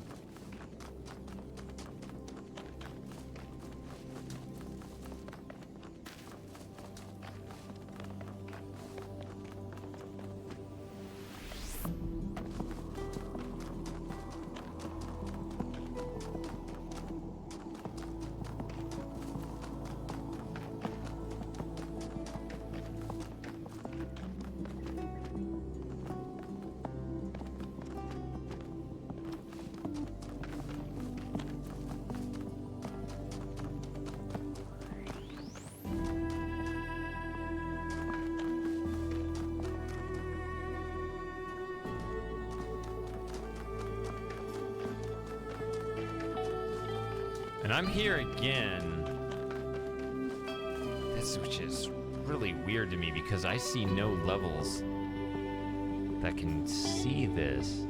I'm here again. Which is really weird to me because I see no levels that can see this.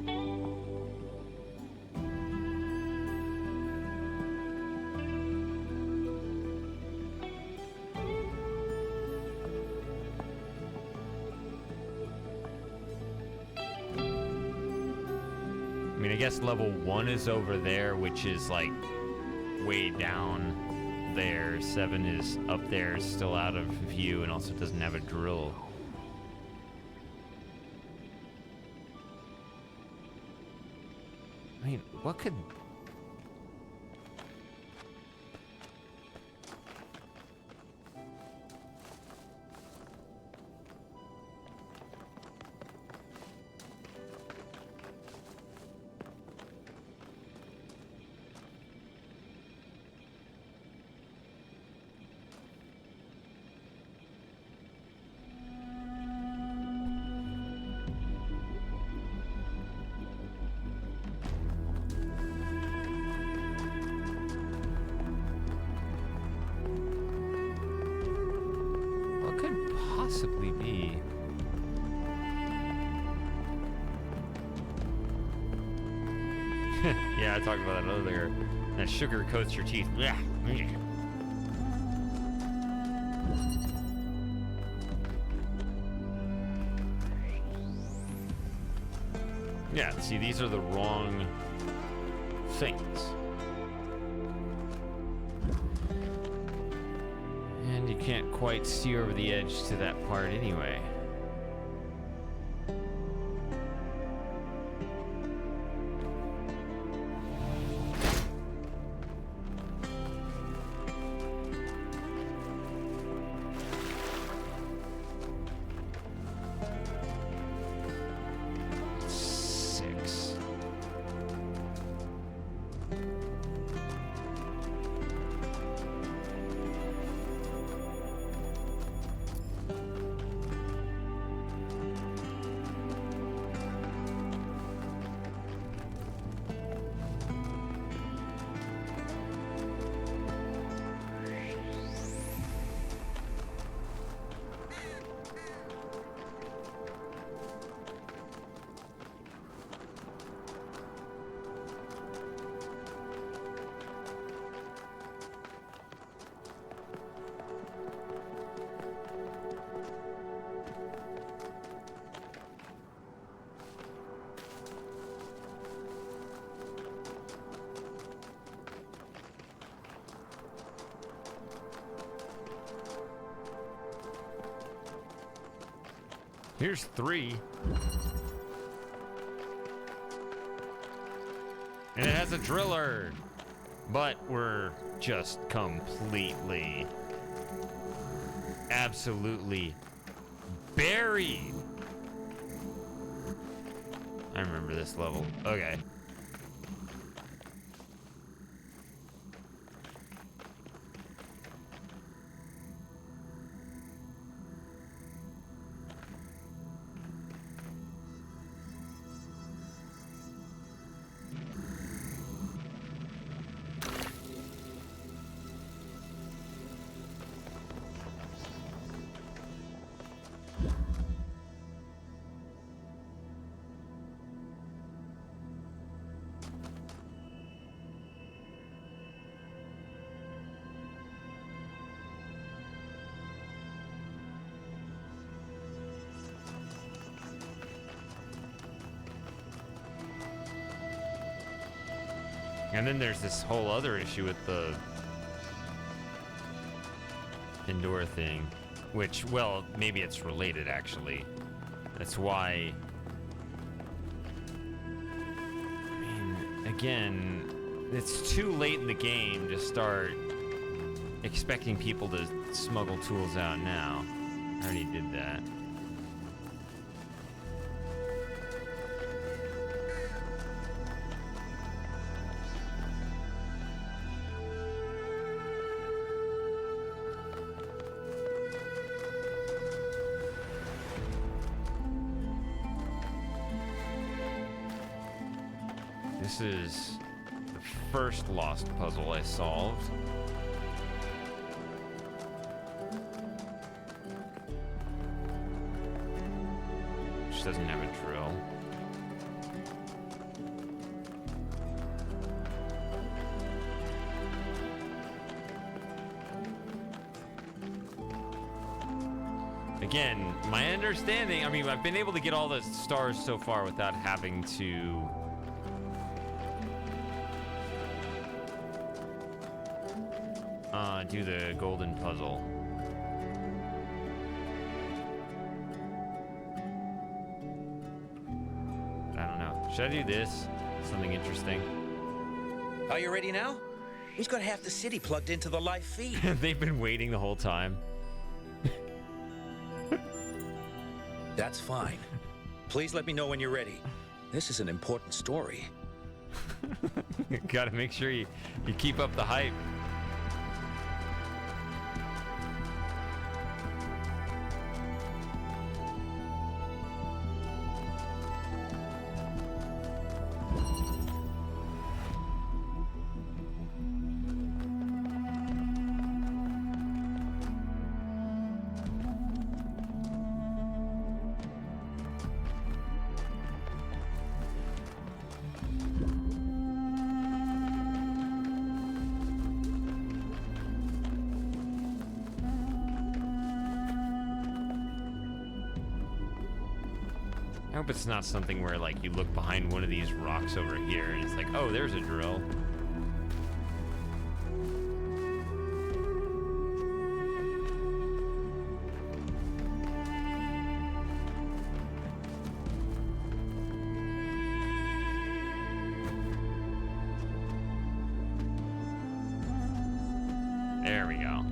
I mean, I guess level 1 is over there, which is like way down there. 7 is up there, still out of view, and also doesn't have a drill. I mean, what could... possibly be? Yeah, I talked about that earlier. That sugar coats your teeth. Yeah. Yeah, see, these are the wrong things. And you can't quite see over the edge to that part anyway. Here's 3. And it has a driller. But we're just completely, absolutely buried. I remember this level. Okay. And then there's this whole other issue with the Pandora thing, which, well, maybe it's related, actually. That's why... I mean, again, it's too late in the game to start expecting people to smuggle tools out now. I already did that. This is the first lost puzzle I solved. Which doesn't have a drill. Again, my understanding, I mean, I've been able to get all the stars so far without having to do the golden puzzle. I don't know. Should I do this? Something interesting. Are you ready now? We've got half the city plugged into the live feed. They've been waiting the whole time. That's fine. Please let me know when you're ready. This is an important story. Gotta make sure you keep up the hype. I hope it's not something where, like, you look behind one of these rocks over here and it's like, oh, there's a drill. There we go.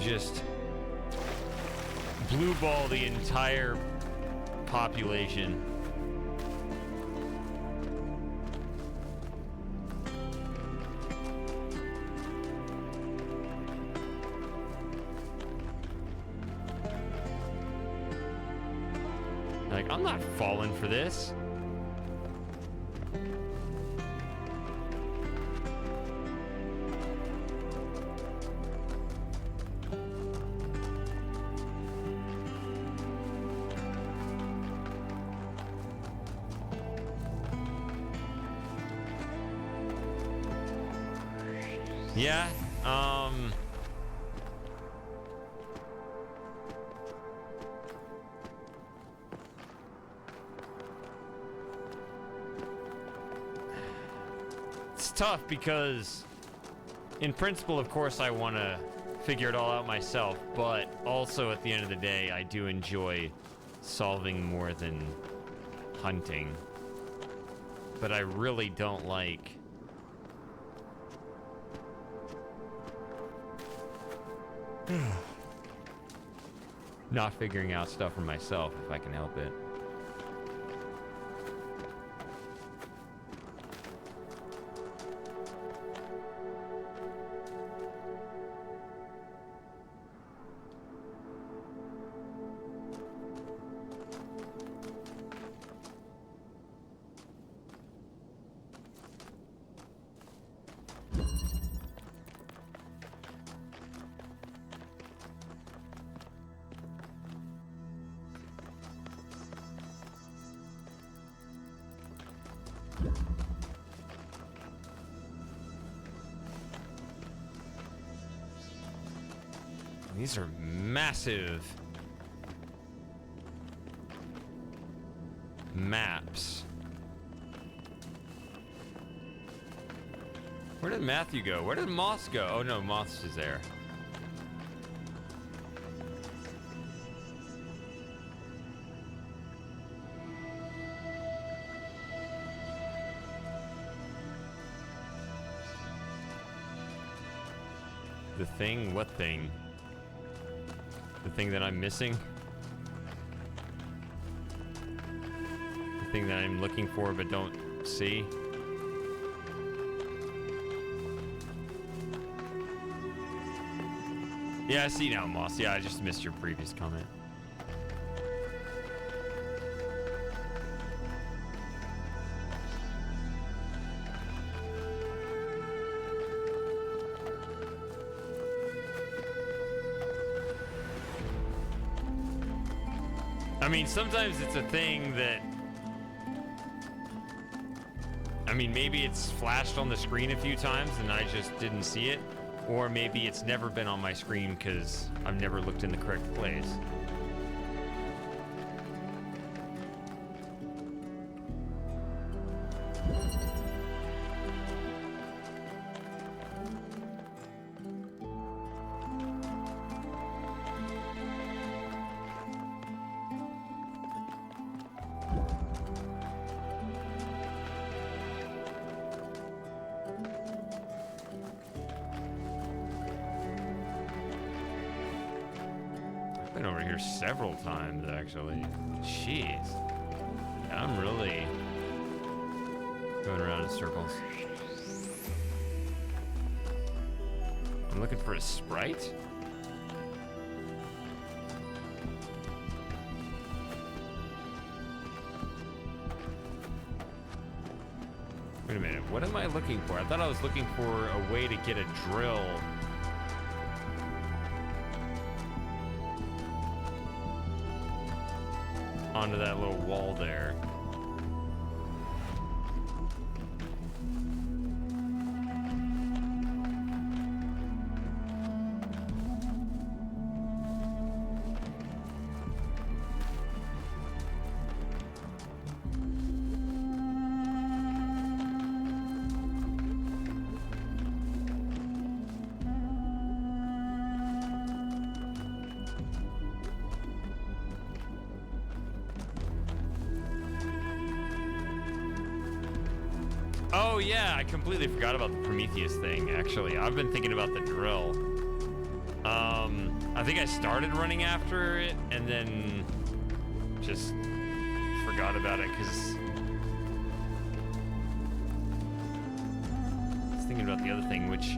Just blue ball the entire population. Like, I'm not falling for this. Yeah, it's tough because in principle, of course, I want to figure it all out myself, but also at the end of the day, I do enjoy solving more than hunting. But I really don't like not figuring out stuff for myself if I can help it. These are massive maps. Where did Matthew go? Where did Moss go? Oh no, Moss is there. The thing? What thing? The thing that I'm missing? The thing that I'm looking for but don't see? Yeah, I see now, Moss. Yeah, I just missed your previous comment. I mean, sometimes it's a thing that... I mean, maybe it's flashed on the screen a few times and I just didn't see it. Or maybe it's never been on my screen because I've never looked in the correct place. Been over here several times, actually. Jeez. Yeah, I'm really going around in circles. I'm looking for a sprite? Wait a minute, what am I looking for? I thought I was looking for a way to get a drill. Onto that little wall there. Oh yeah, I completely forgot about the Prometheus thing, actually. I've been thinking about the drill. I think I started running after it and then just forgot about it because I was thinking about the other thing, which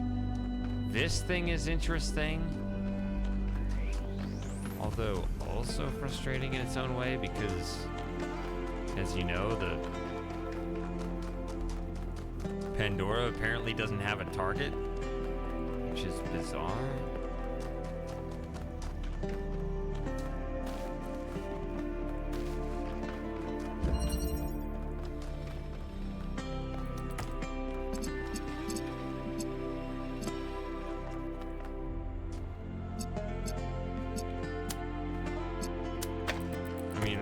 this thing is interesting. Although also frustrating in its own way because, as you know, the Pandora apparently doesn't have a target, which is bizarre. I mean,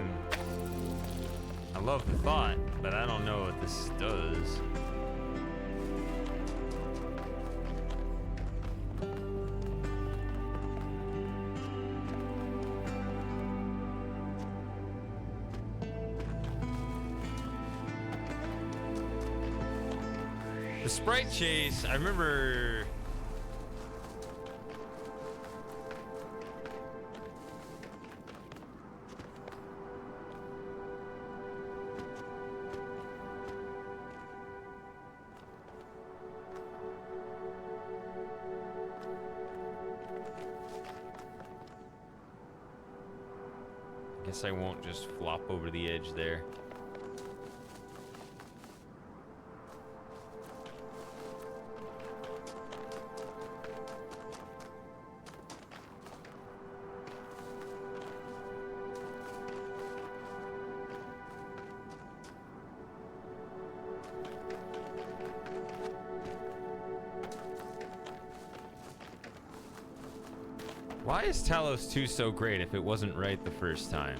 I love the thought, but I don't know what this does. The sprite chase, I remember. I guess I won't just flop over the edge there. Why is Talos 2 so great if it wasn't right the first time?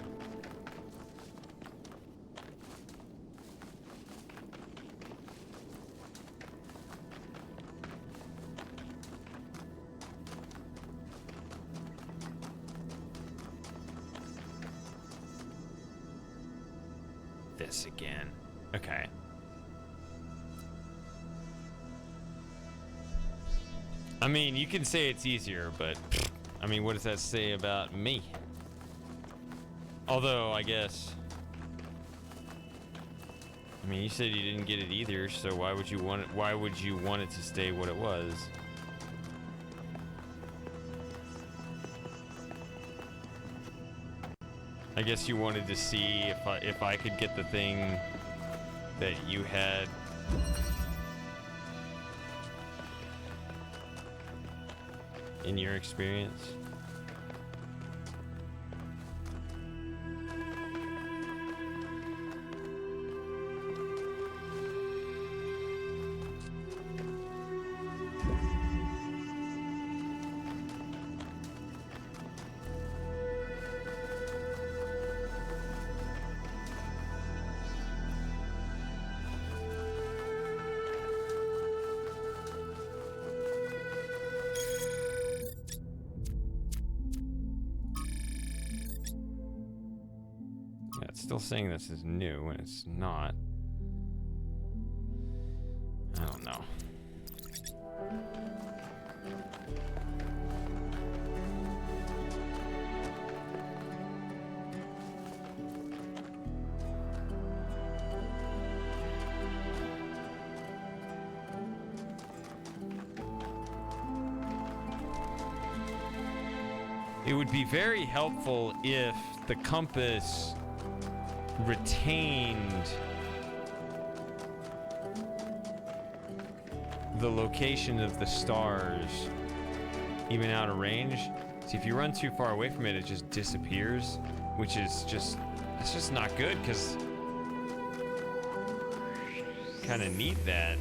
This again. Okay. I mean, you can say it's easier, but I mean, what does that say about me? Although, I guess, I mean, you said you didn't get it either, so why would you want it? Why would you want it to stay what it was? I guess you wanted to see if I could get the thing that you had. In your experience. Still saying this is new, and it's not. I don't know. It would be very helpful if the compass retained the location of the stars even out of range. See, if you run too far away from it, it just disappears, which is just, it's just not good, because kind of need that.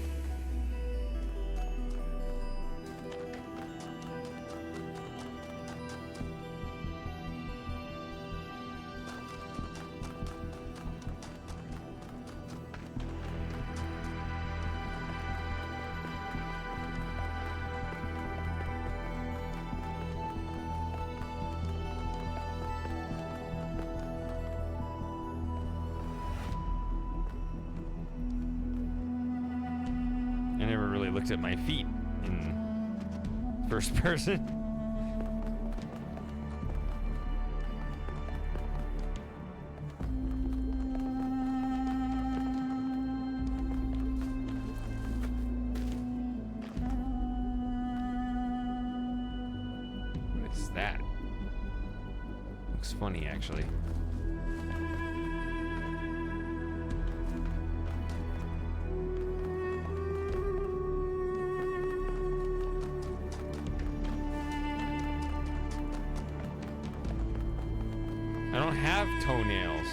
At my feet in first person. What is that? Looks funny, actually. Have toenails.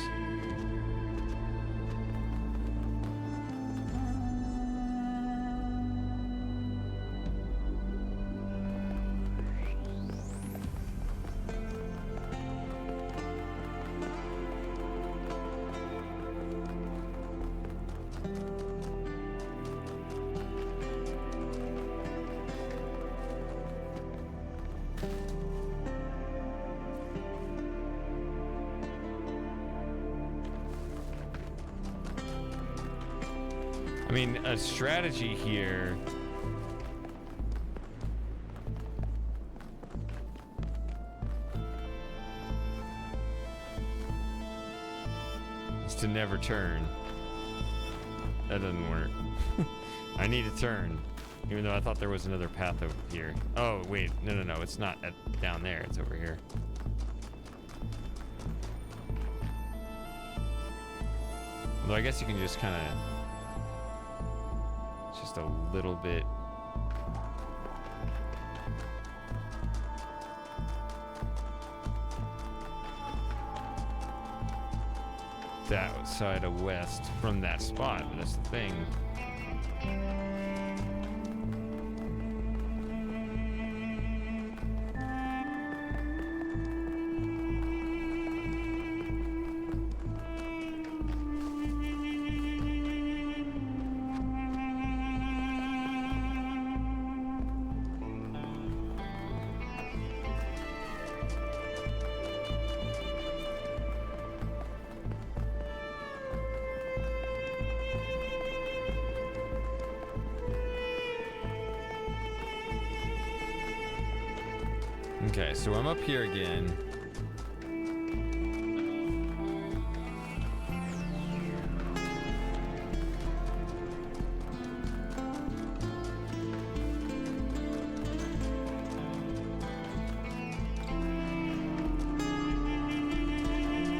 I mean, a strategy here is to never turn. That doesn't work. I need to turn, even though I thought there was another path over here. Oh, wait, no, it's not down there, it's over here. Although I guess you can just kind of, just a little bit. That side of west from that spot, but that's the thing. Okay, so I'm up here again.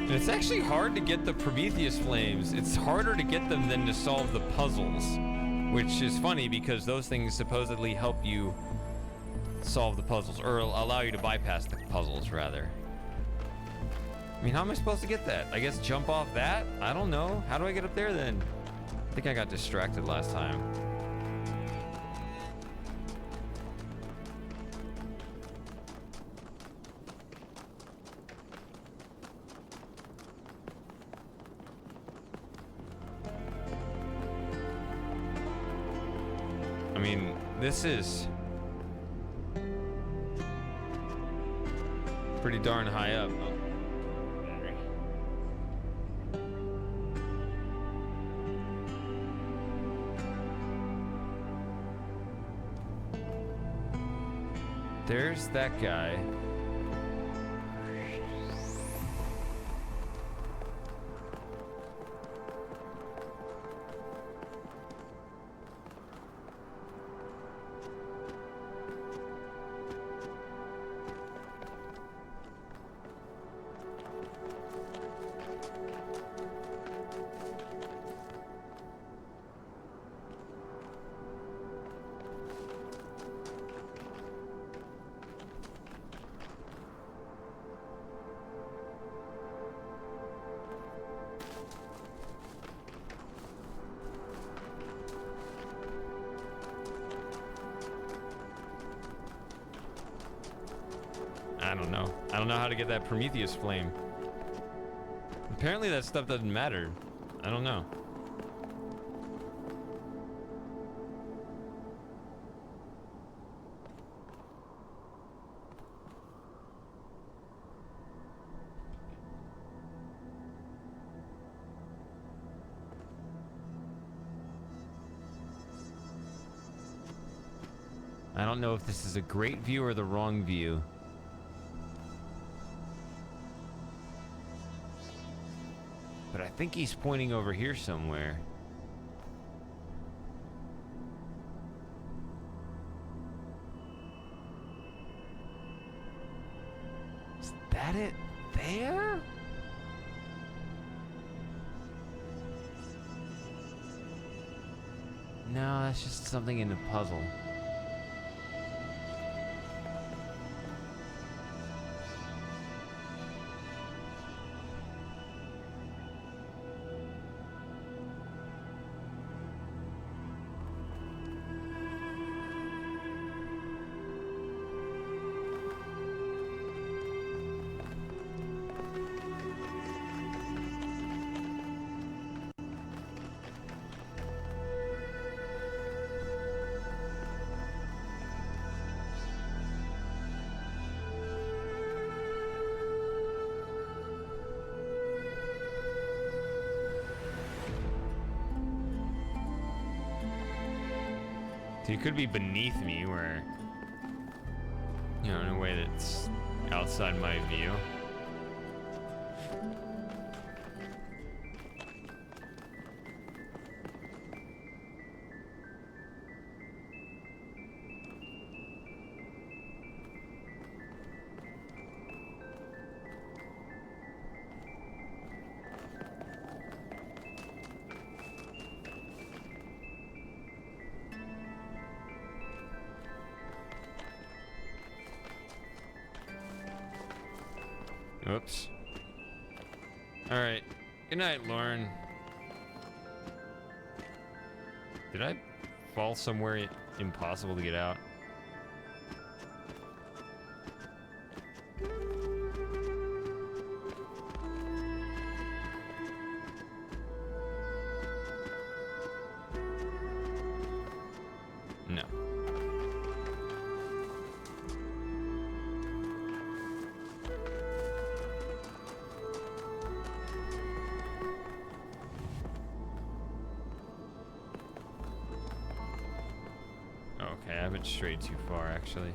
And it's actually hard to get the Prometheus flames. It's harder to get them than to solve the puzzles, which is funny because those things supposedly help you solve the puzzles, or allow you to bypass the puzzles, rather. I mean, how am I supposed to get that? I guess jump off that? I don't know. How do I get up there then? I think I got distracted last time. I mean, this is pretty darn high up. Oh, battery. There's that guy. I don't know. I don't know how to get that Prometheus flame. Apparently that stuff doesn't matter. I don't know. I don't know if this is a great view or the wrong view. But I think he's pointing over here somewhere. Is that it there? No, that's just something in the puzzle. So he could be beneath me, where, you know, in a way that's outside my view. Oops. Alright. Good night, Lauren. Did I fall somewhere impossible to get out? No. Okay, I haven't strayed too far, actually.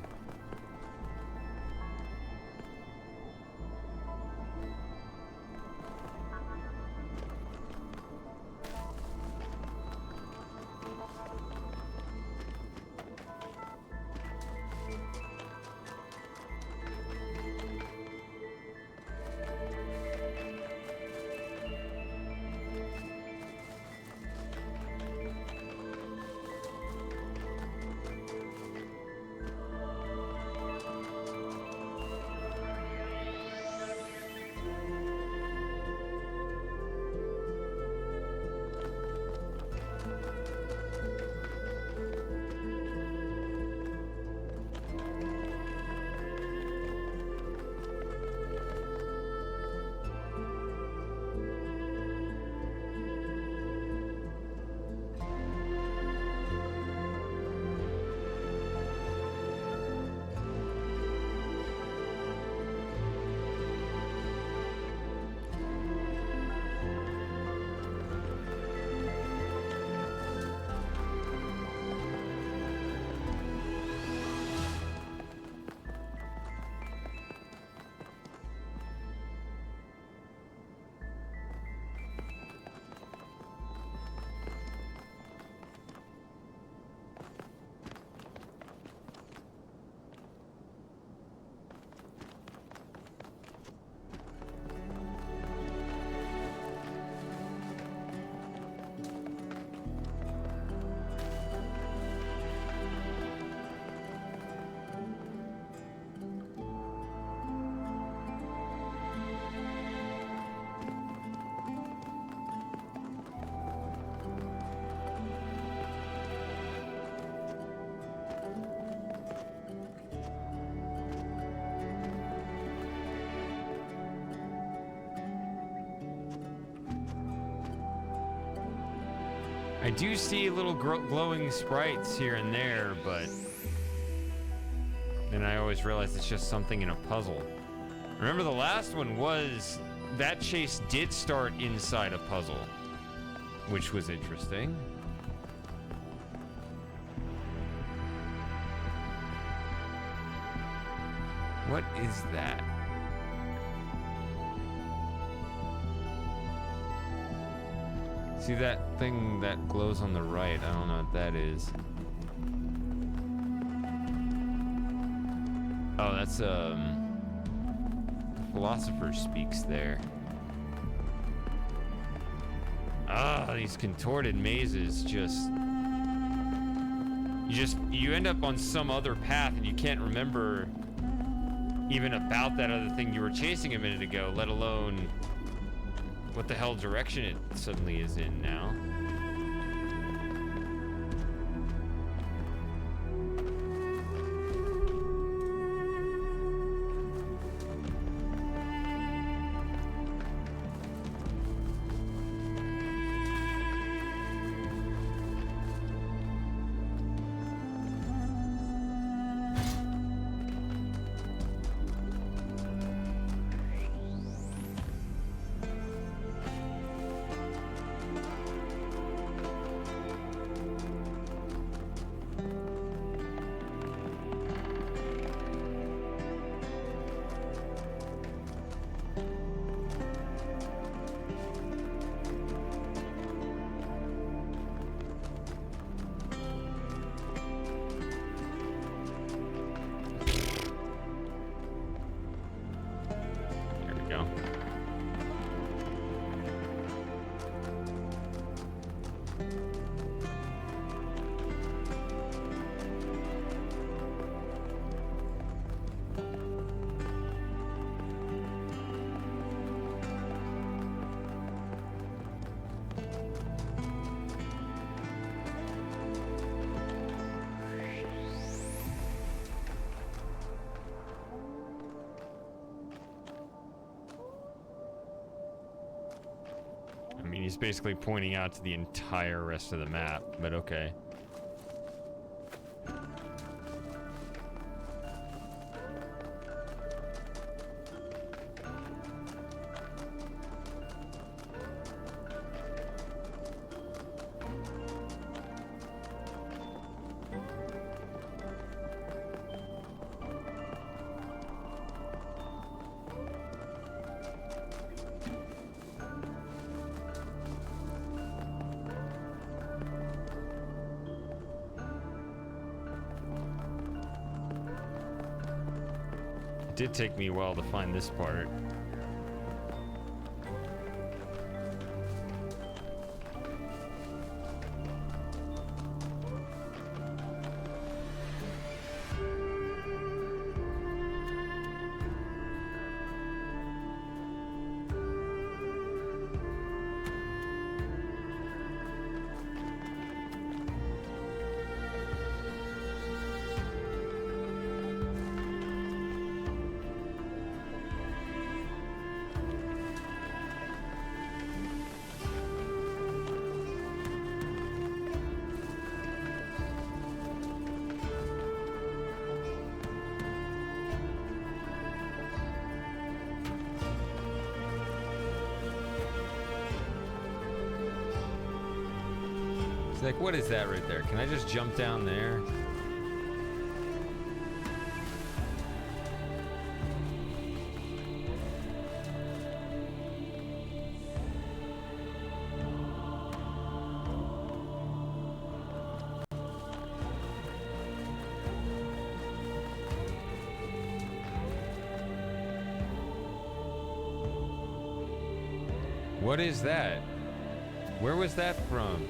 I do see little glowing sprites here and there, but then I always realize it's just something in a puzzle. Remember the last one was, that chase did start inside a puzzle, which was interesting. What is that? See that thing that glows on the right? I don't know what that is. Oh, that's Philosopher Speaks there. Ah, these contorted mazes you end up on some other path and you can't remember even about that other thing you were chasing a minute ago, let alone what the hell direction it suddenly is in now. He's basically pointing out to the entire rest of the map, but okay. It did take me a while to find this part. Like, what is that right there? Can I just jump down there? What is that? Where was that from?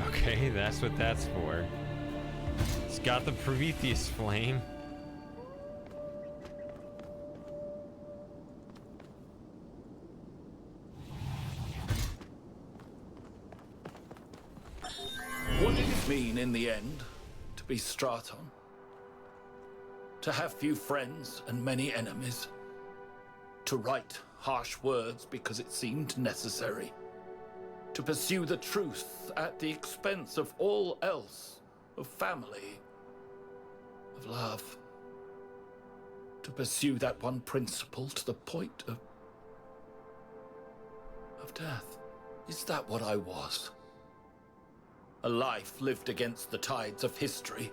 Okay, that's what that's for. It's got the Prometheus flame. in the end to be Straton. To have few friends and many enemies. To write harsh words because it seemed necessary. To pursue the truth at the expense of all else, of family, of love. To pursue that one principle to the point of death. Is that what I was? A life lived against the tides of history.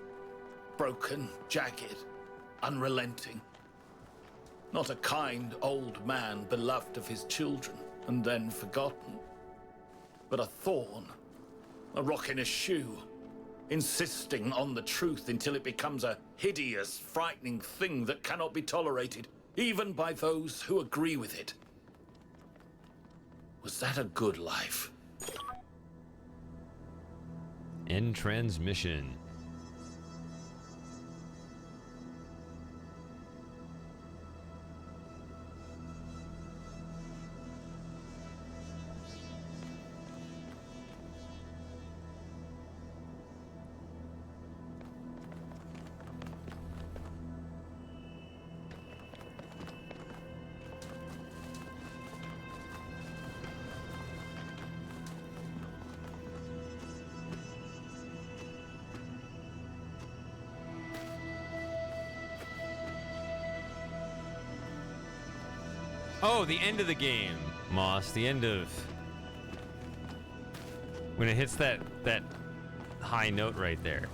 Broken, jagged, unrelenting. Not a kind old man beloved of his children and then forgotten. But a thorn, a rock in a shoe, insisting on the truth until it becomes a hideous, frightening thing that cannot be tolerated, even by those who agree with it. Was that a good life? End transmission. Oh, the end of the game, Moss. The end of... when it hits that high note right there.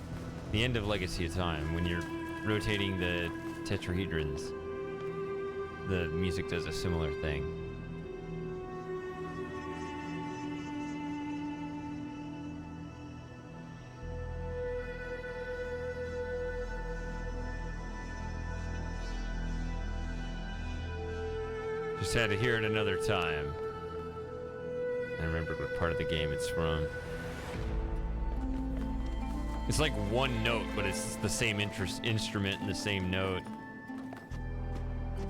The end of Legacy of Time, when you're rotating the tetrahedrons. The music does a similar thing. Just had to hear it another time. I remembered what part of the game it's from. It's like one note, but it's the same instrument and the same note.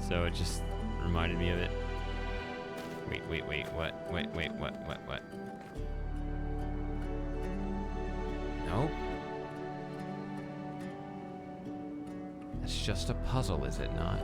So it just reminded me of it. Wait, what? Wait, what? Nope. It's just a puzzle, is it not?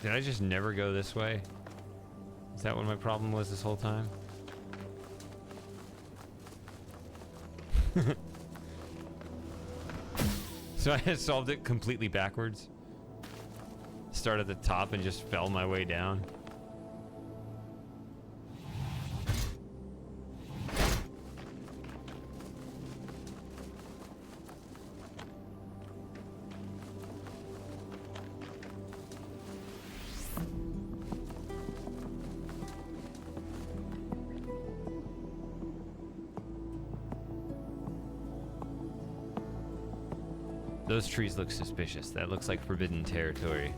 Did I just never go this way? Is that what my problem was this whole time? So I had solved it completely backwards. Start at the top and just fell my way down. Those trees look suspicious. That looks like forbidden territory.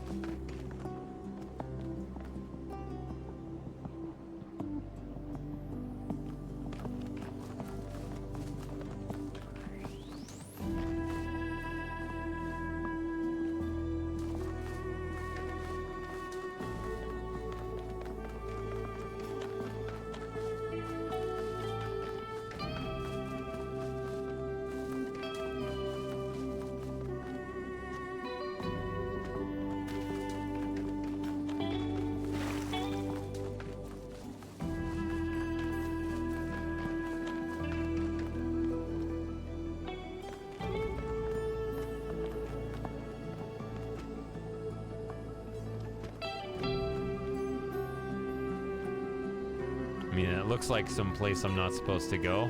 I mean, it looks like some place I'm not supposed to go.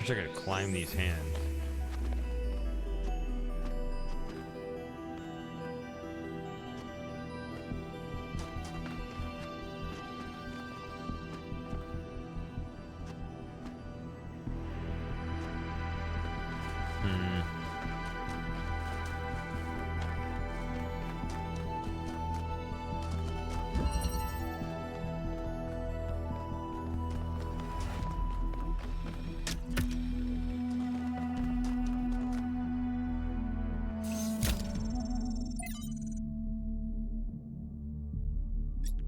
wish I could climb these hands.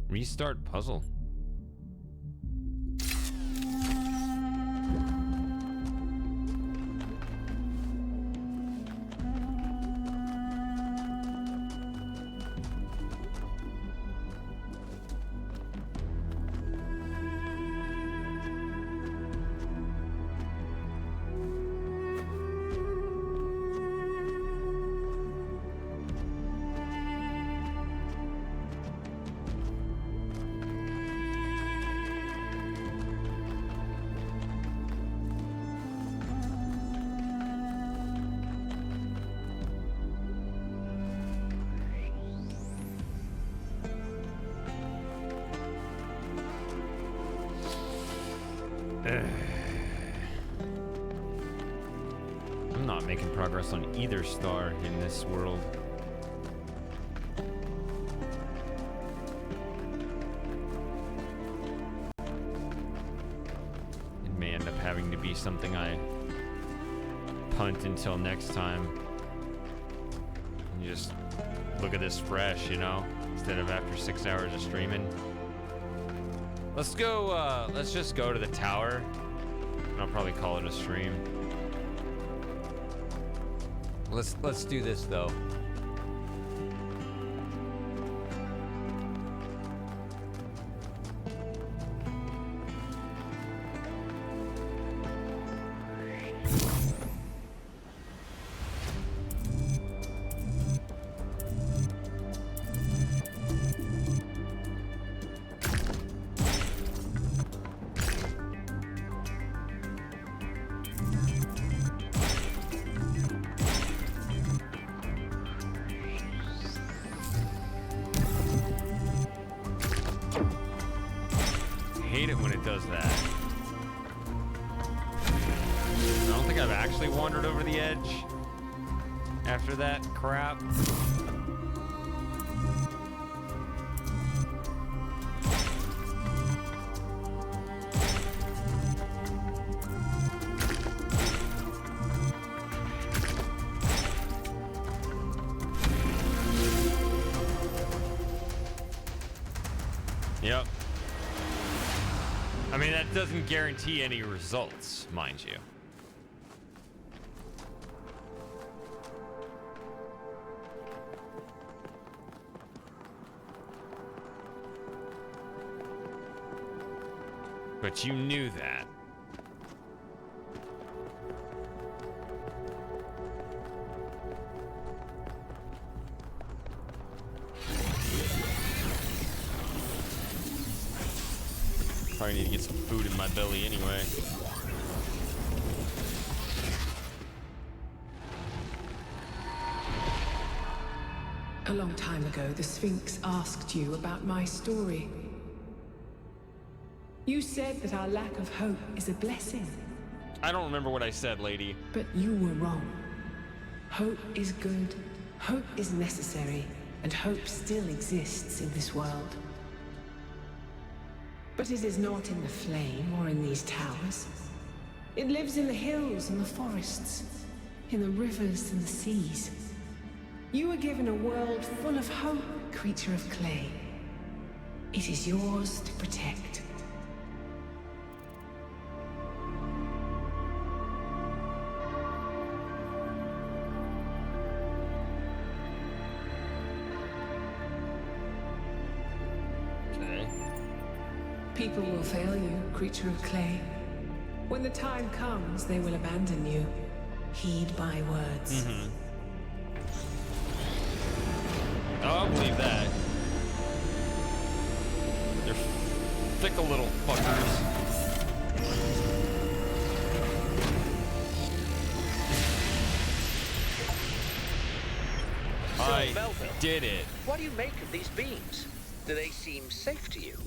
Restart puzzle. I'm not making progress on either star in this world. It may end up having to be something I punt until next time. And just look at this fresh, you know, instead of after 6 hours of streaming. Let's go, let's just go to the tower, and I'll probably call it a stream. Let's do this, though. Hate it when it does that. I don't think I've actually wandered over the edge after that crap. Yep. I mean, that doesn't guarantee any results, mind you. But you knew that. Probably need to get some food in my belly anyway. A long time ago, the Sphinx asked you about my story. You said that our lack of hope is a blessing. I don't remember what I said, lady. But you were wrong. Hope is good, hope is necessary, and hope still exists in this world. But it is not in the flame or in these towers. It lives in the hills and the forests, in the rivers and the seas. You were given a world full of hope, creature of clay. It is yours to protect. People will fail you, creature of clay. When the time comes, they will abandon you. Heed my words. Oh, I'll believe that. They're fickle little fuckers. I Melville, did it. what do you make of these beams? Do they seem safe to you?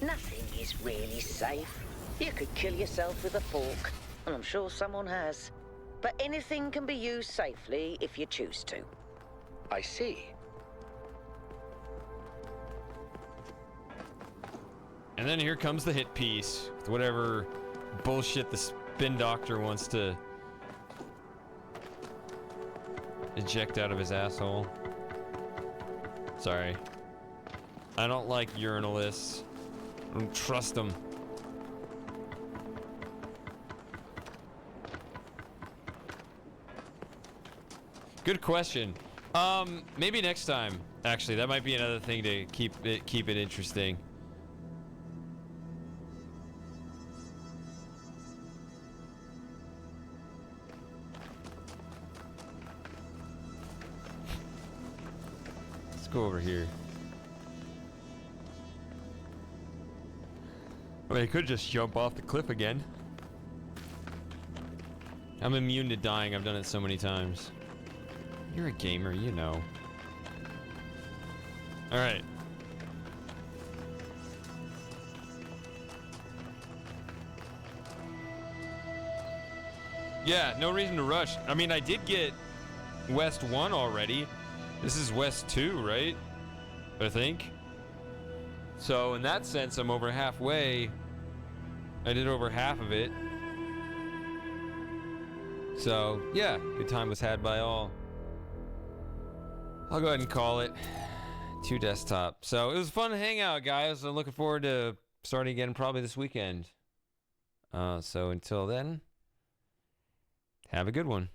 Nothing is really safe. You could kill yourself with a fork, and I'm sure someone has. But anything can be used safely if you choose to. I see. And then here comes the hit piece with whatever bullshit the spin doctor wants to eject out of his asshole. Sorry. I don't like urinalists. I don't trust them. Good question. Maybe next time. Actually, that might be another thing to keep it interesting. Let's go over here. I mean, I could just jump off the cliff again. I'm immune to dying. I've done it so many times. You're a gamer, you know. All right. Yeah, no reason to rush. I mean, I did get West 1 already. This is West 2, right? I think. So in that sense, I'm over halfway. I did over half of it. So, yeah, good time was had by all. I'll go ahead and call it 2 desktop. So it was a fun hangout, guys. I'm looking forward to starting again probably this weekend. So until then, have a good one.